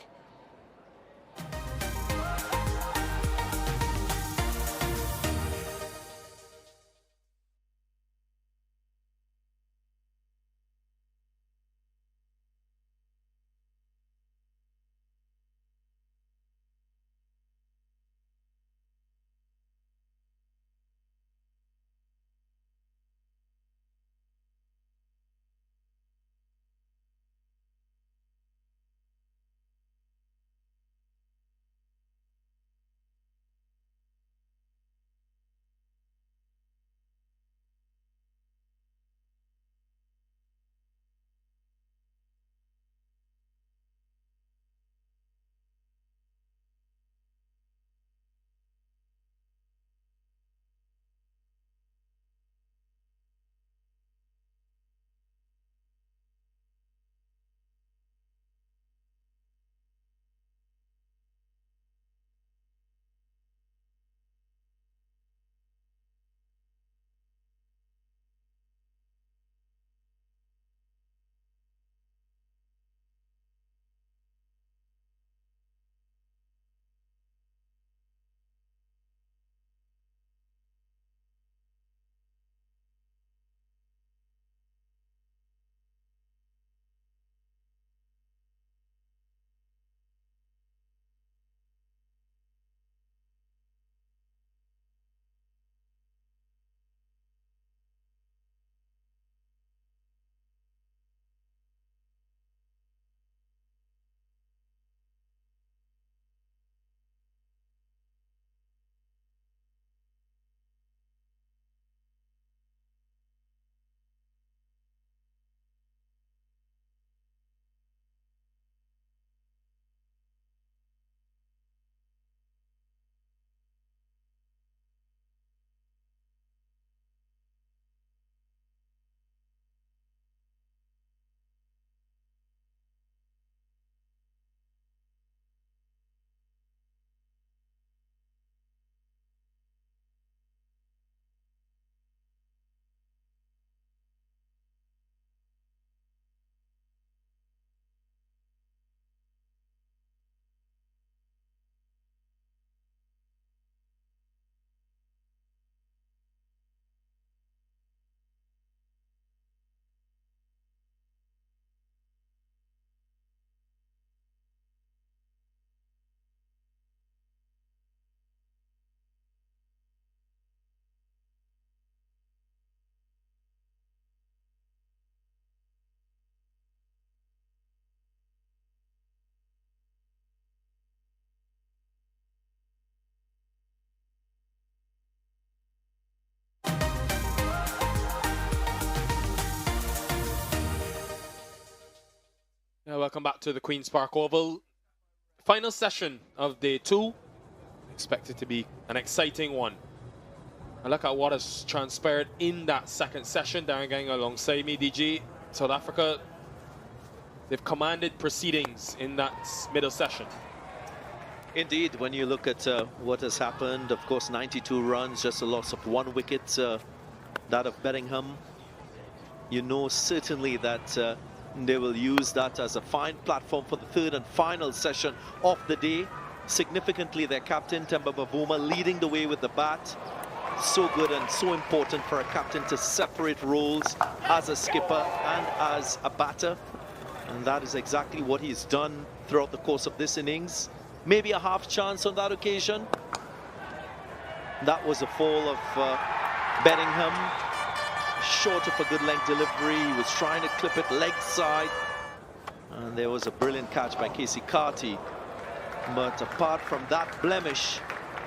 Yeah, welcome back to the Queen's Park Oval. Final session of day 2. Expected to be an exciting one. I look at what has transpired in that second session. Darren Gang alongside me, DG. South Africa, they've commanded proceedings in that middle session. Indeed, when you look at what has happened, of course, 92 runs, just a loss of 1 wicket, that of Bellingham. You know certainly that they will use that as a fine platform for the third and final session of the day. Significantly, their captain, Temba Bavuma, leading the way with the bat. So good and so important for a captain to separate roles as a skipper and as a batter. And that is exactly what he's done throughout the course of this innings. Maybe a half chance on that occasion. That was a fall of Bellingham. Short of a good length delivery. He was trying to clip it leg side. And there was a brilliant catch by Casey Carty. But apart from that blemish,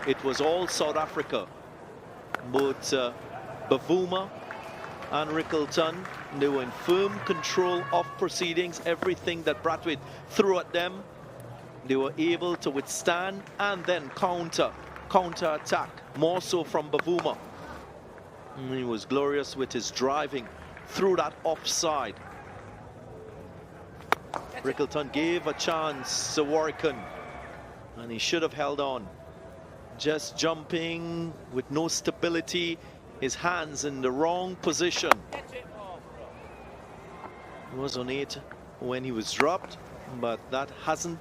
it was all South Africa. Both Bavuma and Rickleton, they were in firm control of proceedings. Everything that Brathwaite threw at them, they were able to withstand and then counter-attack, more so from Bavuma. He was glorious with his driving through that offside. Rickleton gave a chance to Warrican, and he should have held on. Just jumping with no stability, his hands in the wrong position. He was on 8 when he was dropped, but that hasn't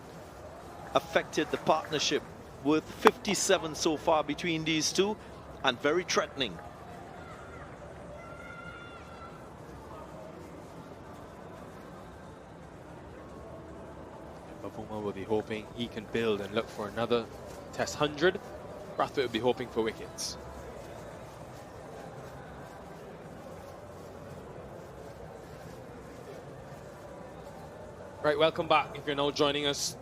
affected the partnership. With 57 so far between these two, and very threatening. Bavuma will be hoping he can build and look for another Test 100. Brathwaite will be hoping for wickets. Right, welcome back if you're now joining us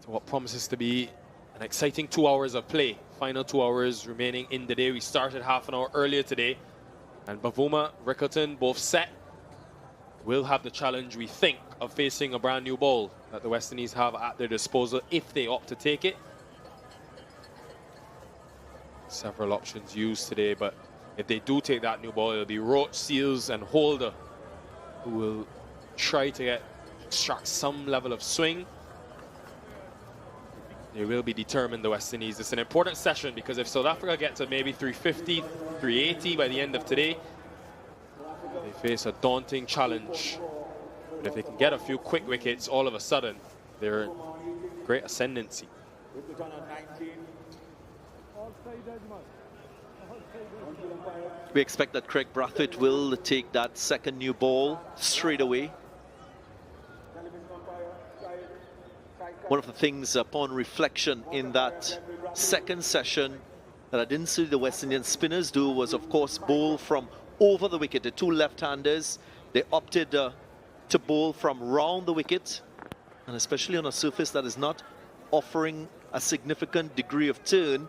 to what promises to be an exciting 2 hours of play. Final 2 hours remaining in the day. We started half an hour earlier today, and Bavuma, Rickleton, both set. Will have the challenge, we think, of facing a brand new ball that the West Indies have at their disposal if they opt to take it. Several options used today, but if they do take that new ball, it'll be Roach, Seals and Holder who will try to extract some level of swing. They will be determined, the West Indies. It's an important session because if South Africa get to maybe 350, 380 by the end of today, they face a daunting challenge. But if they can get a few quick wickets, all of a sudden, they're in great ascendancy. We expect that Craig Brathwaite will take that second new ball straight away. One of the things upon reflection in that second session that I didn't see the West Indian spinners do was, of course, bowl from over the wicket. The two left-handers, they opted to bowl from round the wicket, and especially on a surface that is not offering a significant degree of turn,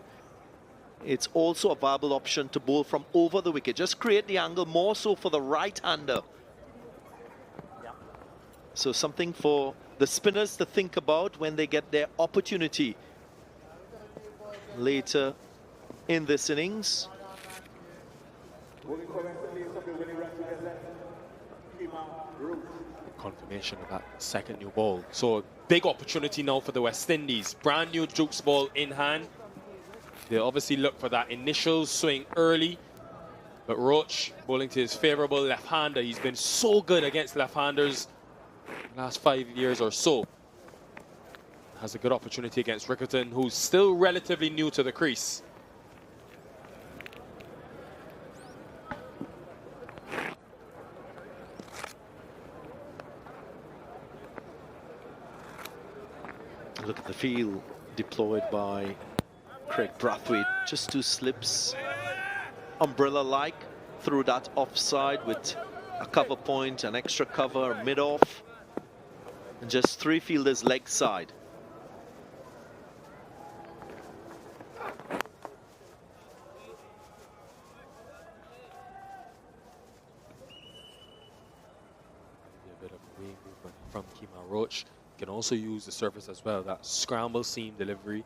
it's also a viable option to bowl from over the wicket. Just create the angle more so for the right-hander. So something for the spinners to think about when they get their opportunity later in this innings. Confirmation of that second new ball. So big opportunity now for the West Indies. Brand new Jukes ball in hand. They'll obviously look for that initial swing early. But Roach bowling to his favourable left-hander. He's been so good against left-handers the last 5 years or so. Has a good opportunity against Rickleton, who's still relatively new to the crease. Look at the field deployed by Craig Brathwaite. Just 2 slips, umbrella-like, through that offside with a cover point, an extra cover, mid-off, and just 3 fielders leg side. A bit of wing Can also use the surface as well. That scramble seam delivery.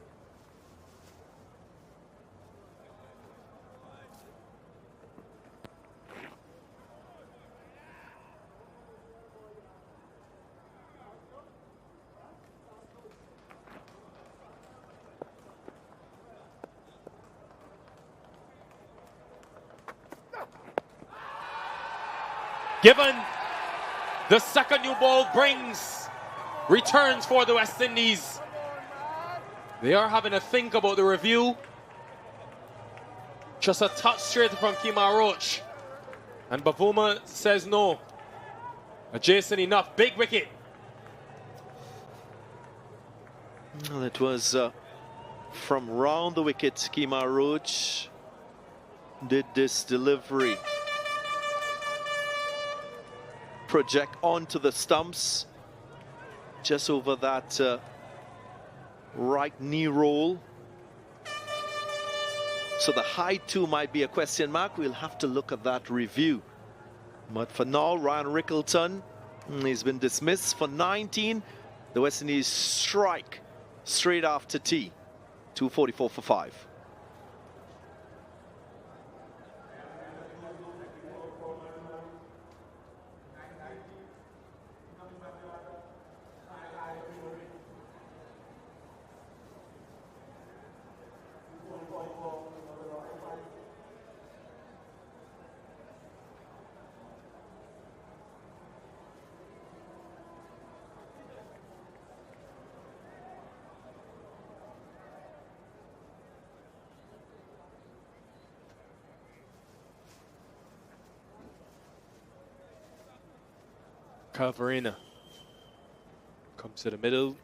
Given the second new ball brings returns for the West Indies. They are having a think about the review. Just a touch straight from Kemar Roach. And Bavuma says no. Adjacent enough. Big wicket. Well, it was from round the wicket. Kemar Roach did this delivery. Project onto the stumps. Just over that right knee roll. So the height too might be a question mark. We'll have to look at that review. But for now, Ryan Rickleton, he's been dismissed for 19. The West Indies strike straight after tea. 244 for 5. Calvarina comes to the middle.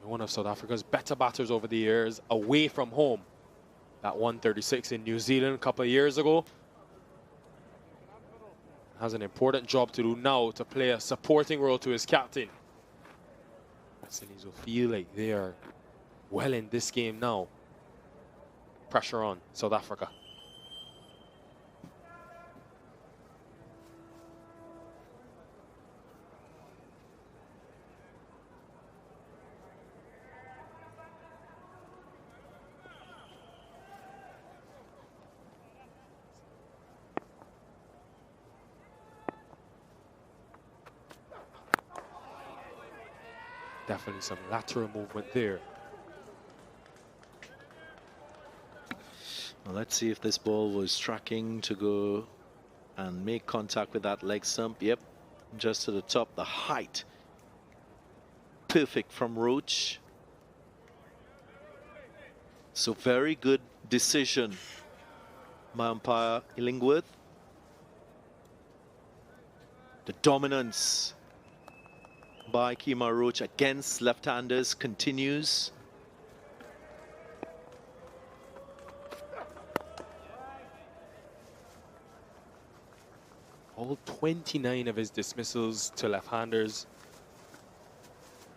One of South Africa's better batters over the years, away from home. That 136 in New Zealand a couple of years ago. Has an important job to do now to play a supporting role to his captain. West Indies will feel like they are well in this game now. Pressure on South Africa. Definitely some lateral movement there. Well, let's see if this ball was tracking to go and make contact with that leg stump. Yep, just to the top, the height. Perfect from Roach. So very good decision by umpire Illingworth. The dominance by Kemar Roach against left-handers continues. All 29 of his dismissals to left-handers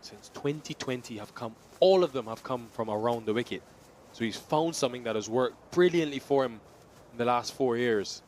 since 2020 have come, all of them have come from around the wicket. So he's found something that has worked brilliantly for him in the last 4 years.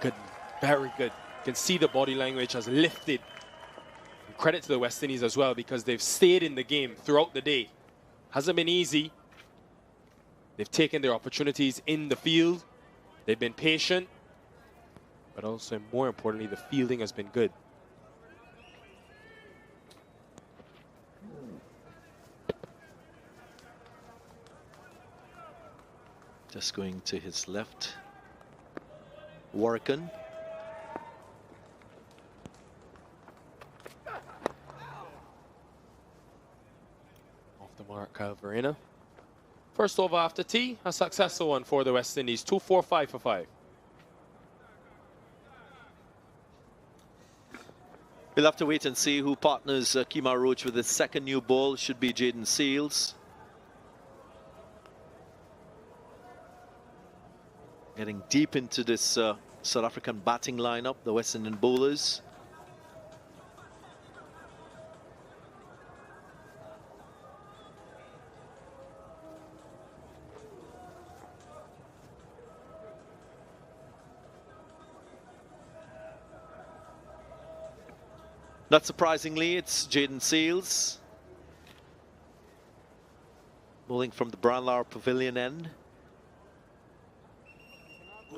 Good, very good. You can see the body language has lifted. And credit to the West Indies as well, because they've stayed in the game throughout the day. Hasn't been easy. They've taken their opportunities in the field. They've been patient. But also, more importantly, the fielding has been good. Just going to his left. Warrican. Off the mark, Calvarina. First over after tea, a successful one for the West Indies. 2-4-5 for 5. We'll have to wait and see who partners Kemar Roach with his second new ball. Should be Jaden Seals. It getting deep into this South African batting lineup, the West Indian bowlers. Not surprisingly, it's Jaden Seales bowling from the Brown Pavilion end.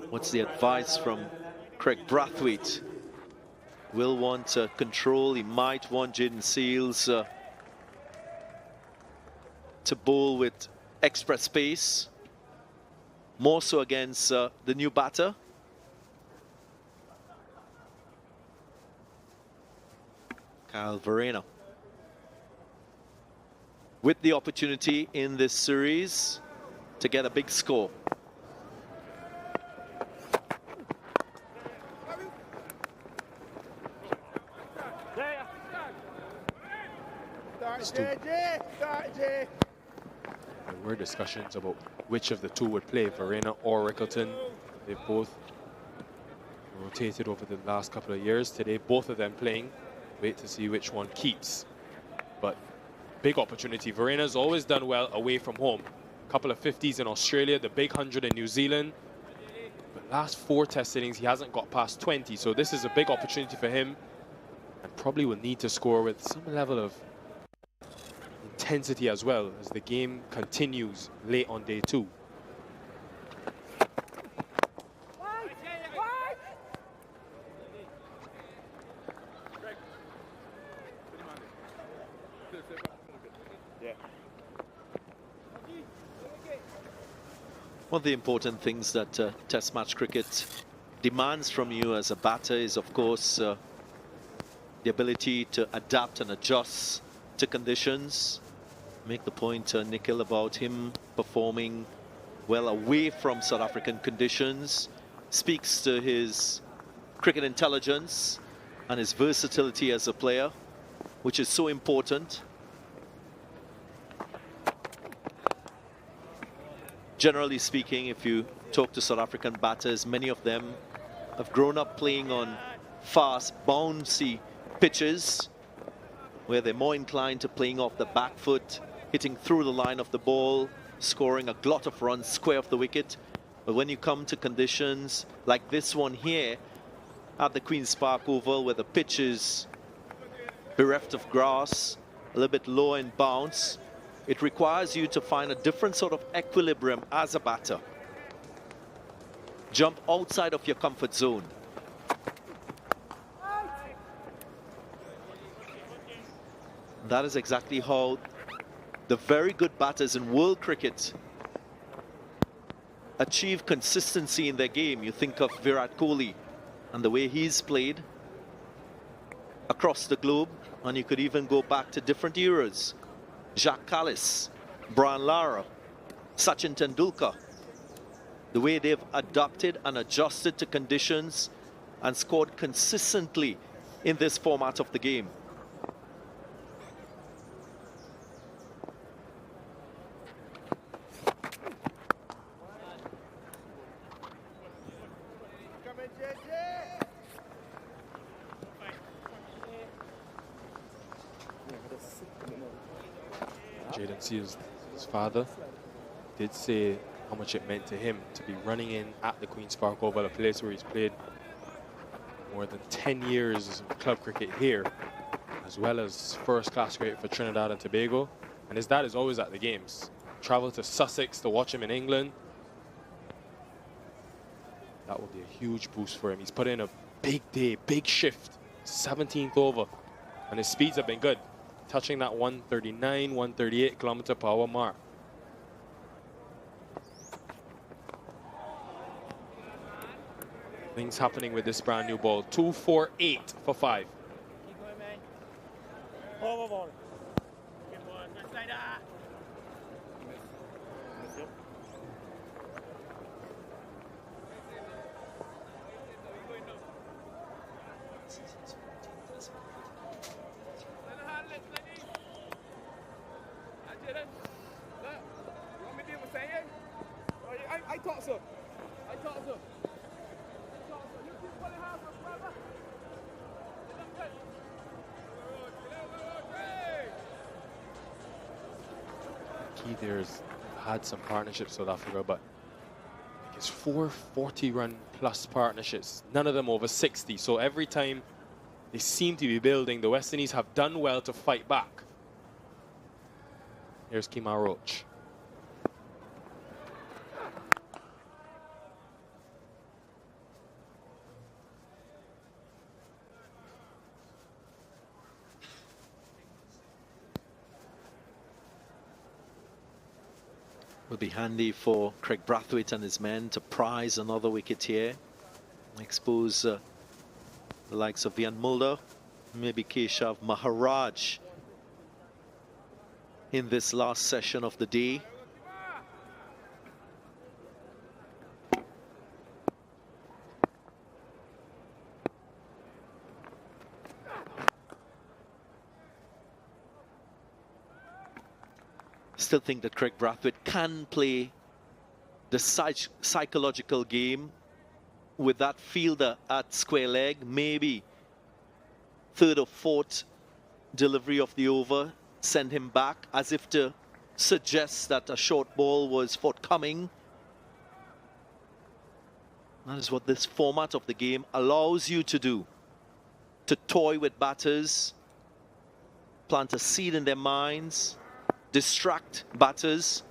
What's the advice from Craig Brathwaite? Will want control. He might want Jaden Seales to bowl with extra space, more so against the new batter. Kyle Verreynne, with the opportunity in this series to get a big score. There were discussions about which of the two would play, Verreynne or Rickleton. They've both rotated over the last couple of years. Today, both of them playing. Wait to see which one keeps. But big opportunity. Verreynne's always done well away from home. Couple of 50s in Australia, the big 100 in New Zealand. But last 4 test innings, he hasn't got past 20. So this is a big opportunity for him. And probably will need to score with some level of intensity as well as the game continues late on day 2. One of the important things that Test match cricket demands from you as a batter is, of course, the ability to adapt and adjust to conditions. Make the point, Nikhil, about him performing well away from South African conditions. Speaks to his cricket intelligence and his versatility as a player, which is so important. Generally speaking, if you talk to South African batters, many of them have grown up playing on fast, bouncy pitches, where they're more inclined to playing off the back foot, hitting through the line of the ball, scoring a glut of runs square of the wicket. But when you come to conditions like this one here at the Queen's Park Oval, where the pitch is bereft of grass, a little bit low in bounce, it requires you to find a different sort of equilibrium as a batter. Jump outside of your comfort zone. That is exactly how the very good batters in world cricket achieve consistency in their game. You think of Virat Kohli and the way he's played across the globe, and you could even go back to different eras. Jacques Kallis, Brian Lara, Sachin Tendulkar, the way they've adapted and adjusted to conditions and scored consistently in this format of the game. Jaden Seales, his father, did say how much it meant to him to be running in at the Queen's Park Oval, a place where he's played more than 10 years of club cricket here, as well as first-class cricket for Trinidad and Tobago. And his dad is always at the games. Traveled to Sussex to watch him in England. That will be a huge boost for him. He's put in a big day, big shift, 17th over, and his speeds have been good, touching that 139, 138 kilometer per hour mark. Things happening with this brand new ball. 2-4-8 for 5. Keep going, man. Over ball. Good boy. Good slider. Miss it. I thought so. I thought so. key there is had some partnerships South Africa, but it's 4 40-run plus partnerships, none of them over 60. So every time they seem to be building, the West Indies have done well to fight back. Here's Kemar Roach. Will be handy for Craig Brathwaite and his men to prize another wicket here. Expose the likes of Vian Mulder, maybe Keshav Maharaj in this last session of the day. Still think that Craig Brathwaite can play the psychological game with that fielder at square leg, maybe third or fourth delivery of the over, send him back as if to suggest that a short ball was forthcoming. That is what this format of the game allows you to do, to toy with batters, plant a seed in their minds, distract batters.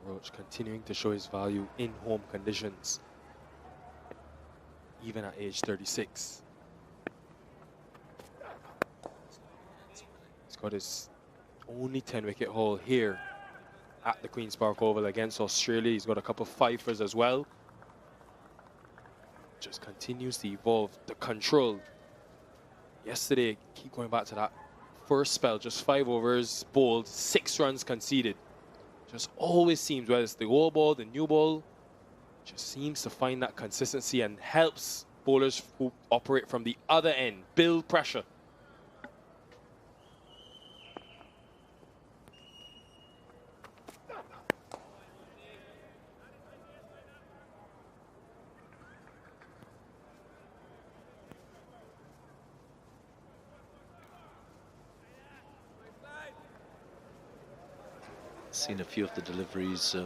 Roach continuing to show his value in home conditions, even at age 36. He's got his only 10-wicket haul here at the Queen's Park Oval against Australia. He's got a couple of fifers as well. Just continues to evolve the control. Yesterday, keep going back to that first spell, just 5 overs, bowled, 6 runs conceded. Just always seems, whether it's the old ball, the new ball, just seems to find that consistency and helps bowlers who operate from the other end build pressure. Seen a few of the deliveries,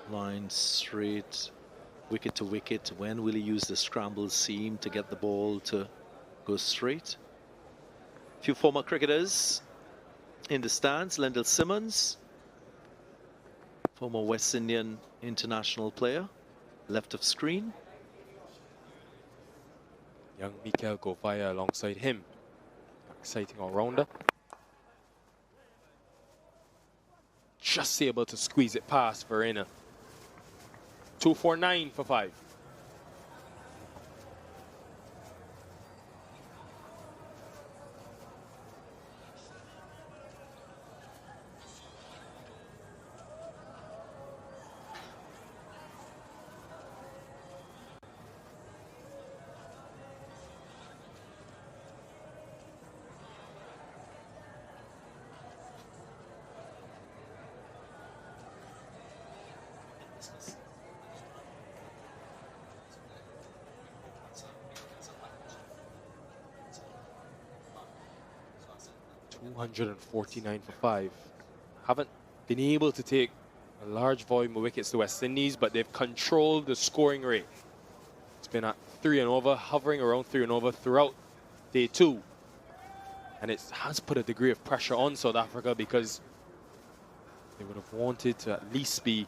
line straight, wicket to wicket. When will he use the scramble seam to get the ball to go straight? A few former cricketers in the stands. Lendl Simmons, former West Indian international player, left of screen. Young Mikael Govaya alongside him. Exciting all-rounder. Just able to squeeze it past Verena. 249 for 5. $249 for 5. Haven't been able to take a large volume of wickets to West Indies, but they've controlled the scoring rate. It's been at 3 and over, hovering around 3 and over throughout day 2. And it has put a degree of pressure on South Africa because they would have wanted to at least be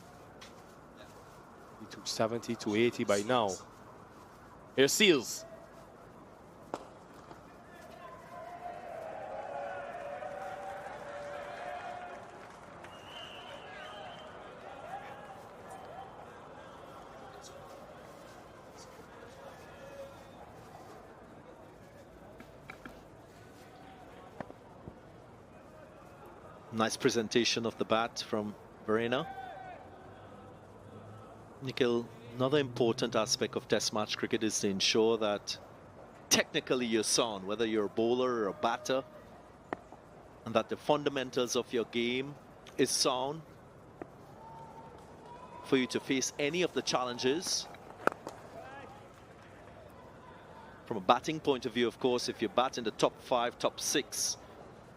270, 280 by now. Here's Seals. Nice presentation of the bat from Verena. Nikhil Another important aspect of Test match cricket is to ensure that technically you're sound, whether you're a bowler or a batter, and that the fundamentals of your game is sound for you to face any of the challenges. From a batting point of view, of course, if you bat in the top 5, top 6,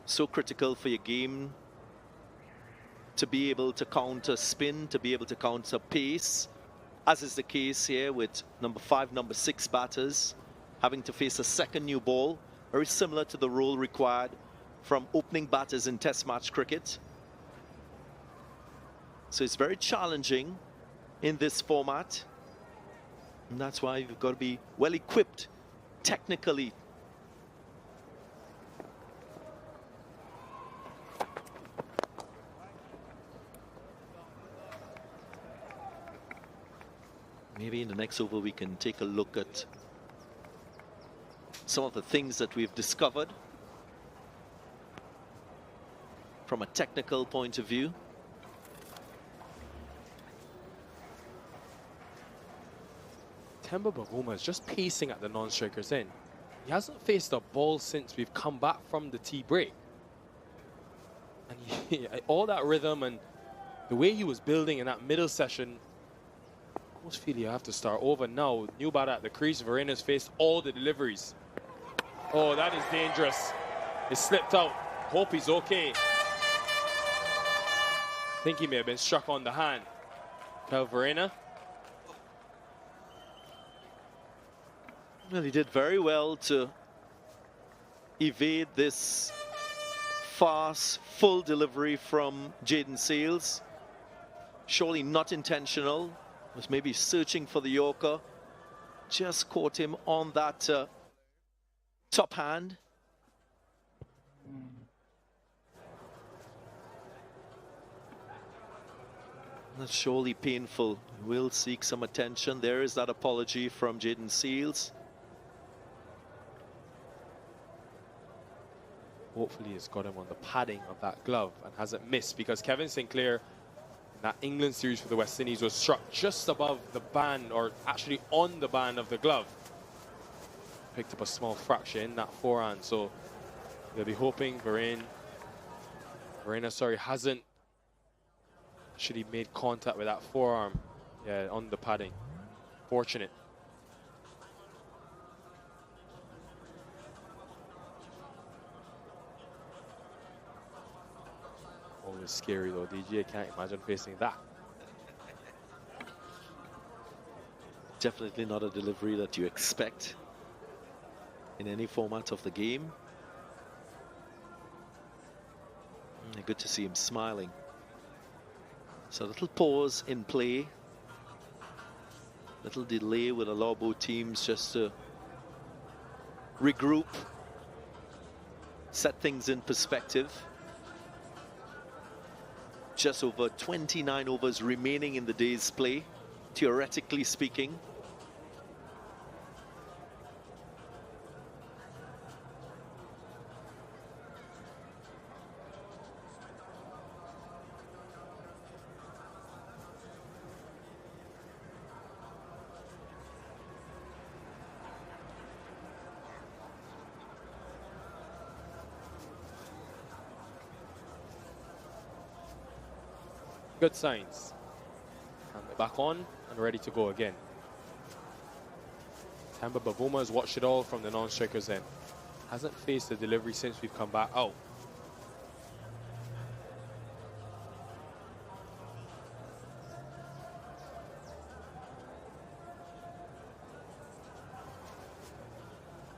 so critical for your game to be able to counter spin, to be able to counter pace, as is the case here with number 5, number 6 batters having to face a second new ball, very similar to the role required from opening batters in Test match cricket. So it's very challenging in this format, and that's why you've got to be well equipped technically. Maybe in the next over we can take a look at some of the things that we've discovered from a technical point of view. Temba Bavuma is just pacing at the non-strikers end. He hasn't faced a ball since we've come back from the tea break. And all that rhythm and the way he was building in that middle session, I almost feel you have to start over now. New batter at the crease, Verena's faced all the deliveries. Oh, that is dangerous. It slipped out. Hope he's okay. I think he may have been struck on the hand. Cal Verena. Well, he did very well to evade this fast, full delivery from Jaden Sales. Surely not intentional. Was maybe searching for the Yorker. Just caught him on that top hand. That's surely painful. Will seek some attention. There is that apology from Jaden Seals. Hopefully it's got him on the padding of that glove and hasn't missed, because Kevin Sinclair in that England series for the West Indies was struck just above the band, or actually on the band of the glove. Picked up a small fracture in that forehand, so they'll be hoping Verena hasn't actually made contact with that forearm. Yeah, on the padding. Fortunate. Always scary though, DG. I can't imagine facing that. Definitely not a delivery that you expect in any format of the game. Good to see him smiling. So a little pause in play. Little delay with allow both teams just to regroup, set things in perspective. Just over 29 overs remaining in the day's play, theoretically speaking. Good signs. And they're back on and ready to go again. Temba Bavuma has watched it all from the non-strikers end. Hasn't faced a delivery since we've come back out.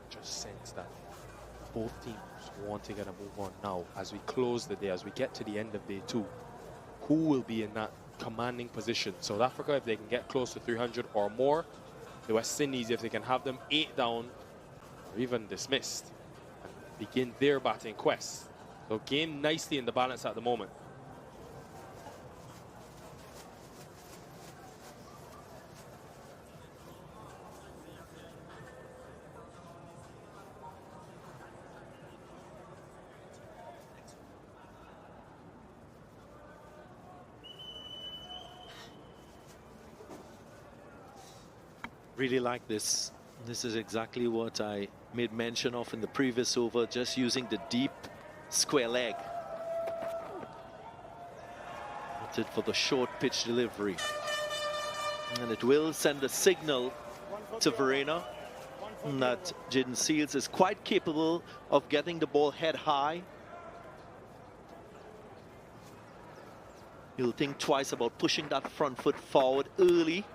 Just sense that both teams want to get a move on now as we close the day, as we get to the end of day 2. Who will be in that commanding position? South Africa, if they can get close to 300 or more. The West Indies, if they can have them 8 down or even dismissed and begin their batting quest. So game nicely in the balance at the moment. Really like this. This is exactly what I made mention of in the previous over, just using the deep square leg. Opted for the short pitch delivery. And it will send a signal to Verena that Jaden Seals is quite capable of getting the ball head high. He'll think twice about pushing that front foot forward early.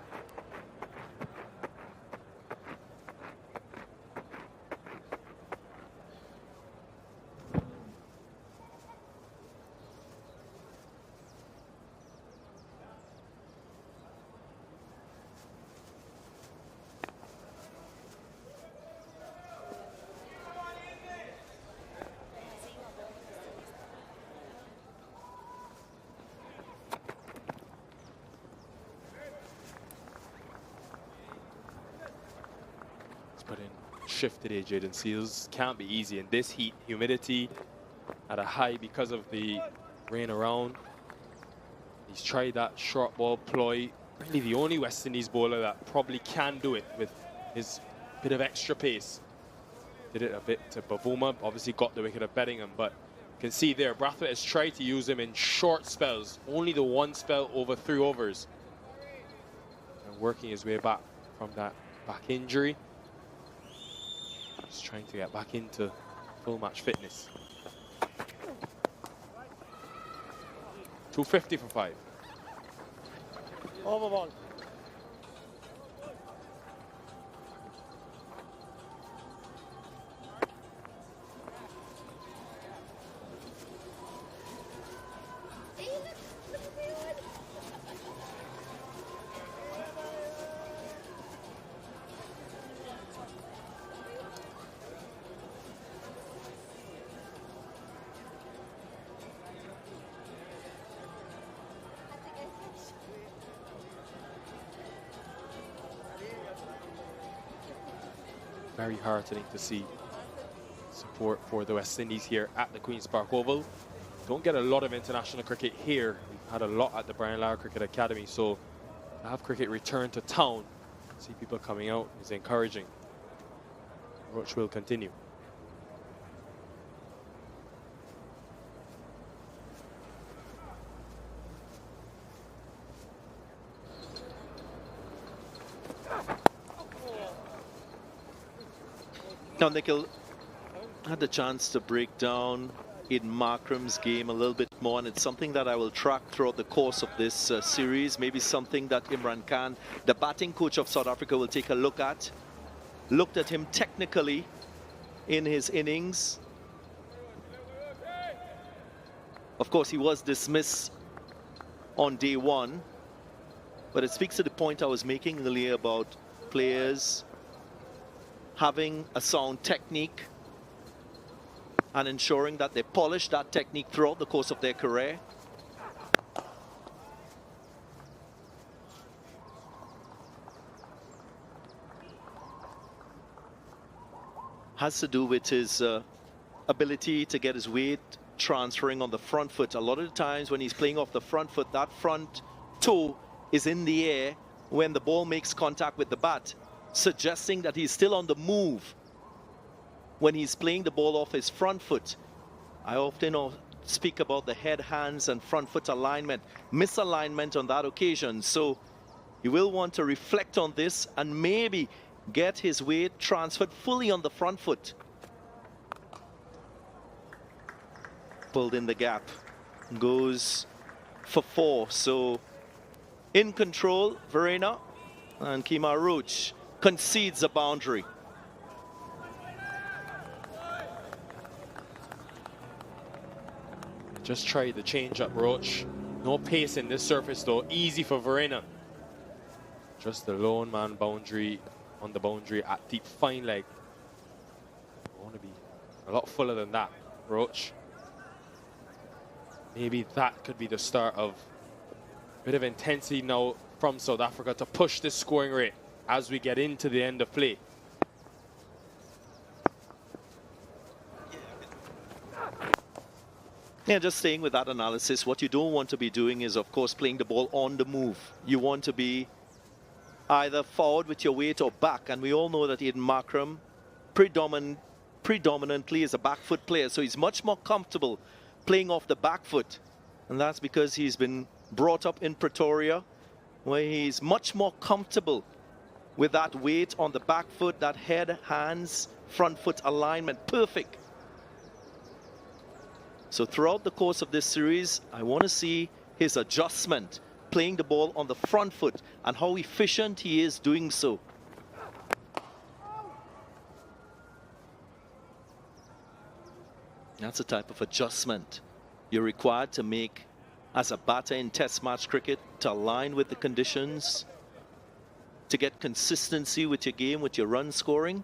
Put in shift today, Jaden Seals. Can't be easy in this heat, humidity at a high because of the rain around. He's tried that short ball ploy. Really the only West Indies bowler that probably can do it with his bit of extra pace. Did it a bit to Bavuma, obviously got the wicket of Bettingham, but you can see there, Brathwaite has tried to use him in short spells, only the one spell over 3 overs. And working his way back from that back injury. Just trying to get back into full match fitness. 250 for 5. Over ball. Very heartening to see support for the West Indies here at the Queen's Park Oval. Don't get a lot of international cricket here. We've had a lot at the Brian Lara Cricket Academy, so to have cricket return to town, see people coming out is encouraging. Roach will continue. Now, Nikhil had the chance to break down Aiden Markram's game a little bit more, and it's something that I will track throughout the course of this series. Maybe something that Imran Khan, the batting coach of South Africa, will take a look at. Looked at him technically in his innings. Of course, he was dismissed on day 1, but it speaks to the point I was making earlier about players having a sound technique and ensuring that they polish that technique throughout the course of their career. Has to do with his ability to get his weight transferring on the front foot. A lot of the times when he's playing off the front foot, that front toe is in the air when the ball makes contact with the bat, suggesting that he's still on the move when he's playing the ball off his front foot. I often speak about the head, hands, and front foot alignment, misalignment on that occasion. So you will want to reflect on this and maybe get his weight transferred fully on the front foot. Pulled in the gap, goes for 4. So in control, Verena, and Kemar Roach concedes a boundary. Just try the change up, Roach. No pace in this surface though, easy for Verena. Just the lone man boundary on the boundary at deep, fine leg. I want to be a lot fuller than that, Roach. Maybe that could be the start of a bit of intensity now from South Africa to push this scoring rate as we get into the end of play. Yeah, just staying with that analysis, what you don't want to be doing is, of course, playing the ball on the move. You want to be either forward with your weight or back. And we all know that Aiden Markram predominantly is a back foot player, so he's much more comfortable playing off the back foot. And that's because he's been brought up in Pretoria, where he's much more comfortable with that weight on the back foot, that head, hands, front foot alignment, perfect. So throughout the course of this series, I want to see his adjustment, playing the ball on the front foot, and how efficient he is doing so. That's the type of adjustment you're required to make as a batter in Test match cricket, to align with the conditions, to get consistency with your game, with your run scoring.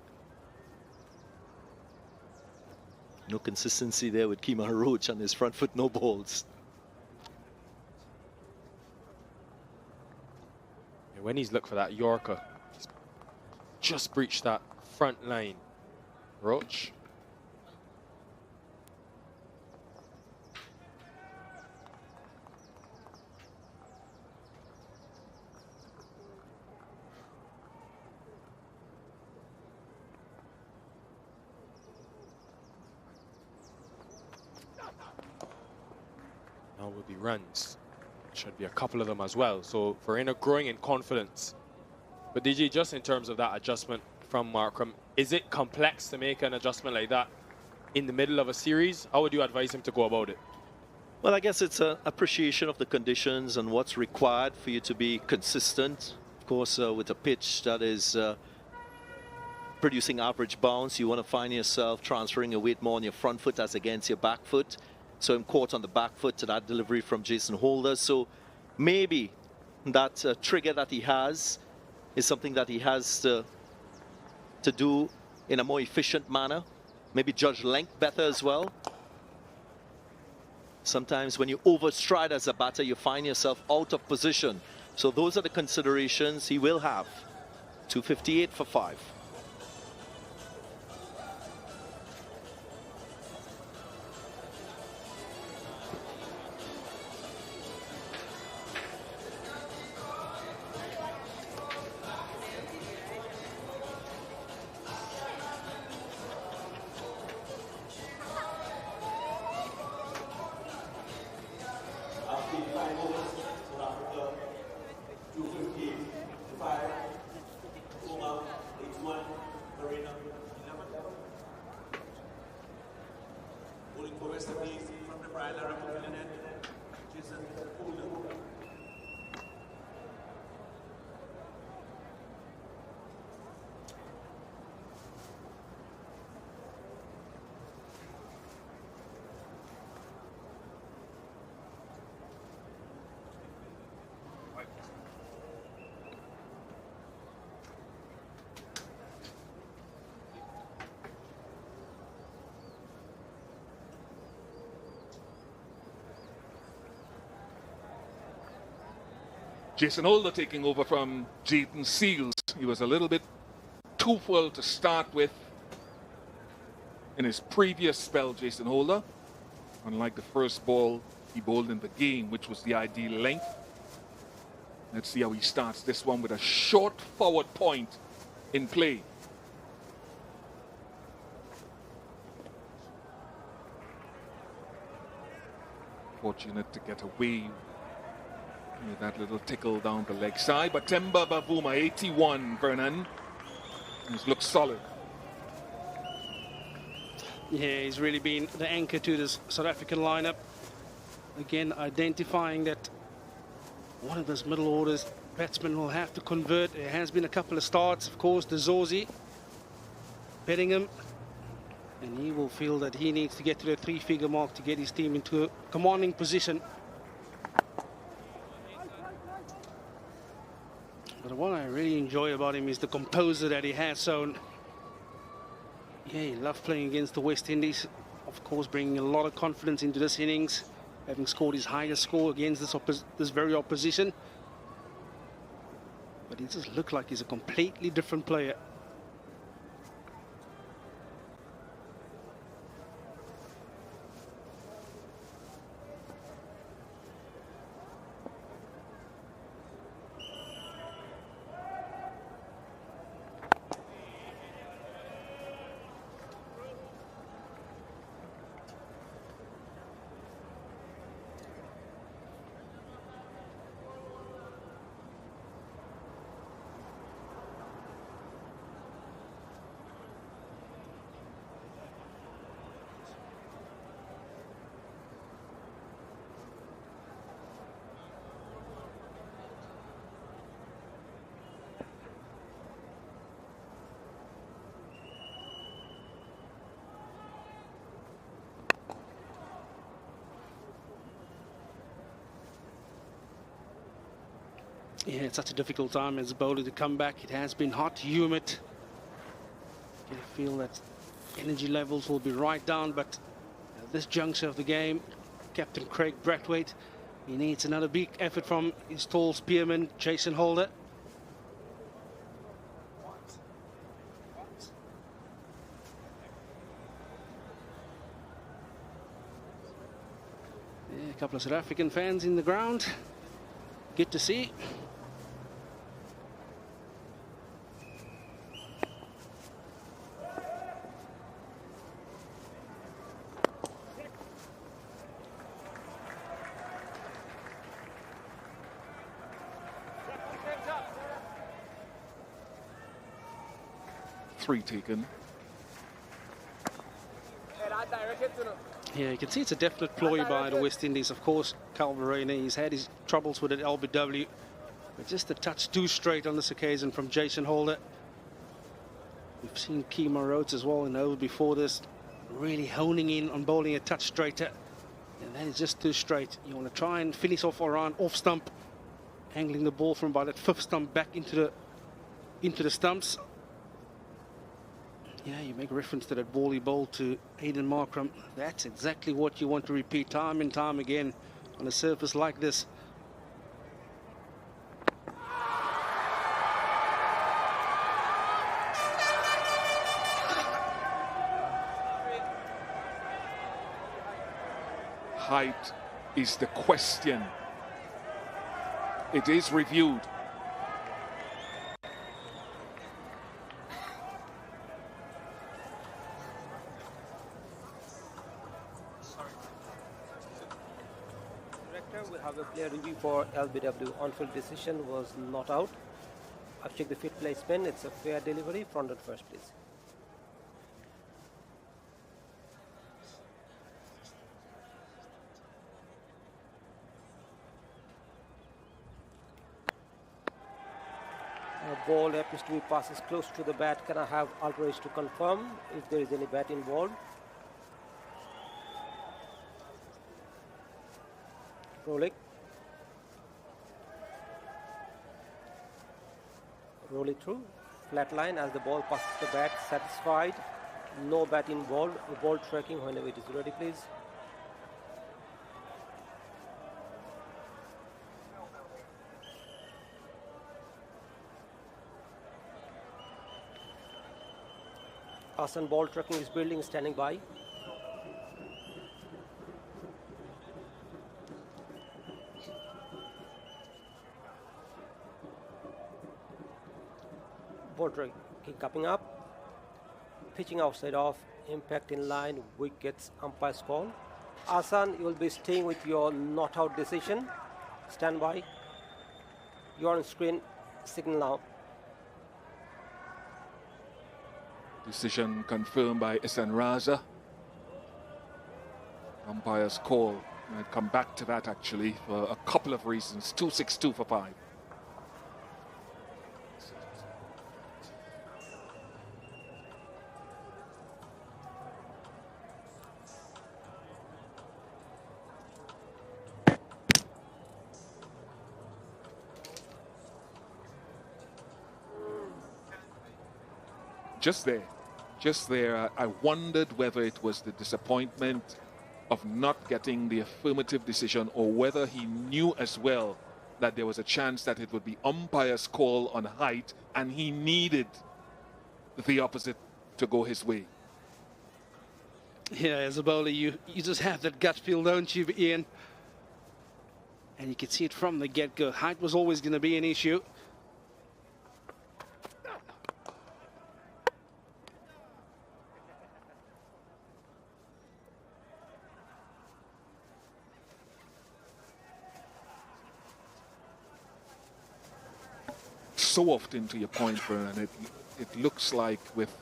No consistency there with Kemar Roach on his front foot no balls. When he's looked for that Yorker, he's just breached that front line. Roach. Now will be runs. Should be a couple of them as well. So Verena growing in confidence. But DJ, just in terms of that adjustment from Markram, is it complex to make an adjustment like that in the middle of a series? How would you advise him to go about it? Well, I guess it's an appreciation of the conditions and what's required for you to be consistent. Of course, with a pitch that is producing average bounce, you want to find yourself transferring your weight more on your front foot as against your back foot. So I'm caught on the back foot to that delivery from Jason Holder. So maybe that trigger that he has is something that he has to do in a more efficient manner. Maybe judge length better as well. Sometimes when you overstride as a batter, you find yourself out of position. So those are the considerations he will have. 258 for 5. Jason Holder taking over from Jayden Seals. He was a little bit too full to start with in his previous spell, Jason Holder. Unlike the first ball he bowled in the game, which was the ideal length. Let's see how he starts this one with a short forward point in play. Fortunate to get away with that little tickle down the leg side. But Temba Bavuma, 81, Vernon. He's looked solid. Yeah, he's really been the anchor to this South African lineup. Again, identifying that one of those middle orders batsmen will have to convert. There has been a couple of starts, of course, the Dorzi, Bellingham, and he will feel that he needs to get to the 3-figure mark to get his team into a commanding position. But what I really enjoy about him is the composure that he has shown. Yeah, he loved playing against the West Indies. Of course, bringing a lot of confidence into this innings, having scored his highest score against this very opposition. But he just looked like he's a completely different player. Yeah, it's such a difficult time as a bowler to come back. It has been hot, humid. You feel that energy levels will be right down, but at this juncture of the game, Captain Craig Brathwaite, he needs another big effort from his tall spearman, Jason Holder. Yeah, a couple of South African fans in the ground. Good to see. Three taken. Yeah, you can see it's a definite ploy by the West Indies. Of course, Cal Verreynne, he's had his troubles with an LBW, but just a touch too straight on this occasion from Jason Holder. We've seen Kemar Rhodes as well in over before this, really honing in on bowling a touch straighter, and that is just too straight. You want to try and finish off around off stump, angling the ball from about that fifth stump back into the stumps. Yeah, you make reference to that volley bowl to Aidan Markram. That's exactly what you want to repeat time and time again on a surface like this. Height is the question. It is reviewed. We'll have a player review for LBW. On-field decision was not out. I've checked the fit placement. It's a fair delivery. Front at first, please. Ball happens to be passes close to the bat. Can I have Alvarez to confirm if there is any bat involved? Rolling. Roll it through. Flat line as the ball passes the bat. Satisfied. No bat involved. The ball tracking whenever it is ready, please. Hassan, ball tracking is building, standing by. Ball tracking coming up. Pitching outside off, impact in line, wickets, umpire's call. Hassan, you will be staying with your not out decision. Stand by. You're on screen, signal now. Decision confirmed by Ihsan Raza. Umpire's call. I'd come back to that actually for a couple of reasons. 2-6-2 for 5. Just there, I wondered whether it was the disappointment of not getting the affirmative decision or whether he knew as well that there was a chance that it would be umpire's call on height and he needed the opposite to go his way. Yeah, as a bowler, you just have that gut feel, don't you, Ian? And you can see it from the get-go. Height was always going to be an issue. So often, to your point, Vernon, it looks like with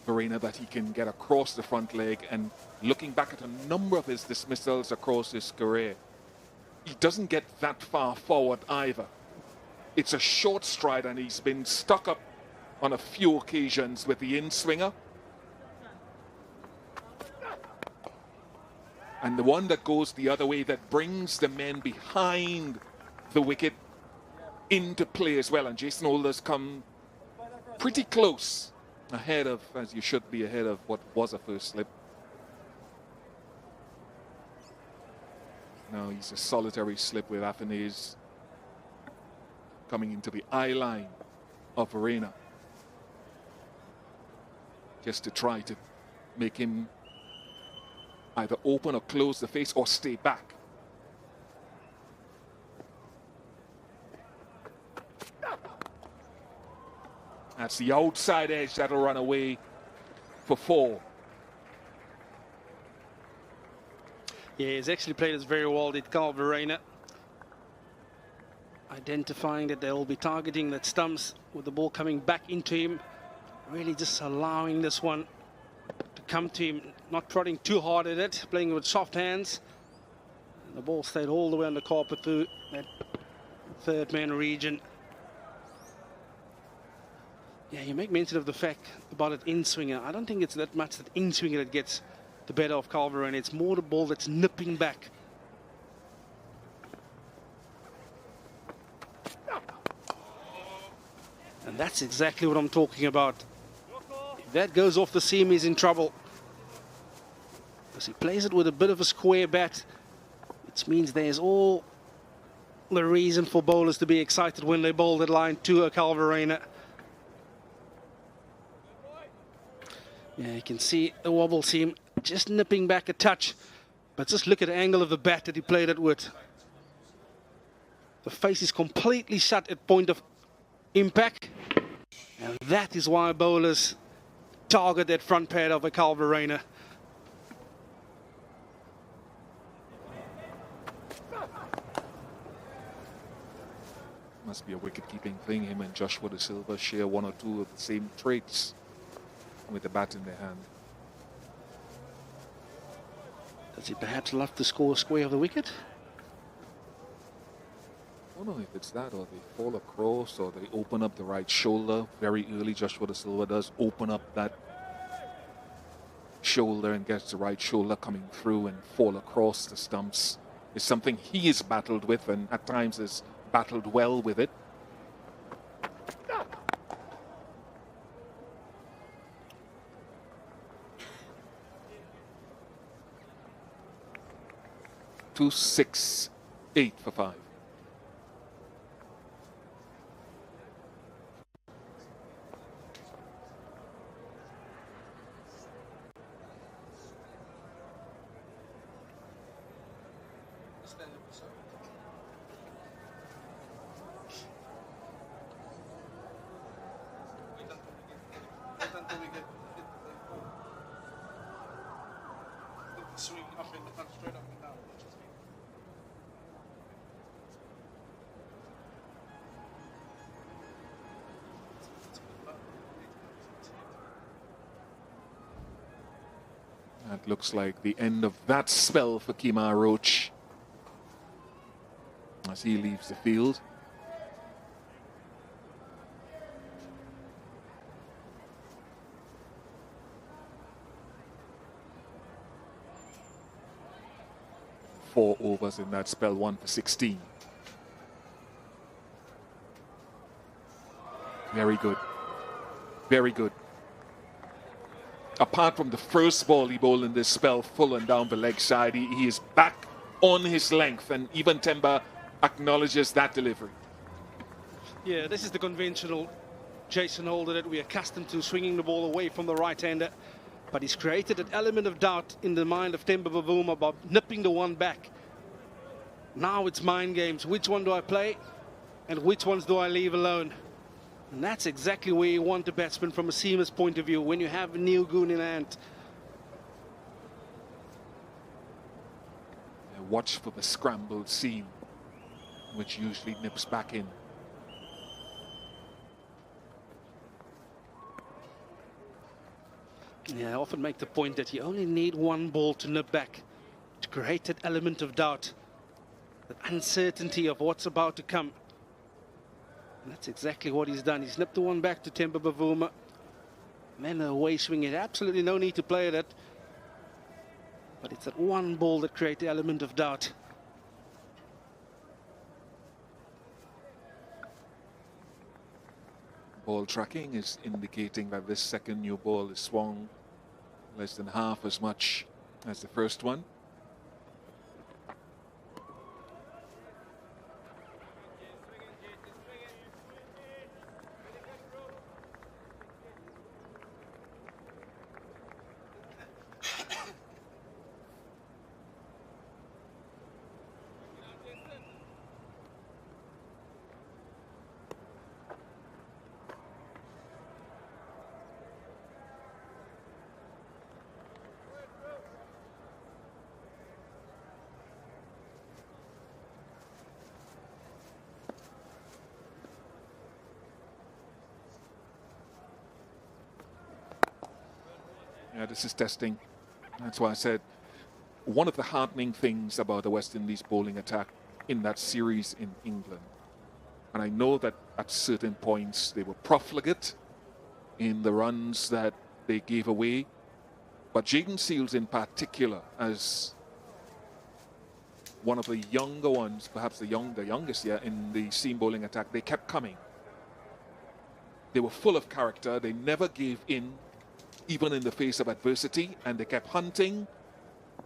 Verreynne that he can get across the front leg, and looking back at a number of his dismissals across his career, he doesn't get that far forward either. It's a short stride and he's been stuck up on a few occasions with the in-swinger. And the one that goes the other way that brings the men behind the wicket into play as well, and Jason Holder's come pretty close ahead of, as you should be, ahead of what was a first slip. Now he's a solitary slip with Afanese coming into the eye line of Arena, just to try to make him either open or close the face or stay back. That's the outside edge that'll run away for 4. Yeah, he's actually played this very well, did Carl Verena. Identifying that they'll be targeting that stumps with the ball coming back into him. Really just allowing this one to come to him, not prodding too hard at it, playing with soft hands. And the ball stayed all the way on the carpet through that third man region. Yeah, you make mention of the fact about it in-swinger. I don't think it's that much that in-swinger that gets the better of Carver, and it's more the ball that's nipping back. And that's exactly what I'm talking about. If that goes off the seam, he's in trouble. Because he plays it with a bit of a square bat, which means there's all the reason for bowlers to be excited when they bowl that line to a Calvarena. Yeah, you can see the wobble seam just nipping back a touch, but just look at the angle of the bat that he played it with. The face is completely shut at point of impact, and that is why bowlers target that front pad of a Calvarena. Must be a wicket-keeping thing. Him and Joshua De Silva share one or two of the same traits with the bat in their hand. Does he perhaps love to score a square of the wicket? I don't know if it's that, or they fall across, or they open up the right shoulder very early. Joshua De Silva does open up that shoulder and gets the right shoulder coming through and fall across the stumps. It's something he has battled with, and at times has battled well with it. Two, 6, 8 for 5. That looks like the end of that spell for Kemar Roach as he leaves the field. Four overs in that spell, 1 for 16. Very good. Very good. Apart from the first ball he bowled in this spell, full and down the leg side, he is back on his length, and even Temba acknowledges that delivery. Yeah, this is the conventional Jason Holder that we're accustomed to, swinging the ball away from the right-hander. But he's created an element of doubt in the mind of Temba Bavuma about nipping the one back. Now it's mind games. Which one do I play and which ones do I leave alone? And that's exactly where you want the batsman from a seamer's point of view when you have Neil Goon in hand. Watch for the scrambled seam, which usually nips back in. Yeah, I often make the point that you only need one ball to nip back to create that element of doubt, that uncertainty of what's about to come. And that's exactly what he's done. He's nipped the one back to Temba Bavuma. And then away swing it. Absolutely no need to play that. But it's that one ball that creates the element of doubt. Ball tracking is indicating that this second new ball is swung less than half as much as the first one. Yeah, this is testing. That's why I said one of the heartening things about the West Indies bowling attack in that series in England, and I know that at certain points they were profligate in the runs that they gave away, but Jayden Seales in particular, as one of the younger ones, perhaps the youngest, yeah, in the seam bowling attack, they kept coming. They were full of character. They never gave in, even in the face of adversity, and they kept hunting,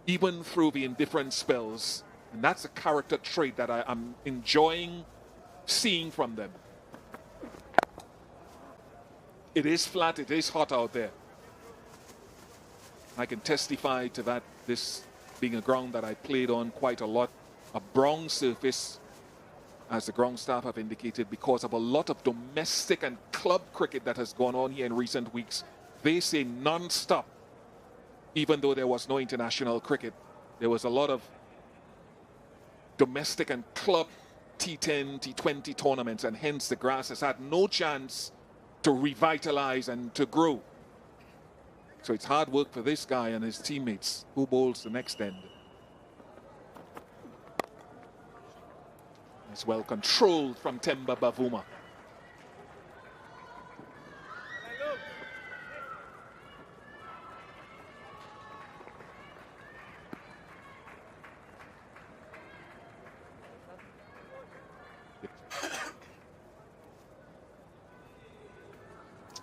even through the indifferent spells. And that's a character trait that I'm enjoying seeing from them. It is flat, it is hot out there. I can testify to that, this being a ground that I played on quite a lot, a brown surface, as the ground staff have indicated, because of a lot of domestic and club cricket that has gone on here in recent weeks. They say non-stop, even though there was no international cricket. There was a lot of domestic and club T10, T20 tournaments, and hence the grass has had no chance to revitalize and to grow. So it's hard work for this guy and his teammates. Who bowls the next end? It's well controlled from Temba Bavuma.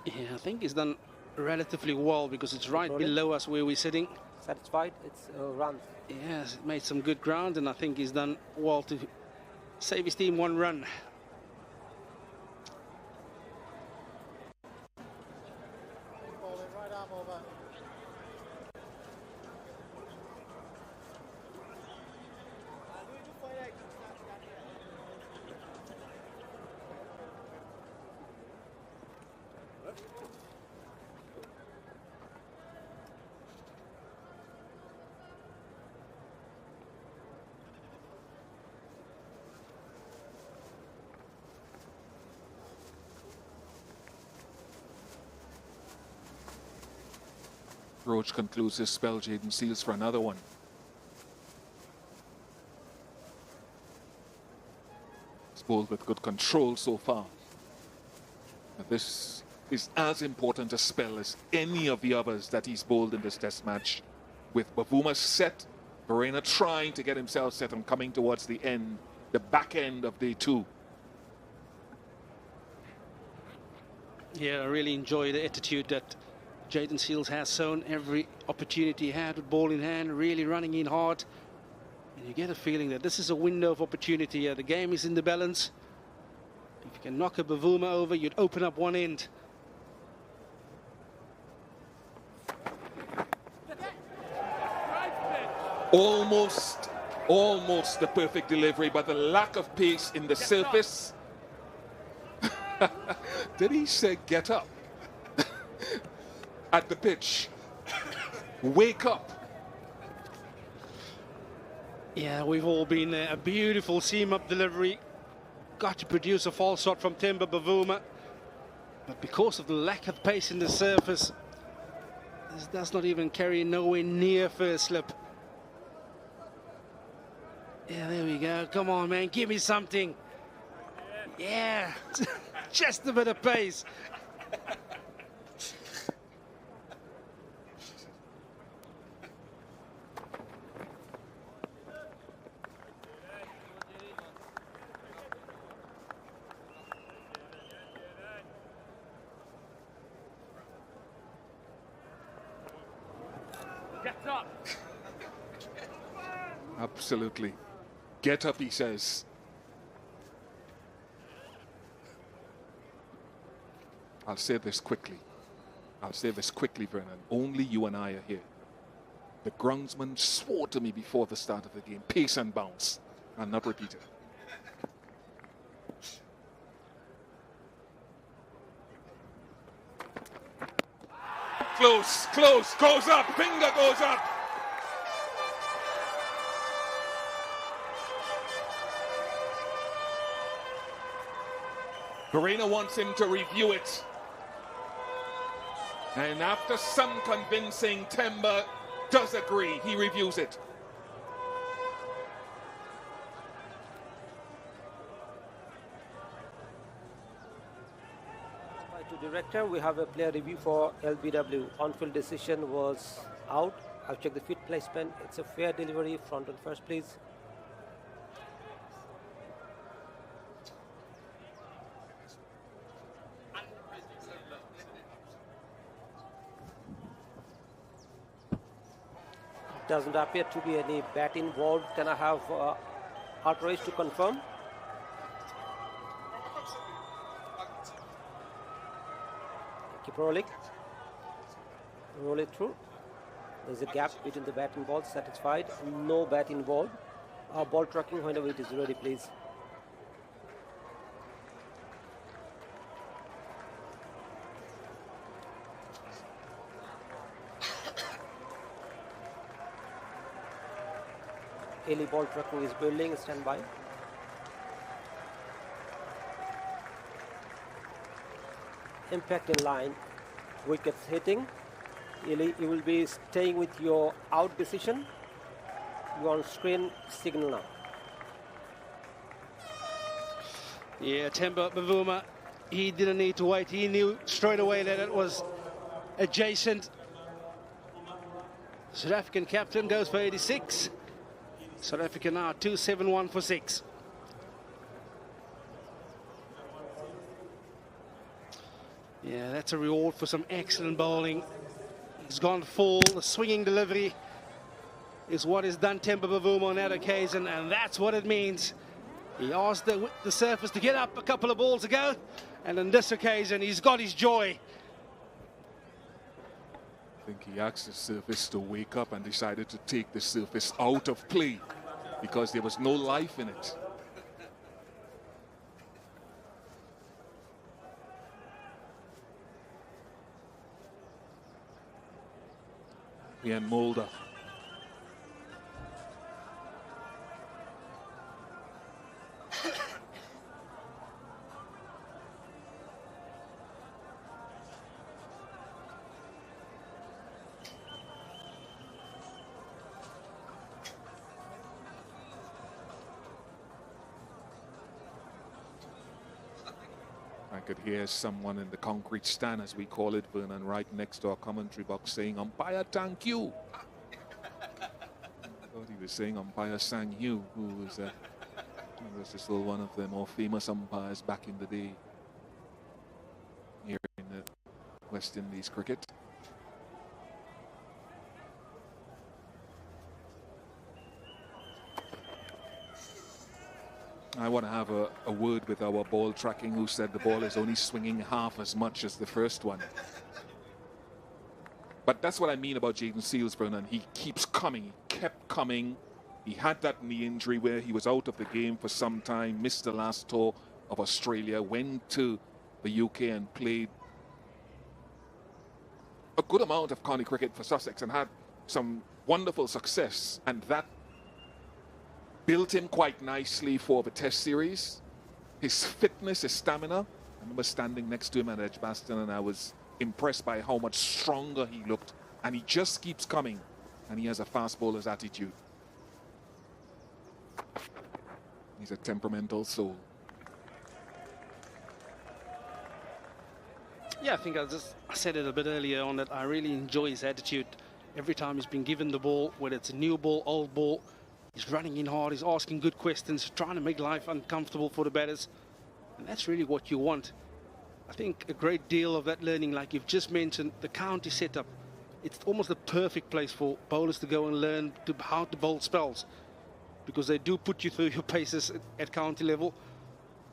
Yeah, I think he's done relatively well because it's right below us where we're sitting. Satisfied? It's runs. Yes, made some good ground, and I think he's done well to save his team one run. Roach concludes his spell. Jayden Seales for another one. He's bowled with good control so far. But this is as important a spell as any of the others that he's bowled in this test match. With Bavuma set, Verena trying to get himself set and coming towards the end, the back end of day 2. Yeah, I really enjoy the attitude that Jayden Seales has shown. Every opportunity he had with ball in hand, really running in hard. And you get a feeling that this is a window of opportunity. The game is in the balance. If you can knock a Bavuma over, you'd open up one end. Almost the perfect delivery, but the lack of pace in the surface. Did he say get up? At the pitch. Wake up. Yeah, we've all been there. A beautiful seam-up delivery. Got to produce a false shot from Temba Bavuma. But because of the lack of pace in the surface, this does not even carry nowhere near first slip. Yeah, there we go. Come on, man. Give me something. Yeah. Just a bit of pace. Absolutely. Get up, he says. I'll say this quickly. Vernon. Only you and I are here. The groundsman swore to me before the start of the game, pace and bounce. I'll not repeat it. Close, goes up, finger goes up. Garena wants him to review it. And after some convincing, Temba does agree. He reviews it. To director, we have a player review for LBW. On-field decision was out. I'll check the fit placement. It's a fair delivery. Front on first, please. Doesn't appear to be any bat involved. Can I have outrage to confirm? Keep rolling. Roll it through. There's a gap between the bat and ball. Satisfied. No bat involved. Ball tracking whenever it is ready, please. Early ball tracking is building. Stand by. Impact in line. Wickets hitting. Eli, you will be staying with your out decision. You on screen signal now. Yeah, Temba Bavuma, he didn't need to wait. He knew straight away that it was adjacent. South African captain goes for 86. South Africa now 271 for 6. Yeah, that's a reward for some excellent bowling. He's gone full. The swinging delivery is what has done Temba Bavuma on that occasion, and that's what it means. He asked the surface to get up a couple of balls ago, and on this occasion, he's got his joy. I think he asked the surface to wake up and decided to take the surface out of play because there was no life in it. Ian Mulder. I could hear someone in the concrete stand, as we call it, Vernon, right next to our commentary box saying, "Umpire, thank you." I thought he was saying umpire Sang Yu, who was still one of the more famous umpires back in the day here in the West Indies cricket. I want to have a word with our ball tracking, who said the ball is only swinging half as much as the first one. But that's what I mean about Jaden Seals, Vernon. He keeps coming. He kept coming. He had that knee injury where he was out of the game for some time, missed the last tour of Australia, went to the UK and played a good amount of county cricket for Sussex and had some wonderful success. And that built him quite nicely for the Test series. His fitness, his stamina. I remember standing next to him at Edgbaston and I was impressed by how much stronger he looked. And he just keeps coming. And he has a fast bowler's attitude. He's a temperamental soul. Yeah, I think I said it a bit earlier on that I really enjoy his attitude. Every time he's been given the ball, whether it's a new ball, old ball, he's running in hard, he's asking good questions, trying to make life uncomfortable for the batters. And that's really what you want. I think a great deal of that learning, like you've just mentioned, the county setup, it's almost the perfect place for bowlers to go and learn how to bowl spells, because they do put you through your paces at county level.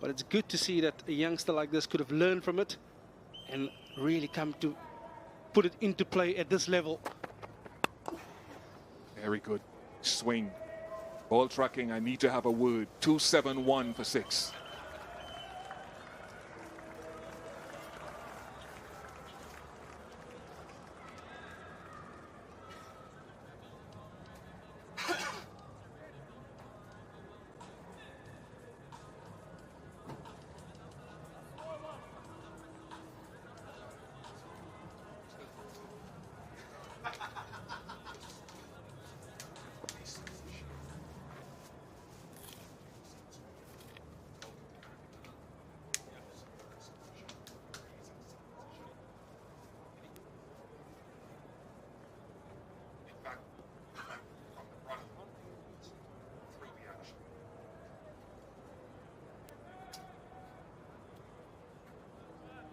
But it's good to see that a youngster like this could have learned from it and really come to put it into play at this level. Very good swing. Ball tracking, I need to have a word. 271 for 6.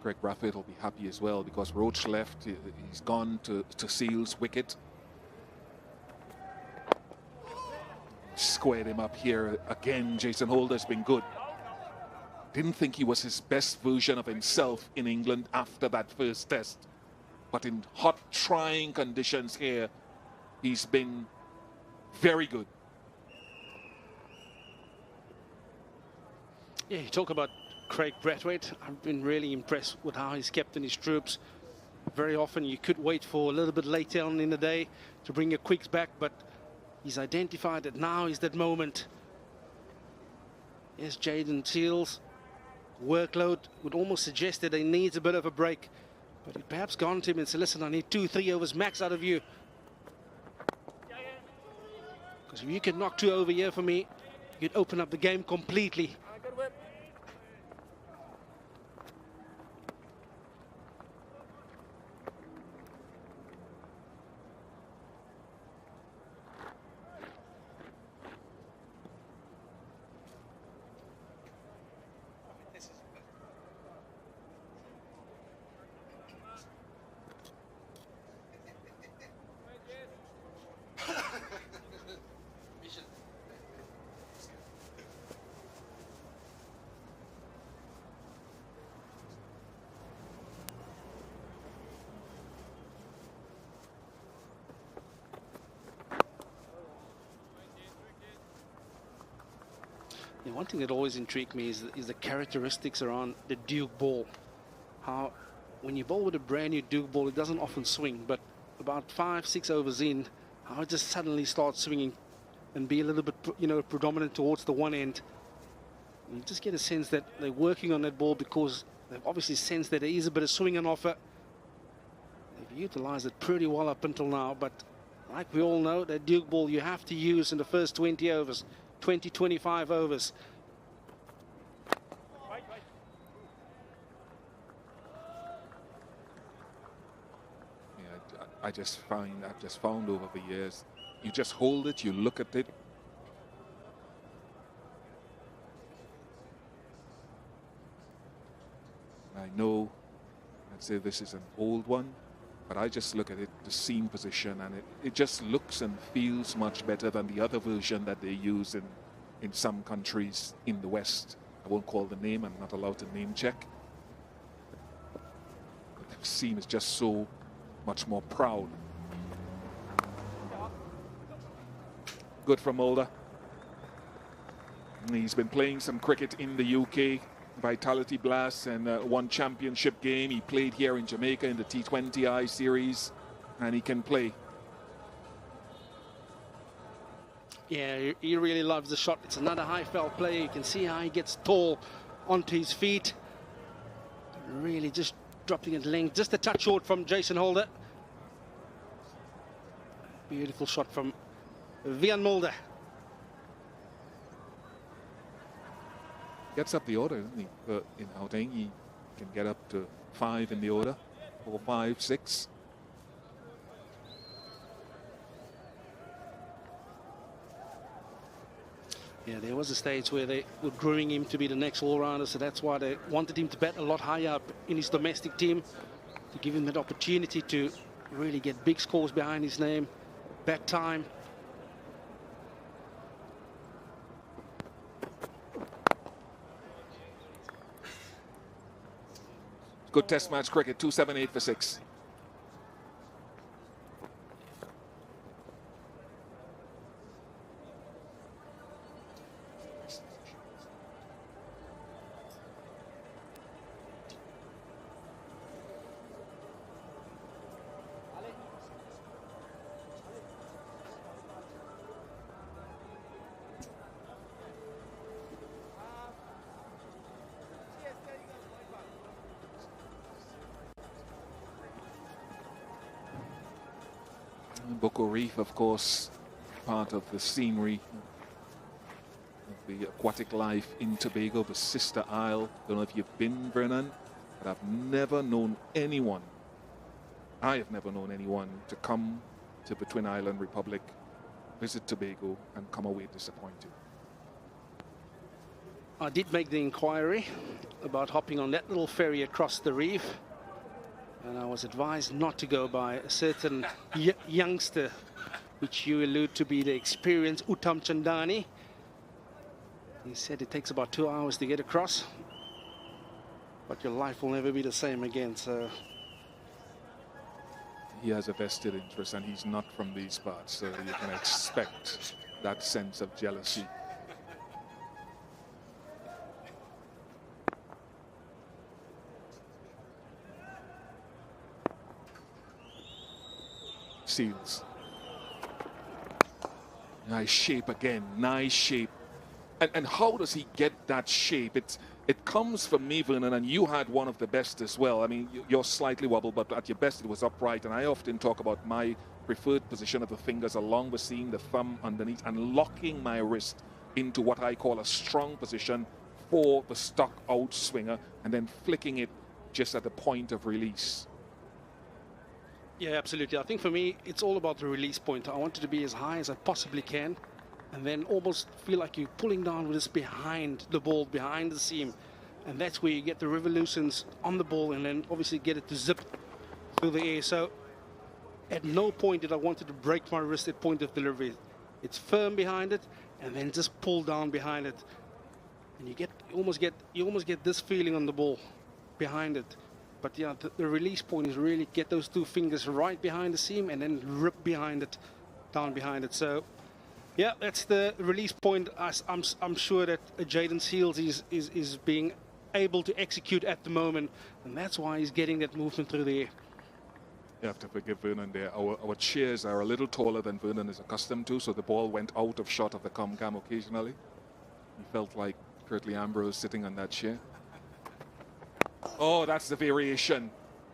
Greg Braffett will be happy as well, because Roach left. He's gone to Seal's wicket. Squared him up here again. Jason Holder's been good. Didn't think he was his best version of himself in England after that first test. But in hot, trying conditions here, he's been very good. Yeah, you talk about Craig Brathwaite. I've been really impressed with how he's kept in his troops. Very often you could wait for a little bit later on in the day to bring your quicks back, but he's identified that now is that moment. Yes, Jaden Seals' workload would almost suggest that he needs a bit of a break, but he'd perhaps gone to him and said, listen, I need 2-3 overs max out of you. Because if you can knock 2 over here for me, you could open up the game completely. One thing that always intrigued me is the characteristics around the Duke ball. How when you bowl with a brand new Duke ball, it doesn't often swing, but about 5-6 overs in, how it just suddenly starts swinging and be a little bit, predominant towards the one end. You just get a sense that they're working on that ball because they've obviously sensed that there is a bit of swing on offer. They've utilized it pretty well up until now, but like we all know, that Duke ball you have to use in the first 20 overs. 20-25 overs. Yeah, I've just found over the years, you just hold it, you look at it. I know, I'd say this is an old one, but I just look at it, the seam position, and it just looks and feels much better than the other version that they use in some countries in the West. I won't call the name, I'm not allowed to name check. But the seam is just so much more proud. Good from Mulder. He's been playing some cricket in the UK. Vitality Blast and one championship game. He played here in Jamaica in the T20I series, and he can play. Yeah, he really loves the shot. It's another high foul play. You can see how he gets tall onto his feet. Really just dropping at length, just a touch short from Jason Holder. Beautiful shot from Vian Mulder. Gets up the order, doesn't he? In Gauteng, he can get up to 5 in the order, 4, 5, 6. Yeah, there was a stage where they were growing him to be the next all-rounder, so that's why they wanted him to bat a lot higher up in his domestic team, to give him that opportunity to really get big scores behind his name. Bat time. Good test match cricket, 278 for 6. Boko Reef, of course, part of the scenery of the aquatic life in Tobago, the sister isle. Don't know if you've been, Vernon, but I've never known anyone, I have never known anyone to come to the Twin Island Republic, visit Tobago, and come away disappointed. I did make the inquiry about hopping on that little ferry across the reef, and I was advised not to go by a certain youngster, which you allude to be the experienced Uttam Chandani. He said it takes about 2 hours to get across, but your life will never be the same again. So he has a vested interest, and he's not from these parts, so you can expect that sense of jealousy. Seals. Nice shape again, nice shape. And how does he get that shape? It comes from me, Vernon, and you had one of the best as well. I mean, you're slightly wobbled, but at your best it was upright. And I often talk about my preferred position of the fingers along the seam, the thumb underneath, and locking my wrist into what I call a strong position for the stock out swinger, and then flicking it just at the point of release. yeah, absolutely. I think for me, it's all about the release point. I want it to be as high as I possibly can, and then almost feel like you're pulling down with this behind the ball, behind the seam. And that's where you get the revolutions on the ball, and then obviously get it to zip through the air. So at no point did I want to break my wrist at point of delivery. It's firm behind it, and then just pull down behind it. And you almost get this feeling on the ball behind it. But yeah, the release point is really get those two fingers right behind the seam and then rip behind it, down behind it. So yeah, that's the release point. I'm sure that Jaden Seals is being able to execute at the moment, and that's why he's getting that movement through the air. You have to forgive Vernon there. Our chairs are a little taller than Vernon is accustomed to, so the ball went out of shot of the cam occasionally. He felt like Curtly Ambrose sitting on that chair. Oh, that's the variation.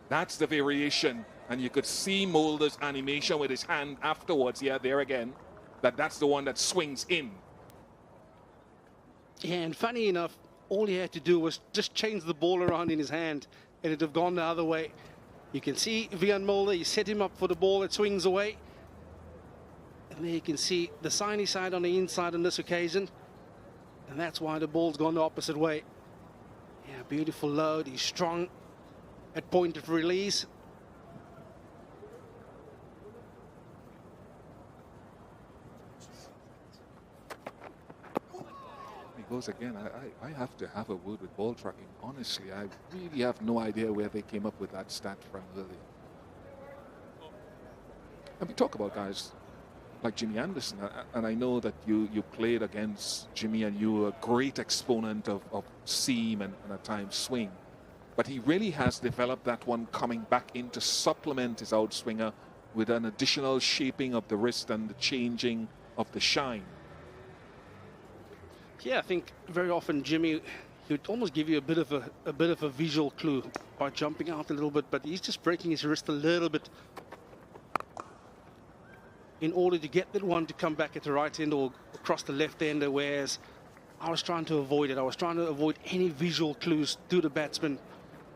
That's the variation. And you could see Mulder's animation with his hand afterwards. Yeah, there again. That's the one that swings in. Yeah, and funny enough, all he had to do was just change the ball around in his hand, and it'd have gone the other way. You can see Vian Mulder, you set him up for the ball, it swings away. And there you can see the shiny side on the inside on this occasion. And that's why the ball's gone the opposite way. Yeah, beautiful load. He's strong at point of release. He goes again. I have to have a word with ball tracking. Honestly, I really have no idea where they came up with that stat from earlier. And we talk about guys like Jimmy Anderson, and I know that you played against Jimmy, and you were a great exponent of seam and at times swing. But he really has developed that one coming back in to supplement his outswinger with an additional shaping of the wrist and the changing of the shine. Yeah, I think very often Jimmy, he would almost give you a bit of a visual clue by jumping out a little bit, but he's just breaking his wrist a little bit in order to get that one to come back at the right end or across the left ender, whereas I was trying to avoid it. I was trying to avoid any visual clues to the batsman.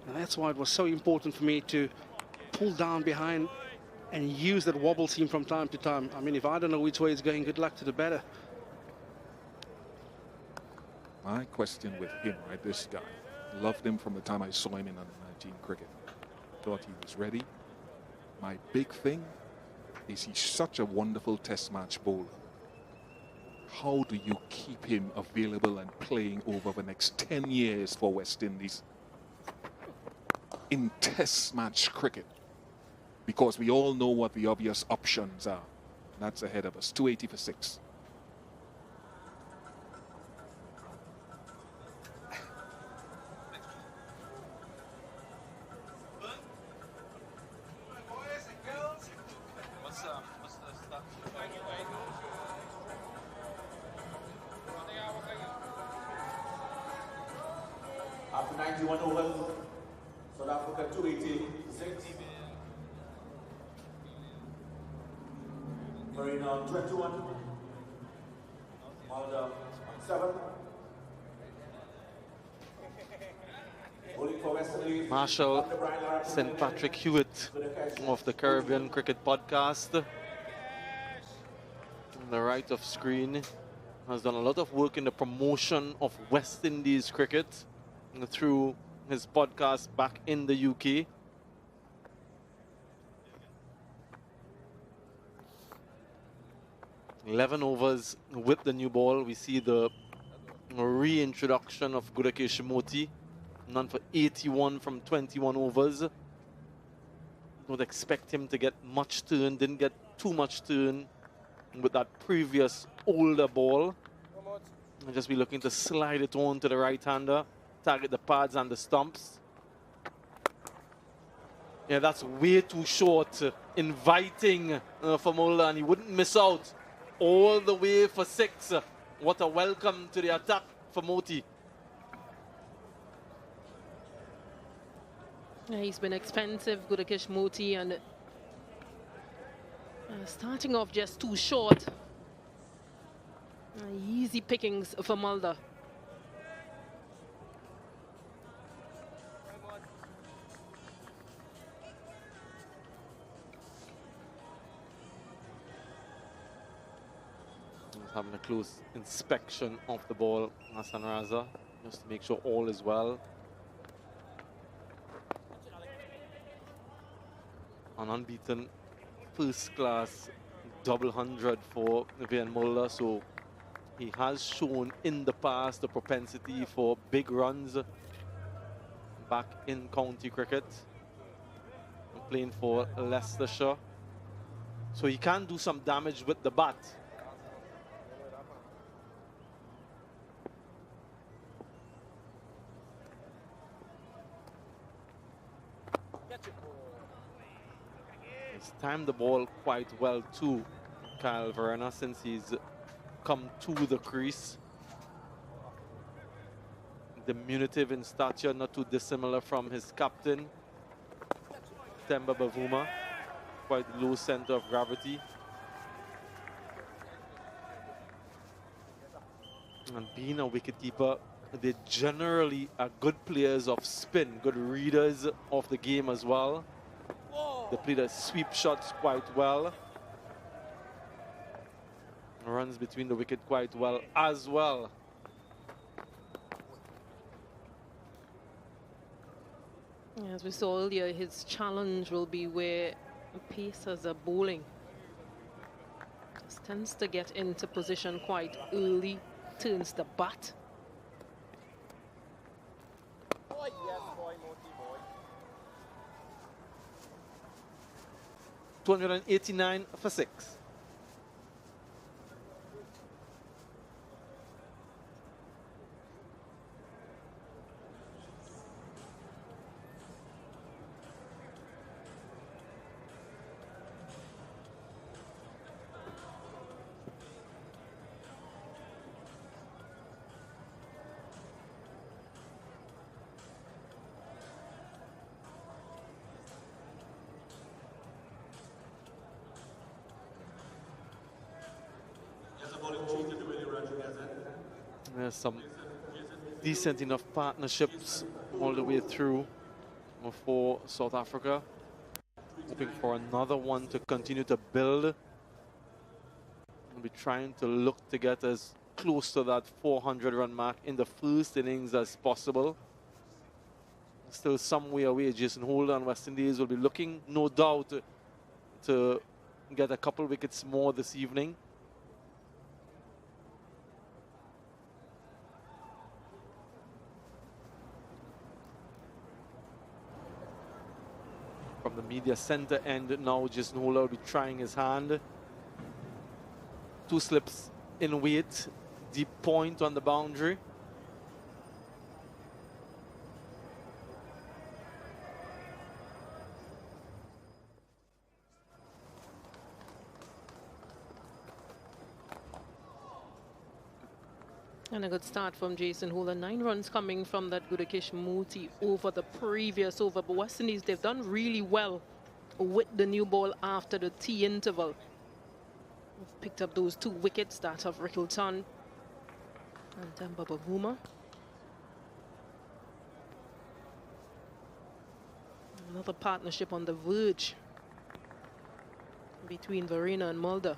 And that's why it was so important for me to pull down behind and use that wobble seam from time to time. I mean, if I don't know which way it's going, good luck to the batter. My question with him, right, this guy, loved him from the time I saw him in under-19 cricket. Thought he was ready. My big thing is he's such a wonderful test match bowler. How do you keep him available and playing over the next 10 years for West Indies in test match cricket? Because we all know what the obvious options are. That's ahead of us. 280 for 6. After 91 overs, South Africa 286. Marina on 21. Malda on 7. Bowling for West Indies. Marshall St. Patrick Hewitt of the Caribbean Cricket Podcast, on the right of screen, has done a lot of work in the promotion of West Indies cricket through his podcast back in the UK. "11 overs with the new ball." We see the reintroduction of Gudakesh Moti, none for 81 from 21 overs. Don't expect him to get much turn, didn't get too much turn with that previous older ball. And just be looking to slide it on to the right-hander, target the pads and the stumps. Yeah, that's way too short, inviting for Mulder, and he wouldn't miss out. All the way for 6. What a welcome to the attack for Moti. Yeah, he's been expensive, Gudakesh Moti, and starting off just too short. Easy pickings for Mulder. Having a close inspection of the ball, Hassan Raza, just to make sure all is well. An unbeaten first-class double 100 for Vivian Mulder, so he has shown in the past the propensity for big runs back in county cricket, playing for Leicestershire. So he can do some damage with the bat. He's timed the ball quite well too, Kyle Verna, since he's come to the crease. Diminutive in stature, not too dissimilar from his captain, Temba Bavuma. Quite low center of gravity. And being a wicketkeeper, they generally are good players of spin, good readers of the game as well. They play the sweep shots quite well. Runs between the wicket quite well as well. As we saw earlier, his challenge will be where pacers are bowling. Just tends to get into position quite early, turns the bat. 289 for 6. There's some decent enough partnerships all the way through for South Africa. Hoping for another one to continue to build. We'll be trying to look to get as close to that 400 run mark in the first innings as possible. Still some way away. Jason Holder and West Indies will be looking, no doubt, to get a couple wickets more this evening. From the media center end now, Jason Holder will be trying his hand. 2 slips in weight, deep point on the boundary. And a good start from Jason Holder. 9 runs coming from that Gudakesh Moti over the previous over. But West Indies, they've done really well with the new ball after the tea interval. We've picked up those 2 wickets, that of Rickleton and then Bavuma. Another partnership on the verge between Varina and Mulder.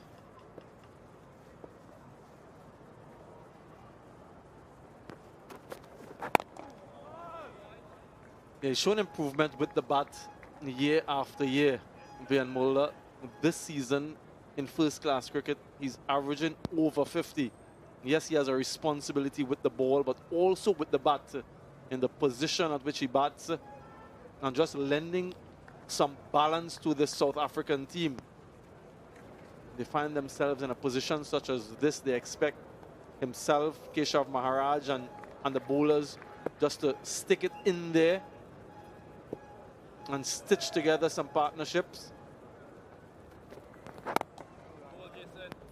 Yeah, he's shown improvement with the bat year after year. Brian Mulder, this season in first-class cricket, he's averaging over 50. Yes, he has a responsibility with the ball, but also with the bat in the position at which he bats and just lending some balance to this South African team. They find themselves in a position such as this. They expect himself, Keshav Maharaj, and the bowlers just to stick it in there and stitch together some partnerships.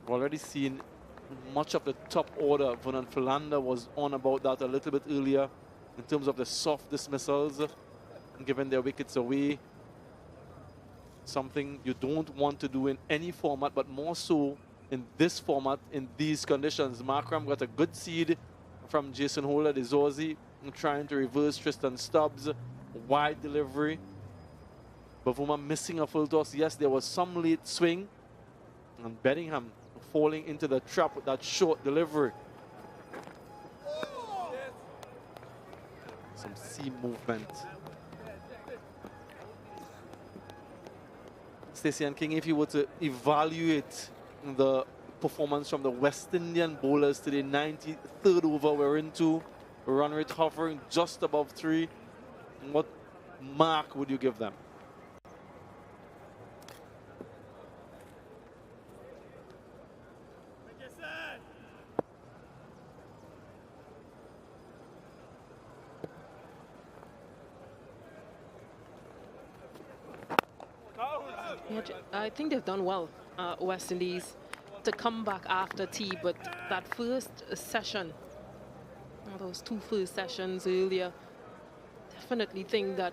We've already seen much of the top order. Vernon Philander was on about that a little bit earlier in terms of the soft dismissals, giving their wickets away. Something you don't want to do in any format, but more so in this format, in these conditions. Markram got a good seed from Jason Holder, the Dorzi, trying to reverse Tristan Stubbs. Wide delivery. Bavuma missing a full toss. Yes, there was some late swing. And Bedingham falling into the trap with that short delivery. Some seam movement. Stacey and King, if you were to evaluate the performance from the West Indian bowlers today, 93rd over we're into, run rate hovering just above 3. What mark would you give them? Yeah, I think they've done well, West Indies, to come back after tea, but that first session, those 2 first sessions earlier, definitely think that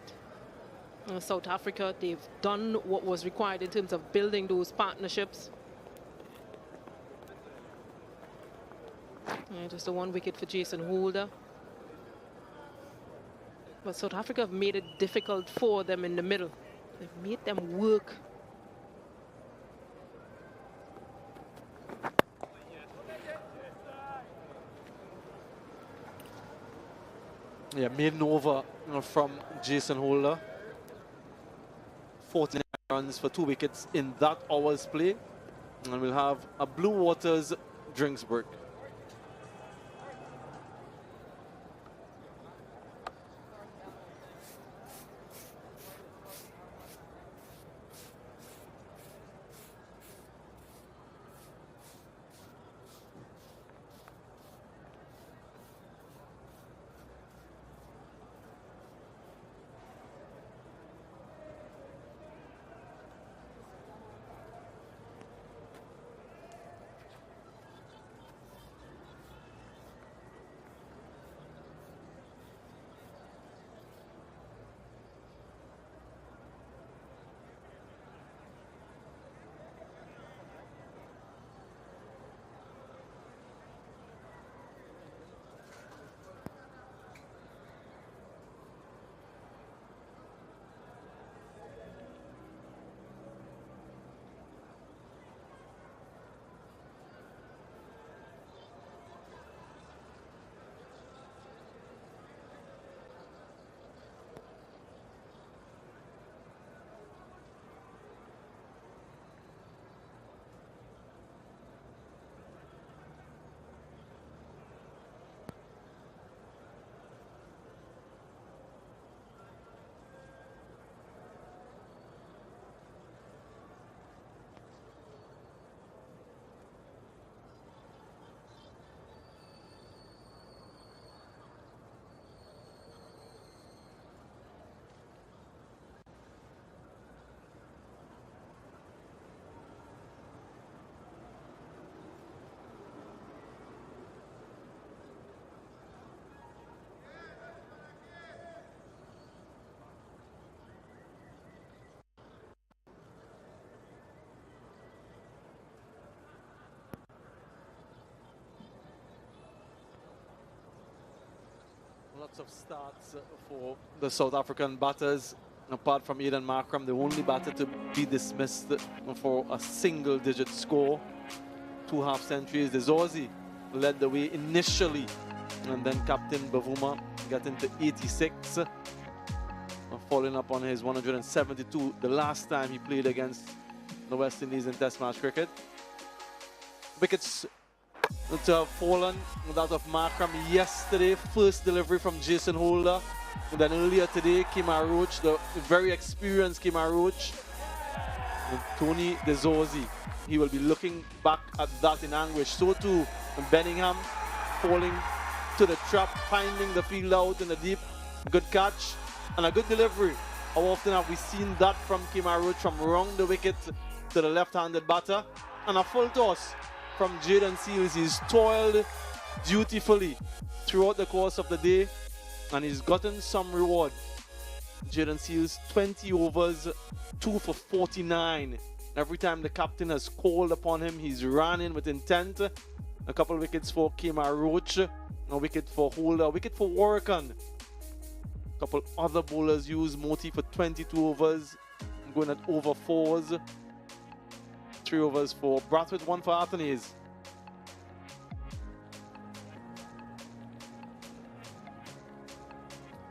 South Africa, they've done what was required in terms of building those partnerships. Just the 1 wicket for Jason Holder. But South Africa have made it difficult for them in the middle. They've made them work. Yeah, maiden over from Jason Holder. 49 runs for 2 wickets in that hour's play. And we'll have a Blue Waters drinks break. Lots of starts for the South African batters. Apart from Aidan Markram, the only batter to be dismissed for a single-digit score. 2 half-centuries. The Dorzi led the way initially, and then Captain Bavuma got into 86, following up on his 172 the last time he played against the West Indies in Test match cricket. Wickets to have fallen, that of Markram yesterday. First delivery from Jason Holder. And then earlier today, Kemar Roach, the very experienced Kemar Roach. And Tony Dorzi, he will be looking back at that in anguish. So too, Bellingham falling to the trap, finding the field out in the deep. Good catch and a good delivery. How often have we seen that from Kemar Roach, from around the wicket to the left-handed batter? And a full toss from Jaden Seals. He's toiled dutifully throughout the course of the day, and he's gotten some reward. Jaden Seals, 20 overs, 2 for 49. Every time the captain has called upon him, he's run in with intent. A couple of wickets for Kemar Roach, a wicket for Holder, a wicket for Warrican. A couple other bowlers use Moti for 22 overs, going at over 4s. 3 overs for Brathwaite, 1 for Athanaze.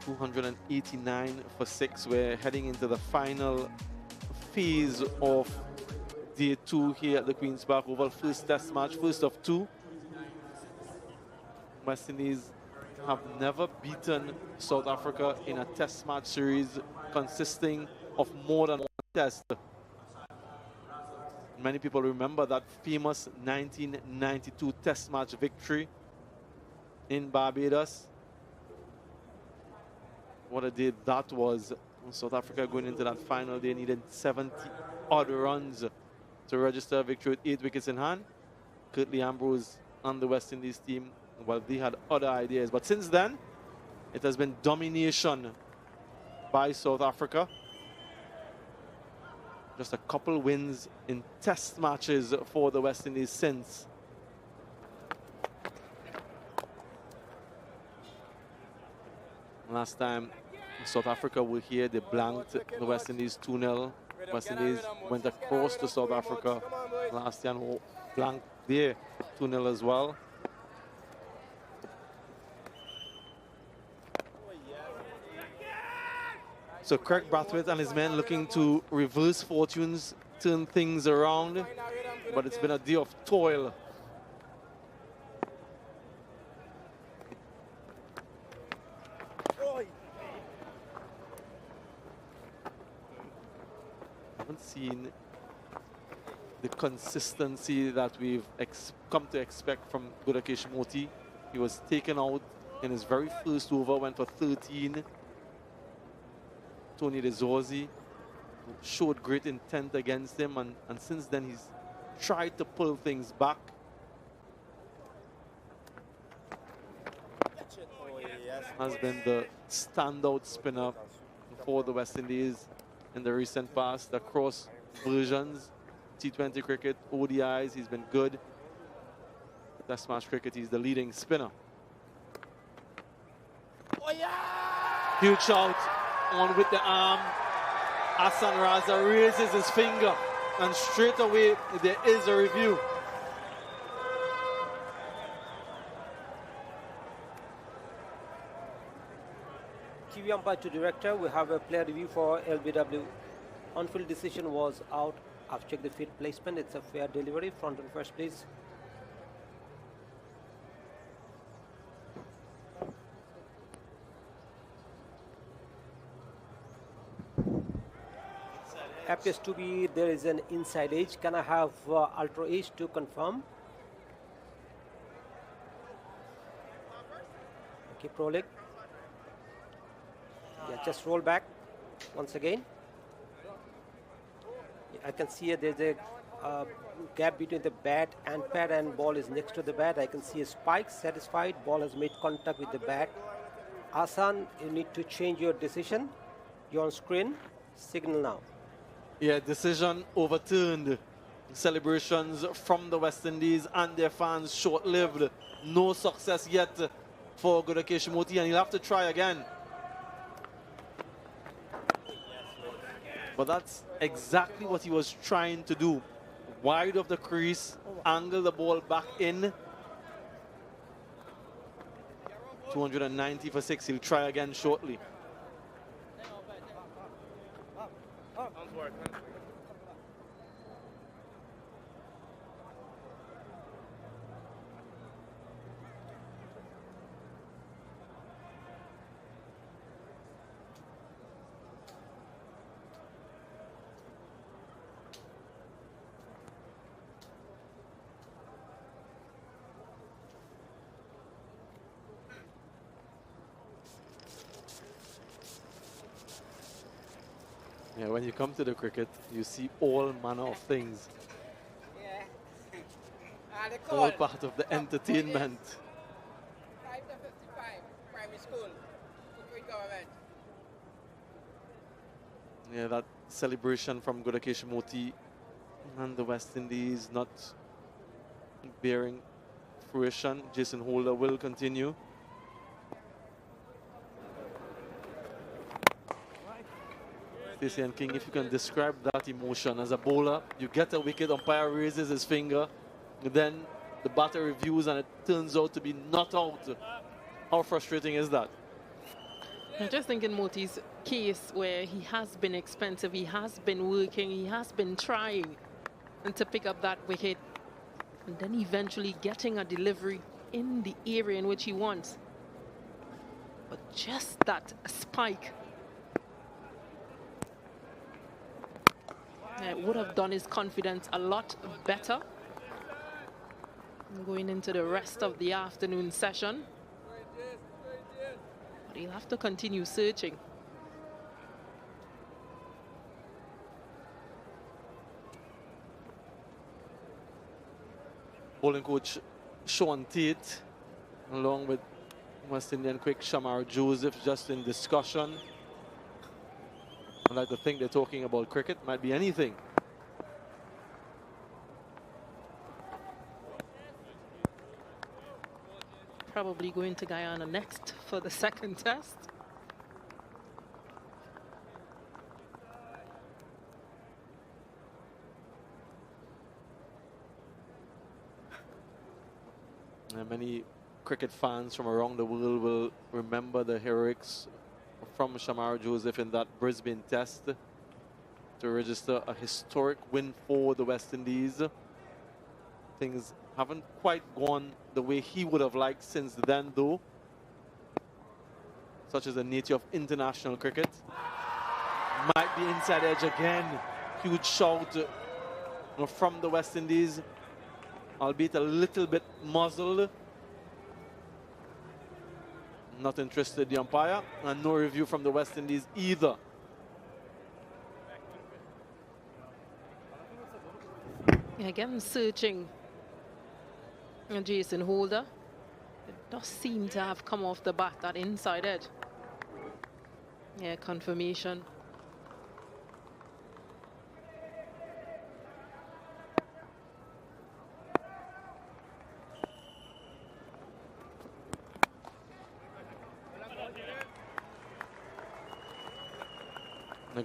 $289 for 6. We're heading into the final phase of day 2 here at the Queen's Park Oval. First test match, first of 2. West Indies have never beaten South Africa in a test match series consisting of more than 1 test. Many people remember that famous 1992 test match victory in Barbados. What a day that was. South Africa going into that final, they needed 70 odd runs to register a victory with 8 wickets in hand. Curtly Ambrose and the West Indies team, well, they had other ideas. But since then, it has been domination by South Africa. Just a couple wins in test matches for the West Indies since. Last time South Africa were here, they blanked the West Indies 2-0. West Indies went across to South Africa last year and blanked there 2-0 as well. So Craig Brathwaite and his men looking to reverse fortunes, turn things around, but it's been a day of toil. Haven't seen the consistency that we've come to expect from Gudakesh Moti. He was taken out in his very first over, went for 13. Tony Dorzi showed great intent against him, and since then he's tried to pull things back. Has been the standout spinner for the West Indies in the recent past across versions. T20 cricket, ODIs, he's been good. Test match cricket, he's the leading spinner. Huge shot. On with the arm. Hassan Raza raises his finger, and straight away there is a review. TV umpire to director, we have a player review for LBW. On-field decision was out. I've checked the field placement. It's a fair delivery. Front and first, please. Appears to be there is an inside edge. Can I have ultra edge to confirm? Keep rolling. Yeah, just roll back once again. I can see there's a gap between the bat and pad, and ball is next to the bat. I can see a spike. Satisfied. Ball has made contact with the bat. Hassan, you need to change your decision. You're on screen. Signal now. Yeah, decision overturned. Celebrations from the West Indies and their fans short-lived. No success yet for Kishimoto, and he'll have to try again. But that's exactly what he was trying to do. Wide of the crease, angle the ball back in. 290 for 6. He'll try again shortly. Yeah, when you come to the cricket, you see all manner of things. Yeah. All part of the entertainment. 5 to 55, primary school, government. Yeah, that celebration from Kishimoto and the West Indies not bearing fruition. Jason Holder will continue. Stacey and King, if you can describe that emotion as a bowler, you get a wicket, umpire raises his finger, then the batter reviews and it turns out to be not out. How frustrating is that? I just think in Moti's case, where he has been expensive, he has been working, he has been trying and to pick up that wicket, and then eventually getting a delivery in the area in which he wants. But just that spike, it would have done his confidence a lot better going into the rest of the afternoon session. But he'll have to continue searching. Bowling coach Sean Tate, along with West Indian quick Shamar Joseph, just in discussion. I like to think they're talking about cricket, might be anything. Probably going to Guyana next for the second test. And many cricket fans from around the world will remember the heroics from Shamar Joseph in that Brisbane test to register a historic win for the West Indies. Things haven't quite gone the way he would have liked since then, though. Such as the nature of international cricket. Might be inside edge again. Huge shout from the West Indies, albeit a little bit muzzled. Not interested, the umpire, and no review from the West Indies either. Again, searching Jason Holder. It does seem to have come off the bat, that inside edge. Yeah, confirmation.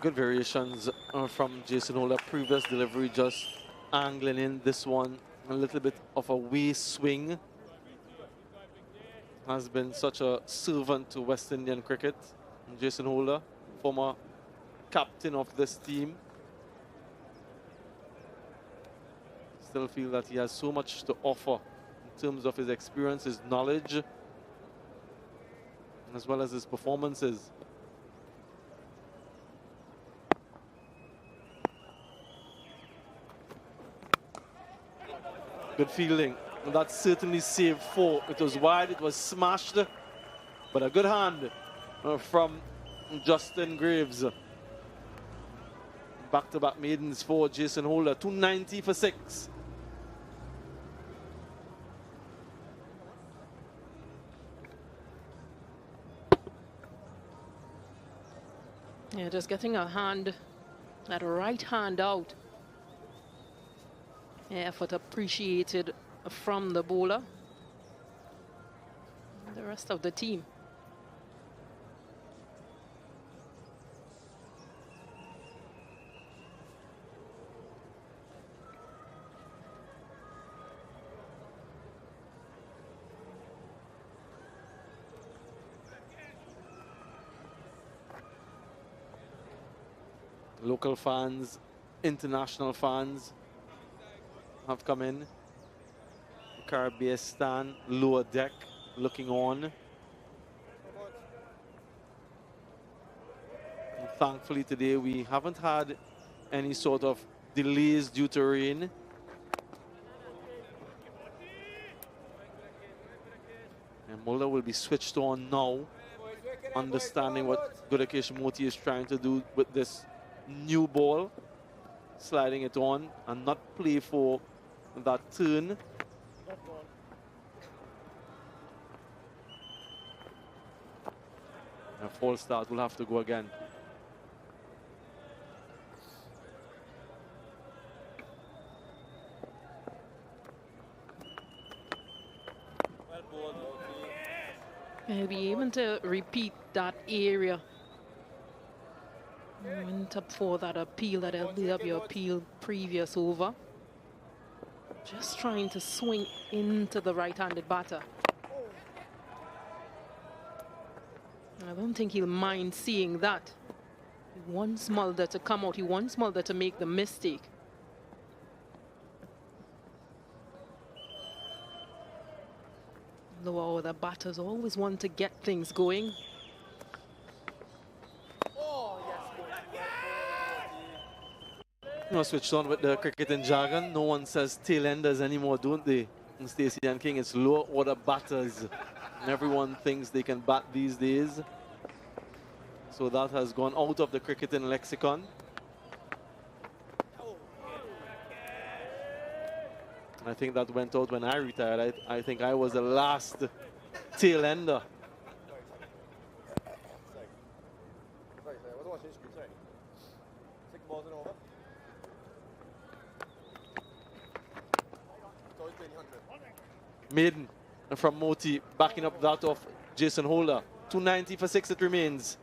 Good variations from Jason Holder. Previous delivery just angling in. This one a little bit of a way swing. Has been such a servant to West Indian cricket. Jason Holder, former captain of this team. Still feel that he has so much to offer in terms of his experience, his knowledge, as well as his performances. Good fielding. And that certainly saved 4. It was wide, it was smashed, but a good hand from Justin Graves. Back-to-back maidens for Jason Holder. 290 for 6. Yeah, just getting a hand, that right hand out. Yeah, effort appreciated from the bowler. the rest of the team. Local fans, international fans have come in. Caribbean stand, lower deck, looking on. And thankfully today we haven't had any sort of delays due to rain. And Mulder will be switched on now, understanding what Gudakesh Moti is trying to do with this new ball, sliding it on and not play for that turn. A false start will have to go again. He'll be able to repeat that area. Went up for that appeal, that LBW appeal previous over. Just trying to swing into the right-handed batter. I don't think he'll mind seeing that. He wants Mulder to come out. He wants Mulder to make the mistake. Though the batters always want to get things going. You know, switched on with the cricketing jargon. No one says tail enders anymore, don't they? In Stacey and King, it's lower order batters. And everyone thinks they can bat these days. So that has gone out of the cricketing lexicon. I think that went out when I retired. I think I was the last tail ender. Maiden from Moti, backing up that of Jason Holder. 290 for 6 it remains.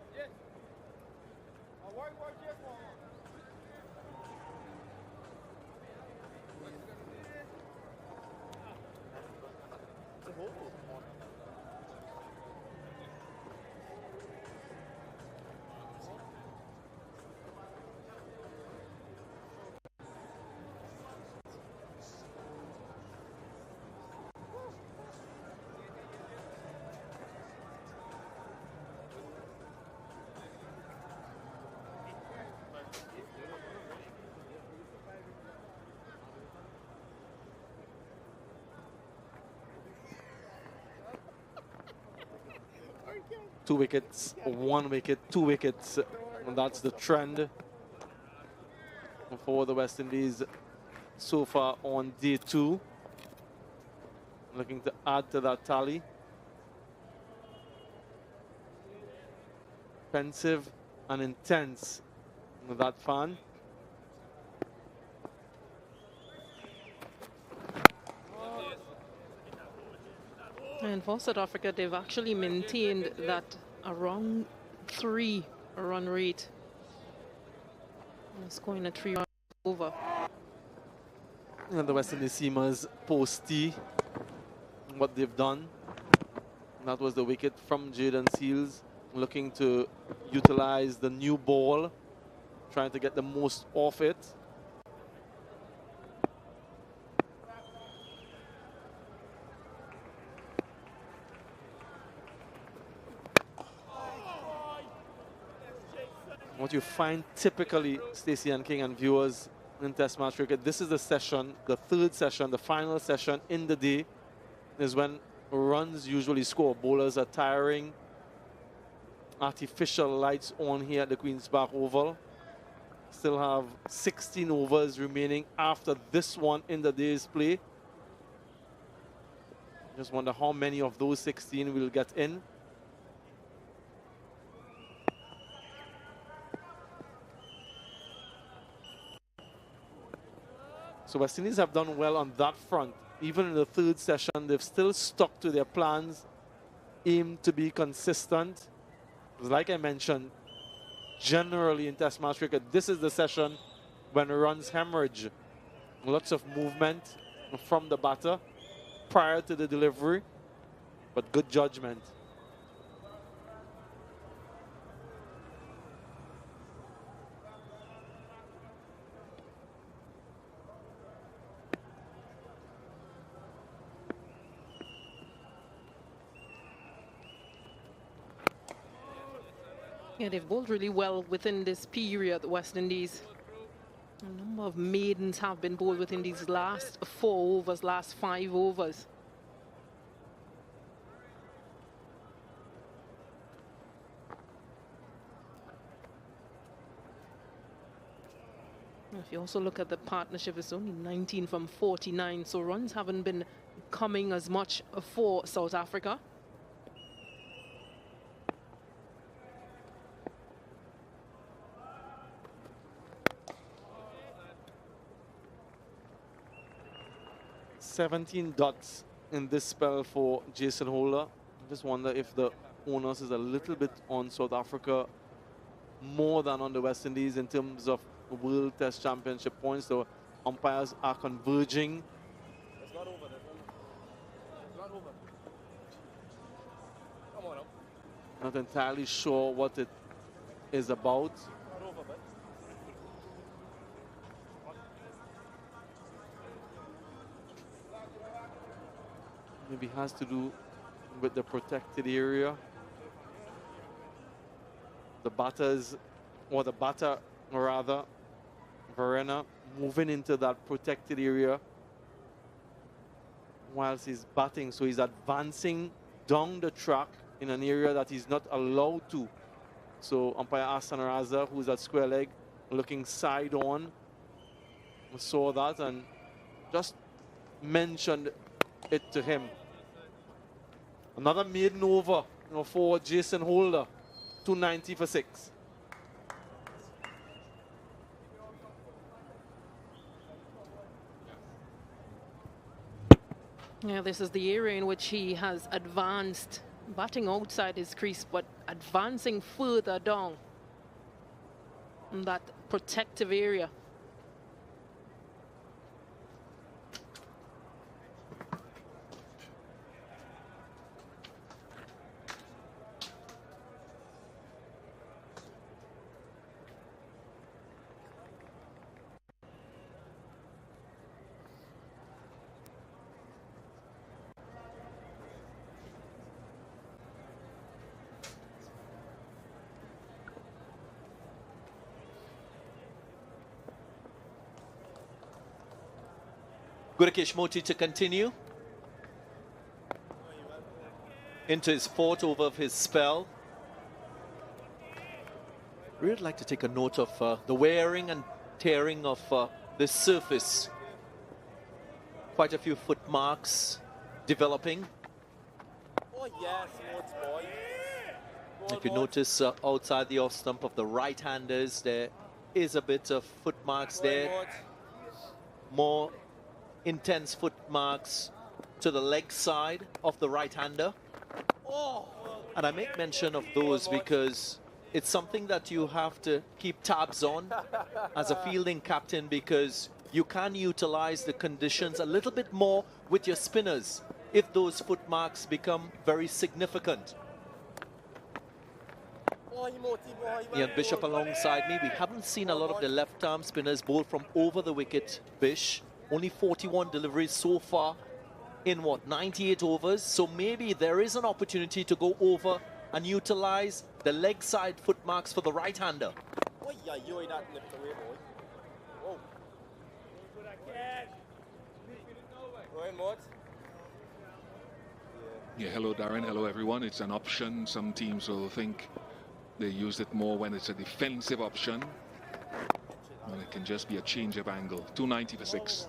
Two wickets, 1 wicket, 2 wickets, and that's the trend for the West Indies so far on day 2. Looking to add to that tally. Pensive and intense with that fan. And for South Africa, they've actually maintained that around 3 run rate. Scoring a 3 run over. And the West Indies seamers post-tee, what they've done. And that was the wicket from Jaden Seals, looking to utilize the new ball, trying to get the most off it. What you find typically, Stacey and King and viewers in Test match cricket, this is the session, the third session, the final session in the day, is when runs usually score. Bowlers are tiring. Artificial lights on here at the Queen's Park Oval. Still have 16 overs remaining after this one in the day's play. Just wonder how many of those 16 will get in. So West Indies have done well on that front. Even in the third session, they've still stuck to their plans aim to be consistent. Like I mentioned, generally in Test match cricket, this is the session when runs hemorrhage. Lots of movement from the batter prior to the delivery, but good judgment. Yeah, they've bowled really well within this period, the West Indies. A number of maidens have been bowled within these last 4 overs, last 5 overs. If you also look at the partnership, it's only 19 from 49, so runs haven't been coming as much for South Africa. $17 dots in this spell for Jason Holder. I just wonder if the onus is a little bit on South Africa more than on the West Indies in terms of World Test Championship points. The umpires are converging. It's not over. It's not over. Come on up. Not entirely sure what it is about. Not over, but. Maybe has to do with the protected area. The batters, or the batter rather, Verena, moving into that protected area whilst he's batting. So he's advancing down the track in an area that he's not allowed to. So umpire Hassan Raza, who's at square leg, looking side on, saw that and just mentioned it to him. Another maiden over, for Jason Holder, 290 for 6. Yeah, this is the area in which he has advanced, batting outside his crease, but advancing further down in that protective area. Gurukesh Moti to continue into his 4th over of his spell. Really like to take a note of the wearing and tearing of this surface. Quite a few foot marks developing. Oh yes, Mods boy. If you notice outside the off stump of the right-handers, there is a bit of foot marks there. More intense foot marks to the leg side of the right-hander. And I make mention of those because it's something that you have to keep tabs on as a fielding captain, because you can utilize the conditions a little bit more with your spinners if those foot marks become very significant. Ian Bishop alongside me. We haven't seen a lot of the left-arm spinners bowl from over the wicket, Bish. Only 41 deliveries so far in 98 overs. So maybe there is an opportunity to go over and utilize the leg side foot marks for the right-hander. Oh yeah, you that left away, boy. Whoa. Go ahead, Mods. Yeah, hello Darren, hello everyone. It's an option. Some teams will think they use it more when it's a defensive option. And it can just be a change of angle. 290 for 6.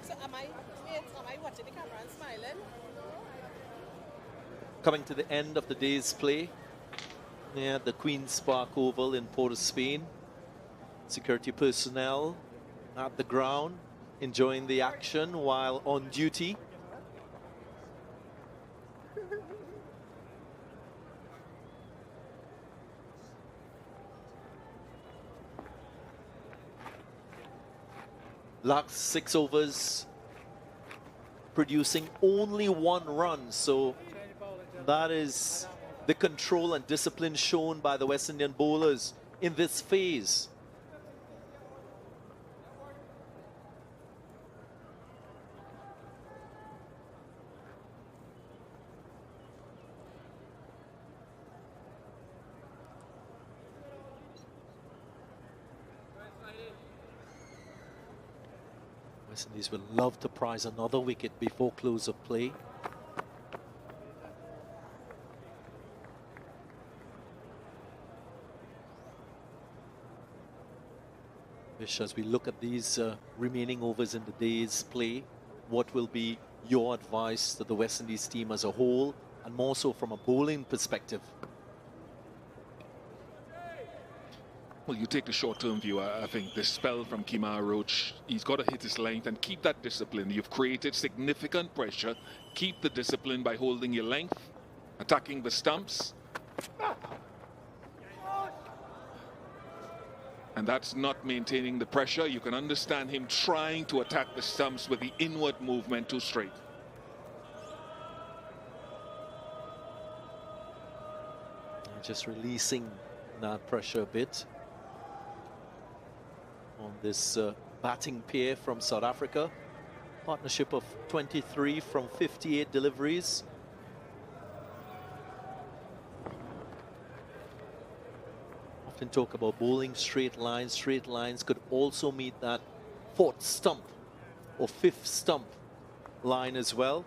So am I watching the camera and smiling? Coming to the end of the day's play. Yeah, the Queen's Park Oval in Port of Spain. Security personnel at the ground. enjoying the action while on duty. Last 6 overs, producing only 1 run. So that is the control and discipline shown by the West Indian bowlers in this phase. West Indies will love to prize another wicket before close of play. Vish, as we look at these remaining overs in the day's play, what will be your advice to the West Indies team as a whole, and more so from a bowling perspective? Well, you take the short-term view. I think the spell from Kemar Roach, he's got to hit his length and keep that discipline. You've created significant pressure. Keep the discipline by holding your length, attacking the stumps. And that's not maintaining the pressure. You can understand him trying to attack the stumps with the inward movement too straight. Just releasing that pressure a bit on this batting pair from South Africa. Partnership of 23 from 58 deliveries. Often talk about bowling straight lines. Straight lines could also meet that 4th stump or 5th stump line as well.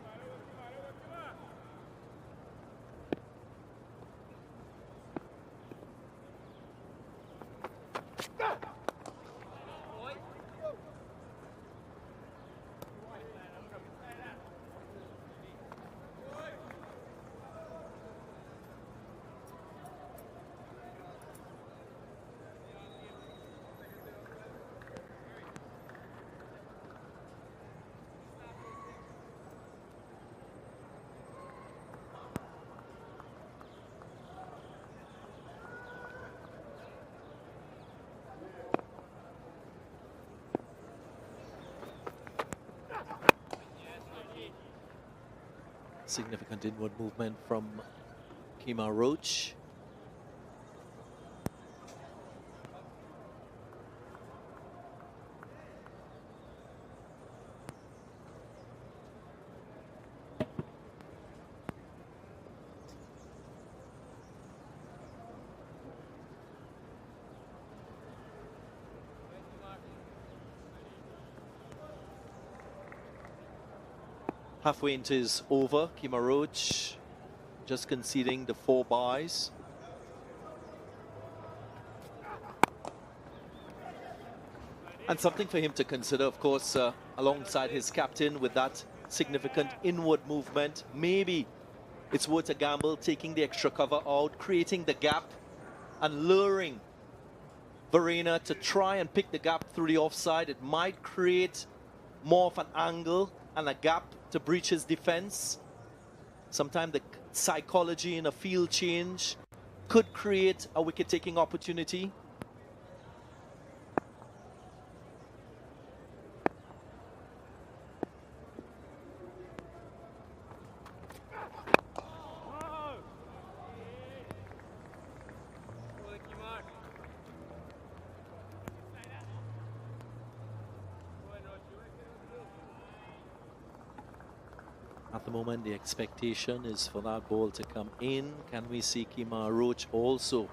Significant inward movement from Kemar Roach. Halfway into his over, Kemar Roach just conceding the 4 byes. And something for him to consider, of course, alongside his captain with that significant inward movement. Maybe it's worth a gamble, taking the extra cover out, creating the gap and luring Verena to try and pick the gap through the offside. It might create more of an angle and a gap to breach his defense. Sometimes the psychology in a field change could create a wicket-taking opportunity. At the moment, the expectation is for that ball to come in. Can we see Kemar Roach also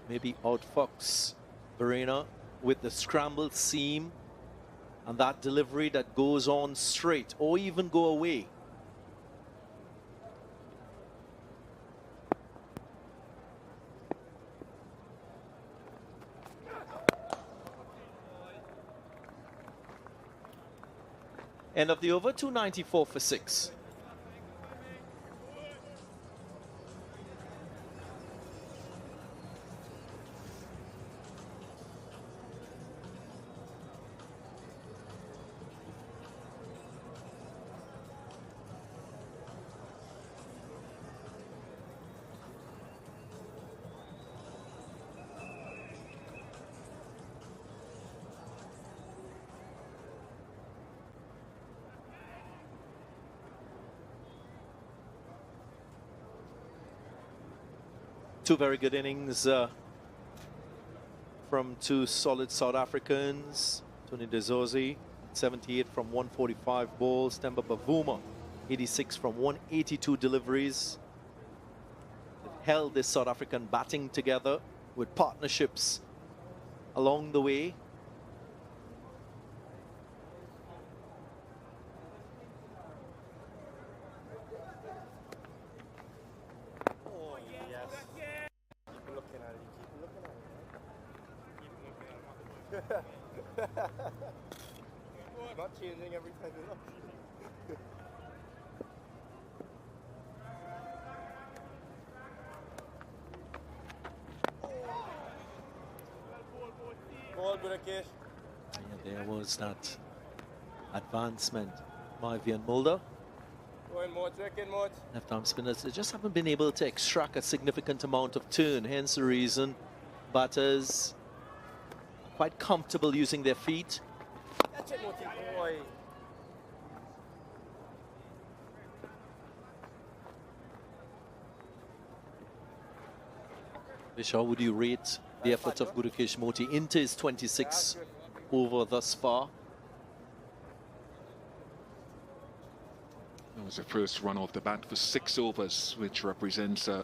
maybe outfox Verena with the scrambled seam and that delivery that goes on straight or even go away? End of the over, 294 for 6. Two very good innings from two solid South Africans. Tony Dorzi, 78 from 145 balls. Temba Bavuma, 86 from 182 deliveries. They've held this South African batting together with partnerships along the way. Oh, yes. Keep looking at it. Keep looking at it. Not changing every time you look. Ball, Burakesh. Yeah, there was that advancement. Marvian Mulder. Going more, checking more. Left arm spinners, they just haven't been able to extract a significant amount of turn. Hence the reason batters are quite comfortable using their feet. That's it, Moti, boy. Vish, how would you rate the efforts of Gurukesh Moti into his 26 over thus far? That was the first run off the bat for 6 overs, which represents a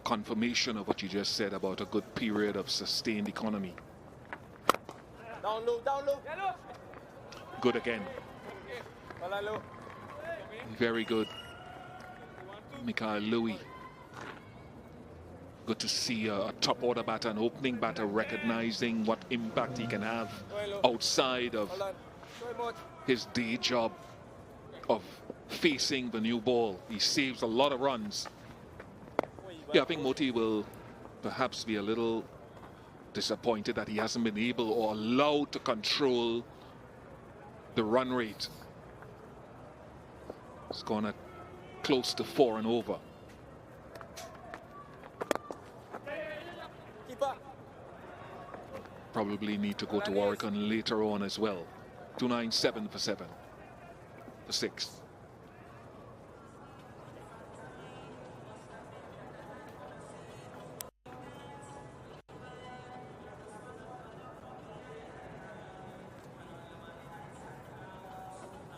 confirmation of what you just said about a good period of sustained economy. Down low, down low. Good again. Very good. Mikael Louis. Good to see a top order batter, an opening batter, recognizing what impact he can have outside of his day job of facing the new ball. He saves a lot of runs. Yeah, I think Moti will perhaps be a little disappointed that he hasn't been able or allowed to control the run rate. It's gone at close to 4 and over. Probably need to go to Oregon later on as well. 297 for 7. For 6.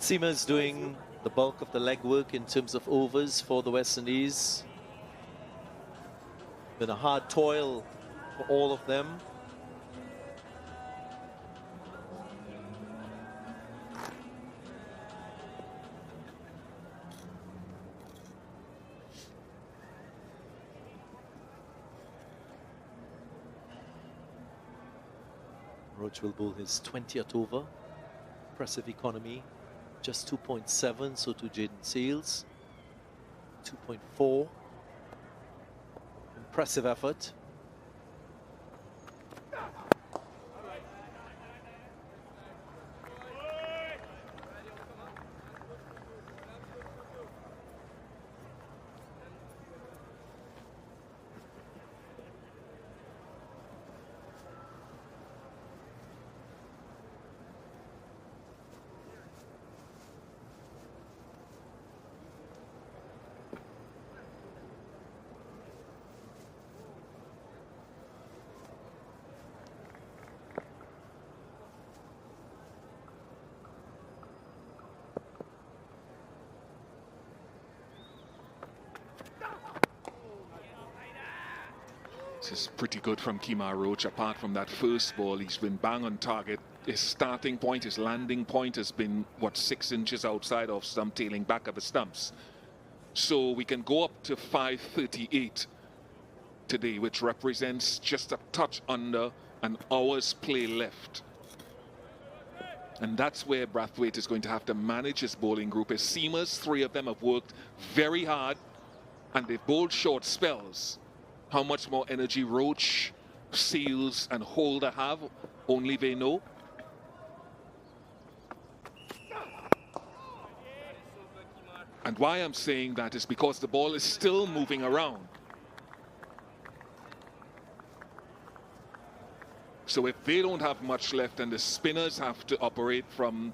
Seamer's doing the bulk of the legwork in terms of overs for the West Indies. Been a hard toil for all of them. Roach will bowl his 20th over. Impressive economy. Just 2.7, so to Jaden Seals. 2.4. Impressive effort. This is pretty good from Kemar Roach. Apart from that first ball, he's been bang on target. His starting point, his landing point has been, what, 6 inches outside of stump, tailing back of the stumps. So we can go up to 538 today, which represents just a touch under an hour's play left. And that's where Brathwaite is going to have to manage his bowling group. His seamers, 3 of them have worked very hard, and they've bowled short spells. How much more energy Roach, Seals and Holder have, only they know. And why I'm saying that is because the ball is still moving around. So if they don't have much left and the spinners have to operate from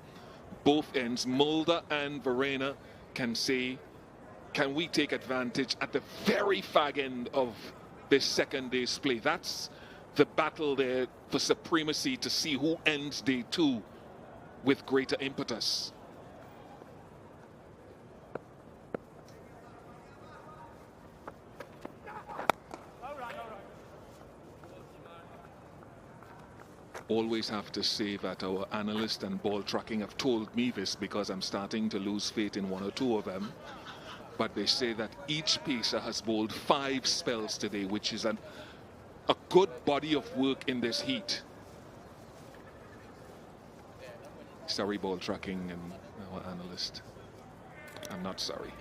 both ends, Mulder and Verena can say, can we take advantage at the very fag end of this second day's play. That's the battle there for supremacy, to see who ends day 2 with greater impetus. Always have to say that our analyst and ball tracking have told me this, because I'm starting to lose faith in one or two of them. But they say that each pacer has bowled 5 spells today, which is a good body of work in this heat. Sorry, ball tracking and our analyst. I'm not sorry.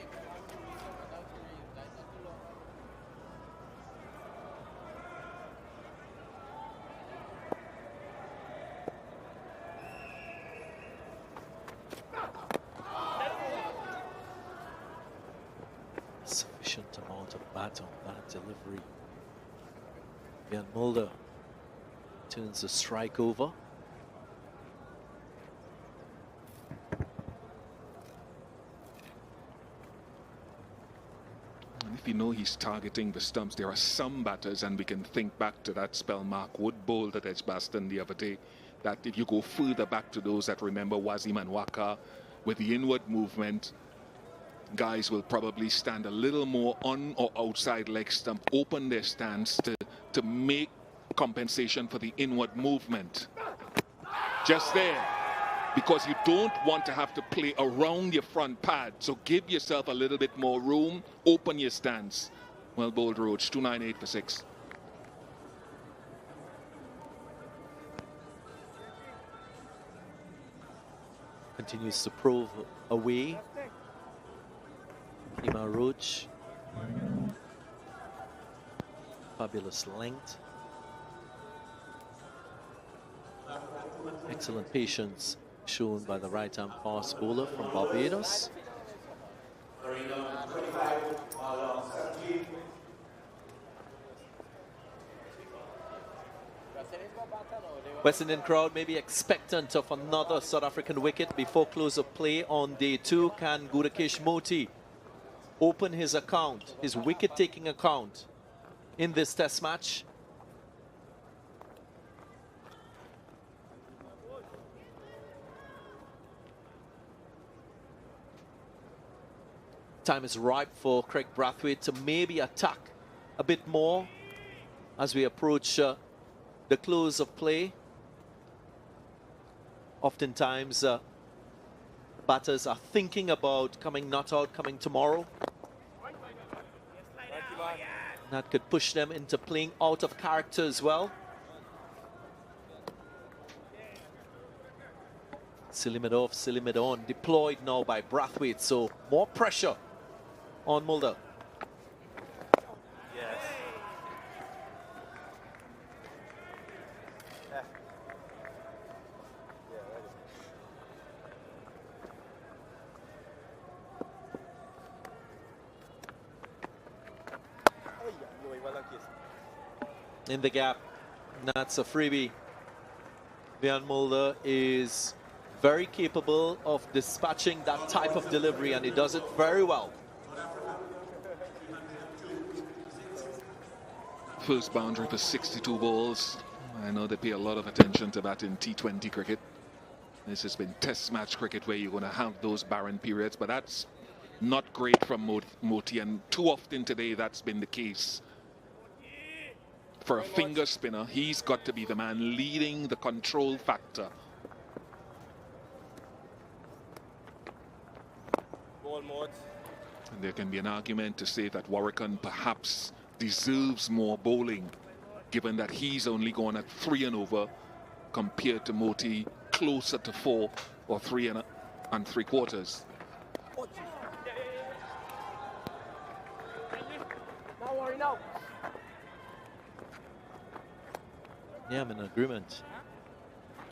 Sufficient amount of bat on that delivery. Ian Mulder turns the strike over. And if you know he's targeting the stumps, there are some batters, and we can think back to that spell Mark Wood bowled at Edgbaston the other day, that if you go further back to those that remember Wasim and Waka, with the inward movement, guys will probably stand a little more on or outside leg stump, open their stance to make compensation for the inward movement. Just there, because you don't want to have to play around your front pad, so give yourself a little bit more room, open your stance. Well bowled, Roach. 298 for 6. Continues to prove away. Kemar Roach. Fabulous length. Excellent patience shown by the right-arm fast bowler from Barbados. West Indian crowd may be expectant of another South African wicket before close of play on day 2. Can Gudakesh Moti open his account, his wicket-taking account, in this test match? Time is ripe for Craig Brathwaite to maybe attack a bit more as we approach the close of play. Oftentimes, batters are thinking about coming not out, coming tomorrow. That could push them into playing out of character as well. Silimedov, Silimedon deployed now by Brathwaite, so more pressure on Mulder. Yes. Yeah. In the gap, that's a freebie. Ian Mulder is very capable of dispatching that type of delivery, and he does it very well. First boundary for 62 balls. I know they pay a lot of attention to that in T20 cricket. This has been test match cricket where you're going to have those barren periods, but that's not great from Moti, and too often today that's been the case. For a finger spinner, he's got to be the man leading the control factor. And there can be an argument to say that Warrican perhaps deserves more bowling, given that he's only gone at 3 and over compared to Moti closer to 4 or 3 and 3/4. Don't worry now. Yeah, I'm in agreement.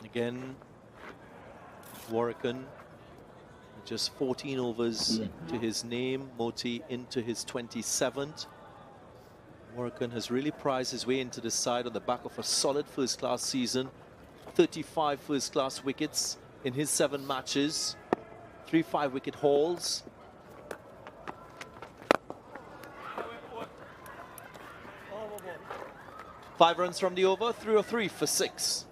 Again, Warrican, just 14 overs to his name. Moti into his 27th. Warrican has really prized his way into the side on the back of a solid first-class season. 35 first-class wickets in his 7 matches. 3 5-wicket hauls. 5 runs from the over, 303 for 6.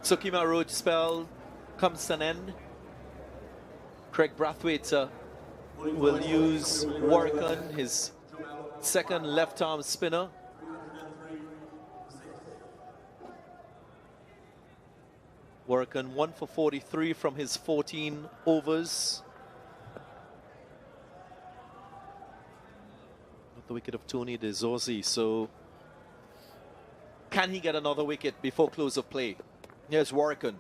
So Kemar Roach spell comes to an end. Craig Brathwaite will use Warrican, his second left-arm spinner. Warrican 1 for 43 from his 14 overs. Not the wicket of Tony Dorzi, so can he get another wicket before close of play? Here's Warrican.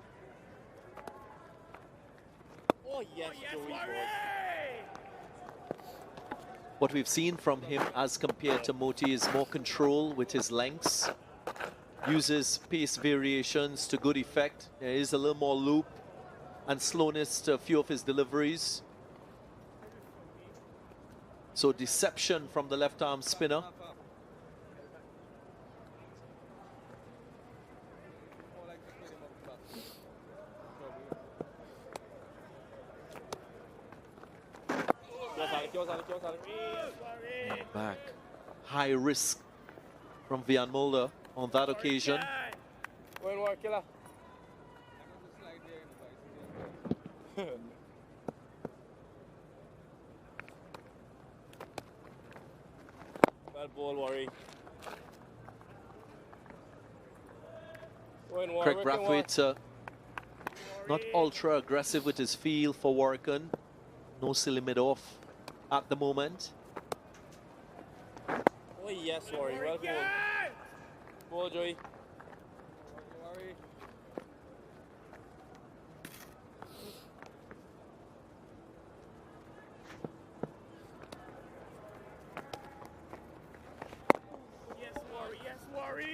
Oh, yes, Joey. What we've seen from him as compared to Moti is more control with his lengths. Uses pace variations to good effect. There is a little more loop and slowness to a few of his deliveries. So deception from the left-arm spinner. Back. High risk from Vian Mulder on that occasion. Well ball, Worry. Craig Brathwaite not ultra aggressive with his feel for Warrican. No silly mid-off at the moment. Oh, yes, Worry. Well ball. Ball, Joey.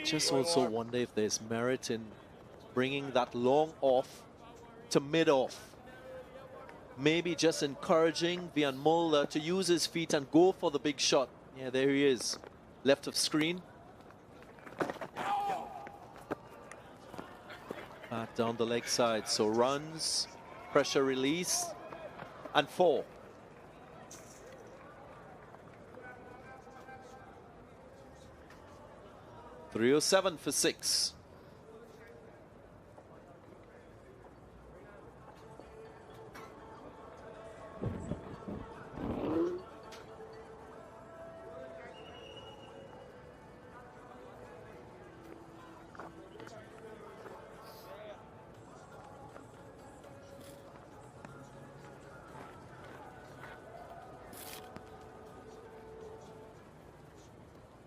Just also wonder if there's merit in bringing that long off to mid-off. Maybe just encouraging Vian Mulder to use his feet and go for the big shot. Yeah, there he is. Left of screen. Back down the leg side. So runs, pressure release, and 4. .307 for 6.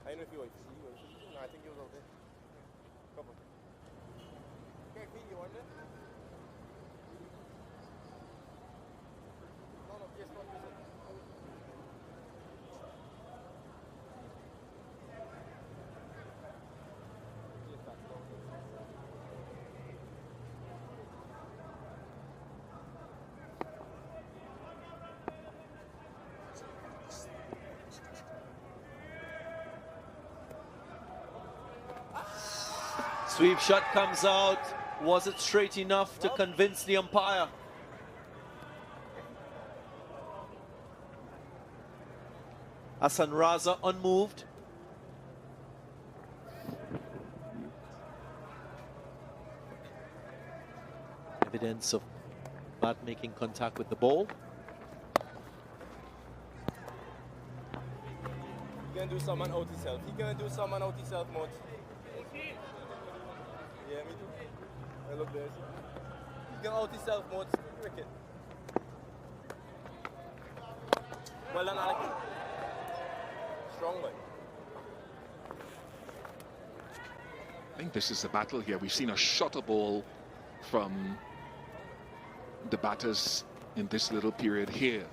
I don't know if you want to see. No, I think he was out there. Come on. Okay, Pete, you want it? No, yes, what is it? Sweep shot comes out. Was it straight enough to convince the umpire? Hassan Raza unmoved. Evidence of bat making contact with the ball. He can do someone out himself. He can do someone out himself, Mot. Yeah, me too. I look there. He can out himself, Mot. Wicket. Well done, Alec. Strong boy. I think this is the battle here. We've seen a shorter ball from the batters in this little period here.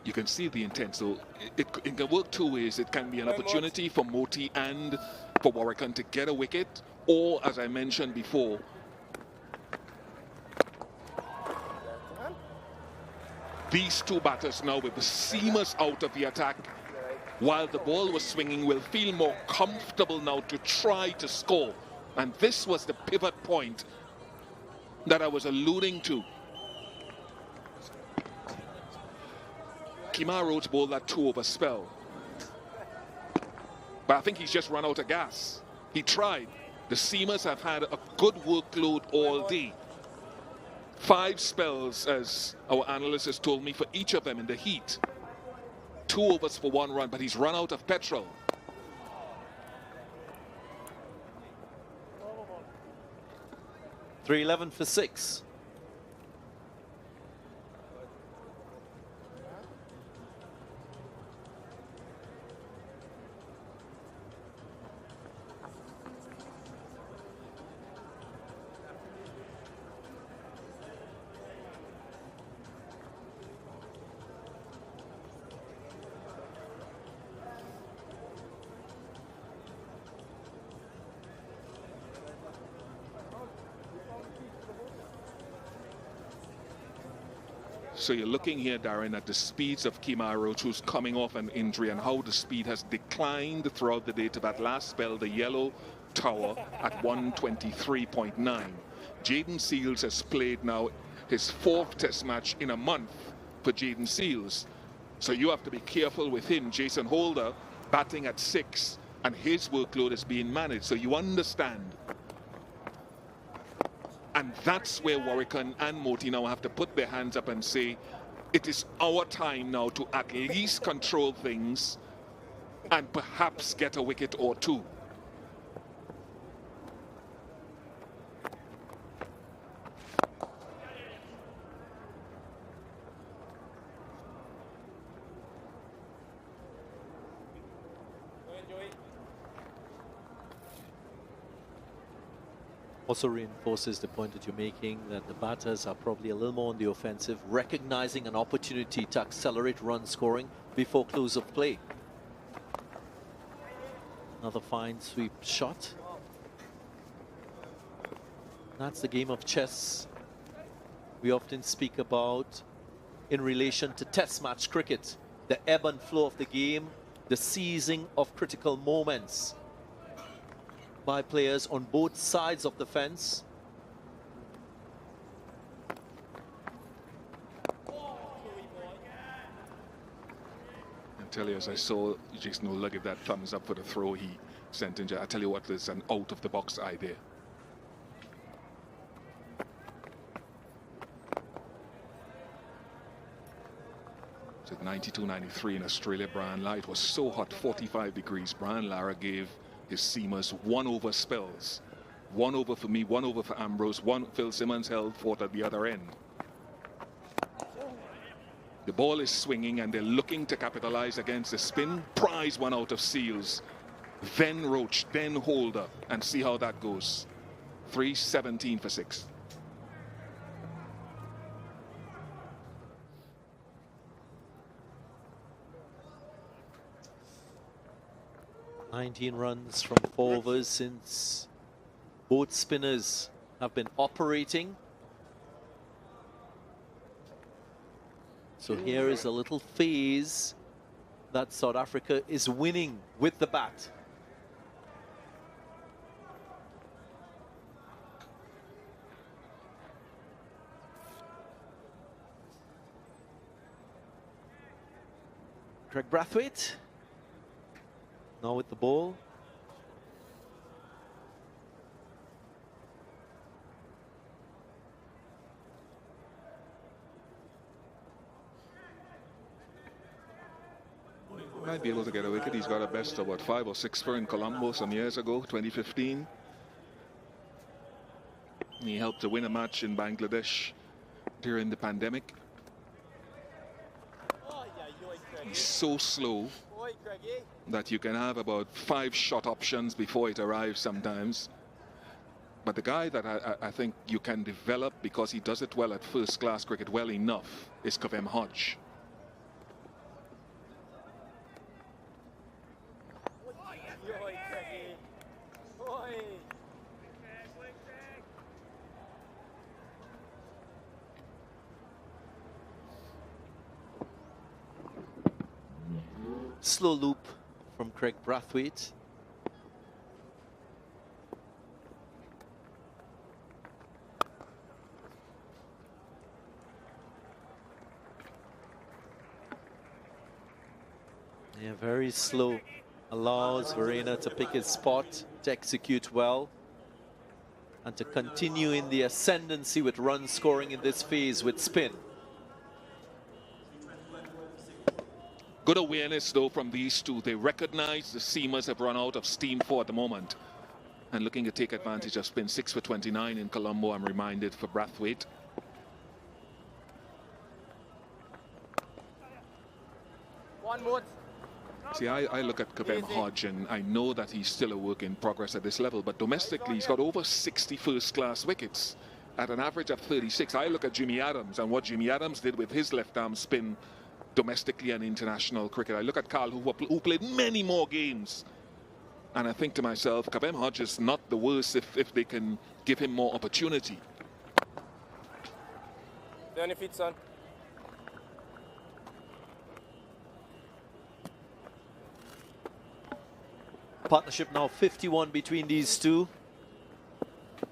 you can see the intent. So it can work two ways. It can be an opportunity for Moti and for Warwickon to get a wicket, or, as I mentioned before, these two batters now with the seamers out of the attack while the ball was swinging will feel more comfortable now to try to score. And this was the pivot point that I was alluding to. Kemar Roach bowled that 2-over spell. But I think he's just run out of gas. He tried. The seamers have had a good workload all day. 5 spells, as our analyst has told me, for each of them in the heat. 2 overs for 1 run, but he's run out of petrol. .311 for 6. So you're looking here, Darren, at the speeds of Kemar Roach, who's coming off an injury, and how the speed has declined throughout the day to that last spell, the yellow tower at 123.9. Jaden Seals has played now his 4th test match in a month for Jaden Seals. So you have to be careful with him. Jason Holder batting at 6, and his workload is being managed. So you understand. And that's where Warwickon and Moti now have to put their hands up and say, it is our time now to at least control things and perhaps get a wicket or 2. Also reinforces the point that you're making, that the batters are probably a little more on the offensive, recognizing an opportunity to accelerate run scoring before close of play. Another fine sweep shot. That's the game of chess we often speak about in relation to test match cricket. The ebb and flow of the game, the seizing of critical moments by players on both sides of the fence. I tell you, as I saw Jason Holder give that thumbs up for the throw he sent in, I tell you what, there's an out-of-the-box idea. It's at 92-93 in Australia, Brian Lara. It was so hot, 45 degrees. Brian Lara gave his seamers 1-over spells. 1 over for me, 1 over for Ambrose, 1 Phil Simmons held fort at the other end. The ball is swinging and they're looking to capitalize against the spin. Prize 1 out of Seals. Then Roach, then Holder, and see how that goes. 317 for 6. "19 runs from 4 overs since both spinners have been operating. So here is a little phase that South Africa is winning with the bat. Greg Brathwaite now with the ball. Might be able to get a wicket. He's got a best of, what, 5 or 6 for in Colombo some years ago, 2015. He helped to win a match in Bangladesh during the pandemic. He's so slow that you can have about 5 shot options before it arrives sometimes. But the guy that I think you can develop, because he does it well at first class cricket well enough, is Kavem Hodge. slow loop from Craig Brathwaite. Yeah, very slow. Allows Verena to pick his spot, to execute well, and to continue in the ascendancy with run scoring in this phase with spin. Good awareness, though, from these two. They recognize the seamers have run out of steam for at the moment and looking to take advantage of spin. 6 for 29 in Colombo, I'm reminded, for Brathwaite. One more. See, I look at Kabem Hodge and I know that he's still a work in progress at this level, but domestically he's got over 60 first-class wickets at an average of 36. I look at Jimmy Adams and what Jimmy Adams did with his left-arm spin domestically and international cricket. I look at Carl, who played many more games, and I think to myself, Kabem Hodge is not the worst if they can give him more opportunity. Stay on your feet, son. Partnership now 51 between these two.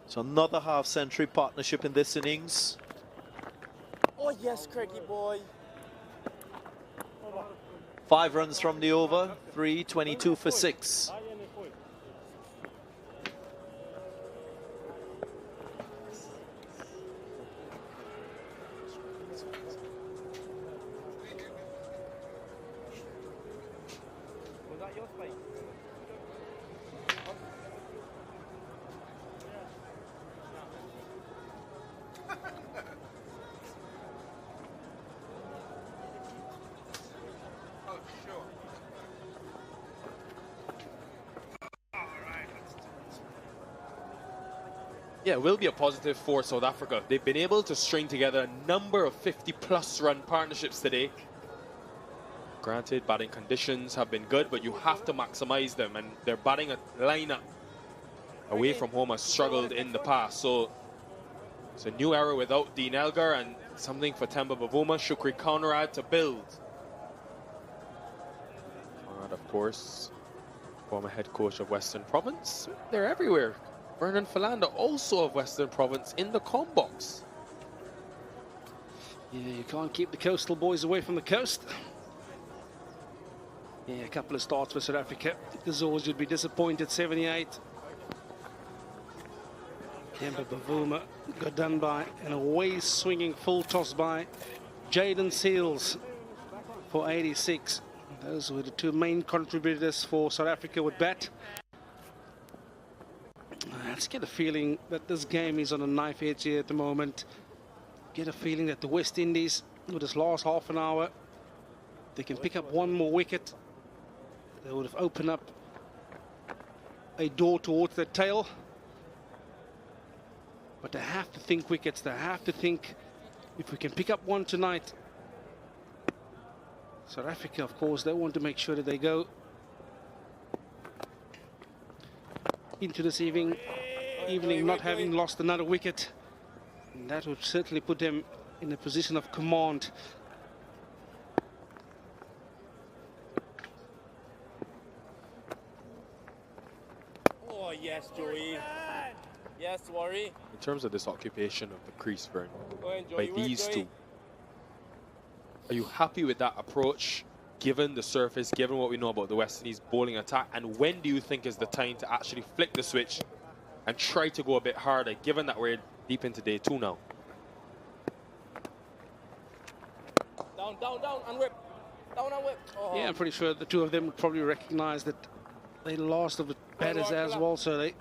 So another half-century partnership in this innings. Oh yes, Craigie boy. 5 runs from the over, 3, 22 for 6. Was that your spike? Yeah, it will be a positive for South Africa. They've been able to string together a number of 50-plus run partnerships today. Granted, batting conditions have been good, but you have to maximize them, and their batting lineup away from home has struggled in the past. So it's a new era without Dean Elgar, and something for Temba Bavuma, Shukri Conrad to build. Conrad, of course, former head coach of Western Province. They're everywhere. Vernon Philander, also of Western Province, in the comm box. Yeah, you can't keep the coastal boys away from the coast. Yeah, a couple of starts for South Africa. The Zors would be disappointed, 78. Temba Bavuma got done by an away swinging full toss by Jaden Seals for 86. Those were the two main contributors for South Africa with bat. I just get a feeling that this game is on a knife edge here at the moment. Get a feeling that the West Indies, with this last half an hour, they can pick up one more wicket. They would have opened up a door towards the tail. But they have to think wickets. They have to think, if we can pick up one tonight. South Africa, of course, they want to make sure that they go into this evening not having lost another wicket. And that would certainly put them in a position of command. Oh yes, Joey. Yes, worry. In terms of this occupation of the crease, Vern, Enjoy by your these work, two, are you happy with that approach, given the surface, given what we know about the West Indies bowling attack? And when do you think is the time to actually flick the switch and try to go a bit harder, given that we're deep into day 2 now? Down, down, down, and whip. Down and whip. Oh. Yeah, I'm pretty sure the two of them would probably recognize that they lost of the batters as well. So they,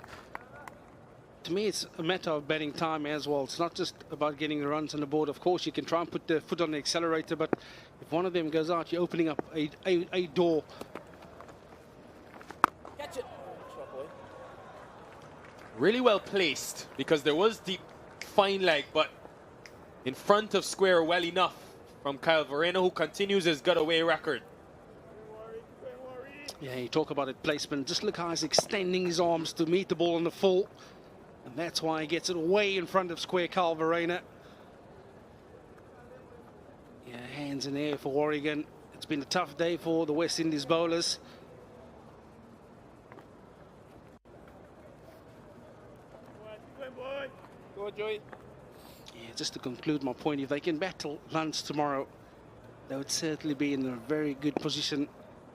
to me, it's a matter of batting time as well. It's not just about getting the runs on the board. Of course, you can try and put the foot on the accelerator, but if one of them goes out, you're opening up a door. Catch it. Shot, boy. Really well placed, because there was deep fine leg, but in front of square well enough from Kyle Verena, who continues his gut-away record. Yeah, you talk about it placement. Just look how he's extending his arms to meet the ball on the full. And that's why he gets it way in front of square Kyle Verena. Yeah, hands in the air for Oregon. It's been a tough day for the West Indies bowlers. Go, Joey. Yeah, just to conclude my point, if they can battle Lunch tomorrow, they would certainly be in a very good position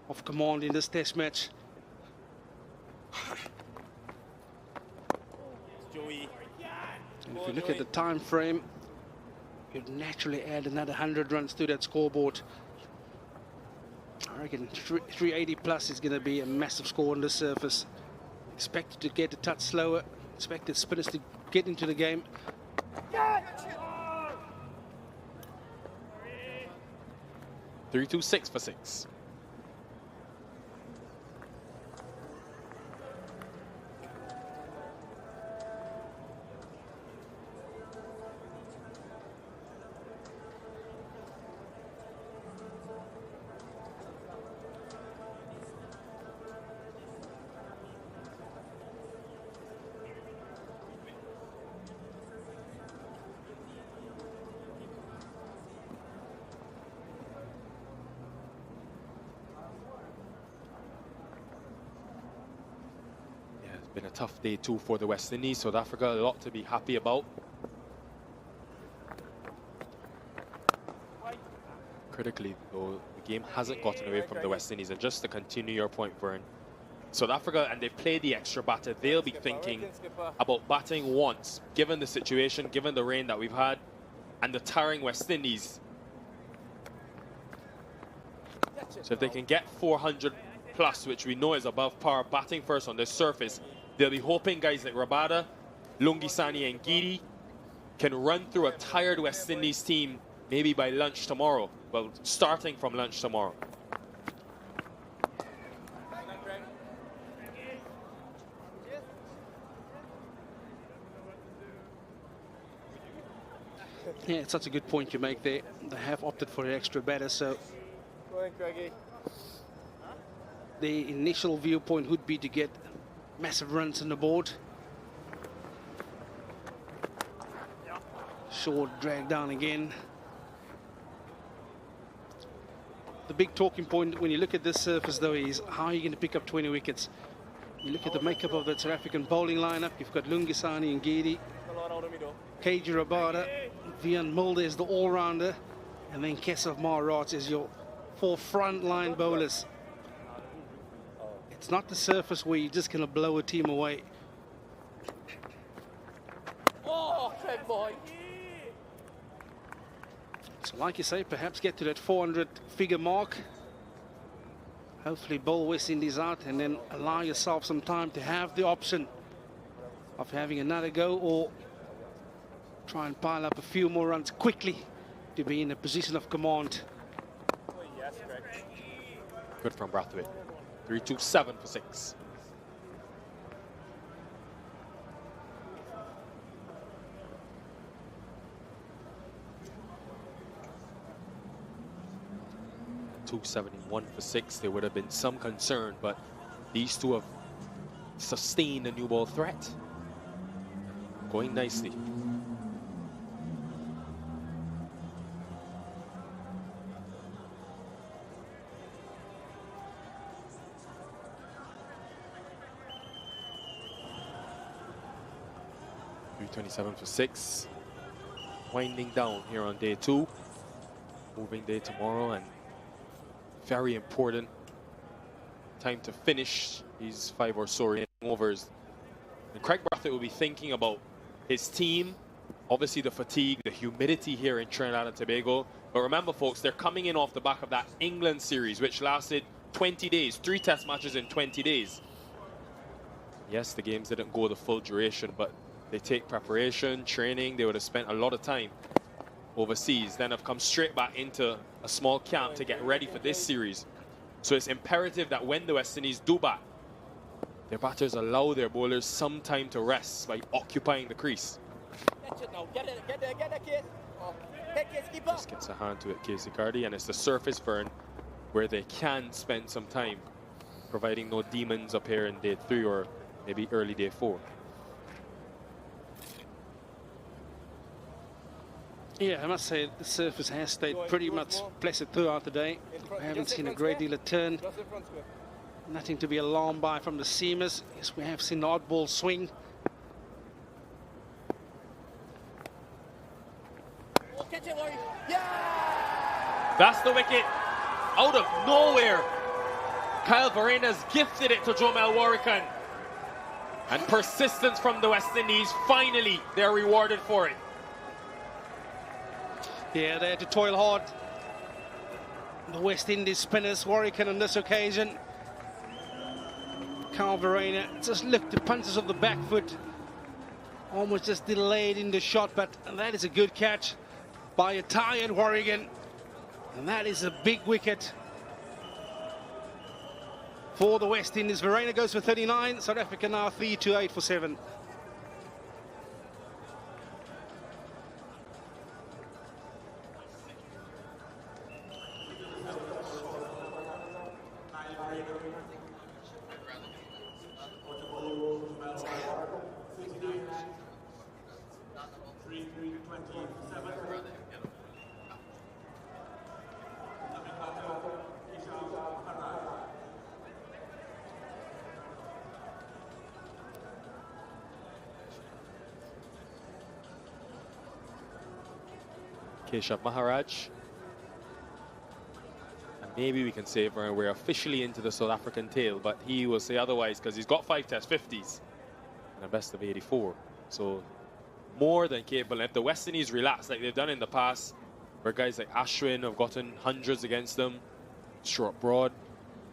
of command in this test match. Joey. And if you look at the time frame, you'd naturally add another 100 runs to that scoreboard. I reckon 380 plus is going to be a massive score on the surface. Expected to get a touch slower, expected spinners to get into the game. 3-2-6 for 6. Been a tough day too for the West Indies. South Africa, a lot to be happy about. Critically, though, the game hasn't gotten away from the West Indies. And just to continue your point, Vern, South Africa, and they play the extra batter, they'll be thinking about batting once, given the situation, given the rain that we've had, and the tiring West Indies. So if they can get 400 plus, which we know is above par, batting first on this surface, they'll be hoping guys like Rabada, Lungisani and Giri can run through a tired West Indies team maybe by lunch tomorrow. Well, starting from lunch tomorrow. Yeah, it's such a good point you make there. They have opted for an extra batter, so Go ahead, Craigie. the initial viewpoint would be to get massive runs on the board. Short drag down again. The big talking point when you look at this surface though is how are you going to pick up 20 wickets? You look at the makeup of the South African bowling lineup. You've got Lungisani and Giri, KG Rabada, Vian Mulder is the all-rounder, and then Keshav Maharaj is your 4 front-line bowlers. It's not the surface where you're just going to blow a team away. Oh, Craig boy. So like you say, perhaps get to that 400 figure mark. Hopefully bowl West Indies out and then allow yourself some time to have the option of having another go or try and pile up a few more runs quickly to be in a position of command. Good from Brathwaite. 3-2-7 for 6. .271 for 6. There would have been some concern, but these two have sustained the new ball threat. Going nicely. .327 for 6. Winding down here on day 2. Moving day tomorrow, and very important time to finish these 5 or so overs. And Craig Brathwaite will be thinking about his team, obviously the fatigue, the humidity here in Trinidad and Tobago. But remember, folks, they're coming in off the back of that England series, which lasted 20 days, 3 test matches in 20 days. Yes, the games didn't go the full duration, but they take preparation, training. They would have spent a lot of time overseas, then have come straight back into a small camp to get ready for this series. So it's imperative that when the West Indies do bat, their batters allow their bowlers some time to rest by occupying the crease. Just gets a hand to it, Casey Cardi, and it's the surface burn where they can spend some time, providing no demons up here in day 3 or maybe early day 4. Yeah, I must say the surface has stayed pretty much placid throughout the day. We haven't seen a great deal of turn. Nothing to be alarmed by from the seamers. Yes, we have seen the oddball swing. That's the wicket. Out of nowhere, Kyle Verena's gifted it to Jomel Warrican. And persistence from the West Indies, finally they're rewarded for it. Yeah, they had to toil hard. The West Indies spinners, Warrican on this occasion. Kyle Verena just looked the punches of the back foot. Almost just delayed in the shot, but that is a good catch by a tired Warrican. And that is a big wicket for the West Indies. Verena goes for 39. South Africa now 3-2-8 for 7. Keshav Maharaj. And maybe we can say we're officially into the South African tail, but he will say otherwise because he's got 5 Test 50s and a best of 84. So more than capable. And if the West Indies relax like they've done in the past, where guys like Ashwin have gotten hundreds against them, Short Broad,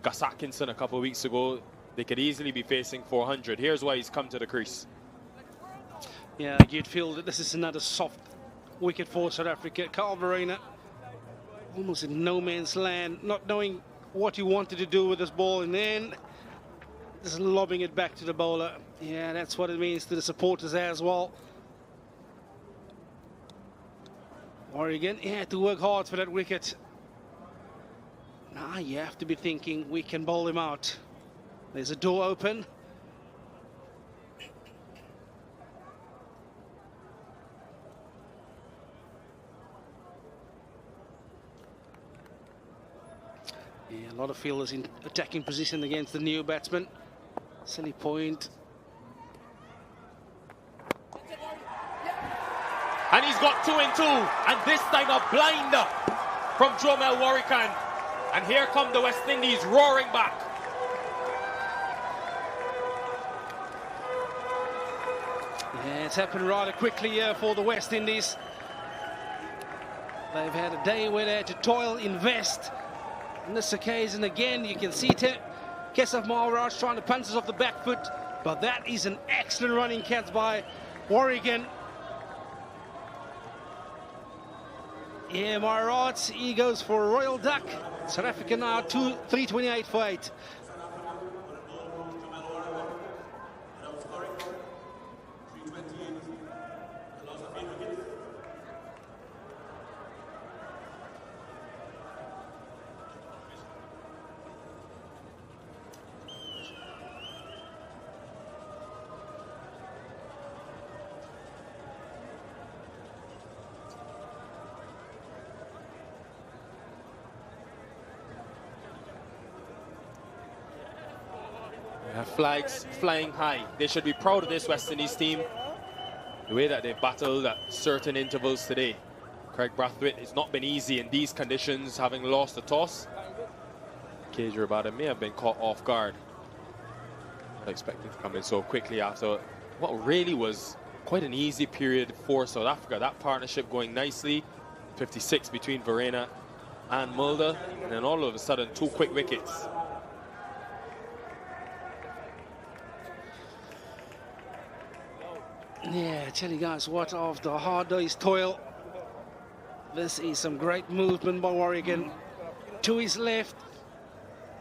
Gus Atkinson a couple of weeks ago, they could easily be facing 400. Here's why he's come to the crease. Yeah, you'd feel that this is another soft wicket for South Africa. Kyle Verena almost in no man's land, not knowing what he wanted to do with this ball, and then just lobbing it back to the bowler. Yeah, that's what it means to the supporters as well. Oregon, he had to work hard for that wicket. Now you have to be thinking we can bowl him out. There's a door open. Yeah, a lot of fielders in attacking position against the new batsman. Silly point. And he's got 2 and 2, and this time a blinder from Jomel Warrican. And here come the West Indies roaring back. Yeah, it's happened rather quickly here for the West Indies. They've had a day where they had to toil, invest. On this occasion, again, you can see Keshav Maharaj trying to punch us off the back foot, but that is an excellent running catch by Warrican. Yeah, Maharaj, he goes for a royal duck. South Africa now 328 for 8. Flags flying high. They should be proud of this West Indies team. The way that they've battled at certain intervals today. Craig Brathwaite, it's not been easy in these conditions, having lost the toss. KJ Rabada may have been caught off guard. Not expecting to come in so quickly after what really was quite an easy period for South Africa. That partnership going nicely. 56 between Verena and Mulder. And then all of a sudden, 2 quick wickets. Yeah, I tell you guys what, after a hard day's toil, this is some great movement by Warrican. To his left.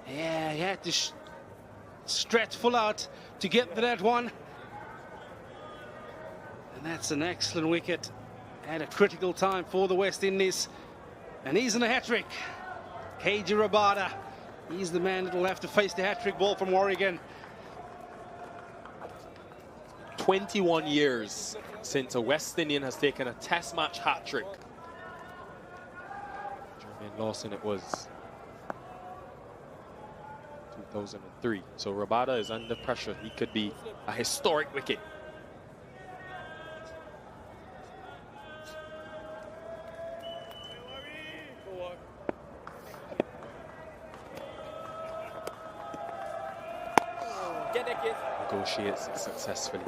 Yeah, he had to stretch full out to get to that one. And that's an excellent wicket at a critical time for the West Indies. And he's in a hat-trick. KJ Rabada, he's the man that will have to face the hat-trick ball from Warrican. 21 years since a West Indian has taken a test match hat-trick Lawson it was 2003. So Rabada is under pressure. He could be a historic wicket. Negotiates it successfully.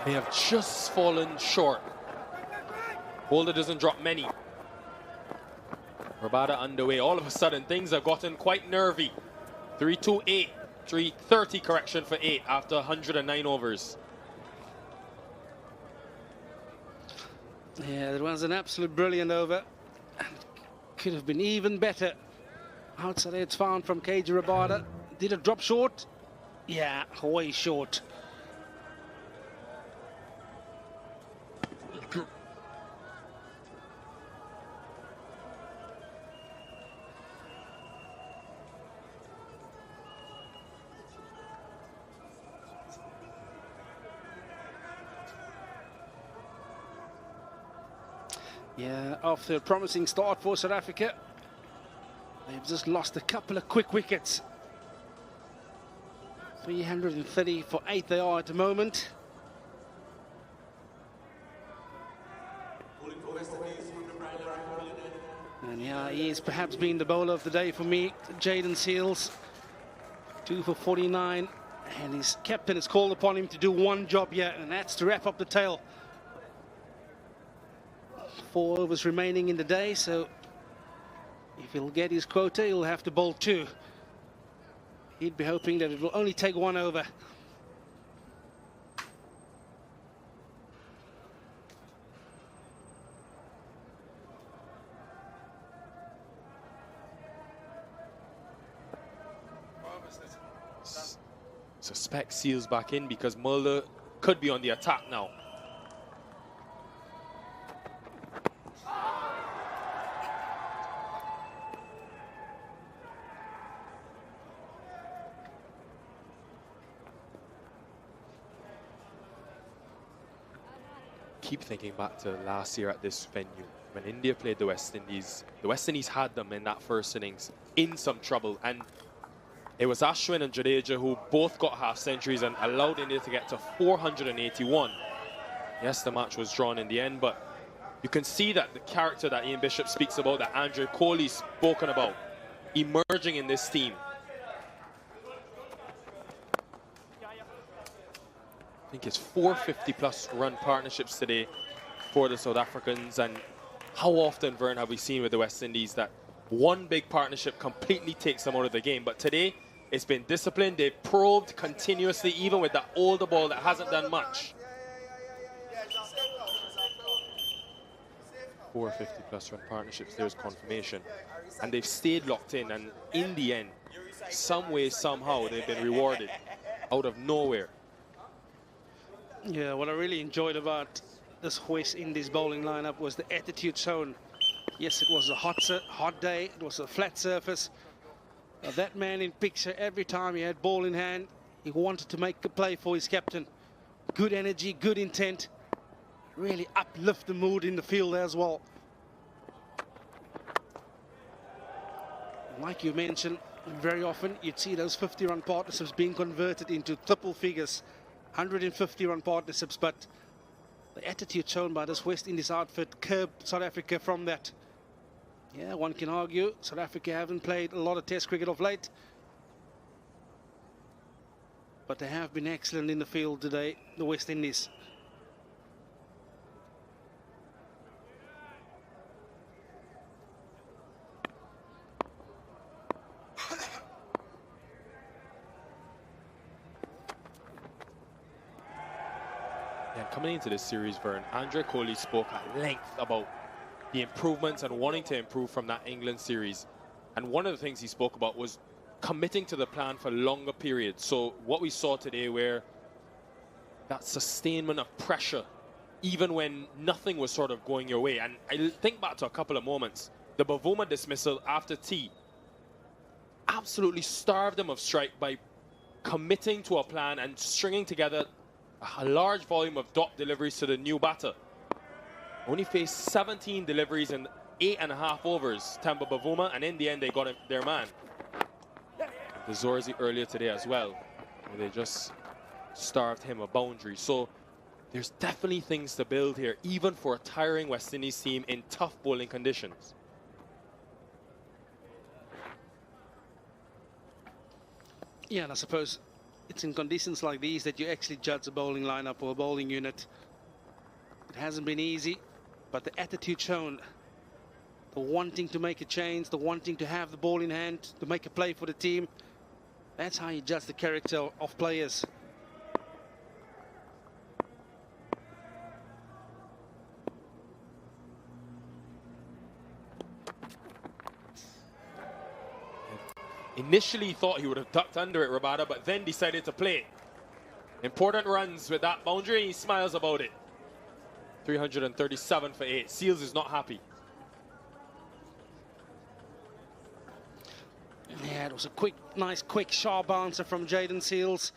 They have just fallen short. Holder doesn't drop many. Rabada underway. All of a sudden, things have gotten quite nervy. 3-2-8. 330 correction for 8 after 109 overs. Yeah, that was an absolute brilliant over. Could have been even better. Outside it's found from KJ Rabada. Did it drop short? Yeah, way short. Yeah, after a promising start for South Africa, they've just lost a couple of quick wickets. 330 for 8 they are at the moment. And yeah, he is perhaps been the bowler of the day for me, Jaden Seals. 2 for 49, and his captain has called upon him to do one job here, and that's to wrap up the tail. 4 overs remaining in the day, so if he'll get his quota, he'll have to bowl 2. He'd be hoping that it will only take 1 over. Suspect Seals back in because Mulder could be on the attack now. Keep thinking back to last year at this venue when India played the West Indies. The West Indies had them in that first innings in some trouble, and it was Ashwin and Jadeja who both got half centuries and allowed India to get to 481. Yes, the match was drawn in the end, but you can see that the character that Ian Bishop speaks about, that Andre Kohli's spoken about, emerging in this team. I think it's 450-plus run partnerships today for the South Africans. And how often, Vern, have we seen with the West Indies that one big partnership completely takes them out of the game? But today, it's been disciplined. They've probed continuously, even with that older ball that hasn't done much. 450-plus run partnerships, there's confirmation. And they've stayed locked in. And in the end, some way, somehow, they've been rewarded out of nowhere. Yeah, what I really enjoyed about this West Indies bowling lineup was the attitude shown. Yes, it was a hot day, it was a flat surface. That man in picture, every time he had ball in hand, he wanted to make a play for his captain. Good energy, good intent. Really uplift the mood in the field as well. Like you mentioned, very often you'd see those 50-run partnerships being converted into triple figures. 150-run partnerships, but the attitude shown by this West Indies outfit curbed South Africa from that. Yeah, one can argue South Africa haven't played a lot of Test cricket of late, but they have been excellent in the field today, the West Indies. Coming into this series, Vern, Andre Kohli spoke at length about the improvements and wanting to improve from that England series. And one of the things he spoke about was committing to the plan for longer periods. So what we saw today, where that sustainment of pressure even when nothing was sort of going your way. And I think back to a couple of moments. The Bavuma dismissal after tea absolutely starved them of strike by committing to a plan and stringing together a large volume of dot deliveries to the new batter. Only faced 17 deliveries in 8.5 overs, Temba Bavuma, and in the end they got their man. The Dorzi earlier today as well, where they just starved him a boundary. So there's definitely things to build here, even for a tiring West Indies team in tough bowling conditions. Yeah, and I suppose it's in conditions like these that you actually judge a bowling lineup or a bowling unit. It hasn't been easy, but the attitude shown, the wanting to make a change, the wanting to have the ball in hand, to make a play for the team, that's how you judge the character of players. Initially thought he would have ducked under it, Rabada, but then decided to play. Important runs with that boundary, and he smiles about it. 337 for 8. Seals is not happy. Yeah, it was a nice, quick, sharp answer from Jaden Seals.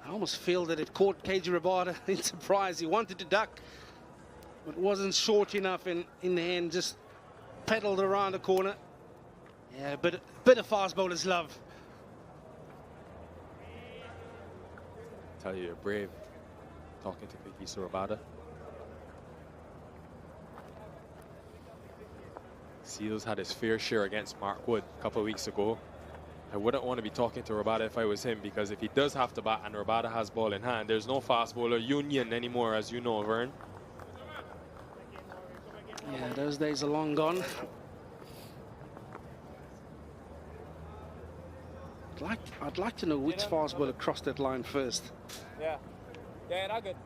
I almost feel that it caught KG Rabada in surprise. He wanted to duck, but wasn't short enough in the end, just pedaled around the corner. Yeah, bit of fast bowler's love. Tell you, you're brave. Talking to Kiki Surabada. Seals had his fair share against Mark Wood a couple of weeks ago. I wouldn't want to be talking to Rabada if I was him, because if he does have to bat and Rabada has ball in hand, there's no fast bowler union anymore, as you know, Vern. Yeah, those days are long gone. I'd like to know which fast bowler crossed that line first. Yeah. Yeah, that's good.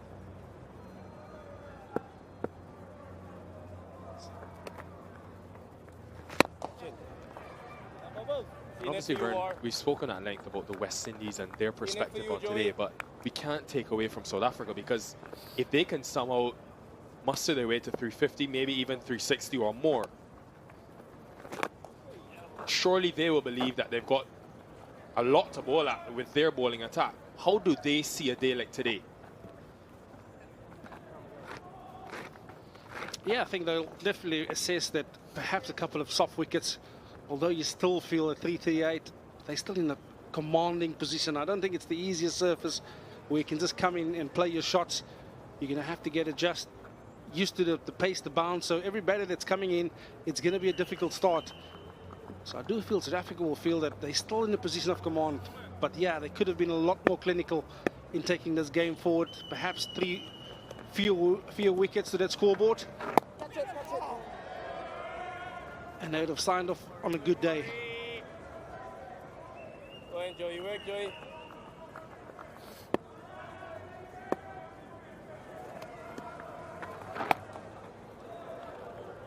Obviously, Vern, we've spoken at length about the West Indies and their perspective on today, but we can't take away from South Africa, because if they can somehow muster their way to 350, maybe even 360 or more, surely they will believe that they've got a lot to bowl at with their bowling attack. How do they see a day like today? Yeah, I think they'll definitely assess that perhaps a couple of soft wickets, although you still feel at 338, they're still in a commanding position. I don't think it's the easiest surface where you can just come in and play your shots. You're going to have to get used to the pace, the bounce. So every batter that's coming in, it's going to be a difficult start. So I do feel South Africa will feel that they're still in a position of command. But yeah, they could have been a lot more clinical in taking this game forward. Perhaps few wickets to that scoreboard. And they would have signed off on a good day. Go enjoy your work, Joey.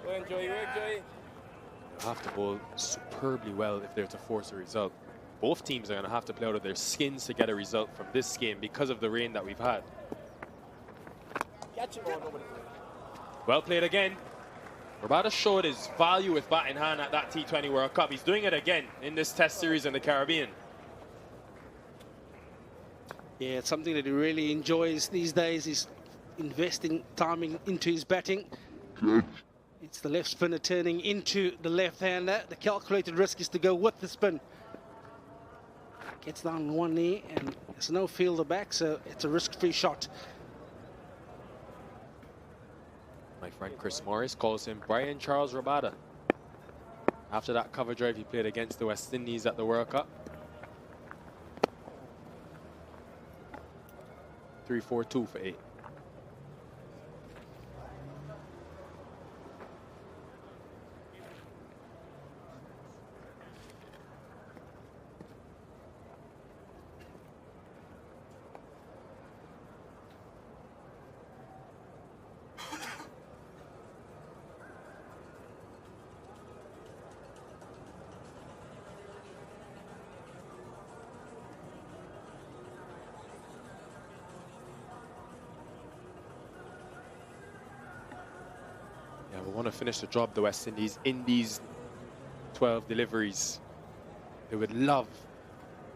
Go enjoy your work, Joey. They'll have to bowl superbly well if they're to force a result. Both teams are going to have to play out of their skins to get a result from this game because of the rain that we've had. Well played again. Rabada showed his value with bat in hand at that T20 World Cup. He's doing it again in this Test series in the Caribbean. Yeah, it's something that he really enjoys these days. He's investing timing into his batting. It's the left spinner turning into the left-hander. The calculated risk is to go with the spin. Gets down on one knee and there's no fielder back, so it's a risk-free shot. My friend Chris Morris calls him Brian Charles Rabada. After that cover drive he played against the West Indies at the World Cup. 3-4-2 for 8. Yeah, we want to finish the job, the West Indies, in these 12 deliveries. They would love,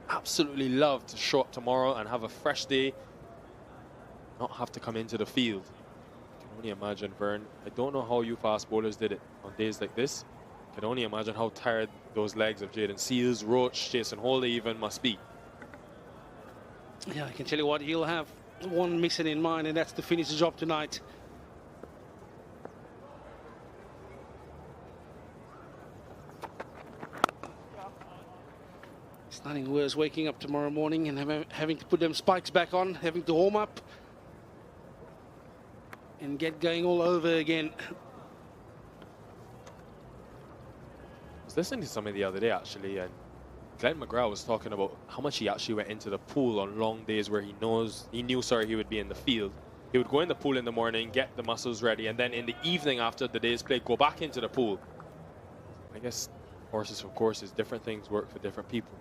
absolutely love to show up tomorrow and have a fresh day, not have to come into the field. I can only imagine, Vern. I don't know how you fast bowlers did it on days like this. I can only imagine how tired those legs of Jaden Seals, Roach, Jason Holder even must be. Yeah, I can tell you what, he'll have one mission in mind, and that's to finish the job tonight. It's nothing worse waking up tomorrow morning and having to put them spikes back on, having to warm up and get going all over again. I was listening to somebody the other day, actually, and Glenn McGrath was talking about how much he actually went into the pool on long days where he knew he would be in the field. He would go in the pool in the morning, get the muscles ready, and then in the evening after the day's play, go back into the pool. I guess horses for courses, different things work for different people.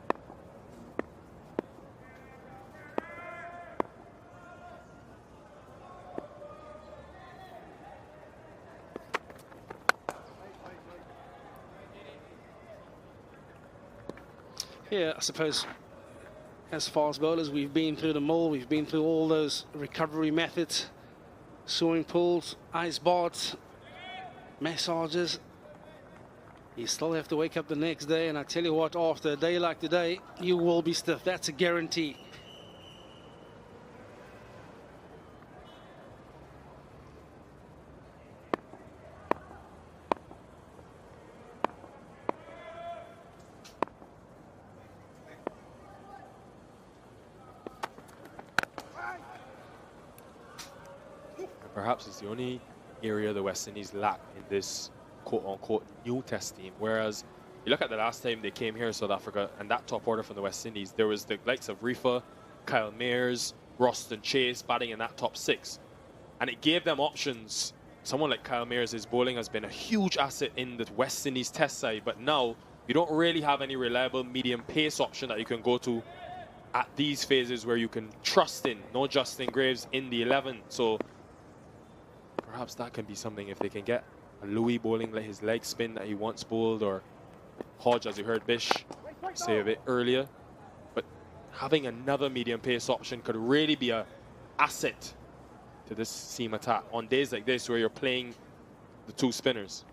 Yeah, I suppose as fast bowlers, we've been through them all. We've been through all those recovery methods, swimming pools, ice baths, massages. You still have to wake up the next day, and I tell you what, after a day like today, you will be stiff. That's a guarantee. Perhaps it's the only area the West Indies lack in this quote-unquote new test team. Whereas you look at the last time they came here in South Africa and that top order from the West Indies, there was the likes of Rifa, Kyle Mayers, Roston Chase batting in that top 6. And it gave them options. Someone like Kyle Mayers, his bowling has been a huge asset in the West Indies test side, but now you don't really have any reliable medium pace option that you can go to at these phases where you can trust in. No Justin Graves in the 11. So perhaps that can be something if they can get a Louis bowling like his leg spin that he once bowled, or Hodge, as you heard Bish say a bit earlier. But having another medium pace option could really be an asset to this seam attack on days like this where you're playing the 2 spinners.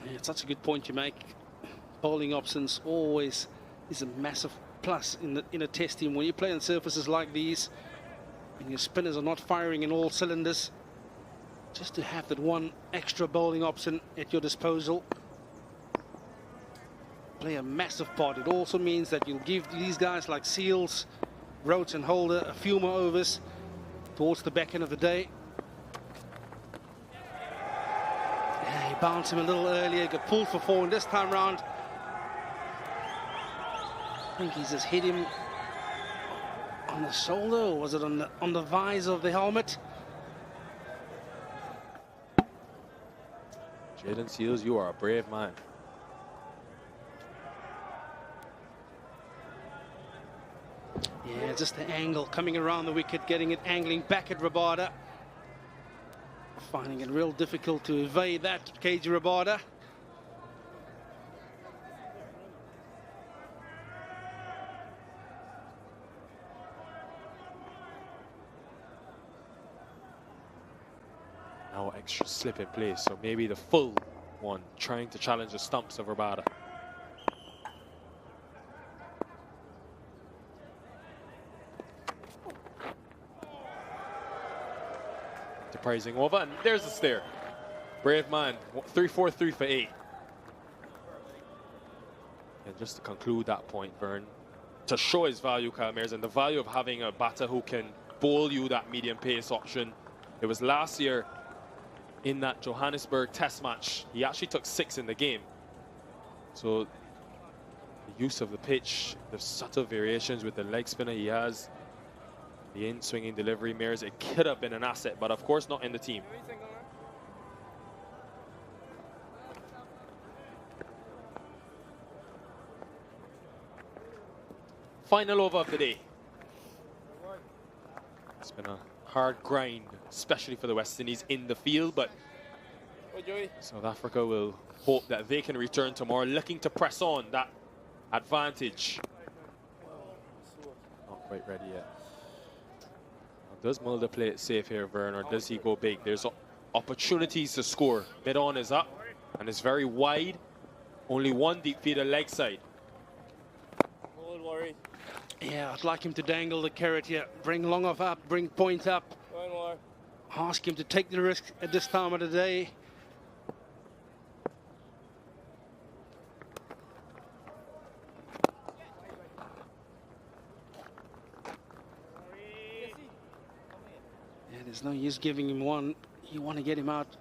Yeah, it's such a good point you make. Bowling options always is a massive plus in a test team. When you play on surfaces like these, and your spinners are not firing in all cylinders, just to have that one extra bowling option at your disposal play a massive part. It also means that you'll give these guys like Seals, Roach and Holder a few more overs towards the back end of the day. Yeah, he bounced him a little earlier, got pulled for 4, and this time round I think he's just hit him on the shoulder, or was it on the visor of the helmet? Jaden Seals, you are a brave man. Yeah, just the angle coming around the wicket, getting it angling back at Rabada. Finding it real difficult to evade that, KG Rabada. Now extra slip in place, so maybe the full one, trying to challenge the stumps of Rabada. Enterprising over, and there's the stare. Brave man, 3-4-3 for 8. And just to conclude that point, Vern, to show his value, Kyle Mayers, and the value of having a batter who can bowl you that medium pace option. It was last year in that Johannesburg test match. He actually took 6 in the game. So the use of the pitch, the subtle variations with the leg spinner he has, the in-swinging delivery, Mayers, it could have been an asset, but of course not in the team. Final over of the day. It's been a hard grind, especially for the West Indies in the field, but Oh, Joey. South Africa will hope that they can return tomorrow, looking to press on that advantage. Not quite ready yet. Now, does Mulder play it safe here, Vern, or does he go big? There's opportunities to score. Mid-on is up, and it's very wide. Only one deep feeder leg side. Don't worry. Yeah, I'd like him to dangle the carrot here. Bring long off up, bring point up. One more. Ask him to take the risk at this time of the day. Yeah, there's no use giving him one. You want to get him out.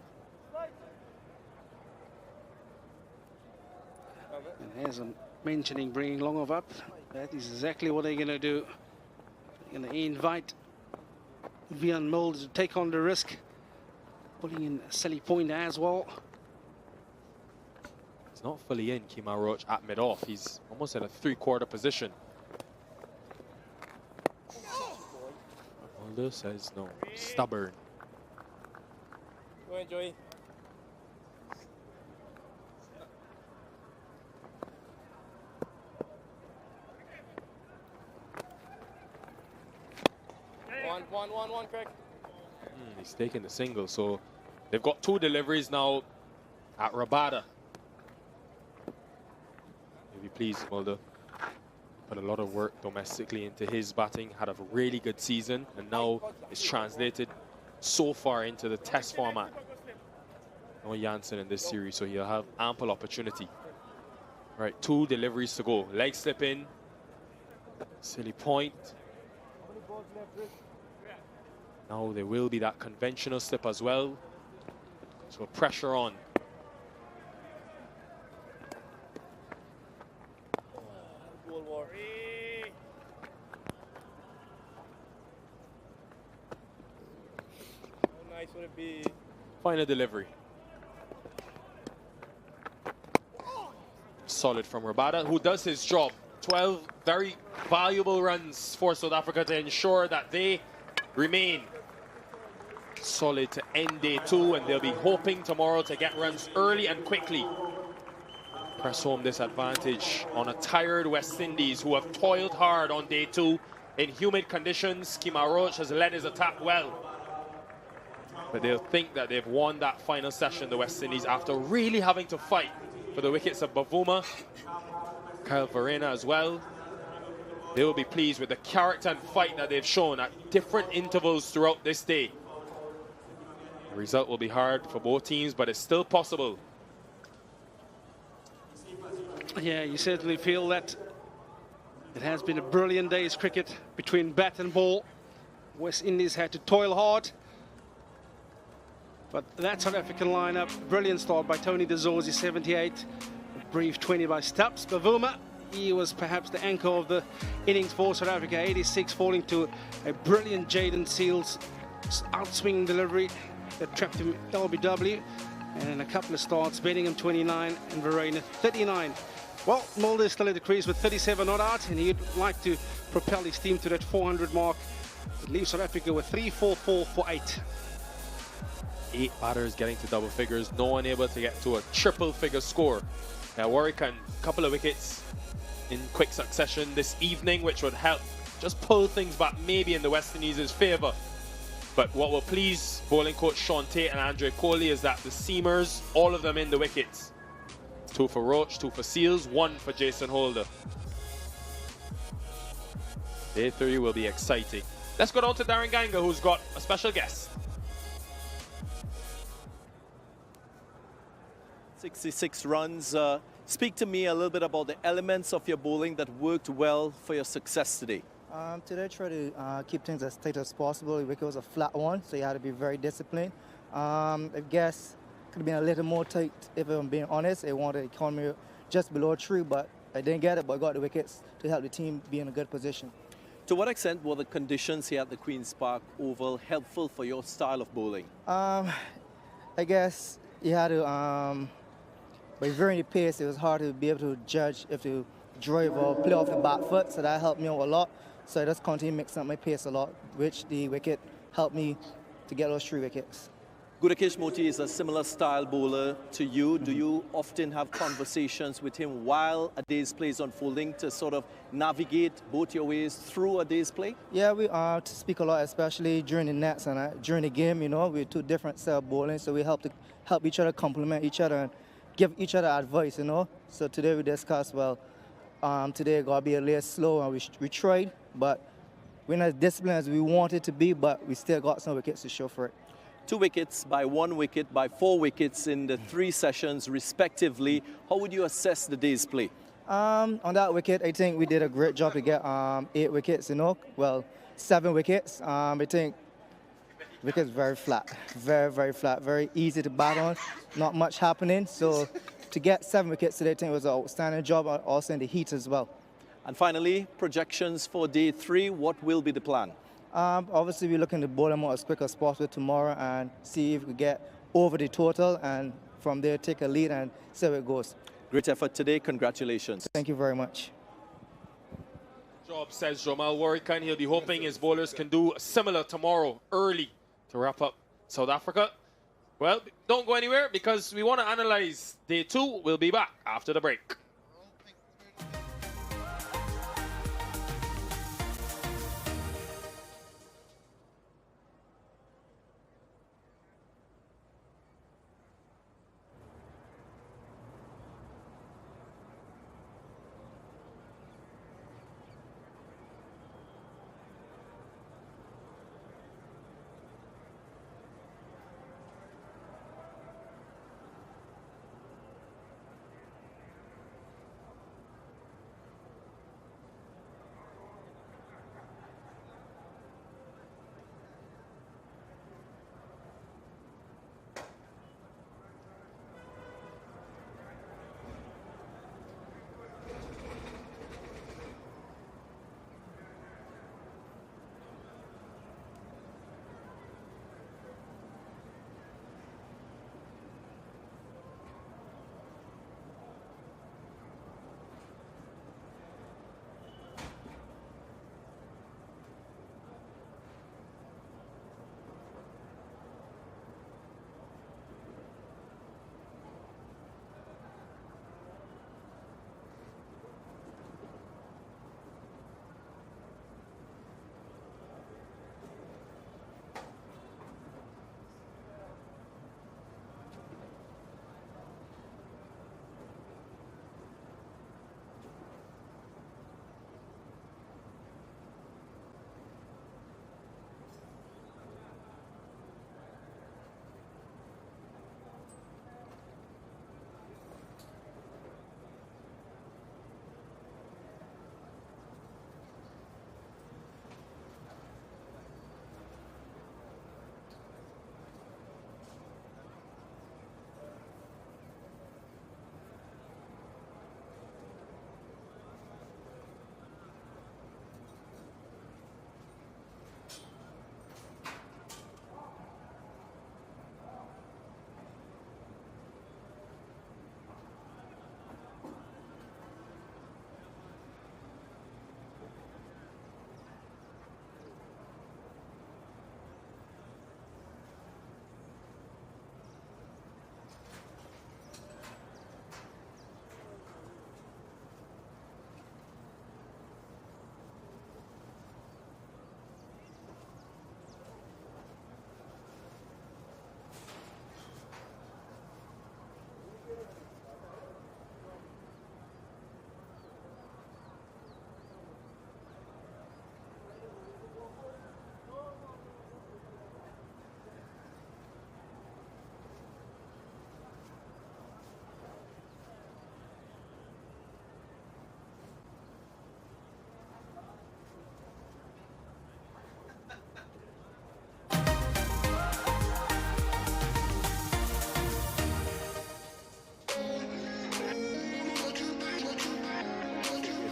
And as I'm mentioning, bringing Longov up, that is exactly what they're going to do. They're going to invite Vian Mulder to take on the risk, pulling in Sally Point as well. He's not fully in, Kemar Roach, at mid-off. He's almost in a three-quarter position. Mulder says no. Stubborn. Go ahead, Joey. One, Craig. He's taking the single, so they've got two deliveries now at Rabada. You'll be pleased, Mulder. Put a lot of work domestically into his batting, had a really good season, and now it's translated so far into the test format. No Janssen in this series, so he'll have ample opportunity. Right, two deliveries to go. Leg slip in. Silly point. Now there will be that conventional slip as well. So pressure on. Goal war. How nice would it be? Final delivery. Solid from Rabada, who does his job. 12 very valuable runs for South Africa to ensure that they remain solid to end day two, and they'll be hoping tomorrow to get runs early and quickly. Press home this advantage on a tired West Indies who have toiled hard on day two in humid conditions. Kemar Roach has led his attack well, but they'll think that they've won that final session, the West Indies, after really having to fight for the wickets of Bavuma, Kyle Verena as well. They will be pleased with the character and fight that they've shown at different intervals throughout this day. The result will be hard for both teams, but it's still possible. Yeah, you certainly feel that it has been a brilliant day's cricket between bat and ball. West Indies had to toil hard, but that South African lineup, brilliant start by Tony Dorzi, 78, a brief 20 by Stubbs. Bavuma, he was perhaps the anchor of the innings for South Africa, 86, falling to a brilliant Jaden Seals outswinging delivery that trapped him LBW, and a couple of starts, Bellingham 29 and Verena 39. Well, Mulder is still at the crease with 37 not out, and he'd like to propel his team to that 400 mark. It leaves South Africa with 3-4-4 for 8. 8 batters getting to double figures, no one able to get to a triple figure score. Now Warwick, a couple of wickets in quick succession this evening, which would help just pull things back maybe in the West Indies' favour. But what will please bowling coach Sean Tate and Andre Coley is that the seamers, all of them in the wickets. 2 for Roach, 2 for Seals, 1 for Jason Holder. Day 3 will be exciting. Let's go down to Darren Ganga, who's got a special guest. 66 runs. Speak to me a little bit about the elements of your bowling that worked well for your success today. Today I tried to keep things as tight as possible. The wicket was a flat one, so you had to be very disciplined. I guess could have been a little more tight if I'm being honest. I wanted to economy just below 3, but I didn't get it, but I got the wickets to help the team be in a good position. To what extent were the conditions here at the Queen's Park Oval helpful for your style of bowling? I guess you had to, by varying the pace, it was hard to be able to judge if to drive or play off the back foot, so that helped me out a lot. So I just continued to mix up my pace a lot, which the wicket helped me to get those 3 wickets. Gudakesh Moti is a similar style bowler to you. Do you often have conversations with him while a day's play is unfolding to sort of navigate both your ways through a day's play? Yeah, we speak a lot, especially during the nets and during the game. You know, we're 2 different set of bowling, so we help each other, complement each other, and give each other advice. You know, so today we discussed, well, today gotta be a little slow, and we tried, but we're not as disciplined as we wanted to be, but we still got some wickets to show for it. 2 wickets, by 1 wicket, by 4 wickets in the 3 sessions respectively. How would you assess the day's play? On that wicket, I think we did a great job to get 8 wickets, you know, well, 7 wickets. I think wickets very flat, very, very flat, very easy to bat on, not much happening. So to get 7 wickets today, I think it was an outstanding job, also in the heat as well. And finally, projections for day 3, what will be the plan? Obviously, we're looking to bowl them out as quick as possible tomorrow and see if we get over the total, and from there take a lead and see how it goes. Great effort today. Congratulations. Thank you very much. Job, says Jamal Warrican. He'll be hoping his bowlers can do similar tomorrow early to wrap up South Africa. Well, don't go anywhere because we want to analyze day 2. We'll be back after the break.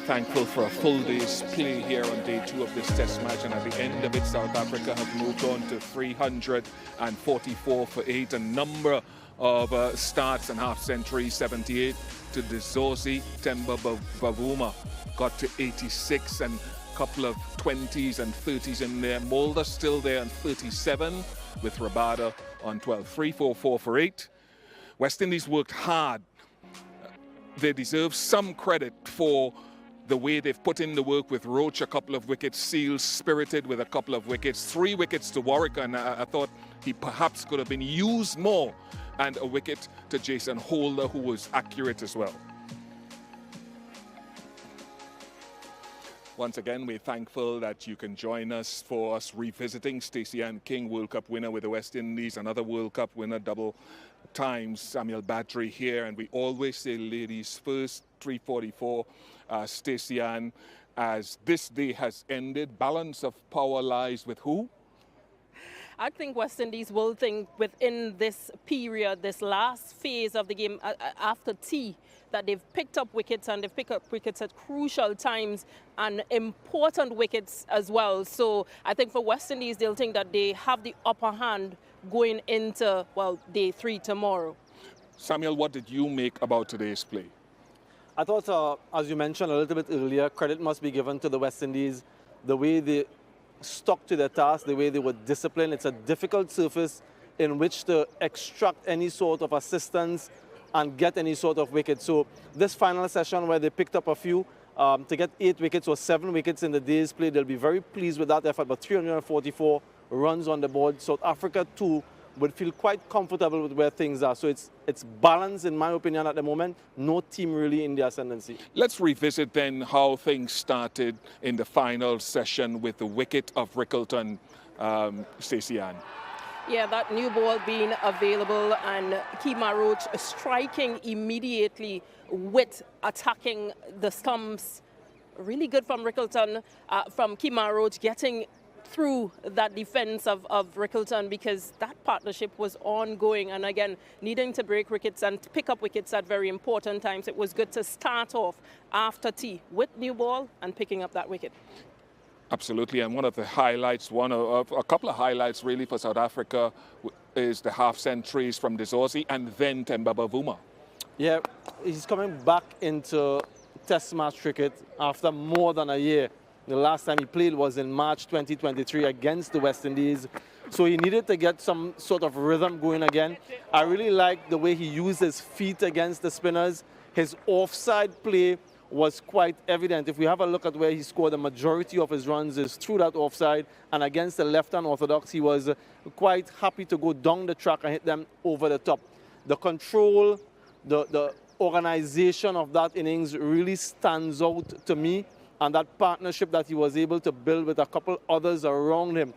Thankful for a full day's play here on day 2 of this test match, and at the end of it, South Africa have moved on to 344 for 8, a number of starts and half centuries. 78 to Dorzi, Bavuma got to 86, and couple of 20s and 30s in there. Mulder still there on 37 with Rabada on 12. 3, 4, 4 for 8. West Indies worked hard. They deserve some credit for the way they've put in the work with Roach, a couple of wickets, Seals spirited with a couple of wickets, 3 wickets to Warwick, and I thought he perhaps could have been used more, and a wicket to Jason Holder, who was accurate as well. Once again, we're thankful that you can join us for us revisiting Stacey Ann King, World Cup winner with the West Indies, another World Cup winner double times, Samuel Badri here, and we always say ladies first. 3:44, Stacey Ann, as this day has ended, balance of power lies with who? I think West Indies will think within this period, this last phase of the game after tea, that they've picked up wickets, and they've picked up wickets at crucial times and important wickets as well. So I think for West Indies, they'll think that they have the upper hand going into, well, day 3 tomorrow. Samuel, what did you make about today's play? I thought, as you mentioned a little bit earlier, credit must be given to the West Indies. The way they stuck to their task, the way they were disciplined. It's a difficult surface in which to extract any sort of assistance and get any sort of wicket. So this final session where they picked up a few, to get 8 wickets or 7 wickets in the day's play, they'll be very pleased with that effort. But 344 runs on the board. South Africa too would feel quite comfortable with where things are. So it's balanced, in my opinion, at the moment. No team really in the ascendancy. Let's revisit then how things started in the final session with the wicket of Rickleton, Stacey Ann. Yeah, that new ball being available, and Kemar Roach striking immediately with attacking the stumps. Really good from Rickleton, from Kemar Roach, getting through that defense of Rickleton, because that partnership was ongoing, and again needing to break wickets and pick up wickets at very important times. It was good to start off after tea with new ball and picking up that wicket. Absolutely, and one of the highlights, one of a couple of highlights really for South Africa is the half centuries from Dorzi and then Temba Bavuma. Yeah, he's coming back into Test match cricket after more than a year. The last time he played was in March 2023 against the West Indies. So he needed to get some sort of rhythm going again. I really like the way he used his feet against the spinners. His offside play was quite evident. If we have a look at where he scored, the majority of his runs is through that offside. And against the left-hand orthodox, he was quite happy to go down the track and hit them over the top. The control, the organization of that innings really stands out to me. And that partnership that he was able to build with a couple others around him.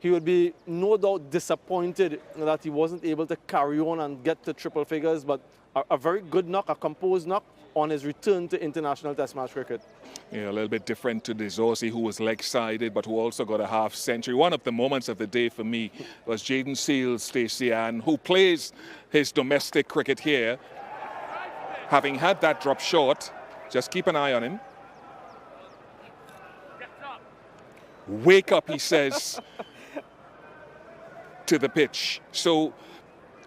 He would be no doubt disappointed that he wasn't able to carry on and get to triple figures, but a very good knock, a composed knock on his return to international Test match cricket. Yeah, a little bit different to Dorzi, who was leg-sided, but who also got a half century. One of the moments of the day for me was Jaden Seals, Stacey Ann, who plays his domestic cricket here. Having had that drop short, just keep an eye on him. Wake up, he says, to the pitch. So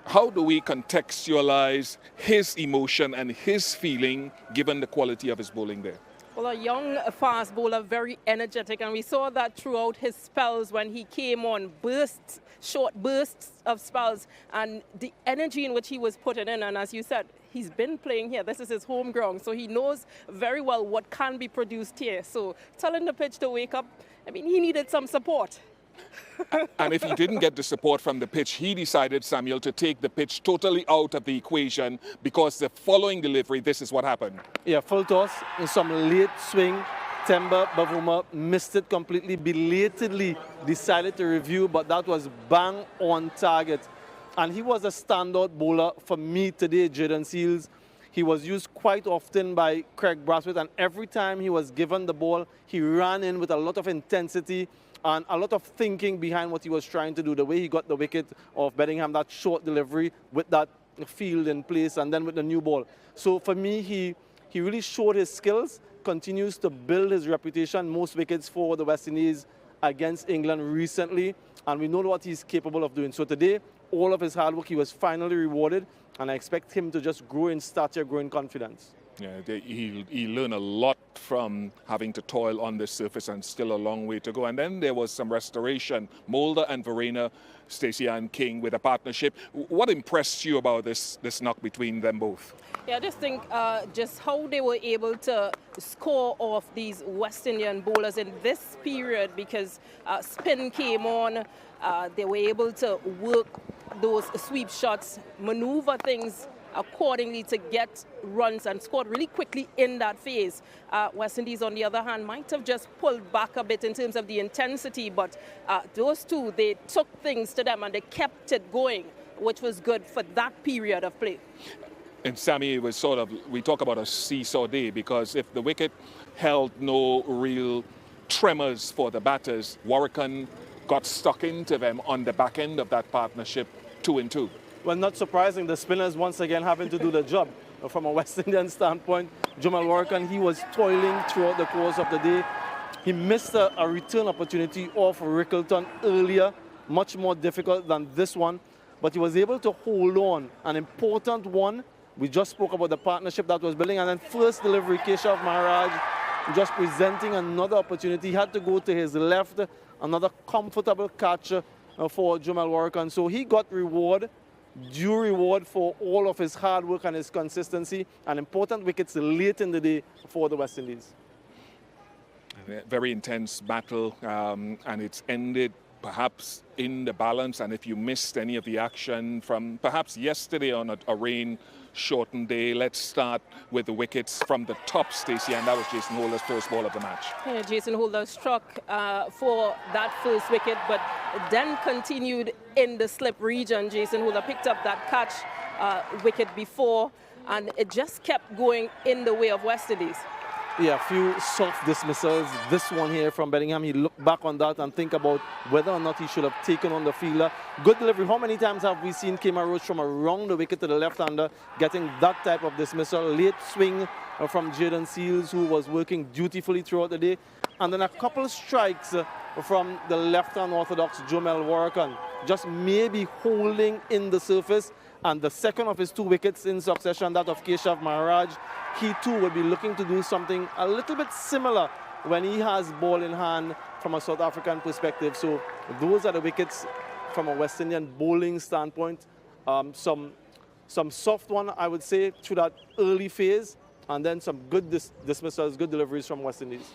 how do we contextualize his emotion and his feeling given the quality of his bowling there? Well, a young fast bowler, very energetic, and we saw that throughout his spells when he came on, bursts, short bursts of spells, and the energy in which he was putting in. And as you said, he's been playing here. This is his home ground, so he knows very well what can be produced here. So telling the pitch to wake up, I mean, he needed some support. And if he didn't get the support from the pitch, he decided, Samuel, to take the pitch totally out of the equation, because the following delivery, this is what happened. Yeah, full toss, in some late swing. Temba Bavuma missed it completely, belatedly decided to review, but that was bang on target. And he was a standout bowler for me today, Jaden Seals. He was used quite often by Craig Brathwaite, and every time he was given the ball, he ran in with a lot of intensity and a lot of thinking behind what he was trying to do. The way he got the wicket of Bedingham, that short delivery with that field in place, and then with the new ball. So for me, he really showed his skills, continues to build his reputation. Most wickets for the West Indies against England recently, and we know what he's capable of doing. So today, all of his hard work, he was finally rewarded, and I expect him to just grow in stature, grow in confidence. Yeah, he learned a lot from having to toil on this surface and still a long way to go. And then there was some restoration. Mulder and Verena, Stacey and King with a partnership. What impressed you about this knock between them both? Yeah, I just think just how they were able to score off these West Indian bowlers in this period, because spin came on, they were able to work those sweep shots, maneuver things accordingly to get runs and scored really quickly in that phase. West Indies, on the other hand, might have just pulled back a bit in terms of the intensity, but those two, they took things to them and they kept it going, which was good for that period of play. And Sammy, it was sort of, we talk about a seesaw day, because if the wicket held no real tremors for the batters, Warrican got stuck into them on the back end of that partnership, 2-2. Well, not surprising, the spinners once again having to do the job. From a West Indian standpoint, Jamal Warrican, he was toiling throughout the course of the day. He missed a return opportunity off Rickleton earlier, much more difficult than this one, but he was able to hold on. An important one. We just spoke about the partnership that was building, and then first delivery, Keshav Maharaj just presenting another opportunity. He had to go to his left, another comfortable catch for Jamal Warrican. So he got due reward for all of his hard work and his consistency, and important wickets late in the day for the West Indies. Very intense battle, and it's ended perhaps in the balance. And if you missed any of the action from perhaps yesterday on a rain-shortened day, let's start with the wickets from the top, Stacey, and that was Jason Holder's first ball of the match. Yeah, Jason Holder struck for that first wicket, but then continued in the slip region. Jason Holder picked up that catch wicket before, and it just kept going in the way of West Indies. Yeah, a few soft dismissals. This one here from Bellingham, he looked back on that and think about whether or not he should have taken on the fielder. Good delivery. How many times have we seen Kemar Roach from around the wicket to the left-hander getting that type of dismissal? Late swing from Jaden Seals, who was working dutifully throughout the day. And then a couple strikes from the left-hand orthodox Jomel Warrican, just maybe holding in the surface. And the second of his two wickets in succession, that of Keshav Maharaj, he too will be looking to do something a little bit similar when he has ball in hand from a South African perspective. So those are the wickets from a West Indian bowling standpoint. Some soft one, I would say, through that early phase, and then some good dismissals, good deliveries from West Indies.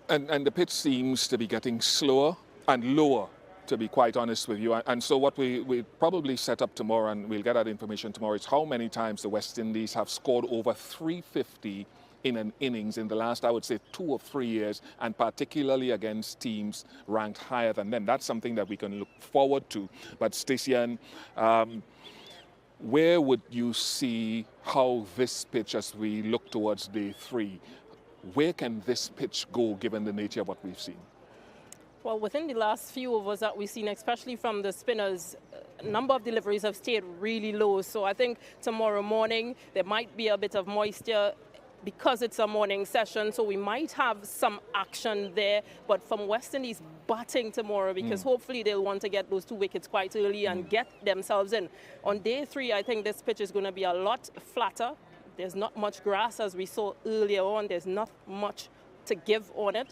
And the pitch seems to be getting slower and lower, to be quite honest with you. And so what we probably set up tomorrow, and we'll get that information tomorrow, is how many times the West Indies have scored over 350 in an innings in the last, I would say, 2 or 3 years, and particularly against teams ranked higher than them. That's something that we can look forward to. But Stacey, where would you see how this pitch, as we look towards day 3, where can this pitch go given the nature of what we've seen? Well, within the last few overs that we've seen, especially from the spinners, a number of deliveries have stayed really low. So I think tomorrow morning there might be a bit of moisture because it's a morning session. So we might have some action there. But from West Indies batting tomorrow, because hopefully they'll want to get those 2 wickets quite early and get themselves in. On day 3, I think this pitch is going to be a lot flatter. There's not much grass, as we saw earlier on. There's not much to give on it.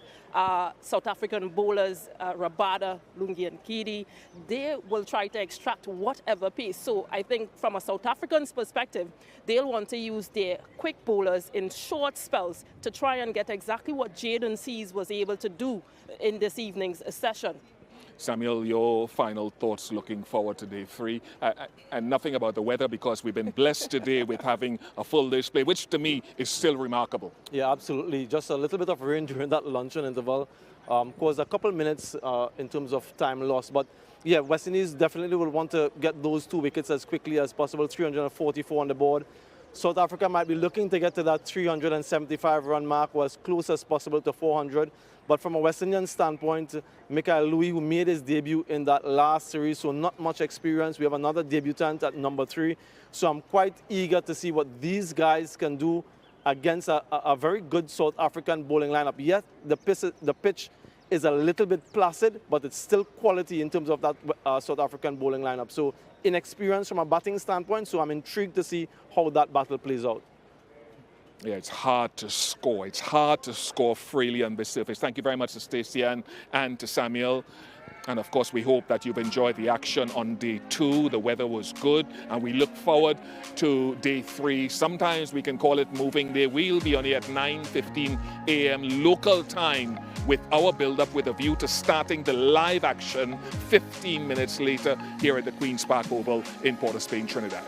South African bowlers, Rabada, Lungi and Kidi, they will try to extract whatever pace. So I think from a South African's perspective, they'll want to use their quick bowlers in short spells to try and get exactly what Jaden Seas was able to do in this evening's session. Samuel, your final thoughts looking forward to day 3, and nothing about the weather, because we've been blessed today with having a full display, which to me is still remarkable. Yeah, absolutely. Just a little bit of rain during that luncheon interval caused a couple minutes in terms of time lost. But yeah, West Indies definitely will want to get those 2 wickets as quickly as possible. 344 on the board. South Africa might be looking to get to that 375 run mark, or as close as possible to 400. But from a West Indian standpoint, Mikael Louis, who made his debut in that last series, so not much experience. We have another debutant at number 3. So I'm quite eager to see what these guys can do against a very good South African bowling lineup. Yet the pitch is a little bit placid, but it's still quality in terms of that South African bowling lineup. So inexperience from a batting standpoint, so I'm intrigued to see how that battle plays out. Yeah, it's hard to score. It's hard to score freely on this surface. Thank you very much to Stacey and to Samuel. And of course, we hope that you've enjoyed the action on day 2. The weather was good, and we look forward to day 3. Sometimes we can call it moving day. We'll be on here at 9:15 a.m. local time with our build-up with a view to starting the live action 15 minutes later here at the Queen's Park Oval in Port of Spain, Trinidad.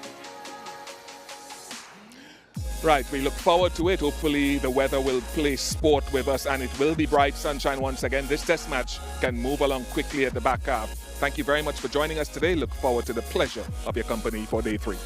Right, we look forward to it. Hopefully the weather will play sport with us and it will be bright sunshine once again. This test match can move along quickly at the back half. Thank you very much for joining us today. Look forward to the pleasure of your company for day 3.